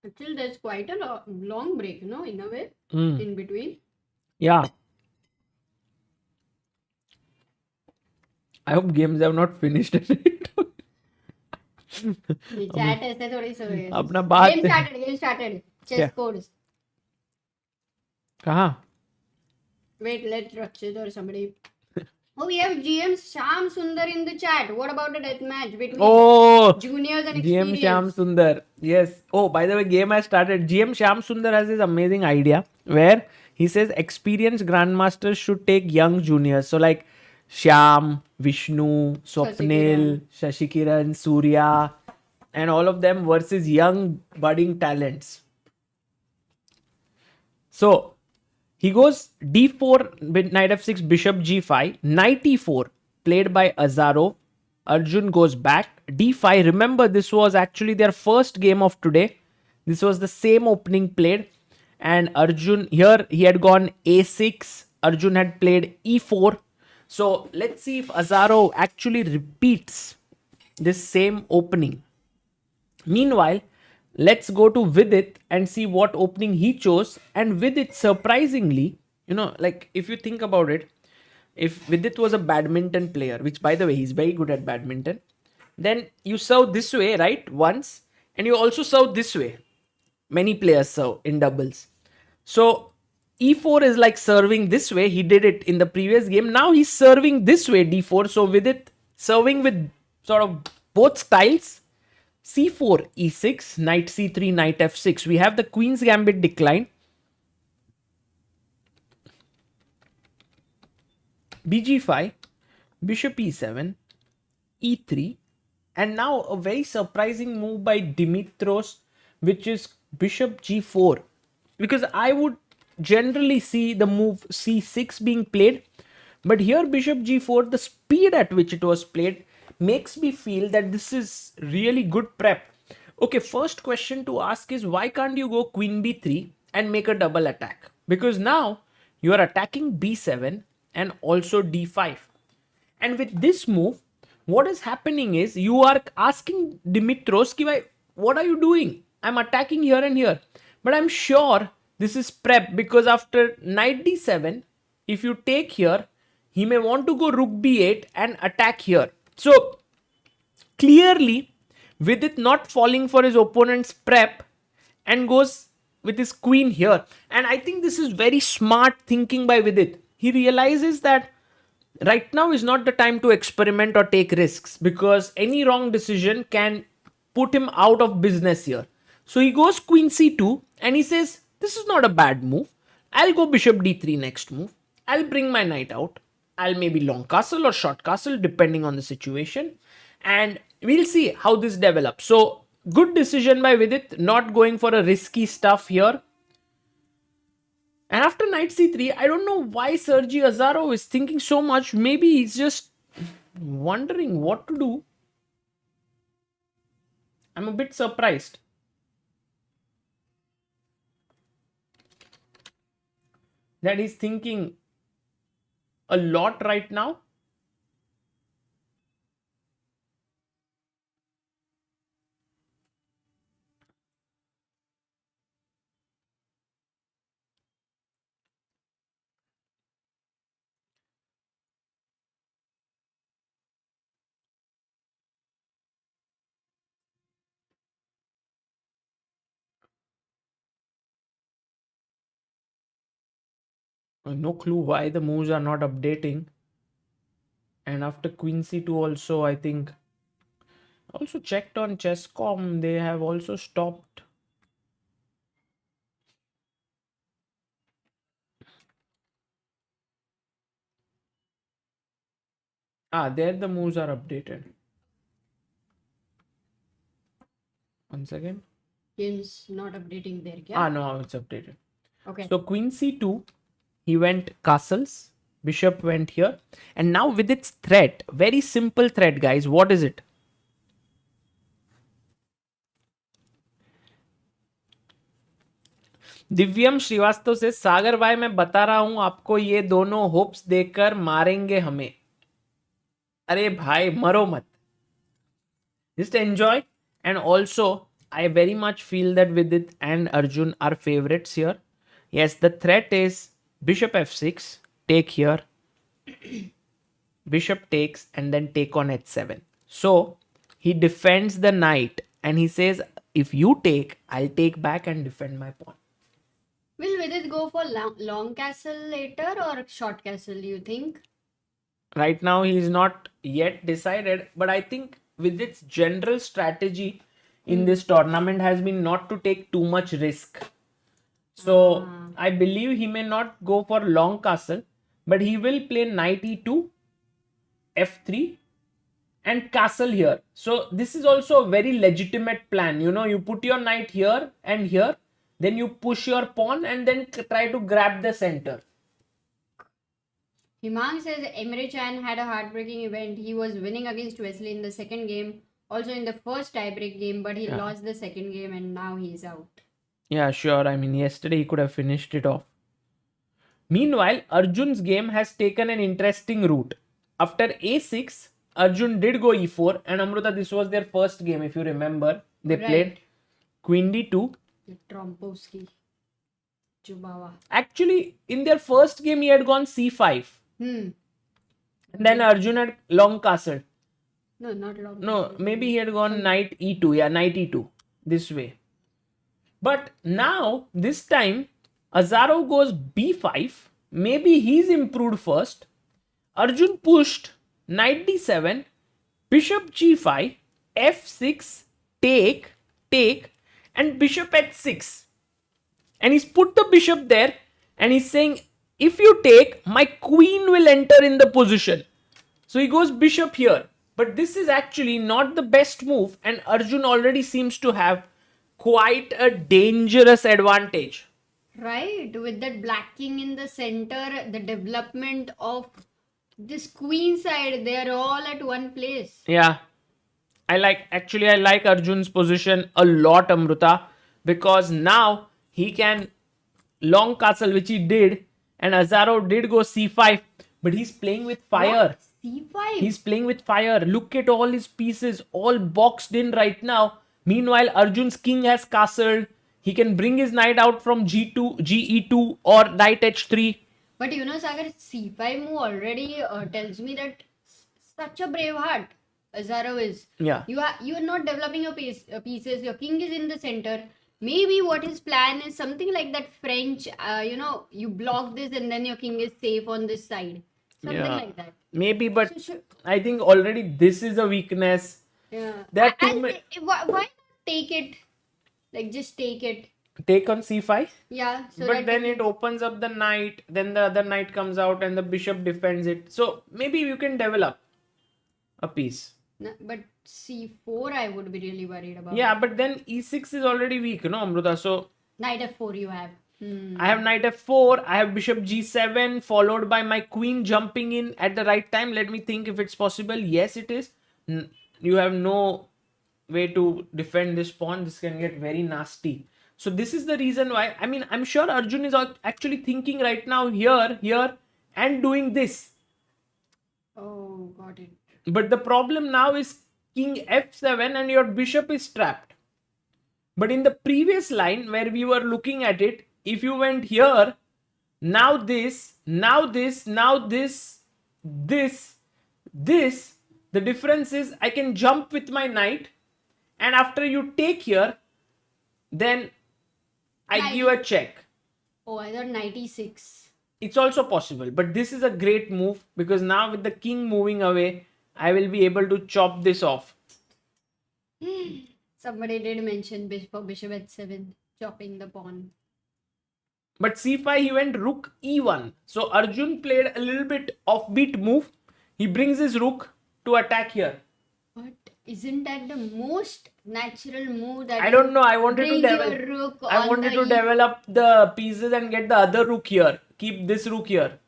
Actually, there's quite a long break, in a way, Mm. in between. Yeah. I hope games have not finished. ये chat ऐसे थोड़ी सी अपना बात game started chess क्या? codes. कहाँ? Wait, let Rakshit or somebody. Oh, we have GM Sham Sundar in the chat. What about the death match between juniors and GM experience? Shyam Sundar. Yes. Oh, by the way, game has started. GM Shyam Sundar has this amazing idea where he says experienced grandmasters should take young juniors. So like Shyam, Vishnu, Swapnil, Shashikiran, Surya, and all of them versus young budding talents. So he goes d4 with knight f6, bishop g5, knight e4 played by Azarov. Arjun goes back, d5. Remember, this was actually their first game of today. This was the same opening played. And Arjun, here he had gone a6. Arjun had played e4. So let's see if Azarov actually repeats this same opening. Meanwhile, let's go to Vidit and see what opening he chose. And Vidit, surprisingly, like if you think about it, if Vidit was a badminton player, which by the way, he's very good at badminton, then you serve this way, right? Once, and you also serve this way. Many players serve in doubles. So e4 is like serving this way. He did it in the previous game. Now he's serving this way, d4. So Vidit serving with sort of both styles. c4, e6, knight c3, knight f6. We have the queen's gambit decline. bg5, bishop e7, e3, and now a very surprising move by Dimitrios, which is bishop g4. Because I would generally see the move c6 being played, but here bishop g4, the speed at which it was played makes me feel that this is really good prep. Okay, first question to ask is why can't you go queen b3 and make a double attack? Because now you are attacking b7 and also d5. And with this move, what is happening is you are asking Dimitrios, what are you doing? I'm attacking here and here. But I'm sure This is prep because after knight d7, if you take here, he may want to go rook b8 and attack here. So clearly, Vidit not falling for his opponent's prep and goes with his queen here. And I think this is very smart thinking by Vidit. He realizes that right now is not the time to experiment or take risks because any wrong decision can put him out of business here. So he goes queen c2 and he says, this is not a bad move. I'll go bishop d3 next move. I'll bring my knight out. I'll maybe long castle or short castle depending on the situation. And we'll see how this develops. So good decision by Vidit, not going for a risky stuff here. And after knight c3, I don't know why Sergei Azarov is thinking so much. Maybe he's just wondering what to do. I'm a bit surprised. That he's thinking a lot right now. No clue why the moves are not updating. And after queen c2 also, I think, also checked on chess.com, they have also stopped. There the moves are updated. Once again. Game's not updating there. Yeah. No, it's updated. Okay. So queen c2, he went castles, bishop went here, and now with its threat, very simple threat, guys. What is it? दिव्यम श्रीवास्तव से, सागर भाई मैं बता रहा हूं आपको, ये दोनों hopes देकर मारेंगे हमें. अरे भाई मरो मत, just enjoy. And also I very much feel that Vidit and Arjun are favorites here. Yes, the threat is bishop f6, take here, bishop takes, and then take on h7. So he defends the knight and he says, if you take, I'll take back and defend my pawn. Will Vidit go for long castle later or short castle, you think? Right now he's not yet decided, but I think Vidit's general strategy in this tournament has been not to take too much risk. So I believe he may not go for long castle, but he will play knight e2, f3 and castle here. So this is also a very legitimate plan. You know, you put your knight here and here, then you push your pawn and then try to grab the center. Himang says Emre Chan had a heartbreaking event. He was winning against Wesley in the second game, also in the first tiebreak game, but he lost the second game and now he's out. Yeah, sure. I mean, yesterday he could have finished it off. Meanwhile, Arjun's game has taken an interesting route. After a6, Arjun did go e4, and Amruta, this was their first game, if you remember. They played queen d2. Trompowski. Chubawa. Actually, in their first game, he had gone c5. And then Arjun had long castle. No, not long. No, maybe he had gone knight e2. Yeah, knight e2. This way. But now, this time, Azarov goes b5. Maybe he's improved first. Arjun pushed knight d7, bishop g5, f6, take, and bishop h6. And he's put the bishop there and he's saying, if you take, my queen will enter in the position. So he goes bishop here. But this is actually not the best move, and Arjun already seems to have quite a dangerous advantage. Right, with that black king in the center, the development of this queen side, they are all at one place. Yeah. I like Arjun's position a lot, Amruta, because now he can long castle, which he did, and Azarov did go c5, but he's playing with fire. What? C5? He's playing with fire. Look at all his pieces, all boxed in right now. Meanwhile, Arjun's king has castled. He can bring his knight out from G2, GE2 or knight H3. But you know, Sagar, C5 move already tells me that such a brave heart Azarov is. Yeah. You are not developing your pieces. Your king is in the center. Maybe what his plan is something like that French. You block this and then your king is safe on this side. Something like that. Maybe, but So, I think already this is a weakness. yeah. There are too many. Why not take it? Like just take it. Take on C5. Yeah. So But that then it opens up the knight, then the other knight comes out and the bishop defends it. So maybe you can develop a piece. But C4 I would be really worried about. Yeah, but then E6 is already weak, Amruta? So Knight F4 you have. I have knight F4, I have bishop G7, followed by my queen jumping in at the right time. Let me think if it's possible. Yes, it is. You have no way to defend this pawn. This can get very nasty. So this is the reason why, I'm sure Arjun is actually thinking right now here, and doing this. Oh, got it. But the problem now is king F7 and your bishop is trapped. But in the previous line where we were looking at it, if you went here, now this, the difference is I can jump with my knight, and after you take here, then I give a check. Oh, I thought knight E6. It's also possible, but this is a great move because now with the king moving away, I will be able to chop this off. Somebody did mention for bishop H7, chopping the pawn. But C5 he went rook E1. So Arjun played a little bit offbeat move. He brings his rook to attack here. But isn't that the most natural move that I don't know. I wanted bring to your rook develop the pieces and get the other rook here. Keep this rook here.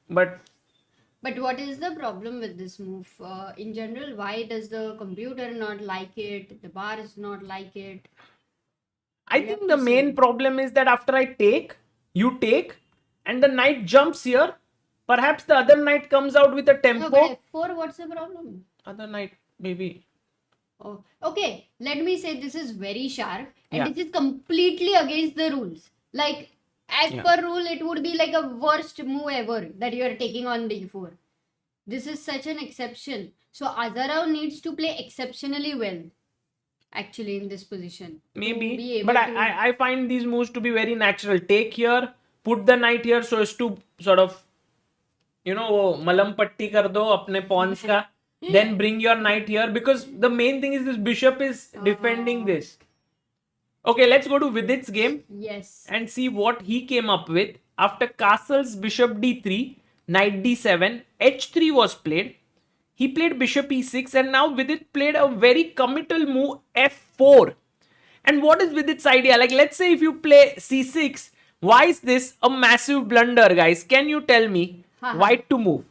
But what is the problem with this move? In general, why does the computer not like it? The bar is not like it. I think the main problem is that after I take, you take, and the knight jumps here. Perhaps the other knight comes out with a tempo. No, but F4, what's the problem? Other knight, maybe. Oh, okay. Let me say this is very sharp and Yeah. this is completely against the rules. Like, as per rule, it would be like a worst move ever that you are taking on D4. This is such an exception. So Azarov needs to play exceptionally well, actually, in this position. to be Maybe. able But to- I find these moves to be very natural. Take here, put the knight here so as to sort of, वो मलम पट्टी कर दो अपने pawns का. Then bring your knight here because the main thing is this bishop is defending this. Okay, let's go to Vidit's game Yes. and see what he came up with. After castles, bishop d3, knight d7, h3 was played. He played bishop e6 and now Vidit played a very committal move f4. And what is Vidit's idea? Like, let's say if you play c6, why is this a massive blunder, guys? Can you tell me? White to move.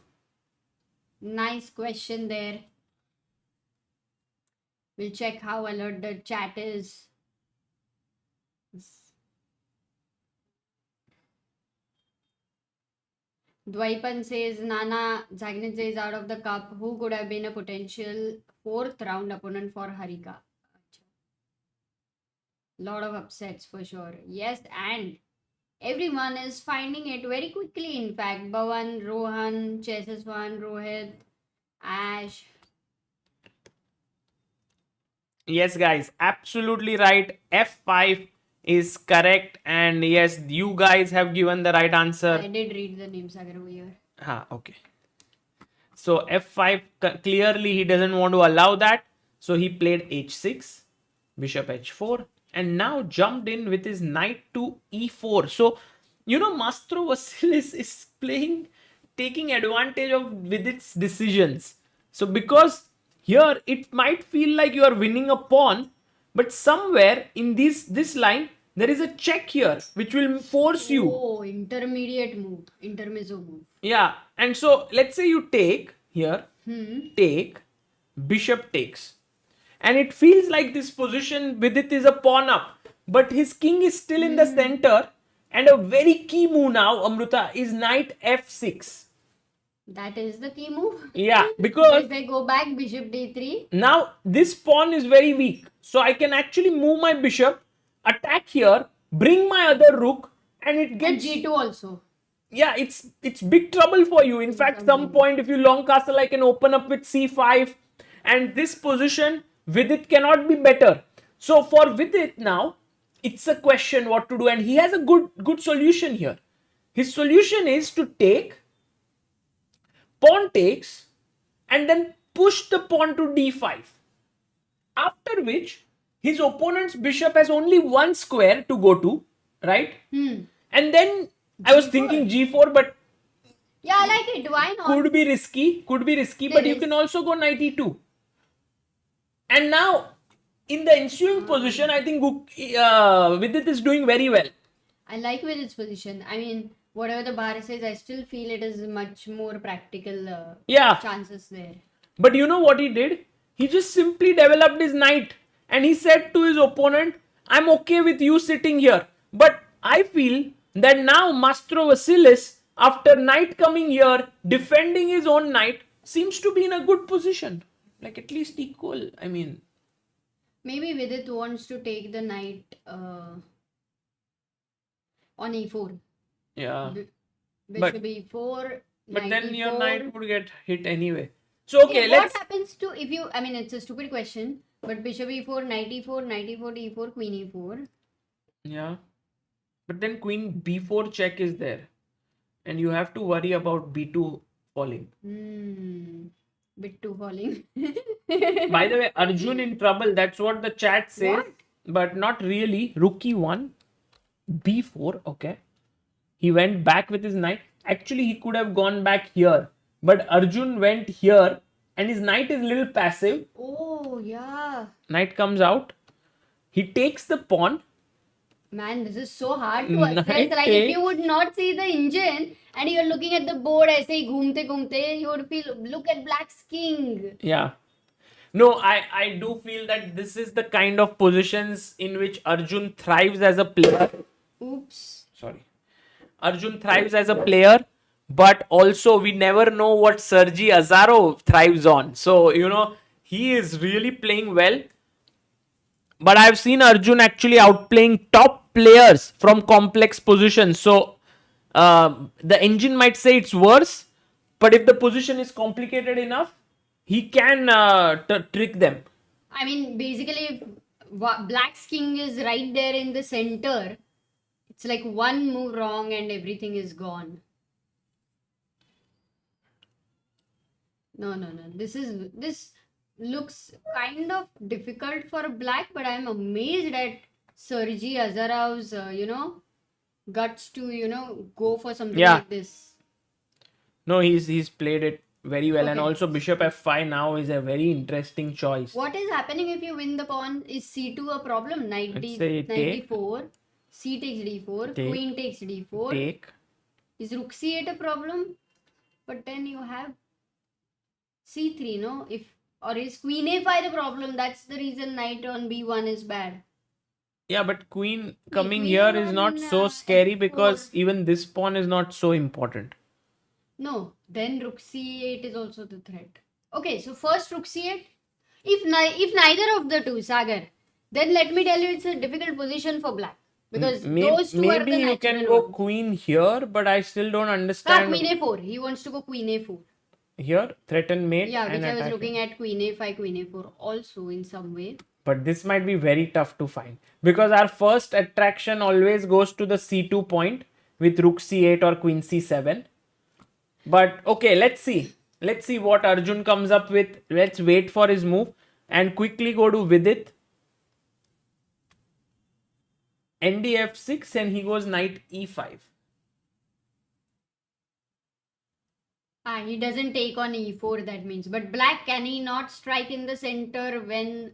Nice question there. We'll check how alert the chat is. Dwaipan says Nana Zagnidze is out of the cup. Who could have been a potential fourth round opponent for Harika? Lot of upsets for sure. Yes, and everyone is finding it very quickly. In fact, Bhavan, Rohan, Chesseswan, Rohit, Ash. Yes, guys, absolutely right. F5 is correct. And yes, you guys have given the right answer. I did read the name Sagar over here. Okay. So F5, clearly he doesn't want to allow that. So he played H6, bishop H4, and now jumped in with his knight to E4. So, Mastro Vasilis is taking advantage of Vidit's decisions. So because here it might feel like you are winning a pawn, but somewhere in this line, there is a check here, which will force you. Oh, intermediate move. Intermezzo move. Yeah, and so let's say you take here, take, bishop takes. And it feels like this position Vidit is a pawn up, but his king is still in the center. And a very key move now, Amruta, is knight f6. That is the key move. Yeah, because If I go back, bishop d3. now this pawn is very weak. So I can actually move my bishop, attack here, bring my other rook, and it And gets G2 also. yeah, it's big trouble for you. In fact, some point if you long castle, I can open up with c5, and this position Vidit cannot be better. So for Vidit now, it's a question what to do, and he has a good solution here. His solution is to take pawn takes and then push the pawn to d5. After which his opponent's bishop has only one square to go to, right? And then I was thinking g4, but Yeah, I like it. Why not? could be risky, but you can also go knight e2. And now in the ensuing position, I think Vidit is doing very well. I like Vidit's position. I mean, whatever the bar says, I still feel it is much more practical Yeah. chances there. But you know what he did? He just simply developed his knight and he said to his opponent, I'm okay with you sitting here. But I feel that now Mastro Vasilis, after knight coming here, defending his own knight, seems to be in a good position. Like at least equal. I mean, Maybe Vidit wants to take the knight on e4. yeah. Bishop e4. But knight then your e4. knight would get hit anyway. So okay, Yeah, let's. what happens to if you? I mean, it's a stupid question, but bishop e4, knight e4, knight e4, e4, queen e4. Yeah. But then queen b4 check is there. And you have to worry about b2 falling. Bit too falling. By the way, Arjun in trouble. That's what the chat says. What? But not really. Rook e1, b4. Okay. He went back with his knight. Actually, he could have gone back here. But Arjun went here. And his knight is a little passive. Oh, yeah. Knight comes out. He takes the pawn. Man, this is so hard to assess. Knight Like, take. if you would not see the engine and you're looking at the board, aise hi ghumte ghumte, you would feel, look at Black's king. Yeah. No, I do feel that this is the kind of positions in which Arjun thrives as a player. Oops. Sorry. Arjun thrives as a player, but also we never know what Sergei Azarov thrives on. So, he is really playing well. But I've seen Arjun actually outplaying top players from complex positions. So, the engine might say it's worse, but if the position is complicated enough, he can trick them. I mean, basically, if Black's king is right there in the center, it's like one move wrong and everything is gone. No. This looks kind of difficult for Black, but I'm amazed at Sergei Azarov's, guts to, go for something Yeah. like this. No, he's played it very well, and Okay. also bishop f5 now is a very interesting choice. What is happening if you win the pawn? Is c2 a problem? Knight Let's say take. d4, c takes d4, Take. queen takes d4. Take. Is rook c8 a problem? But then you have c3, no? Or is queen a5 the problem? That's the reason knight on b1 is bad. Yeah, but queen coming queen here is on, not so scary f4. because even this pawn is not so important. No, then rook c8 is also the threat. Okay, so first rook c8. If neither of the two, Sagar, then let me tell you it's a difficult position for Black. Because those two are the Maybe you can natural go ones. queen here, but I still don't Ah, understand. queen a4. He wants to go queen a4. Here, threaten mate. Yeah, and which I was attack looking it. at queen a5, queen a4 also in some way. But this might be very tough to find because our first attraction always goes to the c2 point with rook c8 or queen c7. But okay, let's see. Let's see what Arjun comes up with. Let's wait for his move and quickly go to Vidit. ndf6 and he goes knight e5. He doesn't take on e4, that means. But Black, can he not strike in the center when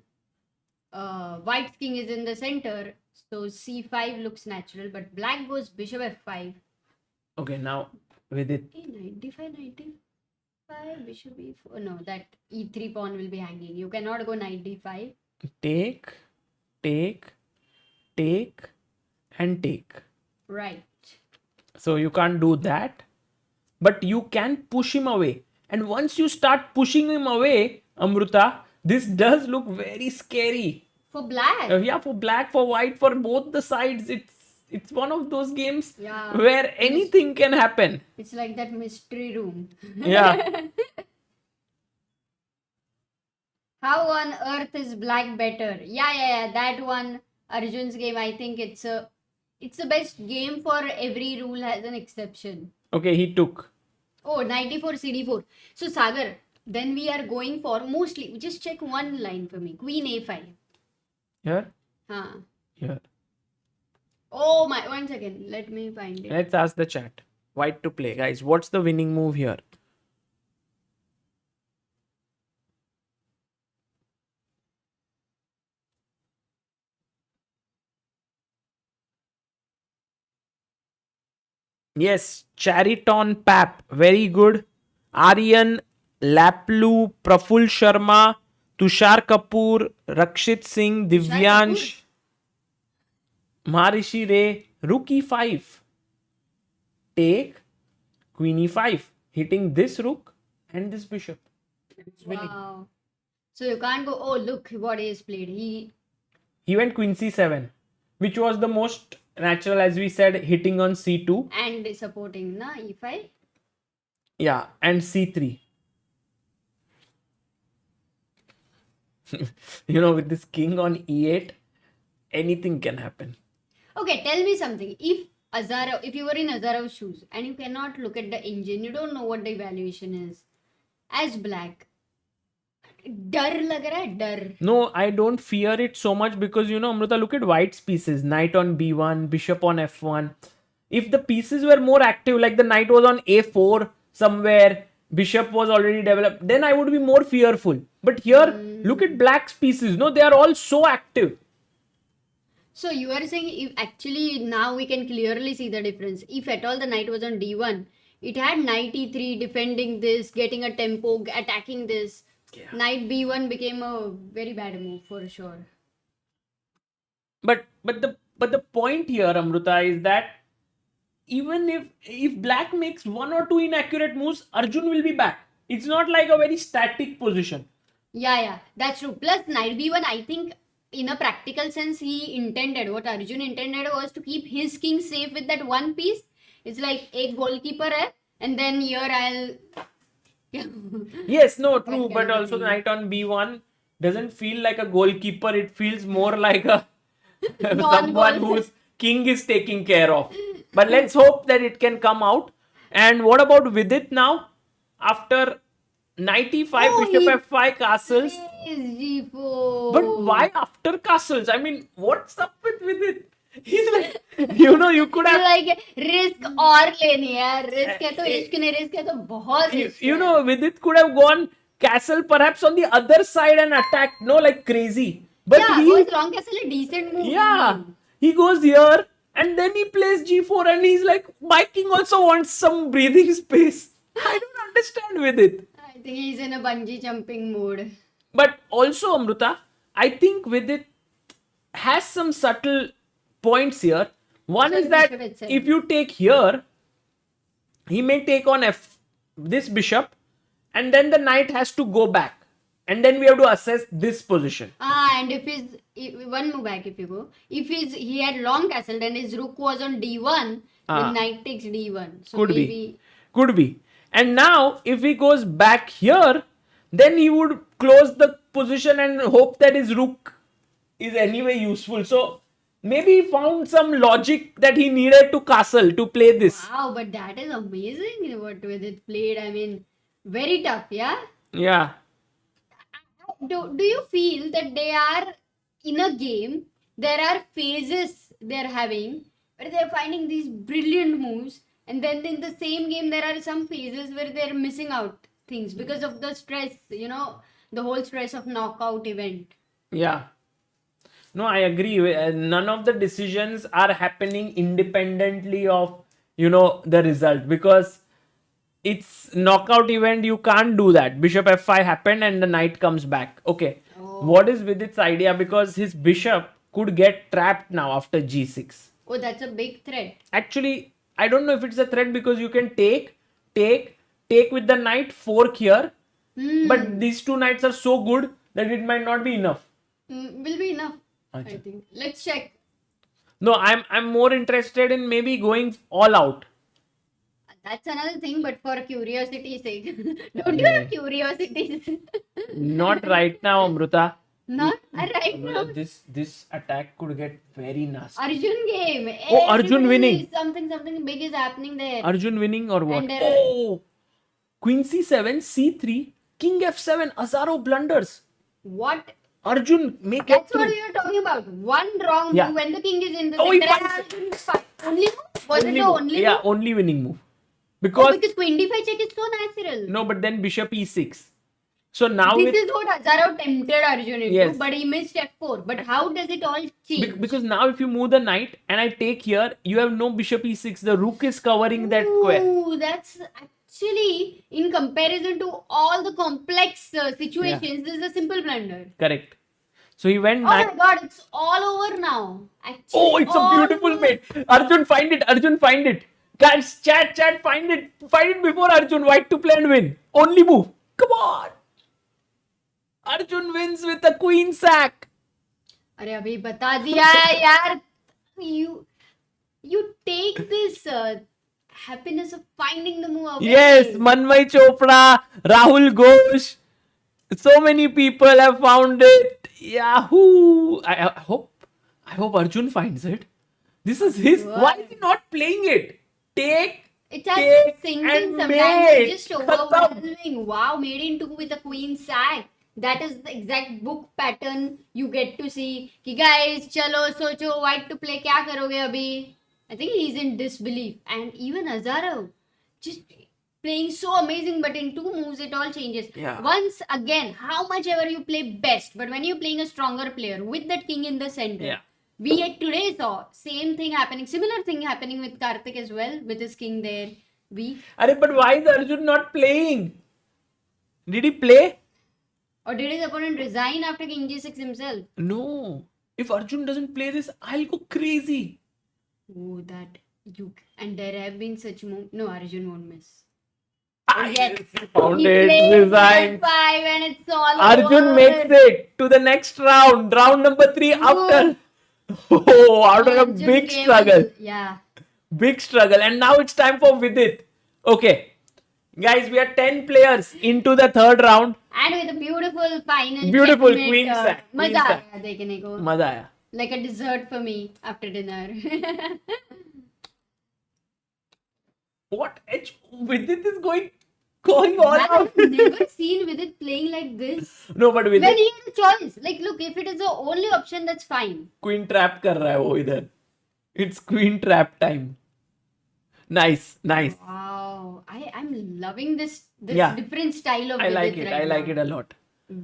White's king is in the center? So c5 looks natural, but Black goes bishop f5. Okay, now Vidit. Hey, knight d5, knight d5, bishop e4. No, that e3 pawn will be hanging. You cannot go knight d5. Take, and take. Right. So you can't do that. But you can push him away. And once you start pushing him away, Amruta, this does look very scary. For black. Yeah, for black, for white, for both the sides. It's one of those games Yeah. where anything can happen. It's like that mystery room. Yeah. How on earth is black better? Yeah. That one, Arjun's game. I think it's the best game for every rule has an exception. Okay, he took. Oh, 94 CD4. So Sagar, then we are going for mostly. Just check one line for me. Queen A5. Here? Huh. Here. Oh my! 1 second. Let me find it. Let's ask the chat. White to play. Guys, what's the winning move here? Yes, Chariton Pap. Very good. Aryan, Laplu, Praful Sharma, Tushar Kapoor, Rakshit Singh, Divyansh, Maharishi Ray, Rook E5. Take Queen E5. Hitting this rook and this bishop. It's winning. Wow. So you can't go. Oh, look what he has played. He went Queen C7, which was the most natural, as we said, hitting on C2. And supporting na E5. Yeah, and C3. With this king on E8, anything can happen. Okay, tell me something. If you were in Azarov's shoes and you cannot look at the engine, you don't know what the evaluation is. As black, डर लग रहा है डर. No, I don't fear it so much because, Amruta, look at white's pieces. Knight on B1, bishop on F1. If the pieces were more active, like the knight was on A4 somewhere, bishop was already developed, then I would be more fearful. But here, look at black's pieces. No, they are all so active. So you are saying if actually now we can clearly see the difference. If at all the knight was on D1, it had knight E3 defending this, getting a tempo, attacking this. Yeah. Knight B1 became a very bad move for sure. But the point here, Amruta, is that even if black makes one or two inaccurate moves, Arjun will be back. It's not like a very static position. Yeah, that's true. Plus knight B1, I think in a practical sense, what Arjun intended was to keep his king safe with that one piece. It's like a goalkeeper hai, and then here I'll... Yes, no, true, but also the knight on B1 doesn't feel like a goalkeeper. It feels more like a someone whose king is taking care of. But let's hope that it can come out. And what about Vidit now? After knight E5, bishop F5, castles. G4. But why after castles? I mean, what's up with Vidit? He's like, you could have... like, risk और लेनी है. Risk है तो इश्क नहीं, risk है तो बहुत risk है. Vidit could have gone castle perhaps on the other side and attacked, like crazy. But yeah, goes long castle a decent move. Yeah, he goes here and then he plays G4 and he's like, my king also wants some breathing space. I don't understand Vidit. I think he's in a bungee jumping mood. But also, Amruta, I think Vidit has some subtle points here. One is that if you take here, he may take on this bishop and then the knight has to go back. And then we have to assess this position. And if one move back if you go. If he had long castle, then his rook was on D1, then knight takes D1. So Could be. And now, if he goes back here, then he would close the position and hope that his rook is anyway useful. So, maybe he found some logic that he needed to castle to play this. Wow, but that is amazing what Vidit played. I mean, very tough, yeah? Yeah. Do you feel that they are in a game, there are phases they're having where they're finding these brilliant moves, and then in the same game there are some phases where they're missing out things because of the stress, the whole stress of knockout event. Yeah. No, I agree. None of the decisions are happening independently of, the result, because it's knockout event. You can't do that. Bishop F5 happened and the knight comes back. Okay. Oh. What is Vidit's idea? Because his bishop could get trapped now after G6. Oh, that's a big threat. Actually, I don't know if it's a threat because you can take with the knight, fork here. But these two knights are so good that it might not be enough. Will be enough. I think. Let's check. No, I'm more interested in maybe going all out. That's another thing, but for curiosity's sake. Don't you have curiosities? Not right now, Amruta. Not right now. This attack could get very nasty. Arjun game. Oh, Arjun Everybody winning. Something big is happening there. Arjun winning or what? And there Oh, Queen C7, C3, King F7, Azarov blunders. What? Arjun make That's it what through. we were talking about. One wrong Yeah. move when the king is in the Oh, he center. finds and only move? Was it the move. only Yeah, move? only winning move. Oh, Because because queen d5 check is so natural. no, but then Bishop E6. So now This with is what Azarov tempted Arjun into, Yes. but he missed f4. But how does it all change? because now if you move the knight and I take here, you have no Bishop E6. The rook is covering that square. Ooh, that's actually, in comparison to all the complex situations, this is a simple blunder. Correct. So he went Oh knight. my god, it's all over now. Actually, Oh, it's a all beautiful over. mate. Arjun, find it. Arjun, find it. Guys, chat, find it. Find it before Arjun. White to play and win. Only move. Come on. Arjun wins with a queen sack. अरे अभी बता दिया है यार. You take this happiness of finding the move away. Yes, Manmay Chopra, Rahul Ghosh. So many people have found it. Yahoo! I hope Arjun finds it. This is his. What? Why is he not playing it? Take. It has Take been and sinking sometimes. mate. It's just Khatam. overwhelming. Wow, made in two with a queen sack. That is the exact book pattern you get to see. कि guys, चलो सोचो white to play क्या करोगे अभी? I think he's in disbelief. And even Azarov, just playing so amazing, but in two moves it all changes. Yeah. Once again, how much ever you play best, but when you're playing a stronger player with that king in the center, Yeah. we today saw same thing happening, similar thing happening with Karthik as well, with his king there. But why is Arjun not playing? Did he play? Or did his opponent resign after king g6 himself? No. If Arjun doesn't play this, I'll go crazy. Oh, that you. And there have been such moves. No, Arjun won't miss. Yes, Yes. he found He it. plays Resign. f5 and it's all Arjun over. makes it to the next round. Round number 3 after. Oh, after a Arjun big gave struggle. us- Yeah. Big struggle. And now it's time for Vidit. Okay. Guys, we are 10 players into the third round. And with a beautiful final Beautiful checkmate, queen sack, queen मजा sack. आया देखने को. Maza aaya. Like a dessert for me after dinner. What? Vidit is going all Man, out. I've never seen Vidit playing like this. No, but When Vidit he has a choice. Like, look, if it is the only option, that's fine. queen trap कर रहा है वो इधर. It's queen trap time. Nice. Wow. I'm loving this Yeah. different style of I like Vidit it. right I like now. it a lot.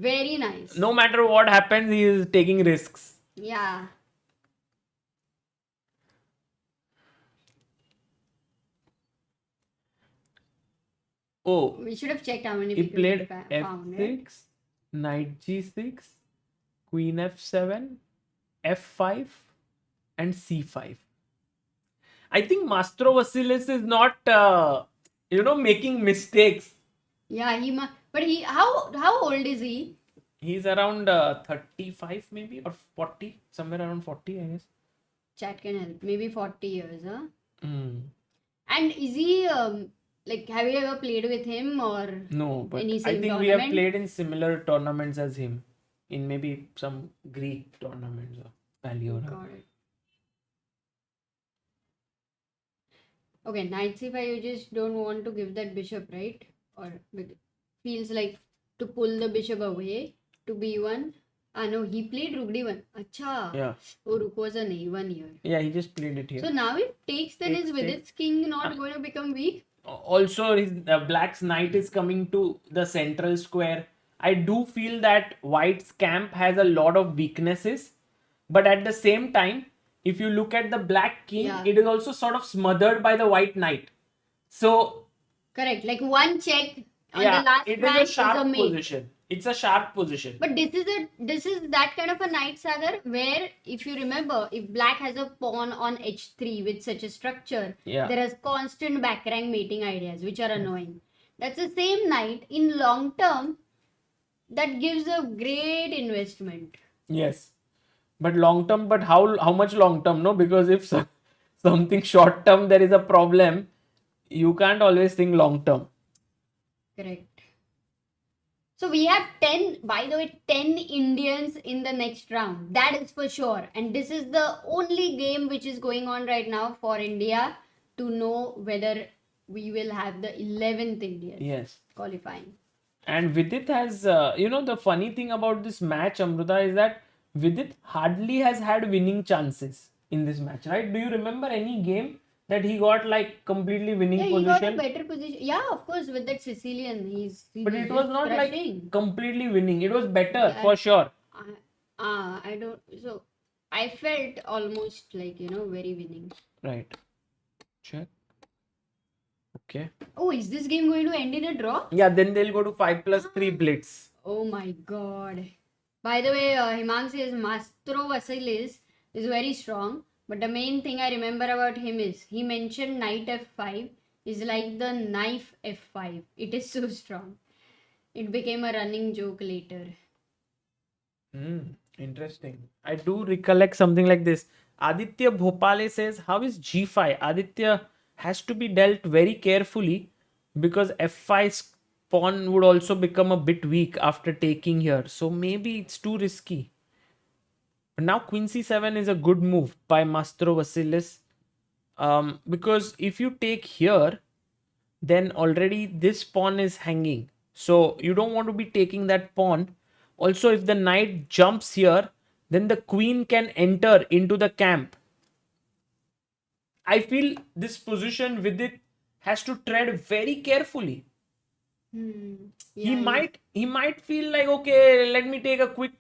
Very nice. No matter what happens, he is taking risks. Yeah. Oh, We should have checked how many he people played found it. f6, knight g6, queen f7, f5, and c5. I think Mastro Vasilis is not, making mistakes. Yeah, but how old is he? He's around 35 maybe or 40, somewhere around 40, I guess. Chat can help. Maybe 40 years, huh? Mm. And is he like, have you ever played with him or No, but any I same think we have tournament? played in similar tournaments as him, in maybe some Greek tournaments or Valiora. Got it. Okay, knight c5, you just don't want to give that bishop, right? Or feels like to pull the bishop away to b1. Ah no, he played rook d1. Acha. Yeah, Oh, rook was an a1 here. yeah, he just played it here. So now if takes, then Takes, is Vidit's king not Ah. going to become weak? Also, Black's knight is coming to the central square. I do feel that White's camp has a lot of weaknesses, but at the same time, if you look at the Black king, Yeah. it is also sort of smothered by the White knight. So Correct. Like one check on yeah, the last it rank is a sharp mate. position. It's a sharp position. But this is that kind of a knight, Sagar, where if you remember, if black has a pawn on h3 with such a structure, Yeah. there is constant back rank mating ideas which are annoying. That's the same knight in long term that gives a great investment. Yes. But long term, but how much long term? No, because if something short term there is a problem, you can't always think long term. Correct. So we have 10, by the way, 10 Indians in the next round. That is for sure. And this is the only game which is going on right now for India to know whether we will have the 11th Indian Yes. qualifying. And Vidit has, the funny thing about this match, Amruta, is that Vidit hardly has had winning chances in this match, right? Do you remember any game that he got like completely winning Yeah, he got a position? better position. Yeah, of course, with that Sicilian, But it was not crushing. like completely winning. It was better Yeah. for sure. I don't. So I felt almost like very winning. Right. Check. Okay. Oh, is this game going to end in a draw? Yeah, then they'll go to 5+3 blitz. Oh my god. By the way, Himang says Mastro Vasilis is very strong. But the main thing I remember about him is he mentioned knight f5 is like the knife f5. It is so strong. It became a running joke later. Interesting. I do recollect something like this. Aditya Bhopale says, how is g5? Aditya has to be dealt very carefully because f5 pawn would also become a bit weak after taking here. So maybe it's too risky. But now queen c7 is a good move by Mastro Vasilis. Because if you take here, then already this pawn is hanging. So you don't want to be taking that pawn. Also, if the knight jumps here, then the queen can enter into the camp. I feel this position with it has to tread very carefully. He might feel like, okay, let me take a quick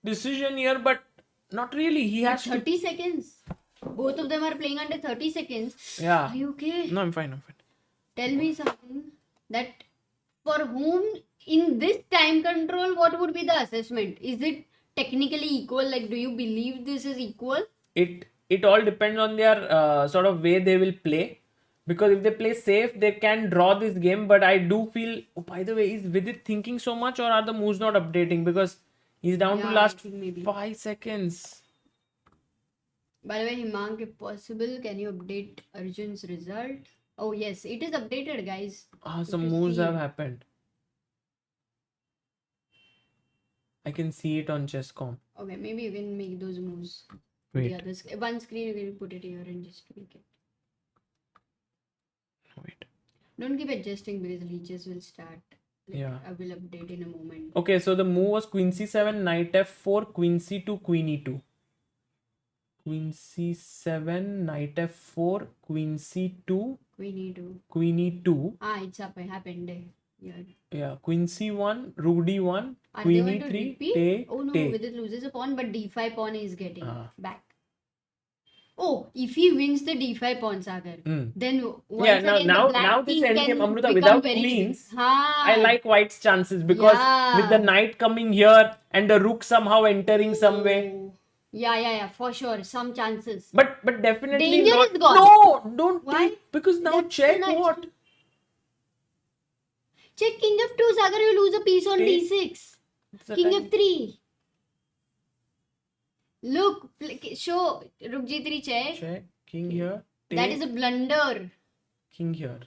decision here, but not really. He has 30 seconds. Both of them are playing under 30 seconds. Yeah. Are you okay? No, I'm fine. Tell me something that for whom in this time control, what would be the assessment? Is it technically equal? Like, do you believe this is equal? It all depends on their sort of way they will play. Because if they play safe, they can draw this game. But I do feel, oh, by the way, is Vidit thinking so much or are the moves not updating? Because he's down to last 5 seconds. By the way, Himang, if possible, can you update Arjun's result? Oh, yes, it is updated, guys. Some moves have happened. I can see it on Chess.com. Okay, maybe you can make those moves. Wait. One screen, you can put it here and just make it. Wait. Don't keep adjusting because leeches will start. Yeah. I will update in a moment. Okay, so the move was queen c7, knight f4, queen c2, queen e2. Queen c7, knight f4, queen c2, Queen e2. queen e2. It's up. It happened. Yeah, queen c1, rook d1, Are queen they going to e3, repeat? take, Oh no, take. Vidit loses a pawn, but d5 pawn is getting Ah. back. Oh, if he wins the d5 pawn, Sagar, then once Yeah, again now the black this king endgame, can Amruta, become without very queens, big. I like white's chances because with the knight coming here and the rook somehow entering some way. Yeah, for sure. Some chances. But definitely Danger not. is gone. No, don't Why? take, because now That's check the nice- what? Check king f2, Sagar, you lose a piece on Take. d6. It's the King time. f3. Look, show rook g3 check. Check, king here, take, That is a blunder. king here.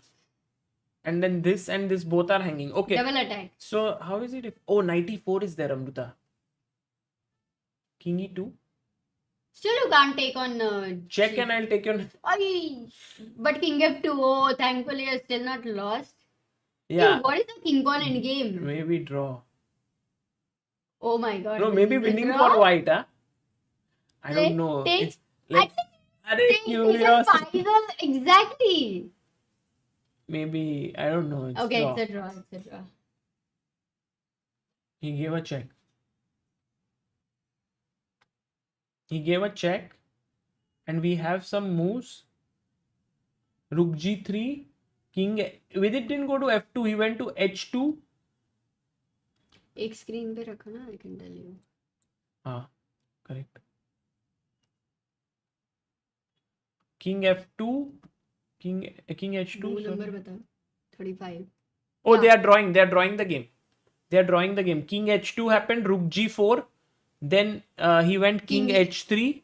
And then this and this both are hanging. Okay. Double attack. So how is it if, oh, knight e4 is there, Amruta. King e2. Still you can't take on... Check and I'll take your... Ay, but king f2, oh, thankfully you're still not lost. Yeah. Hey, what is the king pawn endgame? Maybe draw. Oh my god. No, this maybe is a winning draw? for white, huh? I Play, don't know. take, It's like, Take curiosity. final, exactly. Maybe, I don't know. It's Okay, draw. it's a draw. He gave a check. He gave a check. And we have some moves. Rook g3. King. Vidit didn't go to f2. He went to h2. एक screen पे रखो ना, I can tell you. Correct. King f2. King h2. Move sorry. number बताओ. 35. Oh, they are drawing the game. King h2 happened, rook g4. Then he went king King- h3.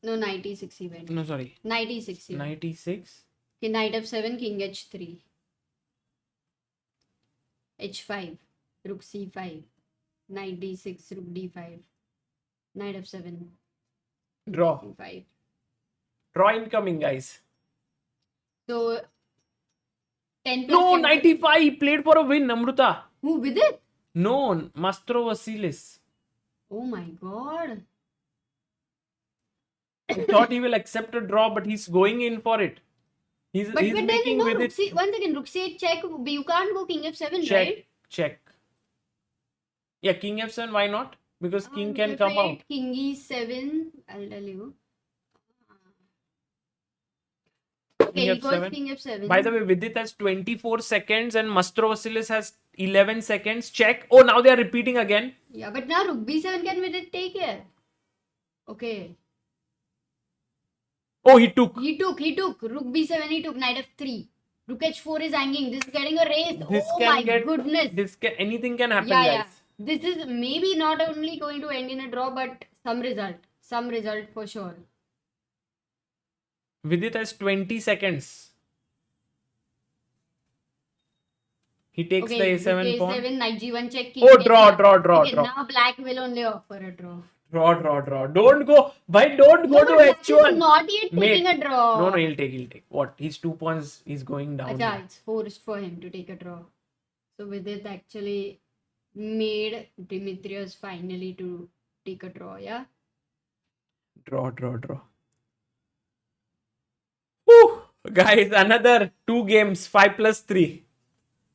No, 96 he went. No, sorry. 96 he went. 96. Okay, knight f7, king h3. h5, rook c5, knight d6, rook d5, knight f7, Draw. c5. Draw incoming, guys. So 10 plus No, 10. 95. He played for a win, Amruta. Who with it? No, Mastro Vasilis. Oh my god. I thought he will accept a draw, but he's going in for it. He's But then making no, with rook it. c, one second, rook c8 check. You can't go king f7, Check, right? check. Yeah, king f7. Why not? Because king can Rook come f8, out. King e7. I'll tell you. Okay, King he goes f7. king f7. By the way, Vidit has 24 seconds and Mastro Vasilis has 11 seconds. Check. Oh, now they are repeating again. Yeah, but now rook b7 can with it take here. Okay. Oh, he took. He took. Rook b7, he took. Knight f3. Rook h4 is hanging. This is getting a race. This Oh can my get. goodness. Anything can happen, Yeah, guys. yeah. This is maybe not only going to end in a draw, but some result. Some result for sure. Vidit has 20 seconds. He takes the a7 rook pawn. a7, knight g1 check. King Oh, can- draw. Okay, Draw. now black will only offer a draw. Draw. Don't go. Why don't go No, to but black is h1? not yet Mate. taking a draw. No, he'll take. What? His 2 pawns is going down. Acha, it's forced for him to take a draw. So with it actually made Dimitrios finally to take a draw, yeah? Draw. Whew. Guys, another 2 games, 5 plus 3.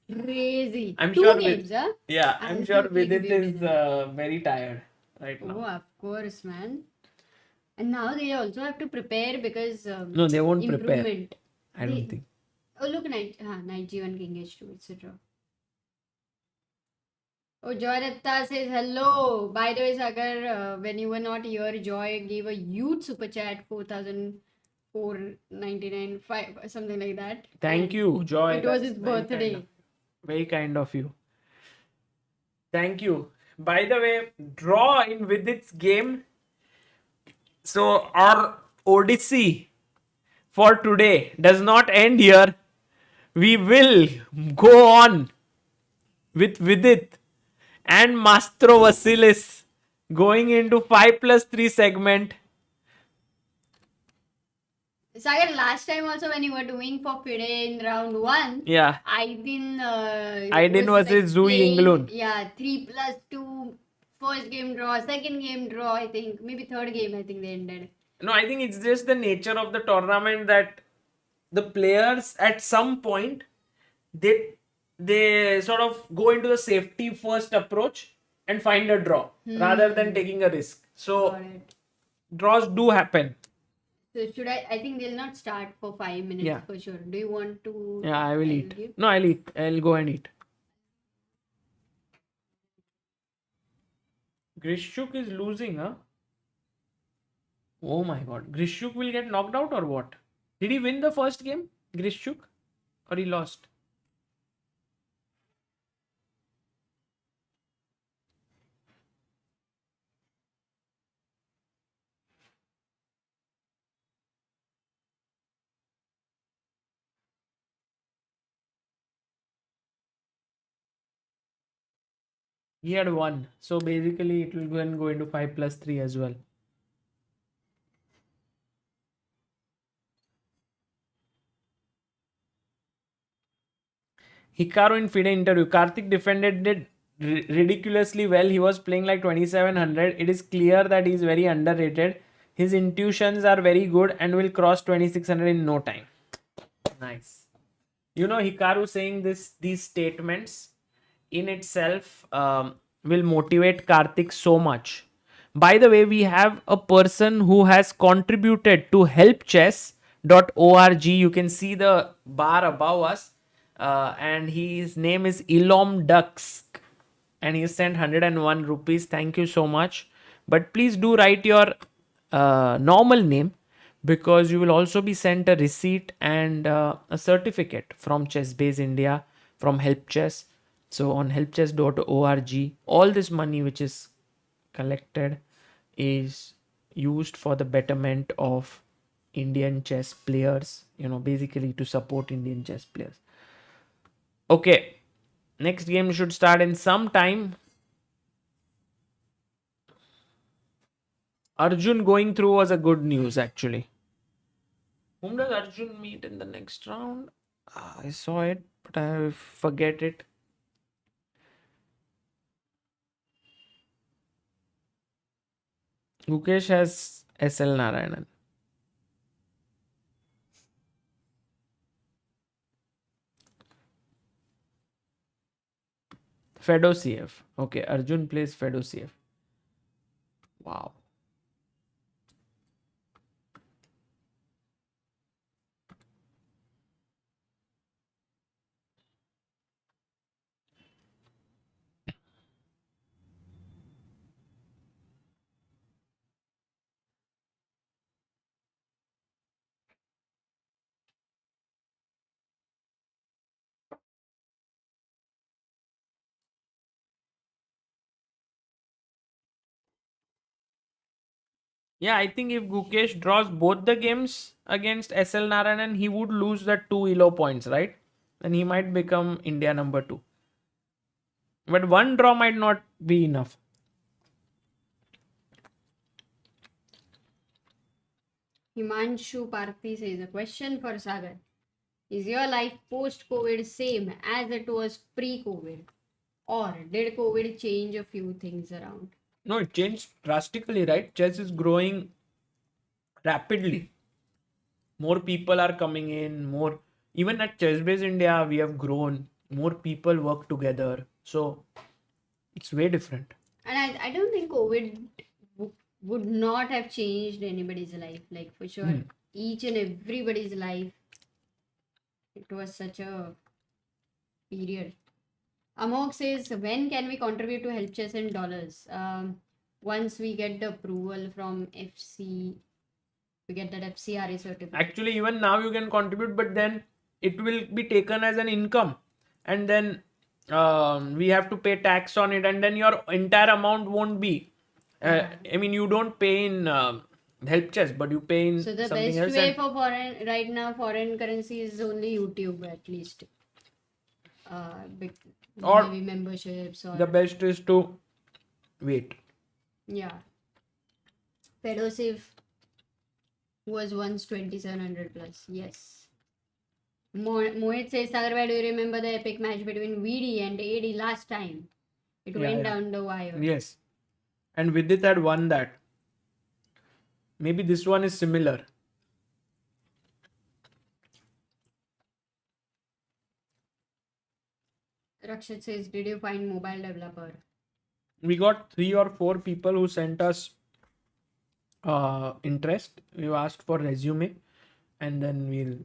Crazy. I'm Two sure games, huh? Yeah, I'm sure Absolutely Vidit is crazy. very tired right Oh, now. of course, man. And now they also have to prepare because No, they won't prepare. improvement. I don't think. Oh, look, knight g1, king h2, etc. Oh, Joy Datta says hello. By the way, Sagar, when you were not here, Joy gave a huge super chat, 4,499, 5, something like that. Thank And you, Joy. It was That's his very kind birthday. of- Very kind of you. Thank you. By the way, draw in Vidit's game. So our odyssey for today does not end here. We will go on with Vidit and Mastro Vasilis going into 5 plus 3 segment. Sagar, last time also when you were doing for FIDE in round 1, Yeah. Aydin versus Zui playing- Inglund. Yeah, 3+2, first game draw, second game draw, I think. Maybe third game, I think they ended. No, I think it's just the nature of the tournament that the players at some point they sort of go into the safety first approach and find a draw rather than taking a risk. So Got it. draws do happen. So should I think they'll not start for 5 minutes Yeah. for sure. Do you want to? Yeah, I will eat. give? No, I'll eat. I'll go and eat. Grishuk is losing, huh? Oh my god. Grishuk will get knocked out or what? Did he win the first game? Grishuk? Or he lost? He had won. So basically it will go into 5 plus 3 as well. Hikaru in FIDE interview. Karthik defended it ridiculously well. He was playing like 2700. It is clear that he is very underrated. His intuitions are very good and will cross 2600 in no time. Nice. You know, Hikaru saying these statements in itself will motivate Karthik so much. By the way, we have a person who has contributed to helpchess.org. You can see the bar above us. And his name is Ilom Dux. And he sent 101 rupees. Thank you so much. But please do write your normal name, because you will also be sent a receipt and a certificate from Chessbase India, from Help Chess. So on helpchess.org, all this money which is collected is used for the betterment of Indian chess players, basically to support Indian chess players. Okay, next game should start in some time. Arjun going through was a good news actually. Whom does Arjun meet in the next round? I saw it, but I forget it. Gukesh has SL Narayanan. Fedosiev. Okay, Arjun plays Fedosiev. Wow. Yeah, I think if Gukesh draws both the games against SL Narayanan, he would lose the 2 ELO points, right? And he might become India number 2. But one draw might not be enough. Himanshu Parthi says a question for Sagar. Is your life post-COVID same as it was pre-COVID? Or did COVID change a few things around? No, it changed drastically, right? Chess is growing rapidly. More people are coming in, more. Even at Chessbase India, we have grown. More people work together. So it's way different. And I don't think COVID would not have changed anybody's life. Like for sure, each and everybody's life. It was such a period. Amok says, when can we contribute to Help Chess in dollars? Once we get the approval from FC, we get that FCRA certificate. Actually, even now you can contribute, but then it will be taken as an income. And then we have to pay tax on it. And then your entire amount won't be. I mean, you don't pay in Help Chess, but you pay in So the something best else. way for foreign right now, foreign currency is only YouTube at least. Big, Or maybe memberships or the best is to wait. yeah. Fedosiv was once 2700 plus. Yes. Mohit says, Sagar, do you remember the epic match between VD and AD last time? It went down the wire. Yes. And Vidit had won that. Maybe this one is similar. Rakshit says, did you find mobile developer? We got 3 or 4 people who sent us interest. We asked for resume and then we'll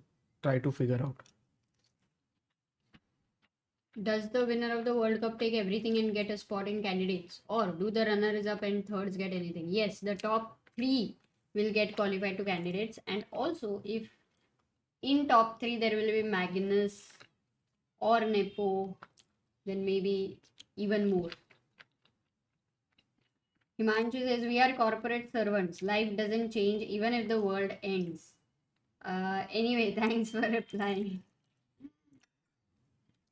try to figure out. Does the winner of the World Cup take everything and get a spot in candidates? Or do the runners up and thirds get anything? Yes, the top 3 will get qualified to candidates. And also, if in top 3 there will be Magnus or Nepo, then maybe even more. Himanshu says, we are corporate servants. Life doesn't change even if the world ends. Anyway, thanks for replying.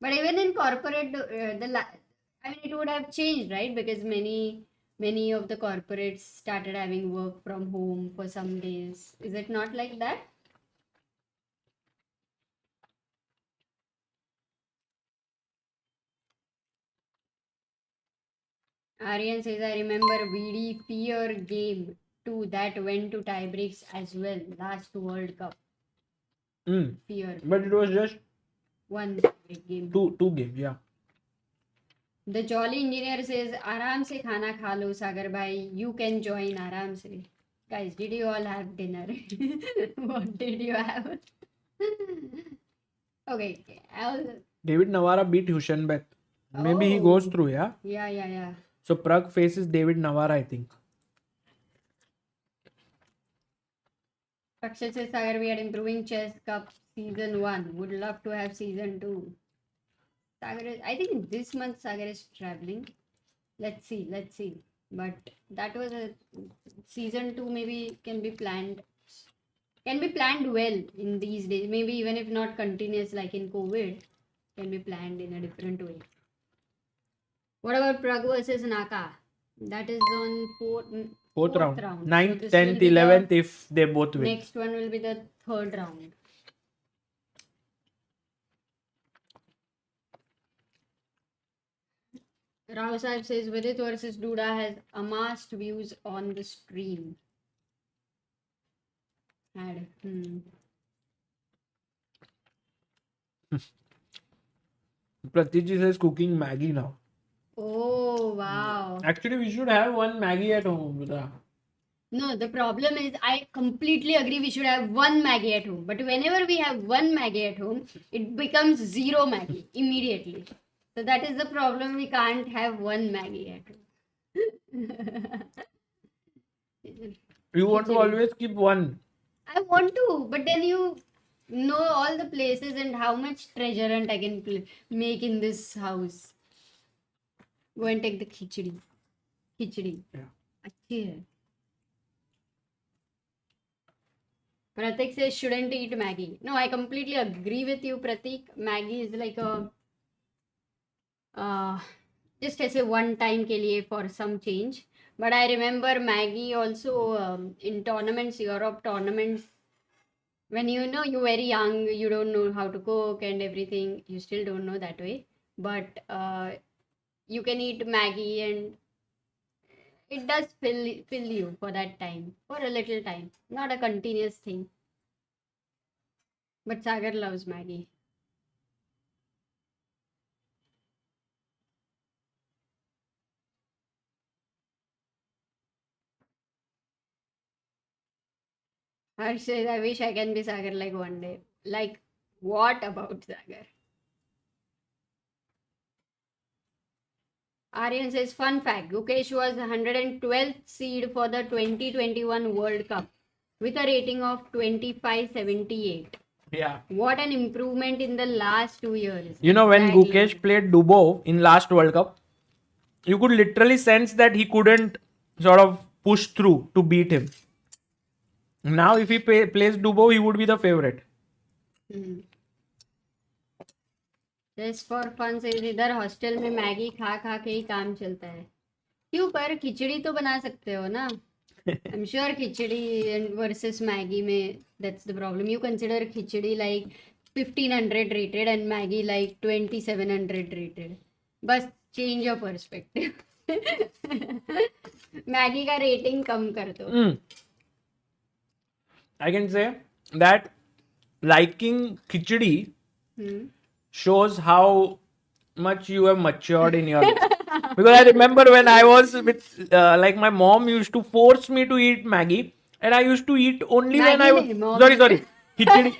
But even in corporate, it would have changed, right? Because many of the corporates started having work from home for some days. Is it not like that? Aryan says, I remember VD Fear game 2 that went to tiebreaks as well last World Cup. Fear. But it was just one game. Two games, yeah. The Jolly Engineer says, Aram se khana kha lo, Sagar bhai. You can join Aram se. Guys, did you all have dinner? What did you have? Okay. David Navara beat Hushenbek. Maybe he goes through, yeah? Yeah. So Prague faces David Navara, I think. Rakshit says, Sagar, we are improving Chess Cup Season 1. Would love to have Season 2. Sagar I think this month Sagar is traveling. Let's see. but that was a season 2 maybe can be planned well in these days, maybe even if not continuous like in COVID, can be planned in a different way. What about Prague versus Naka? That is on Fourth round. So 9th, this will 10th, be the 11th if they both win. next one will be the third round. Rao Sahib says Vidit versus Duda has amassed views on the stream. Pratiji says cooking Maggie now. Oh wow. Actually, we should have one Maggie at home. Amruta. No, the problem is I completely agree we should have one Maggie at home. But whenever we have one Maggie at home, it becomes zero Maggie immediately. So that is the problem. We can't have one Maggie at home. You want to always keep one. I want to, but then you know all the places and how much treasure hunt I can make in this house. Go and take the khichdi. Khichdi. Yeah. Achhi hai. Pratik says shouldn't eat Maggie. No, I completely agree with you, Pratik. Maggie is like a just ऐसे one time के लिए for some change. But I remember Maggie also in tournaments, Europe tournaments, when you're very young, you don't know how to cook and everything, you still don't know that way. But you can eat Maggie and it does fill you for that time, for a little time, not a continuous thing. But Sagar loves Maggie. Harsh says, I wish I can be Sagar like one day. Like, what about Sagar? Aryan says, fun fact, Gukesh was 112th seed for the 2021 World Cup with a rating of 2578. Yeah. What an improvement in the last 2 years. You know, when Exactly. Gukesh played Dubov in last World Cup, you could literally sense that he couldn't sort of push through to beat him. Now, if he plays Dubov, he would be the favorite. Just for fun से इधर hostel में Maggi खा खा के ही काम चलता है. क्यों, पर खिचड़ी तो बना सकते हो ना. I'm sure khichdi versus Maggi में that's the problem. You consider khichdi like 1500 rated and Maggi like 2700 rated. बस change your perspective. मैगी का रेटिंग कम कर दो. I can say that liking khichdi shows how much you have matured in your life. Because I remember when I was with, like my mom used to force me to eat Maggie, and I used to eat only when Maggie I was. nahi, mom. Sorry, khichdi.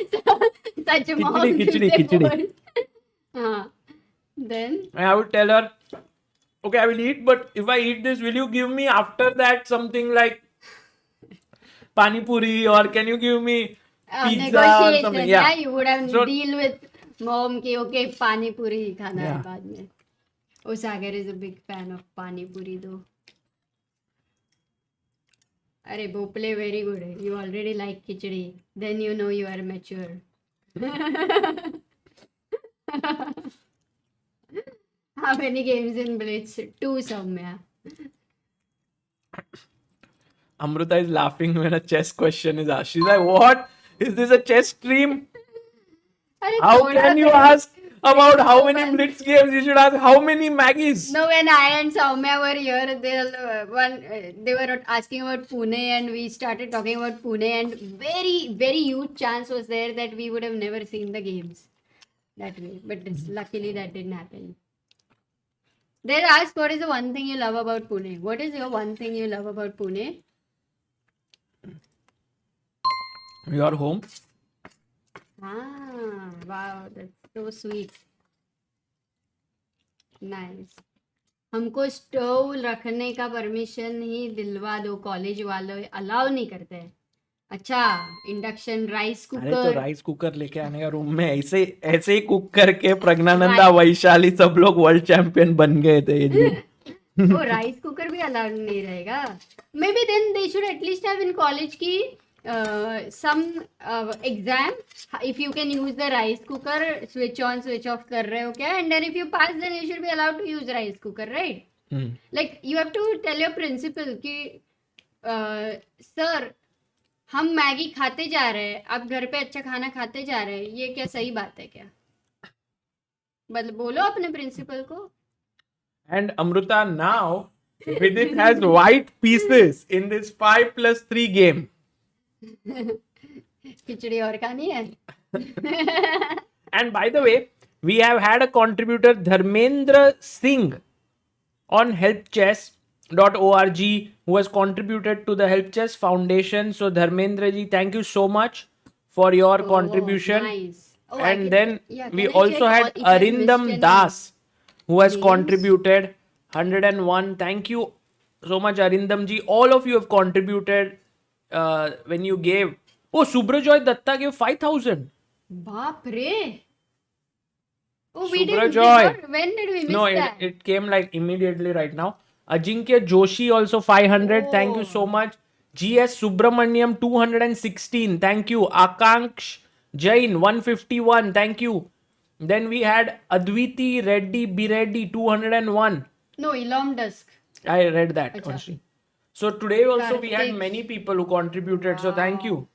Such a mom. Khichdi. Then And I would tell her, okay, I will eat, but if I eat this, will you give me after that something like pani puri, or can you give me pizza or negotiation. something? Yeah, you would have So- deal with mom ki okay pani puri खाना है Yeah. बाद में. Oh, Sagar is a big fan of pani puri though. अरे Bhople very good. You already like khichdi. Then you know you are mature. How many games in Blitz? 2, Soumya. Amruta is laughing when a chess question is asked. She's like, what? Is this a chess stream? अरे How थोड़ा can you तो- ask about how many blitz games? You should ask how many Maggies. No, when I and Soumya were here, they were asking about Pune, and we started talking about Pune, and very, very huge chance was there that we would have never seen the games that way. But luckily that didn't happen. They asked, what is the one thing you love about Pune? What is your one thing you love about Pune? Your home. Ah, wow, that's so sweet. Nice. हमको stove रखने का permission ही दिलवा दो, college वाले allow नहीं करते हैं. अच्छा, इंडक्शन राइस अरे तो कुकर. राइस कुकर लेके आने का रूम में ऐसे ही कुक करके प्रज्ञानंदा वैशाली सब लोग वर्ल्ड चैंपियन बन गए थे ये जो Oh, rice cooker भी allowed नहीं रहेगा. Maybe then they should at least have in college की some exam. If you can use the rice cooker, switch on, switch off कर रहे हो क्या? And then if you pass, then you should be allowed to use rice cooker, right? Like you have to tell your principal कि sir हम Maggi खाते जा रहे हैं, आप घर पे अच्छा खाना खाते जा रहे हैं, ये क्या सही बात है क्या? मतलब बोलो अपने प्रिंसिपल को. And Amruta, now Vidit has white pieces in this 5+3 game. खिचड़ी और खानी है. And by the way, we have had a contributor, Dharmendra Singh, on helpchess.org, who has contributed to the Help Chess Foundation. So, Dharmendra ji, thank you so much for your contribution. Nice. Oh, And then we can I also check had if I missed Arindam any Das, who has names? contributed 101. Thank you so much, Arindam ji. All of you have contributed when you gave. Oh, Subrajoy Datta gave 5,000. बाप रे. Oh, we didn't. Subrajoy. When did we miss No, that? it came like immediately right now. Ajinkya Joshi also 500. Thank you so Oh. much. GS Subramaniam 216. Thank you. Akanksh Jain 151. Thank you. Then we had Adviti Reddy Bireddy 201. No, Elon Dusk. I read that. Acha. Only. So today also we had Karthik. many people who contributed. So thank you.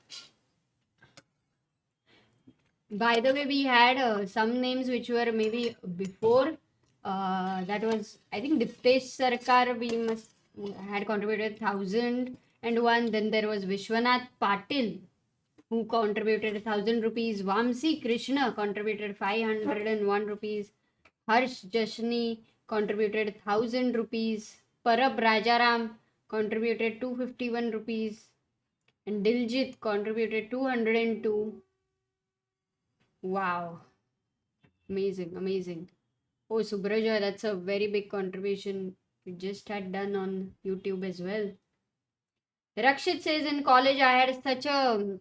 By the way, we had some names which were maybe before. That was, I think, Diptesh Sarkar. We must had contributed 1,001. Then there was Vishwanath Patil, who contributed 1,000 rupees. Vamsi Krishna contributed 501 rupees. Harsh Jashni contributed 1,000 rupees. Parab Rajaram contributed 251 rupees. And Diljit contributed 202. Wow. Amazing, amazing. Oh, Subrajoy, that's a very big contribution we just had done on YouTube as well. Rakshit says, in college I had such a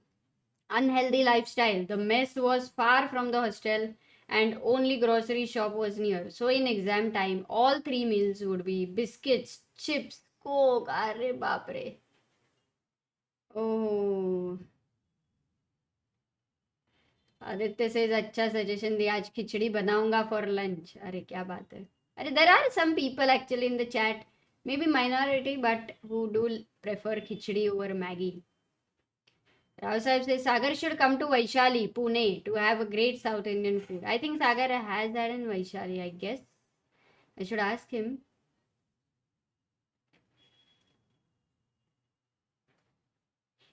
unhealthy lifestyle. The mess was far from the hostel and only grocery shop was near. So in exam time, all 3 meals would be biscuits, chips, coke. Arre baapre. Oh. Aditya says अच्छा suggestion दिया, आज खिचड़ी बनाऊंगा for lunch. अरे क्या बात है. अरे there are some people actually in the chat, may be minority, but who do prefer khichdi over Maggi. Rao Sahib says Sagar should come to Vaishali, Pune to have a great South Indian food. I think Sagar has that in Vaishali, I guess. I should ask him.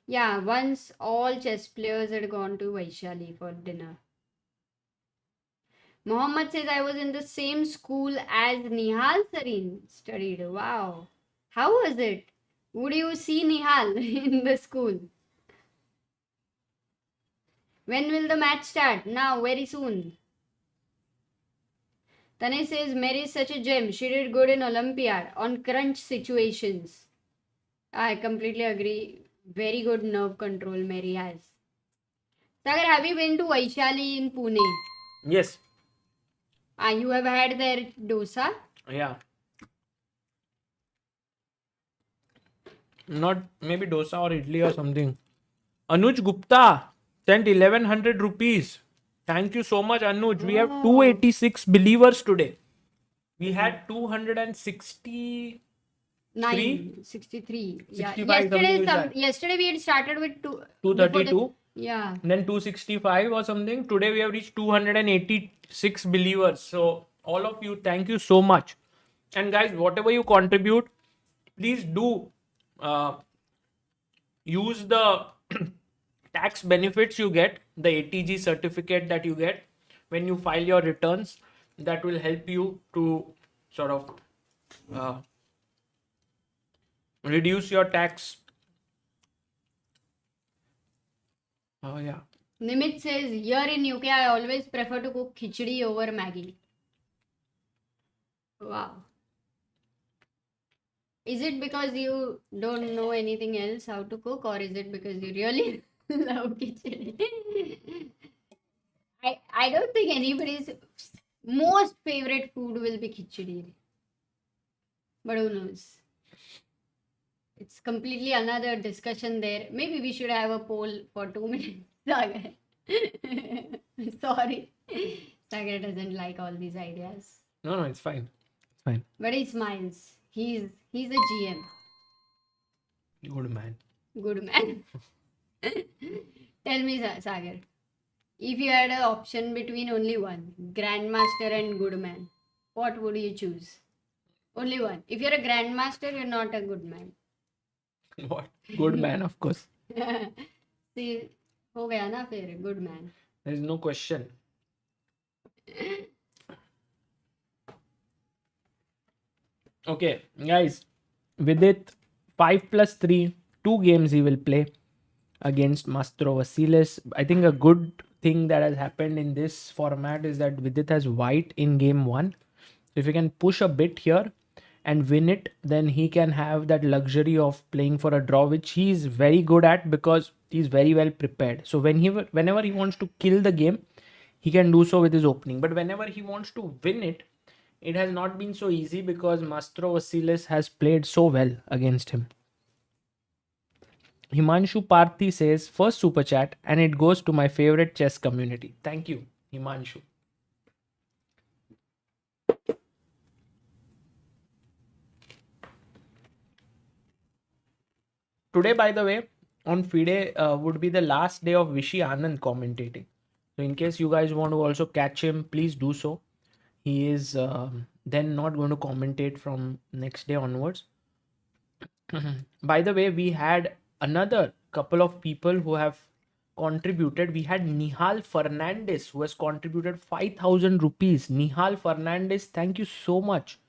Yeah, once all chess players had gone to Vaishali for dinner. Mohammed says I was in the same school as Nihal Sareen studied. Wow. How was it? Would you see Nihal in the school? When will the match start? Now, very soon. Tanay says Mary is such a gem. She did good in Olympiad on crunch situations. I completely agree. Very good nerve control Mary has. Sagar, have you been to Vaishali in Pune? Yes. You have had their dosa? Yeah. Not maybe dosa or idli or something. Anuj Gupta sent 1100 rupees. Thank you so much, Anuj. We have 286 believers today. We had 260. 63. Yeah. 65 something like Yesterday we had started with 232. Yeah. Then 265 or something. Today we have reached 286 believers. So all of you, thank you so much. And guys, whatever you contribute, please do use the tax benefits you get, the ATG certificate that you get when you file your returns. That will help you to sort of reduce your tax. Oh yeah. Nimit says here in UK I always prefer to cook khichdi over Maggi. Wow. Is it because you don't know anything else how to cook, or is it because you really love khichdi? I don't think anybody's most favorite food will be khichdi. But who knows? It's completely another discussion there. Maybe we should have a poll for 2 minutes. Sagar. Sorry. Sagar doesn't like all these ideas. No, it's fine. It's fine. But he smiles. He's a GM. Good man. Good man. Tell me, Sagar, if you had an option between only one, Grandmaster and Good Man, what would you choose? Only one. If you're a Grandmaster, you're not a good man. What? Good man, of course. See, हो गया ना फिर good man. There is no question. Okay, guys. Vidit, 5+3, 2 games he will play against Mastro Vasilis. I think a good thing that has happened in this format is that Vidit has white in game 1. So if he can push a bit here and win it, then he can have that luxury of playing for a draw, which he is very good at because he's very well prepared. So whenever he wants to kill the game, he can do so with his opening. But whenever he wants to win it, it has not been so easy because Mastro Vasilis has played so well against him. Himanshu Parthi says, first super chat, and it goes to my favorite chess community. Thank you, Himanshu. Today, by the way, on FIDE would be the last day of Vishy Anand commentating. So in case you guys want to also catch him, please do so. He is then not going to commentate from next day onwards. By the way, we had another couple of people who have contributed. We had Nihal Fernandez who has contributed 5,000 rupees. Nihal Fernandez, thank you so much.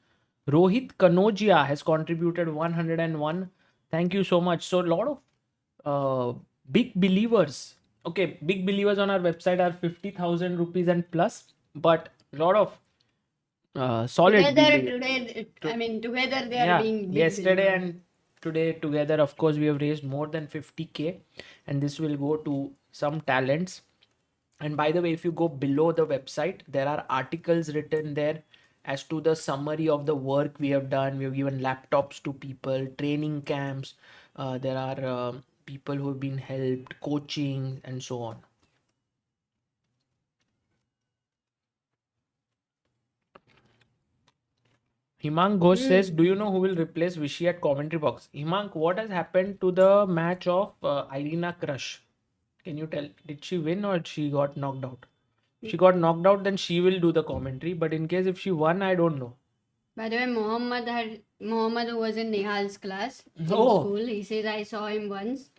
Rohit Kanojia has contributed 101. Thank you so much. So a lot of big believers. Okay, big believers on our website are 50,000 rupees and plus, but a lot of solid. Together they are being big yesterday believers. and today together, of course, we have raised more than 50k, and this will go to some talents. And by the way, if you go below the website, there are articles written there as to the summary of the work we have done. We have given laptops to people, training camps. There are people who have been helped, coaching, and so on. Himang Ghosh says, do you know who will replace Vishy at commentary box? Himang, what has happened to the match of Irina Crush? Can you tell? Did she win or she got knocked out? If she got knocked out, then she will do the commentary. But in case if she won, I don't know. By the way, Mohammed who was in Nihal's class in Oh. school, he says I saw him once.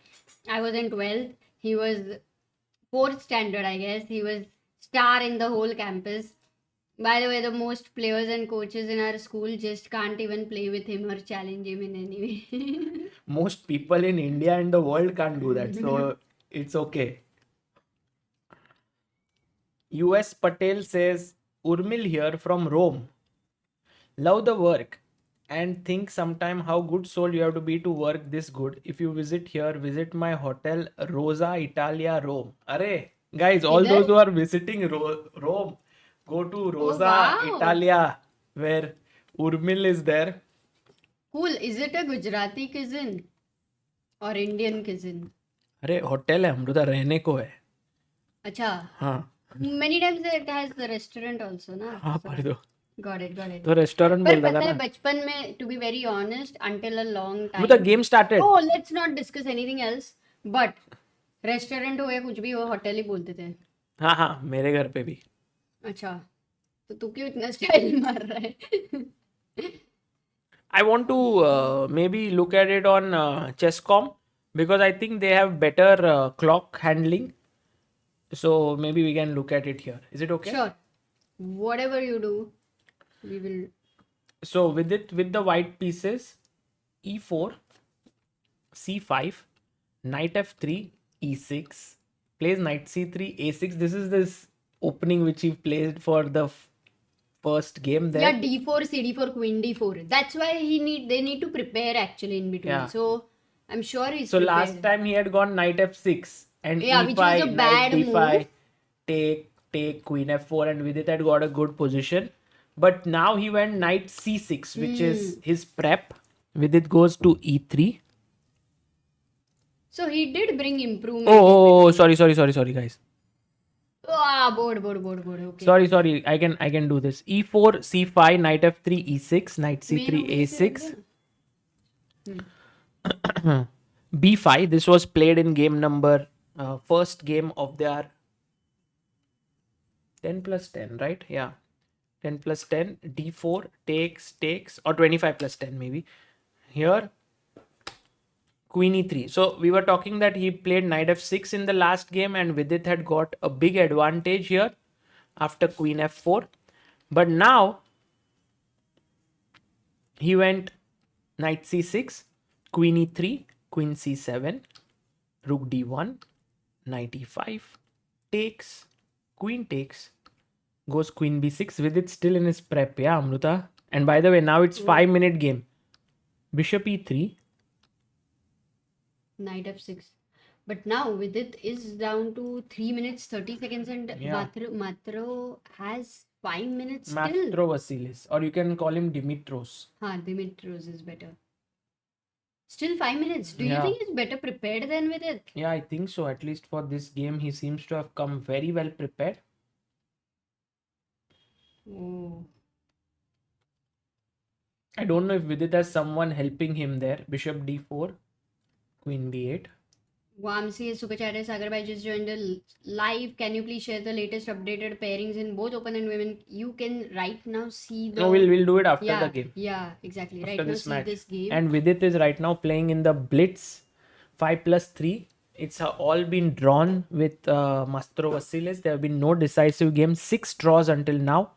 I was in 12th. He was 4th standard, I guess. He was star in the whole campus. By the way, the most players and coaches in our school just can't even play with him or challenge him in any way. Most people in India and the world can't do that. So it's okay. US Patel says, Urmil here from Rome. Love the work and think sometime how good soul you have to be to work this good. If you visit here, visit my hotel Rosa Italia Rome. Arre, guys, all Idhar? those who are visiting Rome, go to Rosa wow. Italia where Urmil is there. Cool. Is it a Gujarati cuisine or Indian cuisine? अरे hotel है अमृता रहने को है. Acha. हाँ Many times it has the restaurant also, na? हाँ पढ़ दो. Got it. तो रेस्टोरेंट पर बोल रहा पता था है ना. बचपन में, to be very honest, until a long time. The game started. Oh, let's not discuss anything else. But restaurant हो या कुछ भी हो, होटल ही बोलते थे. हाँ हाँ मेरे घर पे भी. अच्छा, तो तू क्यों इतना स्टाइल मार रहा है? I want to maybe look at it on Chesscom because I think they have better clock handling. So maybe we can look at it here. Is it okay? Sure. Whatever you do, we will. So with the white pieces, e4, c5, knight f3, e6, plays knight c3, a6. This opening which he played for the first game there. Yeah, d4, cd4, queen d4. That's why they need to prepare actually in between. Yeah. So I'm sure he's So prepared. last time he had gone knight f6 and Yeah, e5, which was a knight bad d5, move. take queen f4, and Vidit had got a good position. But now he went knight c6, which is his prep. Vidit goes to e3. So he did bring improvement. Oh, sorry, guys. Board. Okay. Sorry. I can do this. E4, c5, knight f3, e6, knight c3, a6. b5. This was played in game number first game of their 10 plus 10, right? Yeah. 10 plus 10, d4, takes, or 25 plus 10 maybe. Here, queen e3. So we were talking that he played knight f6 in the last game and Vidit had got a big advantage here after queen f4. But now he went knight c6, queen e3, queen c7, rook d1, knight e5, takes, queen takes, goes queen b6 with it still in his prep. Yeah, Amruta. And by the way, now it's 5-minute game. Bishop e3. Knight f6. But now Vidit is down to 3 minutes 30 seconds and Matro has 5 minutes still. Matro Vasilis. Or you can call him Dimitrios. Dimitrios is better. Still 5 minutes. Do you Yeah. think he's better prepared than Vidit? Yeah, I think so. At least for this game, he seems to have come very well prepared. Oh. I don't know if Vidit has someone helping him there. Bishop d4, queen b8. Wamsi is super chat. Sagar bhai just joined the live. Can you please share the latest updated pairings in both open and women? You can right now see the. No, we'll do it after yeah, the game. Yeah, exactly. After Right now this see match. this game. And Vidit is right now playing in the Blitz 5+3. It's all been drawn with Mastro Vasilis. There have been no decisive games. 6 draws until now.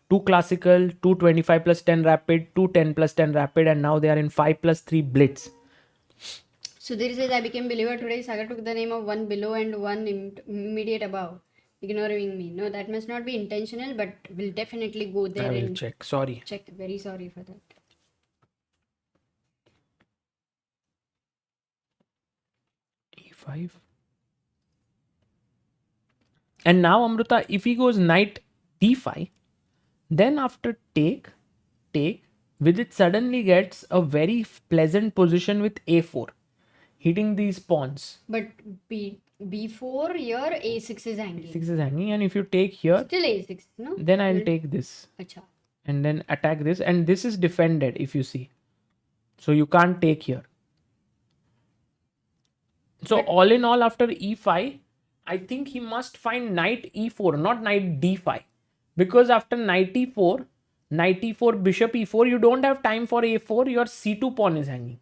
2 classical, 2 25 plus 10 rapid, 2 10 plus 10 rapid, and now they are in 5+3 Blitz. Sudhir says, I became believer today. Sagar took the name of one below and one immediate above, ignoring me. No, that must not be intentional, but we'll definitely go there I will and check. Sorry. check. Very sorry for that. E5. And now Amruta, if he goes knight d5, then after take, Vidit suddenly gets a very pleasant position with a4, hitting these pawns. But B4 here, A6 is hanging. 6 is hanging, and if you take here, Still A6, no? then I'll take this Acha. and then attack this, and this is defended if you see. So you can't take here. So all in all, after e5, I think he must find knight e4, not knight d5. Because after knight e4, bishop e4, you don't have time for a4, your c2 pawn is hanging.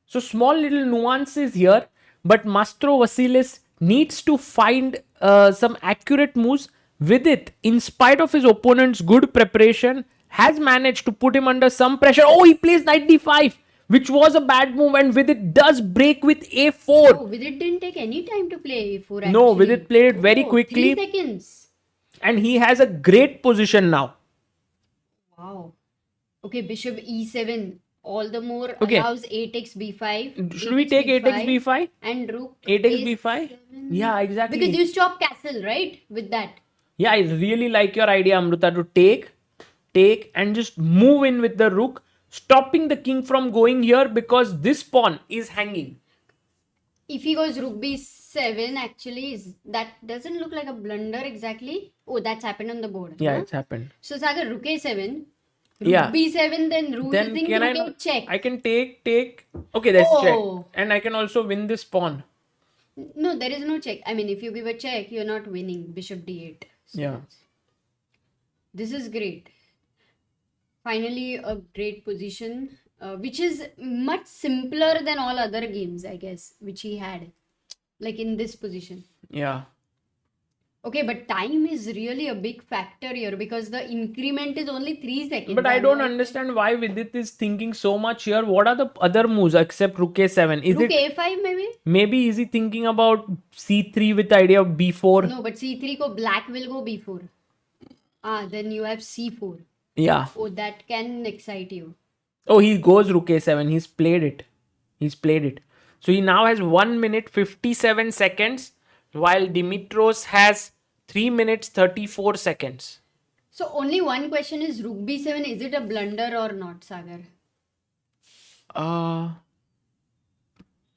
So small little nuances here, but Mastro Vasilis needs to find some accurate moves. With it, in spite of his opponent's good preparation, has managed to put him under some pressure. Oh, he plays knight d5, which was a bad move, and Vidit does break with a4. Oh, Vidit didn't take any time to play A4 actually. No, Vidit played it very quickly. 3 seconds. And he has a great position now. Wow. Okay, bishop E7. All the more Okay. allows 8 takes B5. Should we take 8x b5? And rook 8x A7. b5? Yeah, exactly. Because you stop castle, right? With that. Yeah, I really like your idea, Amruta, to take and just move in with the rook, stopping the king from going here because this pawn is hanging. If he goes rook B7, actually, that doesn't look like a blunder exactly. Oh, that's happened on the board. Yeah, huh? it's happened. So, Sagar, rook A7. Rook Yeah. B7, then rook. Then think can rook I? check. I can take. Okay, that's Oh. check. And I can also win this pawn. No, there is no check. I mean, if you give a check, you're not winning. Bishop D8. So Yeah. this is great. Finally, a great position, which is much simpler than all other games, I guess, which he had. Like in this position. Yeah. Okay, but time is really a big factor here because the increment is only 3 seconds. But I don't understand why Vidit is thinking so much here. What are the other moves except rook a7? Is Rook it A5 maybe? maybe is he thinking about c3 with the idea of b4? No, but C3 ko black will go B4. Then you have C4. Yeah. Oh, that can excite you. Oh, he goes rook a7. He's played it. So he now has 1 minute 57 seconds while Dimitrios has 3 minutes 34 seconds. So only one question is rook b7. Is it a blunder or not, Sagar?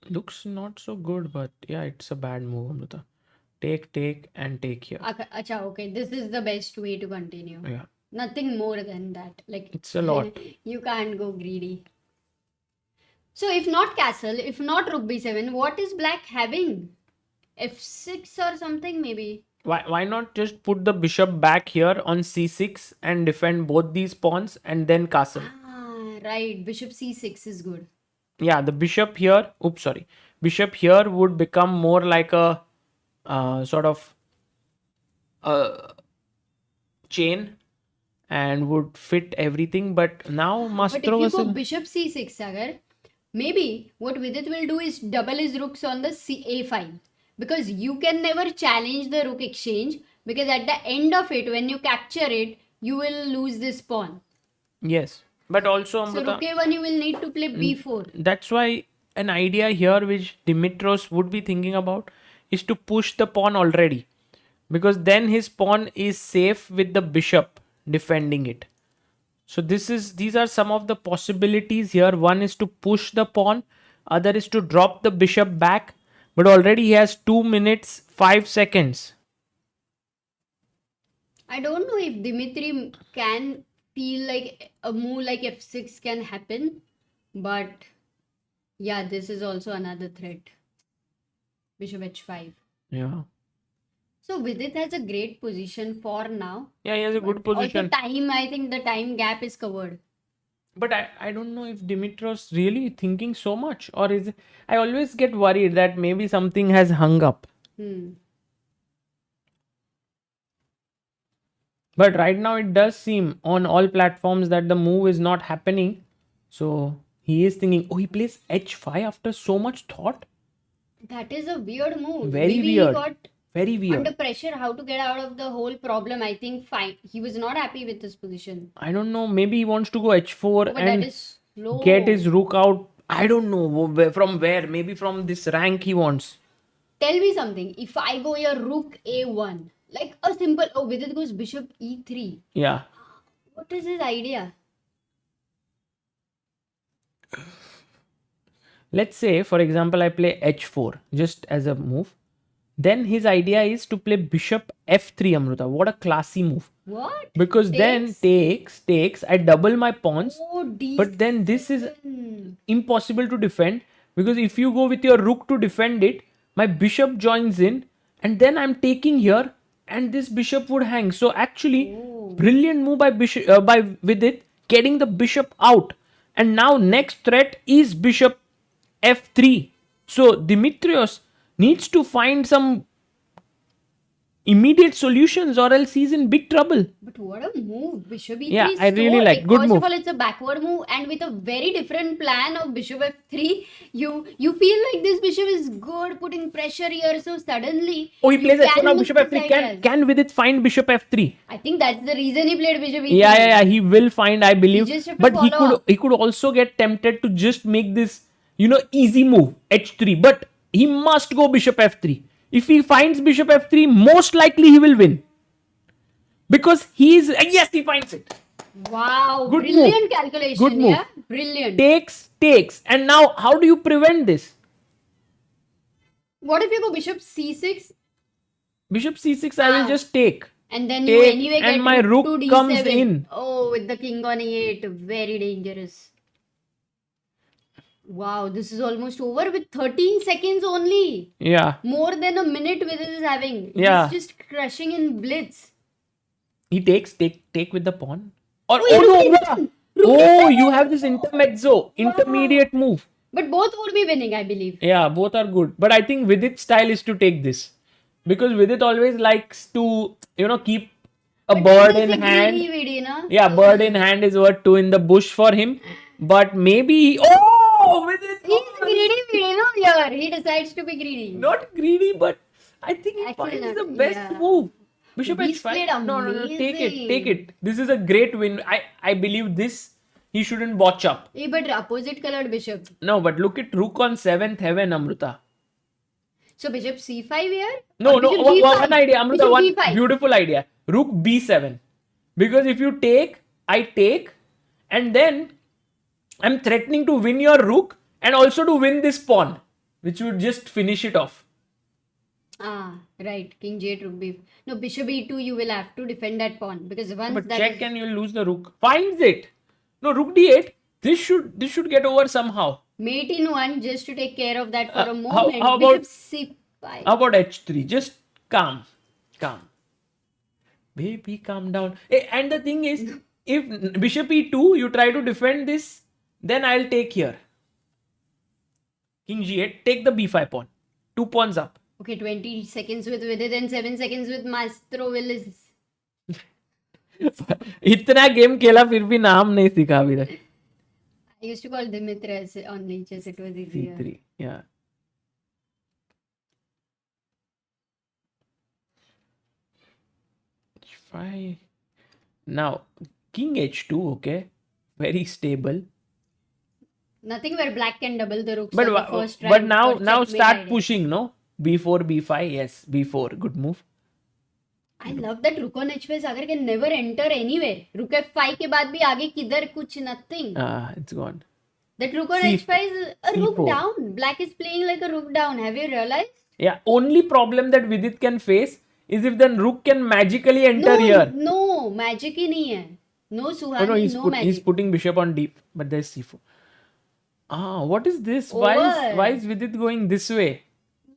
Looks not so good, but yeah, it's a bad move, Amruta. Take, and take here. Acha, okay. This is the best way to continue. Yeah, Nothing more than that. Like it's a lot. you can't go greedy. So if not castle, if not rook b7, what is black having? f6 or something maybe. Why not just put the bishop back here on c6 and defend both these pawns and then castle? Ah, right. Bishop c6 is good. Yeah, the bishop here. Oops, sorry. Bishop here would become more like a sort of chain and would fit everything. But now But if Mastro you was go in. bishop c6, Sagar, maybe what Vidit will do is double his rooks on the a5. Because you can never challenge the rook exchange. Because at the end of it, when you capture it, you will lose this pawn. Yes, but also So Amruta, rook a1 you will need to play b4. that's why an idea here which Dimitrios would be thinking about is to push the pawn already, because then his pawn is safe with the bishop defending it. So these are some of the possibilities here. One is to push the pawn, other is to drop the bishop back, but already he has 2 minutes 5 seconds. I don't know if Dimitri can feel like a move like f6 can happen, but yeah, this is also another threat. Bishop h5. Yeah. So Vidit has a great position for now. Yeah, he has a good Also position. time, I think the time gap is covered. But I don't know if Dimitrios really thinking so much, or is it, I always get worried that maybe something has hung up. But right now it does seem on all platforms that the move is not happening. So he is thinking, oh, he plays h5 after so much thought. That is a weird move. Very Maybe weird. He got Very weird. under pressure how to get out of the whole problem. I think fine. He was not happy with his position. I don't know. Maybe he wants to go h4 But and that is slow. get his rook out. I don't know from where. Maybe from this rank he wants. Tell me something. If I go here rook a1, like a simple, oh, Vidit goes bishop e3. Yeah. What is his idea? Let's say, for example, I play h4 just as a move. Then his idea is to play bishop f3, Amruta. What a classy move. What? Because then takes, I double my pawns. Oh, D7. But then this is impossible to defend, because if you go with your rook to defend it, my bishop joins in and then I'm taking here and this bishop would hang. So actually, brilliant move by Vidit, getting the bishop out. And now next threat is bishop f3. So Dimitrios needs to find some immediate solutions or else he's in big trouble. But what a move. Bishop e3 Yeah, is I really so, like. Good first move. of all, it's a backward move, and with a very different plan of bishop f3, you feel like this bishop is good, putting pressure here. So suddenly, Oh, he you plays can f4 now, mix bishop his f3. ideas. Can Vidit find bishop f3? I think that's the reason he played bishop e3. Yeah, he will find, I believe. He just have to But follow up. he could also get tempted to just make this, easy move, h3. But he must go bishop f3. If he finds bishop f3, most likely he will win. Because he is, yes, he finds it. Wow, Good brilliant move. calculation. Good move. Yeah, brilliant. Takes. And now, how do you prevent this? What if you go bishop c6 Bishop c6, I will just take. and then you Take, anyway and get my rook to d7? comes in. Oh, with the king on e8, very dangerous. Wow, this is almost over with 13 seconds only. Yeah. More than a minute with this is having. Yeah. He's just crushing in blitz. He take with the pawn. Or, Oh, oh rook no! d7. Oh, you have this intermezzo, intermediate move. But both would be winning, I believe. Yeah, both are good. But I think Vidit's style is to take this. Because Vidit always likes to, keep a bird in hand. Yeah, bird in hand is what two in the bush for him. But maybe, Vidit! He's greedy, no? Here, he decides to be greedy. Not greedy, but I think he Actually finds not, the best yeah. move. Bishop He's played h5. No, take amazing. it. This is a great win. I believe this, he shouldn't botch up. Hey, but opposite colored bishop. No, but look at rook on 7th heaven, Amruta. So bishop c5 here? No, Or bishop one g5? idea, Amruta, Bishop one d5. beautiful idea. Rook b7. Because if you take, I take, and then I'm threatening to win your rook and also to win this pawn, which would just finish it off. Ah, right. King J8 rook B. No, bishop E2, you will have to defend that pawn because once But that check is... and you'll lose the rook. Finds it. No, rook d8. This should get over somehow. Mate in 1 just to take care of that for a How moment. about Bishop C5. how about h3? Just calm. Baby, calm down. And the thing is, if bishop e2, you try to defend this, then I'll take here. King g8, take the b5 pawn. 2 pawns up. Okay, 20 seconds with Vidit and 7 seconds with Maestro Willis. इतना game खेला फिर भी नाम नहीं सीखा अभी तक. I used to call Dimitrios on leeches, it was easier. c3, yeah. h5. Now king h2, okay, very stable. Nothing where black can double the rooks But on the first but rank now for now checkmate start idea. pushing, no? b4, b5, yes, b4, good move. I love that rook on h5 Sagar can never enter anywhere. Rook f5 के बाद भी आगे किधर कुछ nothing. It's gone. That rook on C- h5 is a rook C4. down. Black is playing like a rook down. Have you realized? Yeah, only problem that Vidit can face is if the rook can magically enter here. No, magic ही नहीं है. No Suhani, Oh no, no magic. he's putting bishop on deep, but there's c4. What is this? Why Over. is Vidit going this way?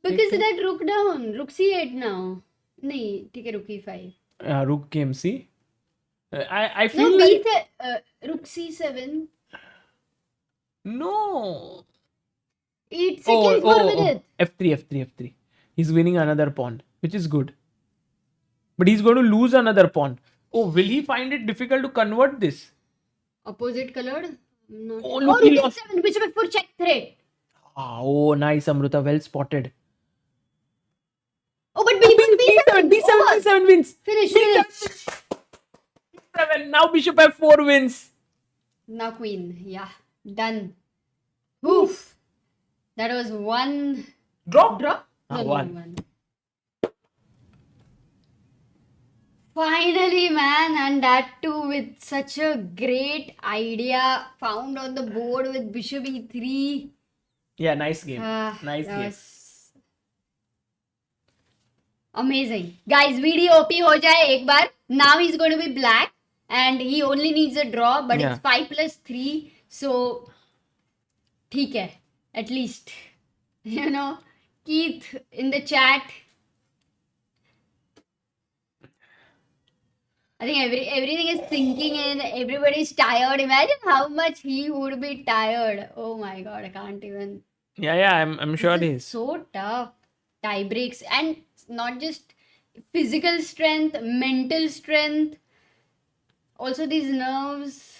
Because that rook down. Rook c8 now. नहीं, ठीक है, rook e5. Rook came c. I No, feel like rook c7. no. 8 seconds more with it. F3. He's winning another pawn, which is good. But he's going to lose another pawn. Oh, will he find it difficult to convert this? Opposite colored? No. Oh, look, rook he lost. f7. Bishop f4 check threat. Oh, nice, Amruta. Well spotted. Oh, but b7 B7 wins. Finish. B7. Now bishop f4 wins. Now queen. Yeah. Done. Oof. That was one Draw. draw. No, One. one. Finally, man, and that too with such a great idea found on the board with bishop e3. Yeah, nice game. Nice that game. was amazing. Guys, video OP ho jaye ek baar. Now he's going to be black and he only needs a draw, but Yeah. it's 5 plus 3. So, theek hai. At least. You know, Keith in the chat. I think everything is sinking in. Everybody's tired. Imagine how much he would be tired. Oh my god, I can't even. Yeah, I'm sure it This is. so tough. Tie breaks and not just physical strength, mental strength. Also these nerves.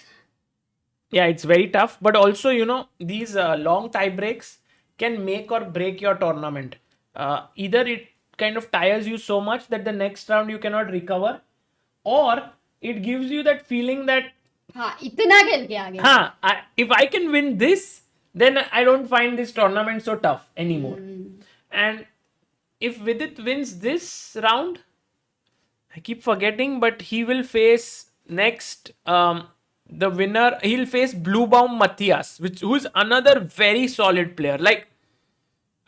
Yeah, it's very tough. But also, these long tie breaks can make or break your tournament. Either it kind of tires you so much that the next round you cannot recover, or it gives you that feeling that, हाँ, इतना खेल के आ गया. if I can win this, then I don't find this tournament so tough anymore. And if Vidit wins this round, I keep forgetting, but he will face next the winner. He'll face Bluebaum Matthias, who is another very solid player. Like,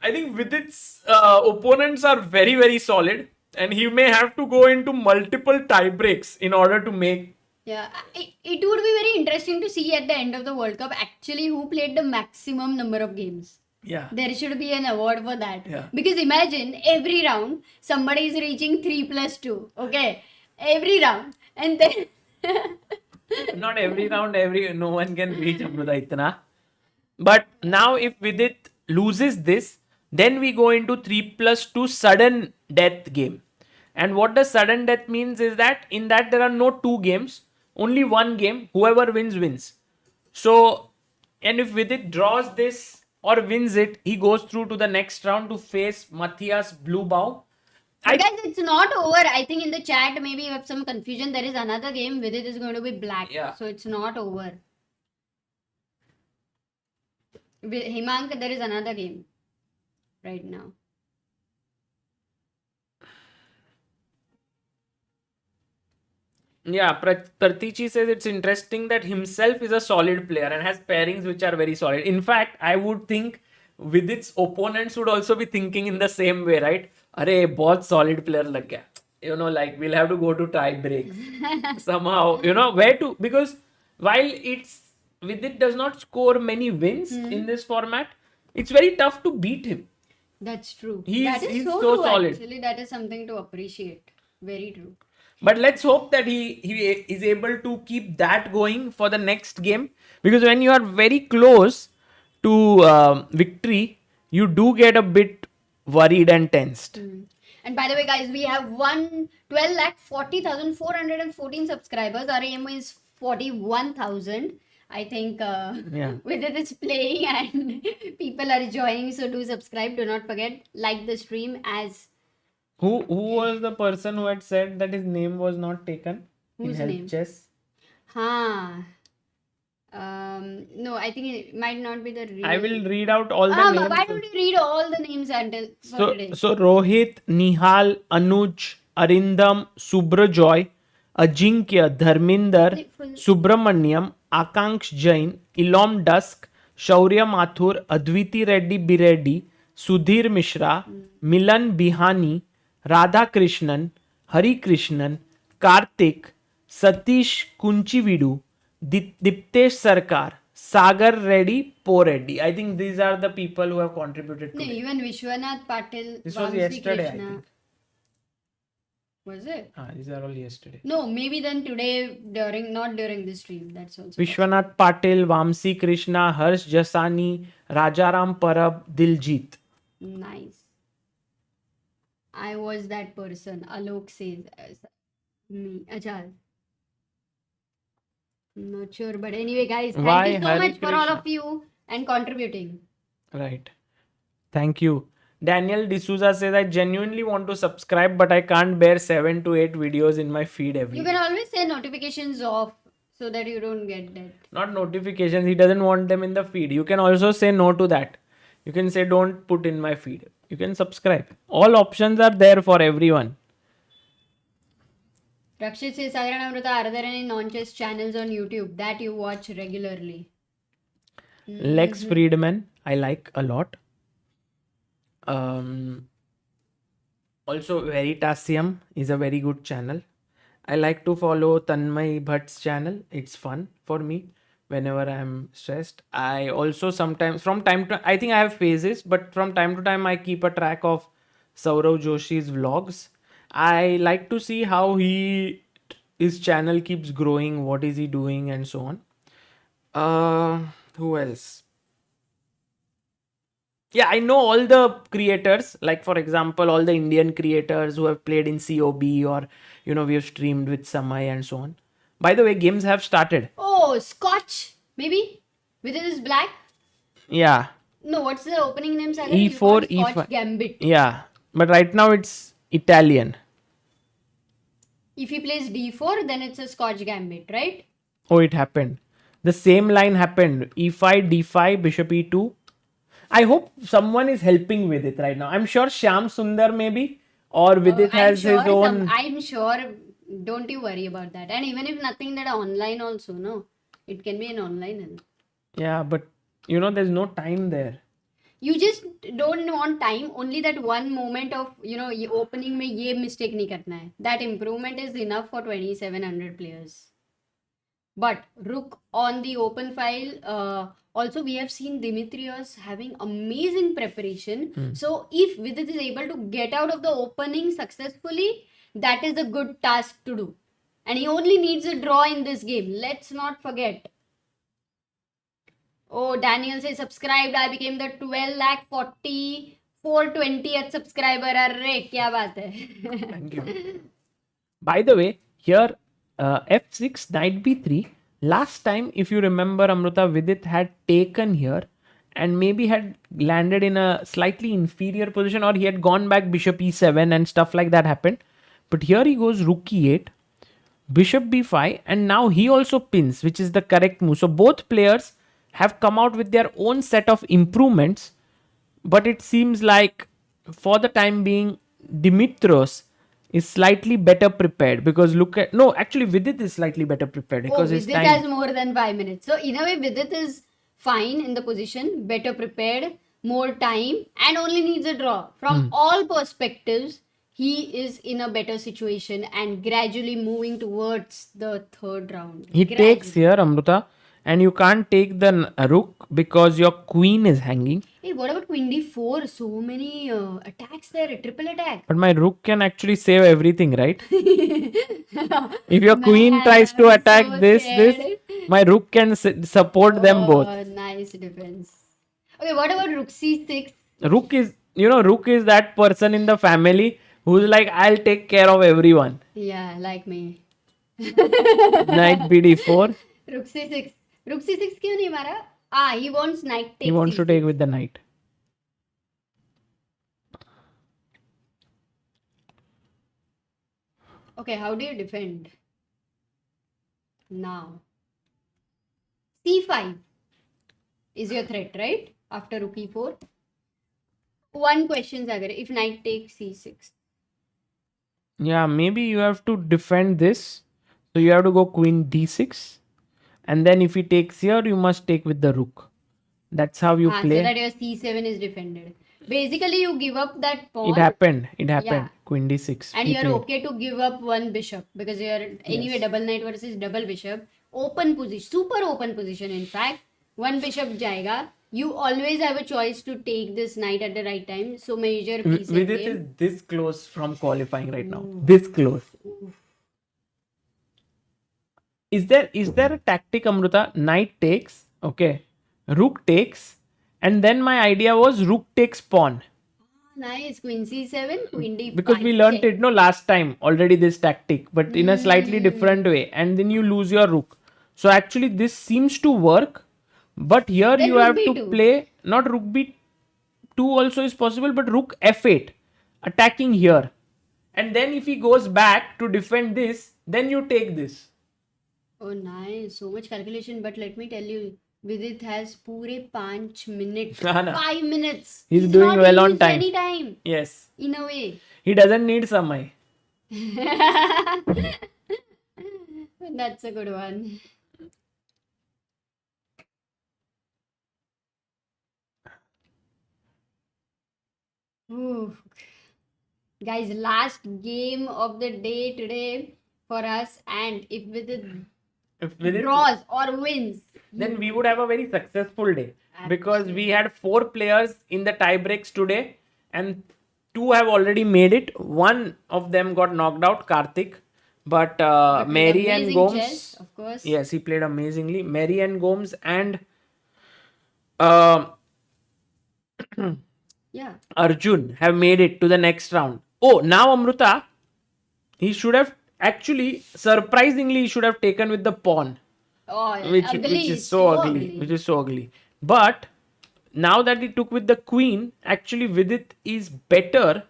I think Vidit's opponents are very, very solid, and he may have to go into multiple tie breaks in order to make. Yeah, it would be very interesting to see at the end of the World Cup actually who played the maximum number of games. Yeah. There should be an award for that. Yeah. Because imagine every round somebody is reaching 3 plus 2. Okay. Every round. And then Not every round, no one can reach Amruta itna. But now if Vidit loses this, then we go into 3 plus 2 sudden death game. And what does sudden death means is that in that there are no 2 games, only 1 game. Whoever wins. So, and if Vidit draws this or wins it, he goes through to the next round to face Matthias Bluebau. guys, it's not over. I think in the chat maybe you have some confusion. There is another game. Vidit is going to be black. Yeah. So it's not over. Himank, there is another game right now. Yeah, Pratichi says it's interesting that himself is a solid player and has pairings which are very solid. In fact, I would think with its opponents would also be thinking in the same way, right? Arey, बहुत solid player lag gaya. You know, like we'll have to go to tie breaks somehow. You know where to, because while it's Vidit does not score many wins in this format, it's very tough to beat him. That's true. He's- That is he's so so true. solid. Actually, that is something to appreciate. Very true. But let's hope that he is able to keep that going for the next game, because when you are very close to victory, you do get a bit worried and tensed. And by the way, guys, we have 12,40,414 subscribers. Our aim is 41,000. I think Yeah. with it it's playing and people are joining. So do subscribe. Do not forget, like the stream as Who was the person who had said that his name was not taken Whose in help name? chess? No, I think it might not be the real. I will read out all the but names. why don't you read all the names until for today? So Rohit, Nihal, Anuj, Arindam, Subrajoy, Ajinkya, Dharminder, Subramanyam, Akanksh Jain, Ilom Dusk, Shaurya Mathur, Adviti Reddy Bireddy, Sudhir Mishra, Milan Bihani, Radha Krishnan, Hari Krishnan, Karthik, Satish Kunchividu, Diptesh Sarkar, Sagar Reddy, Po Reddy. I think these are the people who have contributed No, to it. even Vishwanath Patil. This was Vamsi yesterday, I Krishna. think. Was it? These are all yesterday. No, maybe then today not during the stream. That's also Vishwanath Patil, Vamsi Krishna, Harsh Jasani, Rajaram Parab, Diljit. nice. I was that person. Alok says me. Achal. Not sure, but anyway, guys, thank Why you so Hare much for all Krishna? of you and contributing. Right. Thank you. Daniel D'Souza says, I genuinely want to subscribe, but I can't bear 7 to 8 videos in my feed every You day. can always say notifications off so that you don't get that. Not notifications. He doesn't want them in the feed. You can also say no to that. You can say, don't put in my feed. You can subscribe. All options are there for everyone. Rakshit says, Sagar and Amruta, are there any non-chess channels on YouTube that you watch regularly? Lex Friedman, I like a lot. Also, Veritasium is a very good channel. I like to follow Tanmay Bhatt's channel. It's fun for me whenever I'm stressed. I also sometimes, from time to, I think I have phases, but from time to time I keep a track of Saurav Joshi's vlogs. I like to see how his channel keeps growing, what is he doing, and so on. Who else? Yeah, I know all the creators, like for example, all the Indian creators who have played in COB, or we have streamed with Samay and so on. By the way, games have started. Oh, Scotch, maybe? With this black? Yeah. No, what's the opening name, Sagar? E4, You call it E5. Scotch Gambit. Yeah. But right now it's Italian. If he plays D4, then it's a Scotch Gambit, right? Oh, it happened. The same line happened. E5, D5, Bishop E2. I hope someone is helping with it right now. I'm sure Shyam Sundar maybe, or Vidit has his own. I'm sure. Don't you worry about that. And even if nothing, that online also, no? It can be an online. Yeah, but there's no time there. You just don't want time. Only that one moment of, ये opening में ये mistake नहीं करना है. That improvement is enough for 2,700 players. But Rook on the open file, also we have seen Dimitrios having amazing preparation. So if Vidit is able to get out of the opening successfully, that is a good task to do. And he only needs a draw in this game. Let's not forget. Oh, Daniel says subscribed. I became the 12,40,420th subscriber. Arre, kya baat hai? Thank you. By the way, here F6, Knight B3. Last time, if you remember, Amruta, Vidit had taken here and maybe had landed in a slightly inferior position, or he had gone back Bishop E7 and stuff like that happened. But here he goes Rook E8, Bishop B5, and now he also pins, which is the correct move. So both players have come out with their own set of improvements, but it seems like for the time being, Dimitrios is slightly better prepared, because look at, no, actually Vidit is slightly better prepared Oh, because his Vidit time. has more than 5 minutes. So in a way, Vidit is fine in the position, better prepared, more time, and only needs a draw. From all perspectives, he is in a better situation and gradually moving towards the third round. He Gradually. takes here, Amruta, and you can't take the rook because your queen is hanging. Hey, what about queen d4? So many attacks there, a triple attack. But my rook can actually save everything, right? If your queen tries to I'm attack so this, scared. my rook can support them both. Oh, nice defense. Okay, what about rook c6? Rook is, rook is that person in the family who's like, I'll take care of everyone. Yeah, like me. Knight bd4. Rook c6. Rook c6 क्यों नहीं मारा? He wants knight take He wants to c6. take with the knight. Okay, how do you defend? Now. c5 is your threat, right? After rook e4. One question, Sagar. If knight takes c6. Yeah, maybe you have to defend this. So you have to go queen d6. And then if he takes here, you must take with the rook. That's how you play. So that your c7 is defended. Basically, you give up that pawn. It happened. Yeah. Queen d6. And he you're played. okay to give up one bishop because you're anyway double knight versus double bishop. Open position, super open position in fact. One bishop jayega. You always have a choice to take this knight at the right time. So major piece of Vidit game. is this close from qualifying right now. This close. Is there a tactic, Amruta? Knight takes, okay. Rook takes, and then my idea was rook takes pawn. Nice. Queen c7, queen d5. Because we learnt it last time already, this tactic, but in a slightly different way, and then you lose your rook. So actually this seems to work, but here Then you rook have to b2. play, not rook b2 also is possible, but rook f8 attacking here, and then if he goes back to defend this, then you take this. Oh, nice. So much calculation. But let me tell you, Vidit has pure 5 minutes. हाँ ना. 5 minutes. He's doing not well on used time. any time. Yes, In a way. he doesn't need samay. That's a good one. Ooh. Guys, last game of the day today for us, and if Vidit If Vidit draws or wins, then we would have a very successful day, because we had 4 players in the tie breaks today and 2 have already made it. One of them got knocked out, Karthik, but with Mary and amazing Gomes, chess, of course. yes, he played amazingly. Mary and Gomes and uh, Yeah. Arjun have made it to the next round. Oh, now Amruta, he should have actually, surprisingly, he should have taken with the pawn. Oh, which ugly. is so ugly, which is so ugly. But now that he took with the queen, actually Vidit is better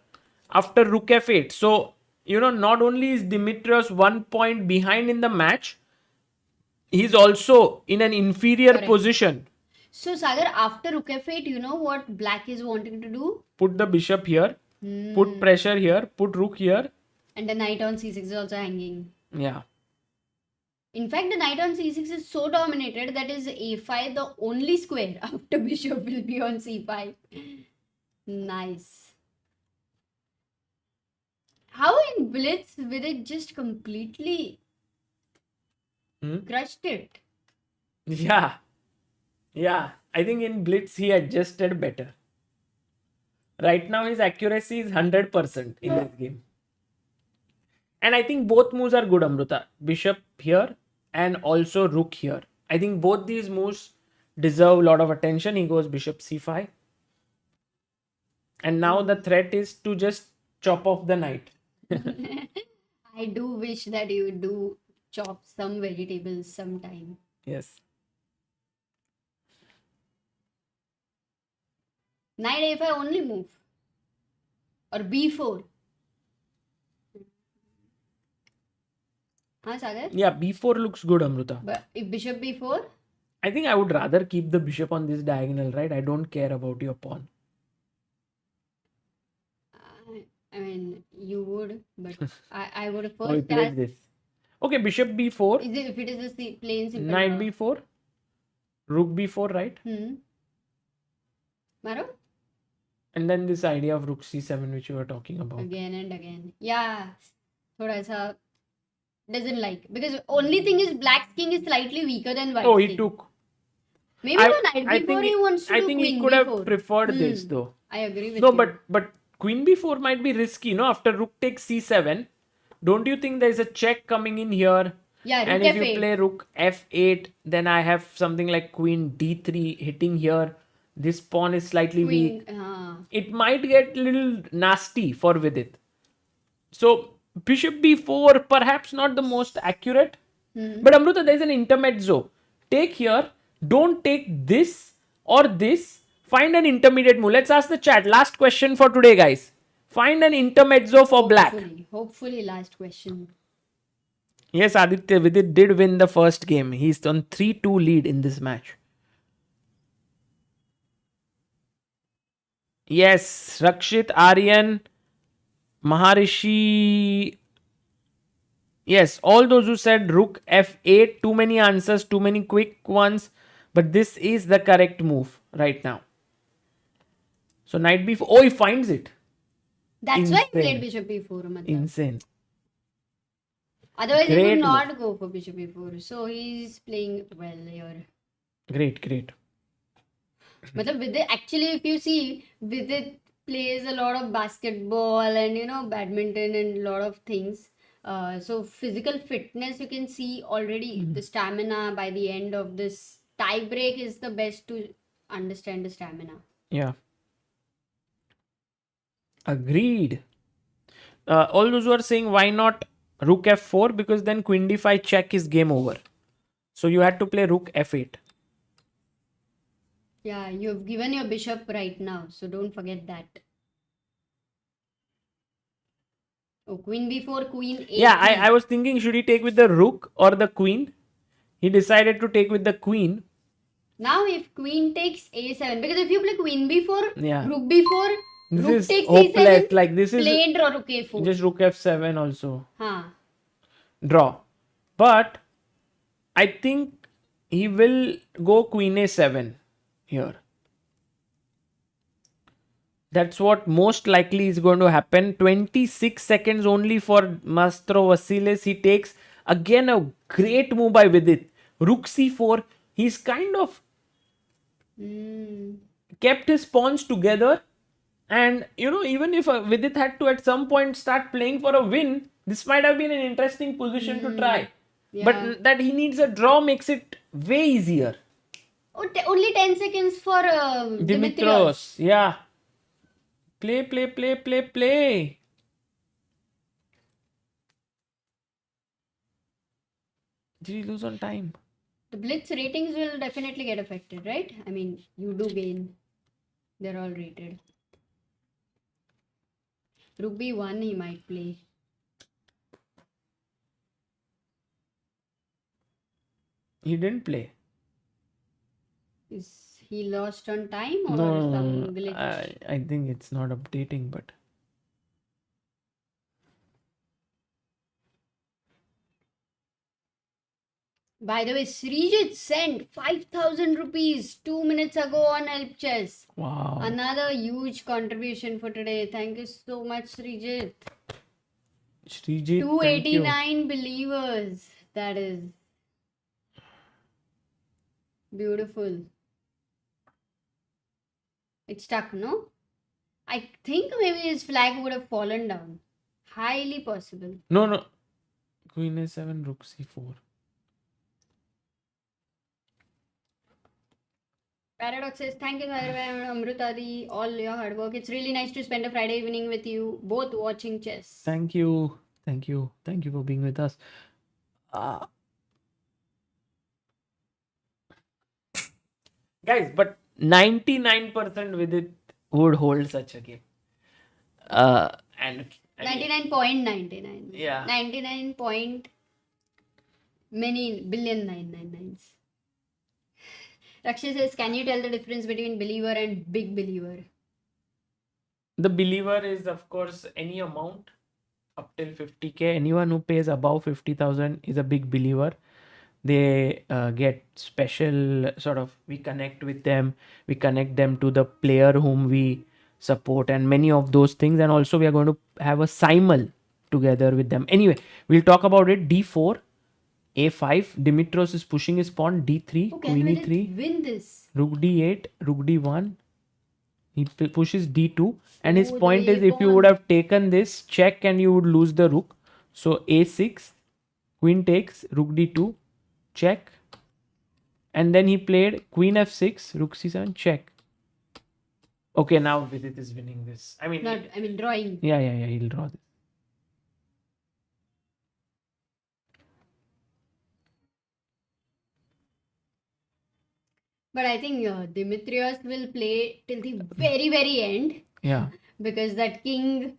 after rook f8. So, not only is Dimitrios 1 point behind in the match, he's also in an inferior Correct. position. So, Sagar, after rook f8, you know what black is wanting to do? Put the bishop here, put pressure here, put rook here. And the knight on c6 is also hanging. Yeah. In fact, the knight on c6 is so dominated that is a5 the only square after bishop will be on c5. Nice. How in Blitz will it just completely crushed it? Yeah. Yeah. I think in Blitz he adjusted better. Right now his accuracy is 100% in this game. And I think both moves are good, Amruta. Bishop here and also rook here. I think both these moves deserve a lot of attention. He goes bishop c5. And now the threat is to just chop off the knight. I do wish that you do chop some vegetables sometime. Yes. Knight a5 only move. Or b4. Huh, Sagar? Yeah, b4 looks good, Amruta. But if bishop b4? I think I would rather keep the bishop on this diagonal, right? I don't care about your pawn. I mean, you would, but I would Oh, he first plays ask, this. Okay, bishop b4, if it is a plain simple knight draw. b4, rook b4, right? Maro? And then this idea of rook c7 which you were talking about. Again and again. Yeah. Thoda sa doesn't like. Because only thing is black's king is slightly weaker than white's Oh, he king. took. Maybe I- for knight I b4 think he wants to I do think queen he could b4. have preferred this though. I agree with No, you. but queen b4 might be risky, no? After rook takes c7, don't you think there's a check coming in here? Yeah, rook And if you f8. play rook f8, then I have something like queen d3 hitting here. This pawn is slightly weak. It might get a little nasty for Vidit. So bishop b4, perhaps not the most accurate. But Amruta, there's an intermezzo. Take here, don't take this or this. Find an intermediate move. Let's ask the chat. Last question for today, guys. Find an intermezzo for black. Hopefully, last question. Yes, Aditya, Vidit did win the first game. He's on 3-2 lead in this match. Yes, Rakshit, Aryan, Maharishi. Yes, all those who said rook f8, too many answers, too many quick ones. But this is the correct move right now. So knight b4. Oh, he finds it. That's why he Insane. played bishop b4. Matlab. Insane. Otherwise, he Great would move. not go for bishop b4. So he's playing well here. Great, great. Matlab, Vidit, actually, if you see, Vidit plays a lot of basketball and badminton and a lot of things. So physical fitness, you can see already the stamina by the end of this tie break is the best to understand the stamina. Yeah. Agreed. All those who are saying why not rook f4, because then queen d5 check is game over. So you had to play rook f8. Yeah, you've given your bishop right now, so don't forget that. Oh, queen b4, queen a3. Yeah, I was thinking, should he take with the rook or the queen? He decided to take with the queen. Now if queen takes a7, because if you play queen b4, Yeah. rook b4, This rook is takes hopeless. e7, Like this is plain draw rook a4. just rook f7 also. Huh. Draw. But I think he will go queen a7 here. That's what most likely is going to happen. 26 seconds only for Mastro Vasilis. He takes again a great move by Vidit. Rook c4. He's kind of kept his pawns together. And even if Vidit had to at some point start playing for a win, this might have been an interesting position to try. Yeah. But that he needs a draw makes it way easier. Oh, only 10 seconds for Dimitrios. Dimitrios. Yeah. Play. Did he lose on time? The blitz ratings will definitely get affected, right? I mean, you do gain. They're all rated. Rook b1 he might play. He didn't play. Is he lost on time or No, some glitch? I think it's not updating, but By the way, Srijit sent 5,000 rupees 2 minutes ago on Help Chess. wow. Another huge contribution for today. Thank you so much, Srijit. Srijit, thank you. 289 believers. That is beautiful. It's stuck, no? I think maybe his flag would have fallen down. Highly possible. No. Queen a7, rook c4. Paradox says, thank you, Amruta, all your hard work. It's really nice to spend a Friday evening with you, both watching chess. Thank you for being with us. Guys, but 99% with it would hold such a game. And 99.99. Yeah. 99 point many billion 999s. Raksha says, can you tell the difference between believer and big believer? The believer is, of course, any amount up till 50K. Anyone who pays above 50,000 is a big believer. They get special sort of, we connect with them, we connect them to the player whom we support, and many of those things. And also, we are going to have a simul together with them. Anyway, we'll talk about it. D4, A5. Dimitrios is pushing his pawn. D3, Oh, Queen can Vidit E3, win this? Rook D8, Rook D1. He pushes D2, and his Oh, the point is, A if you would pawn. have taken this check and you would lose the rook. So A6, Queen takes, Rook D2, check, and then he played Queen F6, Rook C7, check. Okay, now Vidit is winning this. I mean, Drawing. yeah, he'll draw this. But I think Dimitrios will play till the very, very end Yeah, because that king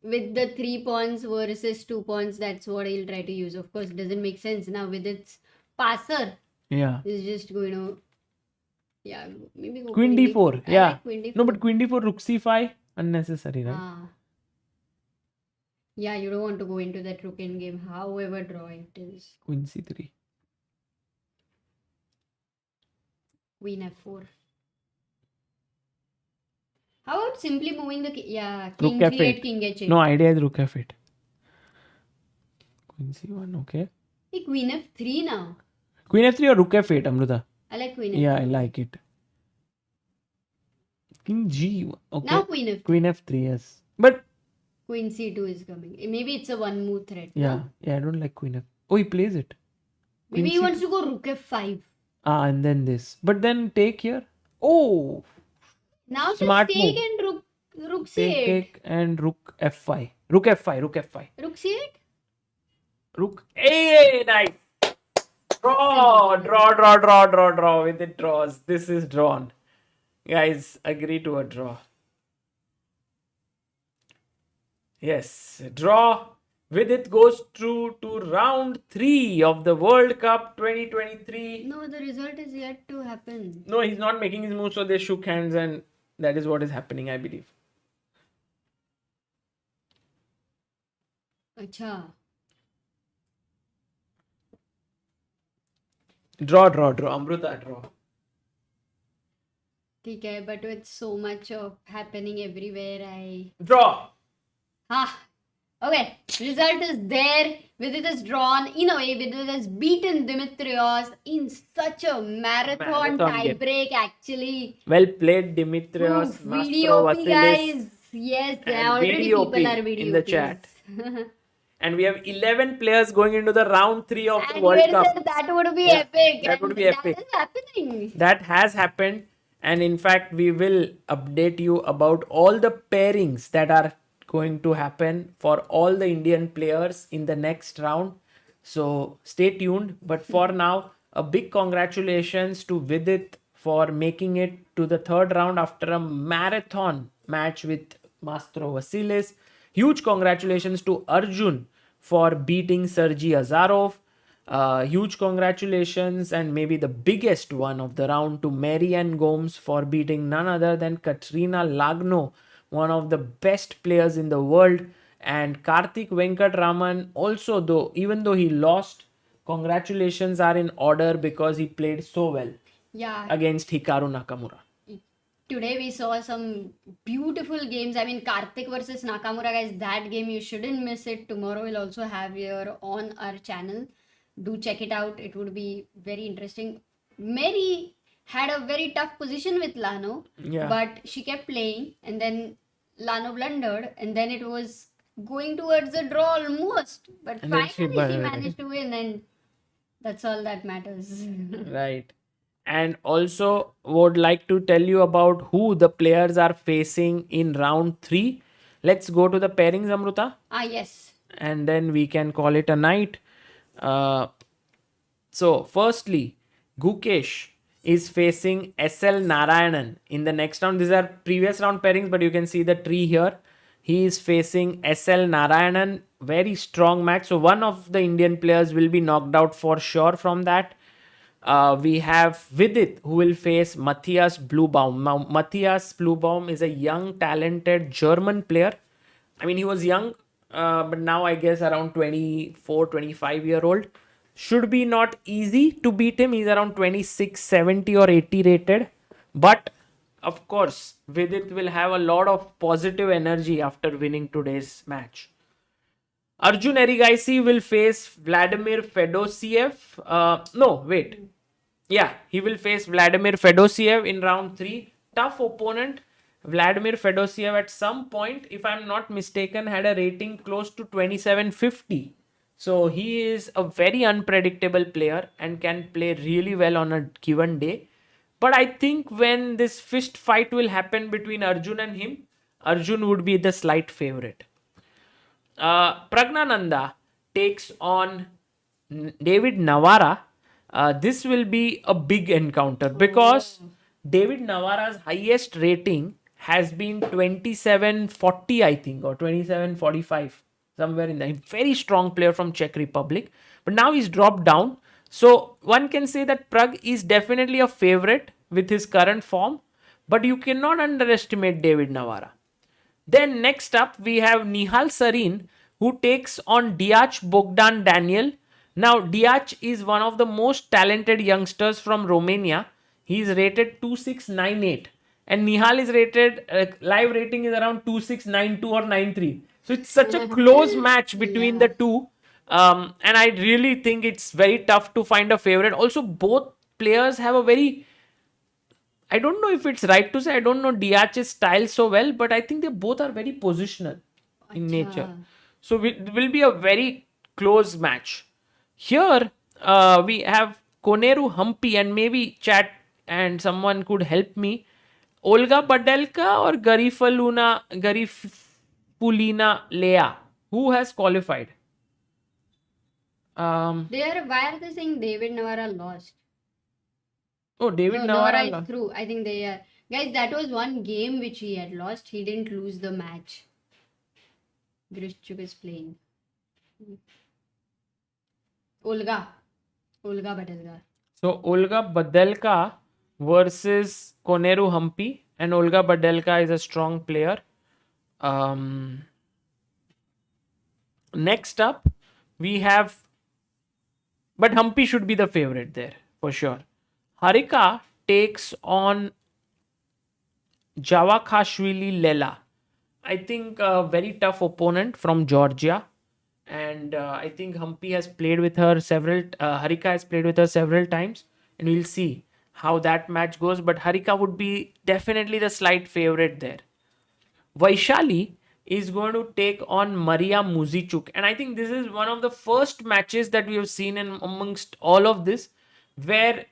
with the 3 pawns versus 2 pawns, that's what he'll try to use. Of course, it doesn't make sense now with its passer. yeah. Is just going to, maybe go Queen D4, I yeah. like Queen D4. No, but Queen D4, Rook C5, unnecessary, right? Ah. Yeah, you don't want to go into that rook endgame, however draw it is. Queen C3. Queen F4. How about simply moving the Rook king F8. C8, king H8? No, idea is Rook F8. Queen C1, okay. Hey, Queen F3 now. Queen F3 or Rook F8, Amruta? I like Queen F3. Yeah, I like it. King G, okay. Now Queen F3. Queen F3, yes. But Queen C2 is coming. Maybe it's a one move threat. yeah, No? I don't like Queen F. Oh, he plays it. Maybe he Queen wants to go Rook F5. and then this. But then take here. Oh, Now Smart just take move. and Rook take, C8. take, and Rook F5. Rook F5, Rook F5. Rook C8? Rook. Hey, nice. Draw. With it draws. This is drawn. Guys, agree to a draw. Yes, draw. With it goes through to round 3 of the World Cup 2023. No, the result is yet to happen. No, he's not making his move, so they shook hands, and that is what is happening, I believe. Acha. Draw. Amruta, draw. Okay, but with so much of happening everywhere, Draw. Okay, result is there. Vidit is drawn. In a way, Vidit has beaten Dimitrios in such a marathon tie game. break, actually. Well played, Dimitrios, Oof, Master video Vasilis, guys. Yes, and already VDOP people are video in the chat. And we have 11 players going into the round 3 of the And World where Cup. said that would be Yeah, epic. that would and be epic. That is happening. That has happened, and in fact, we will update you about all the pairings that are going to happen for all the Indian players in the next round. So stay tuned. But for now, a big congratulations to Vidit for making it to the third round after a marathon match with Master Vasilis. Huge congratulations to Arjun for beating Sergey Azarov. Huge congratulations, and maybe the biggest one of the round, to Marianne Gomes for beating none other than Katrina Lagno, one of the best players in the world. And Karthik Venkatraman also, though, even though he lost, congratulations are in order because he played so well Yeah. against Hikaru Nakamura. Today we saw some beautiful games. I mean, Karthik versus Nakamura, guys. That game you shouldn't miss it. Tomorrow we'll also have here on our channel. Do check it out. It would be very interesting. Mary had a very tough position with Lagno, Yeah. but she kept playing, and then Lagno blundered, and then it was going towards a draw almost. But And then she finally she blundered. managed to win, and that's all that matters. Right. And also would like to tell you about who the players are facing in round 3. Let's go to the pairings, Amruta, Yes. and then we can call it a night. So firstly, Gukesh is facing SL Narayanan in the next round. These are previous round pairings, but you can see the tree here. He is facing SL Narayanan. Very strong match. So one of the Indian players will be knocked out for sure from that. We have Vidit, who will face Matthias Bluebaum. Now, Matthias Bluebaum is a young, talented German player. I mean, he was young, but now I guess around 24, 25-year old. Should be not easy to beat him. He's around 26, 70 or 80 rated. But of course, Vidit will have a lot of positive energy after winning today's match. Arjun Erigaisi will face Vladimir Fedosiev. No, wait. Yeah, he will face Vladimir Fedosiev in round 3. Tough opponent. Vladimir Fedosiev at some point, if I'm not mistaken, had a rating close to 2750. So he is a very unpredictable player and can play really well on a given day. But I think when this fist fight will happen between Arjun and him, Arjun would be the slight favorite. Pragnananda takes on David Navara. This will be a big encounter because David Navara's highest rating has been 2740, I think, or 2745, somewhere in there. Very strong player from Czech Republic, but now he's dropped down. So one can say that Prag is definitely a favorite with his current form, but you cannot underestimate David Navara. Then next up, we have Nihal Sarin, who takes on Diach Bogdan Daniel. Now, Diach is one of the most talented youngsters from Romania. He is rated 2698. And Nihal is rated, live rating is around 2692 or 93. So it's such a close match between the two. And I really think it's very tough to find a favorite. Also, both players have a very, I don't know if it's right to say, I don't know Diach's style so well, but I think they both are very positional in nature. So it will be a very close match. Here we have Koneru Humpy, and maybe chat and someone could help me. Olga Badelka or Garifulina Lea? Who has qualified? Why are they saying David Navara lost? Oh, David No, Navara right lost. through. I think they are. Guys, that was one game which he had lost. He didn't lose the match. Grishchuk is playing. Olga Badelga. So Olga Badelka versus Koneru Humpy, and Olga Badelka is a strong player. Next up, we have, but Humpy should be the favorite there for sure. Harika takes on Javakhashvili Lela. I think a very tough opponent from Georgia. And I think Humpy has played with her Harika has played with her several times. And we'll see how that match goes. But Harika would be definitely the slight favorite there. Vaishali is going to take on Maria Muzichuk. And I think this is one of the first matches that we have seen in amongst all of this, where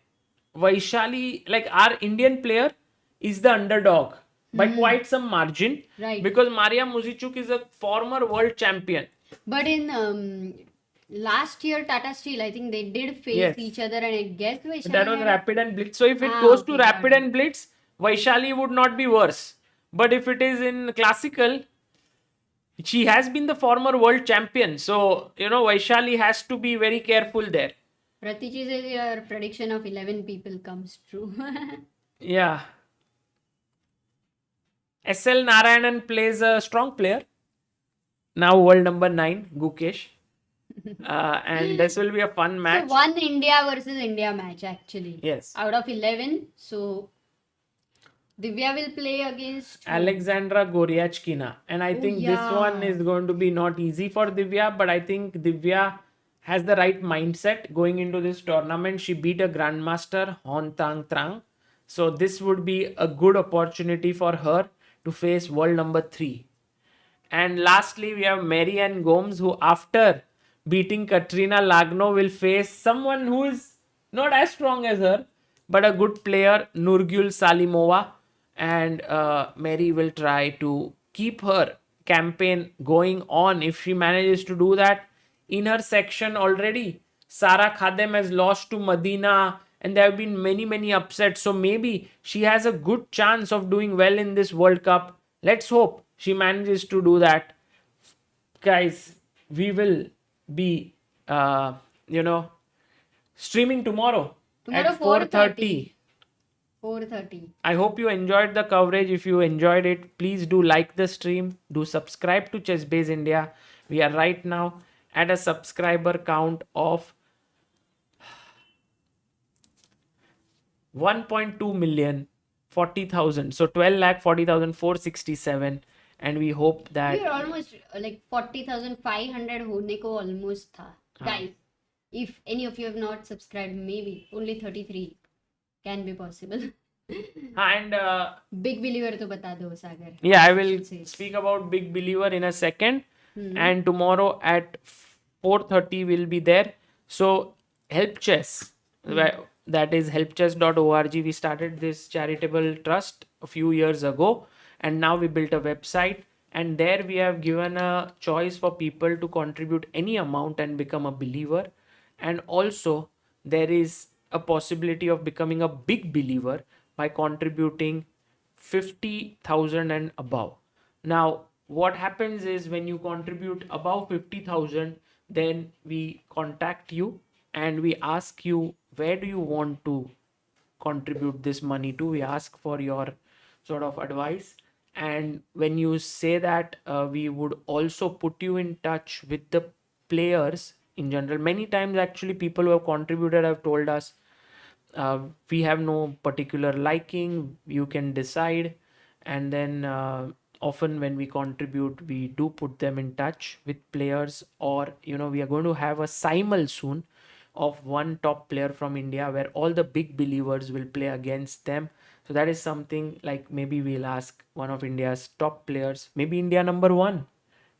Vaishali, like our Indian player, is the underdog by quite some margin. Right. Because Maria Muzichuk is a former world champion. But in last year Tata Steel, I think they did face each other, and I guess Vaishali That was had Rapid and Blitz. So if it goes to okay, got Rapid it. and Blitz, Vaishali would not be worse. But if it is in classical, she has been the former world champion. So, Vaishali has to be very careful there. Ratichi says your prediction of 11 people comes true. Yeah. SL Narayanan plays a strong player. Now world number 9, Gukesh. And this will be a fun match. So one India versus India match actually. Yes. Out of 11. So Divya will play against Alexandra Goryachkina. And I think this one is going to be not easy for Divya, but I think Divya has the right mindset going into this tournament. She beat a grandmaster, Hon Tang Trang. So this would be a good opportunity for her to face world number 3. And lastly, we have Marianne Gomes, who after beating Katrina Lagno will face someone who is not as strong as her, but a good player, Nurgul Salimova. And Mary will try to keep her campaign going on. If she manages to do that, in her section already, Sara Khadem has lost to Medina, and there have been many upsets. So maybe she has a good chance of doing well in this World Cup. Let's hope she manages to do that. Guys, we will be, streaming tomorrow. Tomorrow at 4:30. 4:30. I hope you enjoyed the coverage. If you enjoyed it, please do like the stream. Do subscribe to Chessbase India. We are right now at a subscriber count of 1.2 million 40,000. So 12,40,467. And we hope We that are almost like 40,500 होने को almost था. Guys, if any of you have not subscribed, maybe only 33 can be possible. and Big believer तो बता दो Sagar. yeah, I will should say. speak about Big Believer in a second. Hmm. And tomorrow at 4:30 will be there. So Help Chess, that is helpchess.org. We started this charitable trust a few years ago, and now we built a website. And there we have given a choice for people to contribute any amount and become a believer. And also there is a possibility of becoming a big believer by contributing 50,000 and above. Now, what happens is when you contribute above 50,000, then we contact you and we ask you where do you want to contribute this money to. We ask for your sort of advice, and when you say that, we would also put you in touch with the players in general. Many times actually people who have contributed have told us, we have no particular liking, you can decide. And then often when we contribute, we do put them in touch with players, or we are going to have a simul soon of one top player from India where all the big believers will play against them. So that is something like, maybe we'll ask one of India's top players, maybe India number one,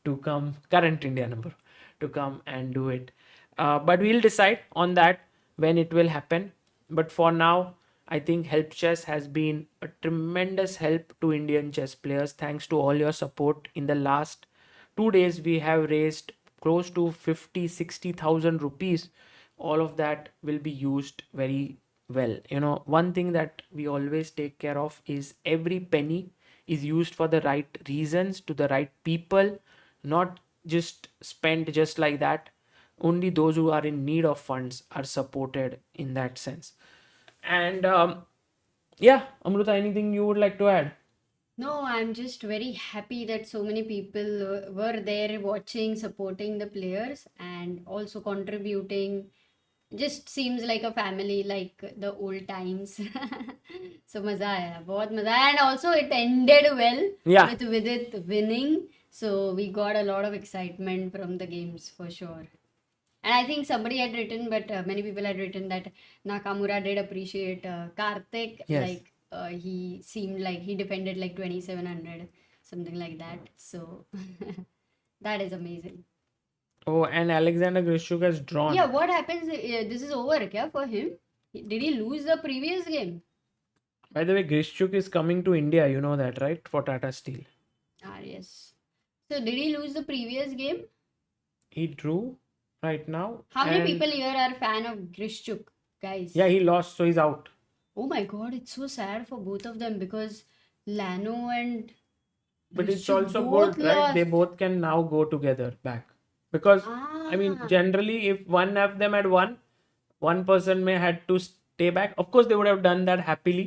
to come, current India number, to come and do it. But we'll decide on that when it will happen. But for now, I think Help Chess has been a tremendous help to Indian chess players. Thanks to all your support. In the last 2 days, we have raised close to 50,000-60,000 rupees. All of that will be used very well. One thing that we always take care of is every penny is used for the right reasons, to the right people, not just spent just like that. Only those who are in need of funds are supported in that sense. And yeah, Amruta, anything you would like to add? No, I'm just very happy that so many people were there watching, supporting the players, and also contributing. Just seems like a family, like the old times. So मजा आया, बहुत मजा आया, and also it ended well Yeah. with Vidit winning. So we got a lot of excitement from the games for sure. And I think somebody had written, but many people had written that Nakamura did appreciate Karthik. Yes. Like he seemed like he defended like 2,700, something like that. So that is amazing. Oh, and Alexander Grishuk has drawn. Yeah, what happens? This is over, kya, for him? Did he lose the previous game? By the way, Grishuk is coming to India. You know that, right? For Tata Steel. Ah, yes. So did he lose the previous game? He drew right now. How many and- people here are fan of Grishuk, guys? Yeah, he lost, so he's out. Oh my God, it's so sad for both of them because Lagno and But it's Grishuk also both good, right? lost. They both can now go together back. Because, I mean, Ah. generally, if one of them had won, one person may had to stay back. Of course, they would have done that happily,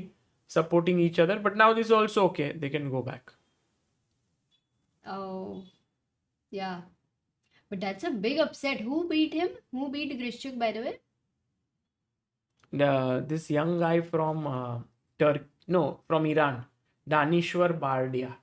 supporting each other. But now this is also okay. They can go back. Oh, yeah. But that's a big upset. Who beat him? Who beat Grishuk, by the way? This young guy from from Iran, Danishwar Bardia.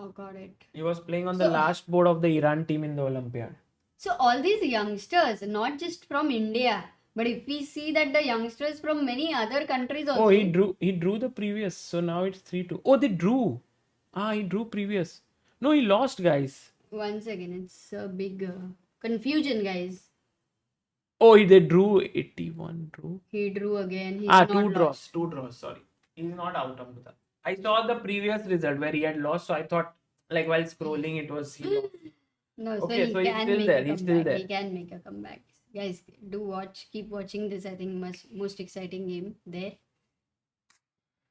Oh, got it. He was playing on the So- last board of the Iran team in the Olympiad. So all these youngsters, not just from India, but if we see that the youngsters from many other countries also. Oh, he drew the previous, so now it's 3-2. Oh, they drew. He drew previous. No, he lost, guys. Once again, it's a big confusion, guys. Oh, they drew 81. Drew. He drew again. He's Two not draws. lost. 2 draws. Sorry, he's not out, Amruta. I saw the previous result where he had lost, so I thought, like while scrolling, it was he lost. No, Okay, so so he he's can still make there, a he's comeback. still there. He can make a comeback. Guys, do watch. Keep watching this. I think most exciting game there.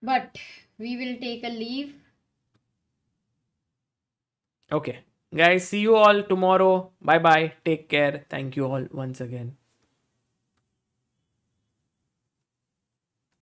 But we will take a leave. Okay, guys, see you all tomorrow. Bye bye. Take care. Thank you all once again.